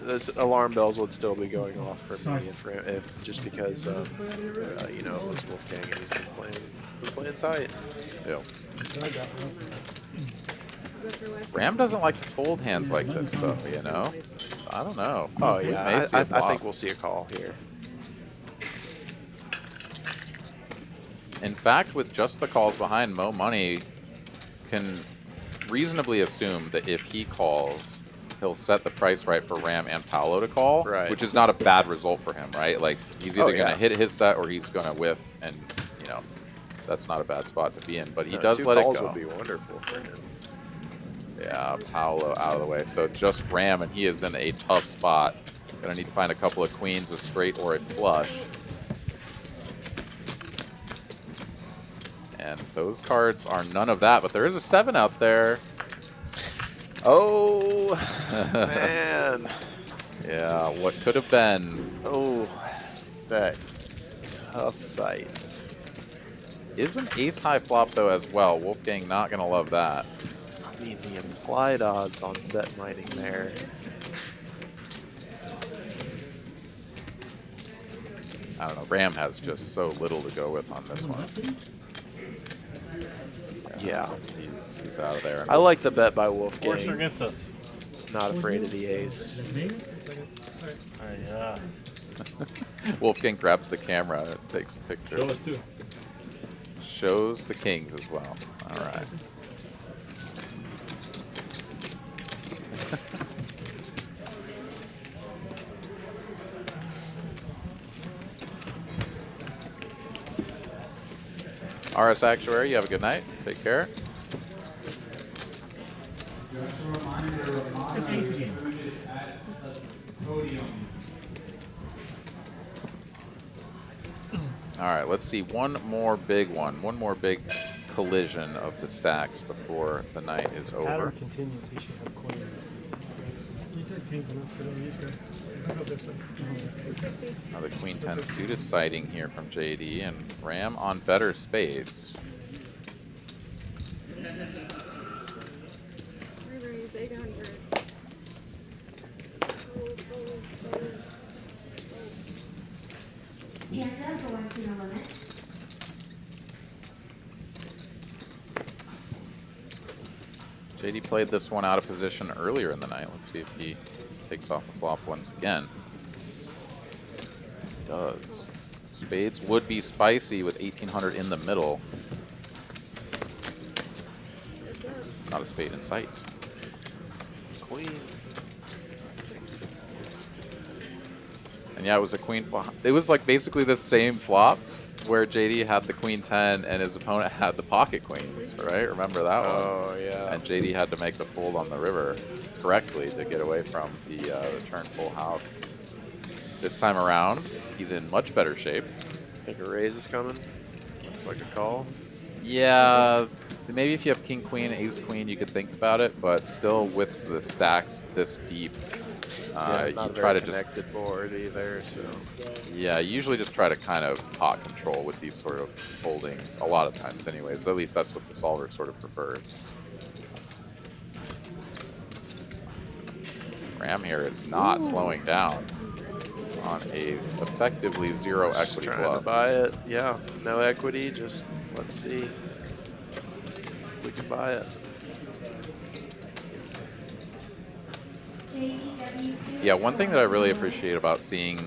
Speaker 6: Those alarm bells would still be going off for me if just because you know, it was Wolfgang and he's been playing tight.
Speaker 5: Yeah. Ram doesn't like to fold hands like this, though. You know. I don't know.
Speaker 6: Oh yeah, I think we'll see a call here.
Speaker 5: In fact, with just the calls behind, Mo Money can reasonably assume that if he calls, he'll set the price right for Ram and Paolo to call, which is not a bad result for him, right? Like, he's either going to hit his set or he's going to whiff, and, you know, that's not a bad spot to be in. But he does let it go. 2
Speaker 6: calls would be wonderful for him.
Speaker 5: Yeah, Paolo out of the way. So just Ram, and he is in a tough spot. Going to need to find a couple of queens, a straight or a flush. And those cards are none of that, but there is a 7 out there.
Speaker 6: Oh, man.
Speaker 5: Yeah, what could have been.
Speaker 6: Oh, that's tough sights.
Speaker 5: Is an ace-high flop, though, as well. Wolfgang not going to love that.
Speaker 6: I mean, the implied odds on set mining there.
Speaker 5: I don't know. Ram has just so little to go with on this one.
Speaker 6: Yeah.
Speaker 5: He's out of there.
Speaker 6: I like the bet by Wolfgang.
Speaker 10: Force against us.
Speaker 6: Not afraid of the ace.
Speaker 10: Yeah.
Speaker 5: Wolfgang grabs the camera and takes a picture.
Speaker 10: Show us too.
Speaker 5: Shows the kings as well. All right. RS Actuary, you have a good night. Take care. All right, let's see one more big collision of the stacks before the night is over.
Speaker 13: Pattern continues. He should have queens.
Speaker 17: You said king's enough to use guy. Go this way.
Speaker 5: Now the queen 10 suited sighting here from JD, and Ram on better spades.
Speaker 12: Raise 800.
Speaker 15: Hands up going to the limit.
Speaker 5: JD played this one out of position earlier in the night. Let's see if he takes off the flop once again. He does. Spades would be spicy with 1800 in the middle. Not a spade in sight.
Speaker 6: Queen.
Speaker 5: And yeah, it was a queen. It was like basically the same flop where JD had the queen 10 and his opponent had the pocket queens, right? Remember that one?
Speaker 6: Oh, yeah.
Speaker 5: And JD had to make the fold on the river correctly to get away from the turn full house. This time around, he's in much better shape.
Speaker 6: Think a raise is coming. Looks like a call.
Speaker 5: Yeah, maybe if you have king, queen, ace, queen, you could think about it, but still with the stacks this deep,
Speaker 6: Yeah,
Speaker 5: you
Speaker 6: not a
Speaker 5: try
Speaker 6: very
Speaker 5: to
Speaker 6: connected board either, so.
Speaker 5: Yeah, you usually just try to kind of pot control with these sort of holdings, a lot of times anyways. At least that's what the solver sort of prefers. Ram here is not slowing down on a effectively zero
Speaker 6: Just
Speaker 5: equity
Speaker 6: trying
Speaker 5: club.
Speaker 6: to buy it. Yeah, no equity. Just let's see if we can buy it.
Speaker 5: Yeah, one thing that I really appreciate about seeing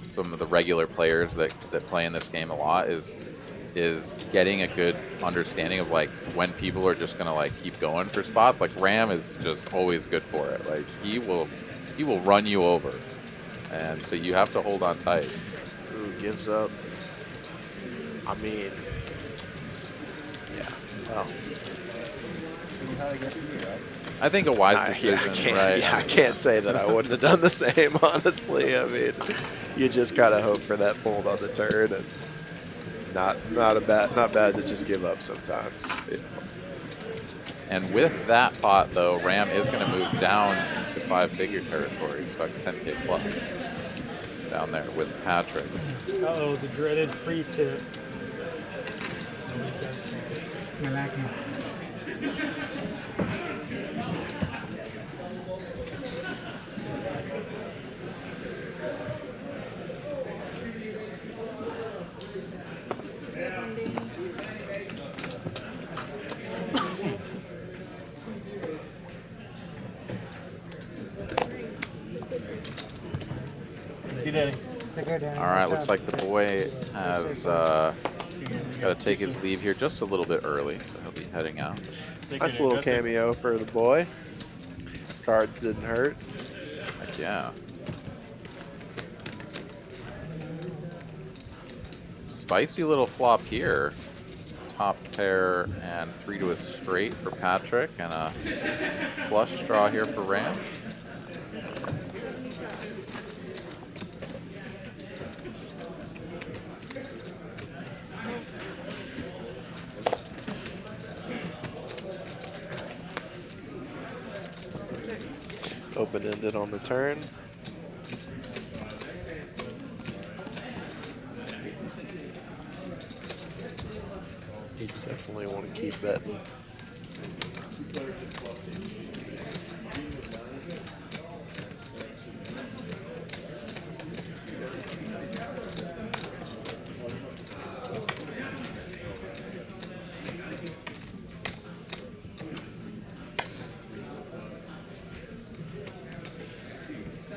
Speaker 5: some of the regular players that play in this game a lot is getting a good understanding of like when people are just gonna like keep going for spots. Like Ram is just always good for it. Like he will run you over, and so you have to hold on tight.
Speaker 6: Ooh, gives up. I mean, yeah. Well,
Speaker 5: I think a wise decision, right?
Speaker 6: I can't say that I wouldn't have done the same, honestly. I mean, you just gotta hope for that fold on the turn, and not bad to just give up sometimes.
Speaker 5: And with that pot, though, Ram is going to move down to 5-figure territory, stuck 10K plus down there with Patrick.
Speaker 13: Uh-oh, the dreaded pre-tip.
Speaker 10: See, Danny.
Speaker 5: All right, looks like the boy has got to take his leave here just a little bit early, so he'll be heading out.
Speaker 6: Nice little cameo for the boy. Cards didn't hurt.
Speaker 5: Heck yeah. Spicy little flop here. Top pair and 3 to a straight for Patrick, and a flush draw here for Ram.
Speaker 6: Open-ended on the turn. Definitely want to keep betting.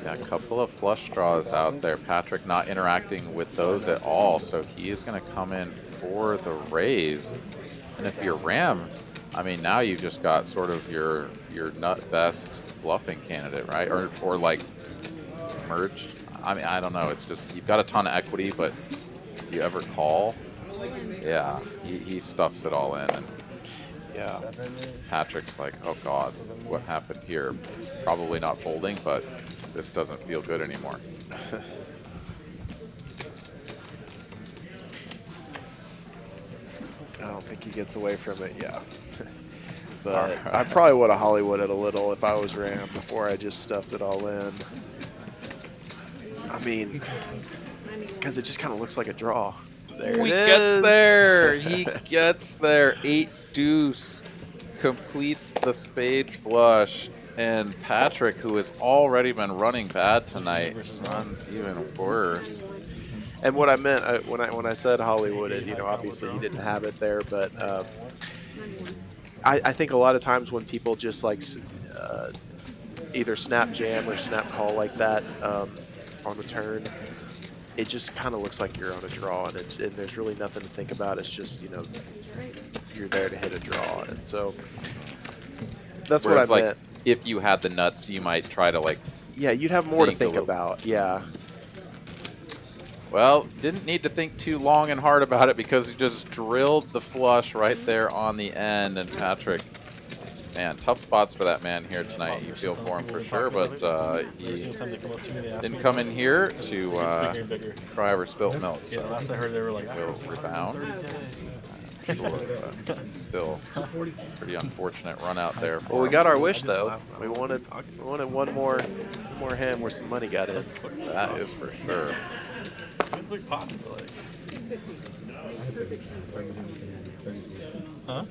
Speaker 5: Yeah, a couple of flush draws out there. Patrick not interacting with those at all, so he is going to come in for the raise. And if you're Ram, I mean, now you've just got sort of your nut best bluffing candidate, right? Or like merged. I mean, I don't know. It's just you've got a ton of equity, but if you ever call, yeah, he stuffs it all in. And yeah, Patrick's like, oh God, what happened here? Probably not folding, but this doesn't feel good anymore.
Speaker 6: I don't think he gets away from it, yeah. But I probably would have Hollywooded a little if I was Ram before I just stuffed it all in. I mean, because it just kind of looks like a draw. There
Speaker 5: He
Speaker 6: it
Speaker 5: gets
Speaker 6: is.
Speaker 5: there. He gets there. 8 deuce completes the spade flush. And Patrick, who has already been running bad tonight, runs even worse.
Speaker 6: And what I meant when I said Hollywooded, you know, obviously he didn't have it there, but I think a lot of times when people just like either snap jam or snap call like that on the turn, it just kind of looks like you're on a draw, and there's really nothing to think about. It's just, you know, you're there to hit a draw, and so that's what I meant.
Speaker 5: Like, if you had the nuts, you might try to like.
Speaker 6: Yeah, you'd have more to think about. Yeah.
Speaker 5: Well, didn't need to think too long and hard about it because he just drilled the flush right there on the end. And Patrick, man, tough spots for that man here tonight. You feel for him for sure, but he didn't come in here to cry over spilt milk. So
Speaker 10: yeah, last I heard they were like,
Speaker 5: will rebound. Sure, but still pretty unfortunate run out there. For
Speaker 6: Well, we
Speaker 5: him.
Speaker 6: got our wish though. We wanted one more hand where some money got in.
Speaker 5: That is for sure.
Speaker 10: It's big pot, like. Huh?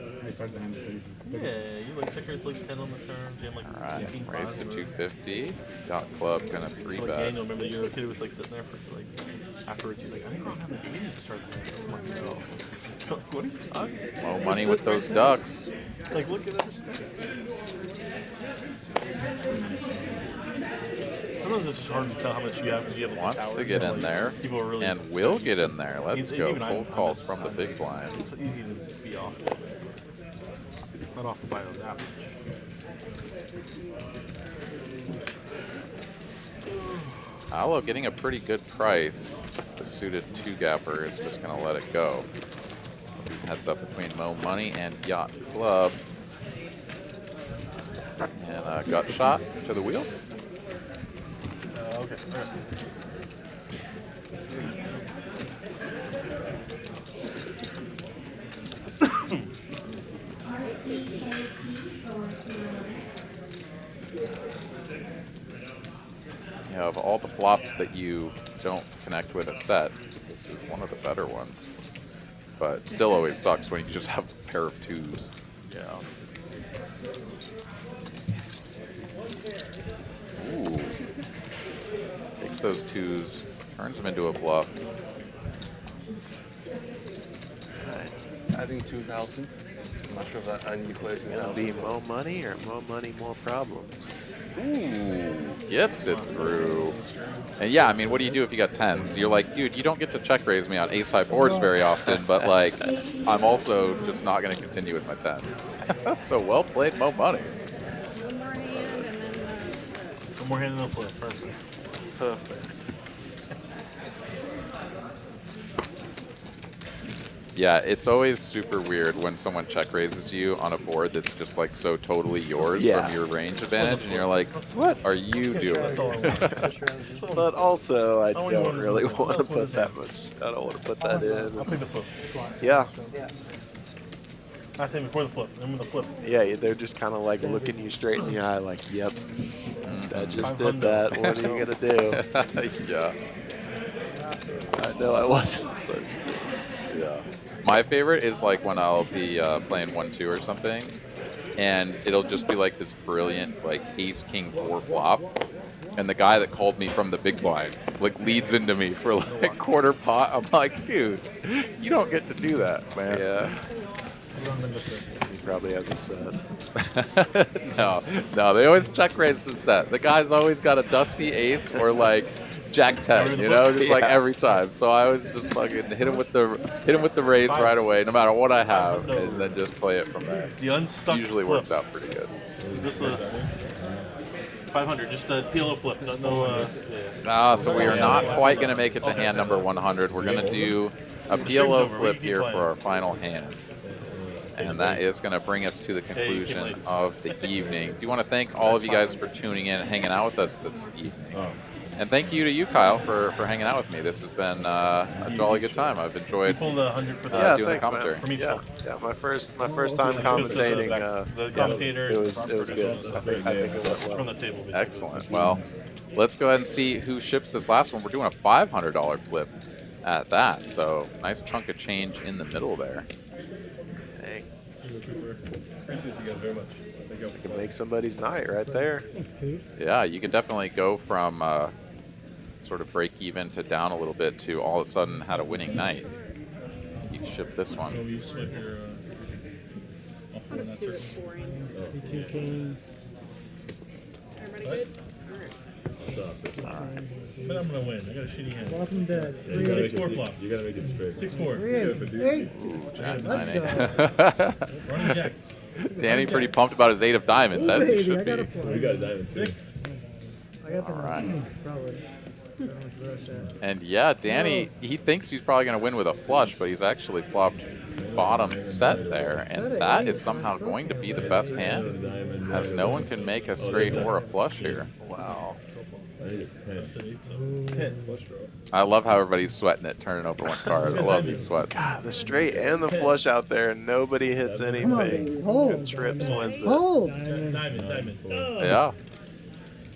Speaker 10: Yeah, you like checkers like 10 on the turn, jam like
Speaker 5: Alright,
Speaker 10: 18
Speaker 5: raise to
Speaker 10: 5.
Speaker 5: 250. Got club gonna 3-bet.
Speaker 10: Like Daniel, remember the Euro kid who was like sitting there for like afterwards. He's like, I think we're having a game to start the game. I'm like, no. What are you talking about?
Speaker 5: Low money with those ducks.
Speaker 10: Like, look at this thing. Sometimes it's just hard to tell how much you have because you have
Speaker 5: Wants to get in there
Speaker 10: really
Speaker 5: and will get in there. Let's go.
Speaker 10: even
Speaker 5: Cold calls from the big blind.
Speaker 10: It's easy to be off. Not off by those average.
Speaker 5: Allo getting a pretty good price. The suited 2-gapper is just going to let it go. Heads up between Mo Money and Yott Club. And gut shot to the wheel.
Speaker 10: Okay.
Speaker 5: You know, of all the flops that you don't connect with a set, this is one of the better ones. But it still always sucks when you just have a pair of 2s.
Speaker 10: Yeah.
Speaker 5: Ooh. Takes those 2s, turns them into a bluff.
Speaker 8: I think 2,000. I'm not sure if that unequates me.
Speaker 6: It'll be more money or more money, more problems.
Speaker 5: Ooh, gets it through. And yeah, I mean, what do you do if you got 10s? You're like, dude, you don't get to check raise me on ace-high boards very often, but like, I'm also just not going to continue with my 10s. So well played, Mo Money.
Speaker 10: One more hand in the flip. Perfect. Perfect.
Speaker 5: Yeah, it's always super weird when someone check raises you on a board that's just like so totally yours from your range advantage, and you're like, what are you doing?
Speaker 6: But also, I don't really want to put that much. I don't want to put that in.
Speaker 10: I'll take the flip.
Speaker 6: Yeah.
Speaker 10: I say before the flip. I'm the flip.
Speaker 6: Yeah, they're just kind of like looking you straight in the eye, like, yep, I just did that. What are you gonna do?
Speaker 5: Yeah.
Speaker 6: I know I wasn't supposed to.
Speaker 5: Yeah. My favorite is like when I'll be playing 1-2 or something, and it'll just be like this brilliant like ace king 4 flop, and the guy that called me from the big blind like leads into me for like quarter pot. I'm like, dude, you don't get to do that, man. Yeah.
Speaker 6: He probably has a set.
Speaker 5: No, they always check raise the set. The guy's always got a dusty ace or like Jack 10, you know, just like every time. So I always just fucking hit him with the raise right away, no matter what I have, and then just play it from there.
Speaker 10: The unstuck
Speaker 5: usually
Speaker 10: flip.
Speaker 5: works out pretty good.
Speaker 10: This is 500, just a PLO flip.
Speaker 5: So we are not quite going to make it to hand number 100. We're going to do a PLO flip here for our final hand. And that is going to bring us to the conclusion of the evening. Do you want to thank all of you guys for tuning in and hanging out with us this evening? And thank you to you, Kyle, for hanging out with me. This has been a jolly good time. I've enjoyed
Speaker 10: pulled 100 for
Speaker 6: yeah,
Speaker 5: doing
Speaker 6: thanks,
Speaker 5: the commentary.
Speaker 6: man. Yeah, my first time commentating.
Speaker 10: The commentator.
Speaker 6: It was good. I think it went well.
Speaker 10: From the table, basically.
Speaker 5: Excellent. Well, let's go ahead and see who ships this last one. We're doing a $500 flip at that. So nice chunk of change in the middle there.
Speaker 6: Dang.
Speaker 10: Appreciate you guys very much. Thank you.
Speaker 6: I can make somebody's night right there.
Speaker 5: Yeah, you can definitely go from sort of break even to down a little bit to all of a sudden had a winning night. You can ship this one.
Speaker 12: I'll just do it boring.
Speaker 2: 2 kings.
Speaker 12: Everybody good?
Speaker 10: Alright. But I'm gonna win. I got a shitty hand.
Speaker 2: Welcome dead.
Speaker 10: 6-4 flop.
Speaker 8: You gotta make it straight.
Speaker 10: 6-4.
Speaker 5: Ooh, Jack
Speaker 2: Let's
Speaker 5: nine.
Speaker 10: Running jacks.
Speaker 5: Danny pretty pumped about his 8 of diamonds, as he should be.
Speaker 8: We got a diamond.
Speaker 10: 6.
Speaker 2: I got the
Speaker 5: All right.
Speaker 2: probably.
Speaker 5: And yeah, Danny, he thinks he's probably going to win with a flush, but he's actually flopped bottom set there, and that is somehow going to be the best hand, as no one can make a straight or a flush here. Wow. I love how everybody's sweating it, turning over one card. I love these sweats.
Speaker 6: God, the straight and the flush out there, and nobody hits anything.
Speaker 7: Hold.
Speaker 6: Trips wins it.
Speaker 7: Hold.
Speaker 10: Diamond.
Speaker 5: Yeah.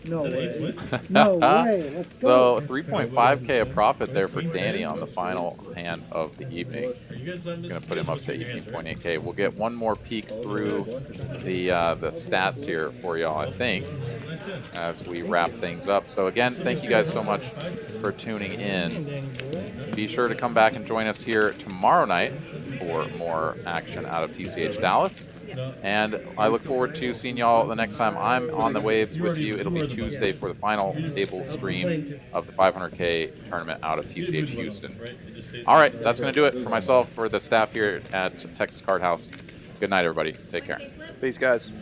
Speaker 7: No way. No way. Let's go.
Speaker 5: So 3.5K of profit there for Danny on the final hand of the evening. Going to put him up to 18.8K. We'll get one more peek through the stats here for y'all, I think, as we wrap things up. So again, thank you guys so much for tuning in. Be sure to come back and join us here tomorrow night for more action out of TCH Dallas. And I look forward to seeing y'all the next time I'm on the waves with you. It'll be Tuesday for the final table stream of the 500K tournament out of TCH Houston. All right, that's going to do it for myself, for the staff here at Texas Card House. Good night, everybody. Take care.
Speaker 6: Peace, guys.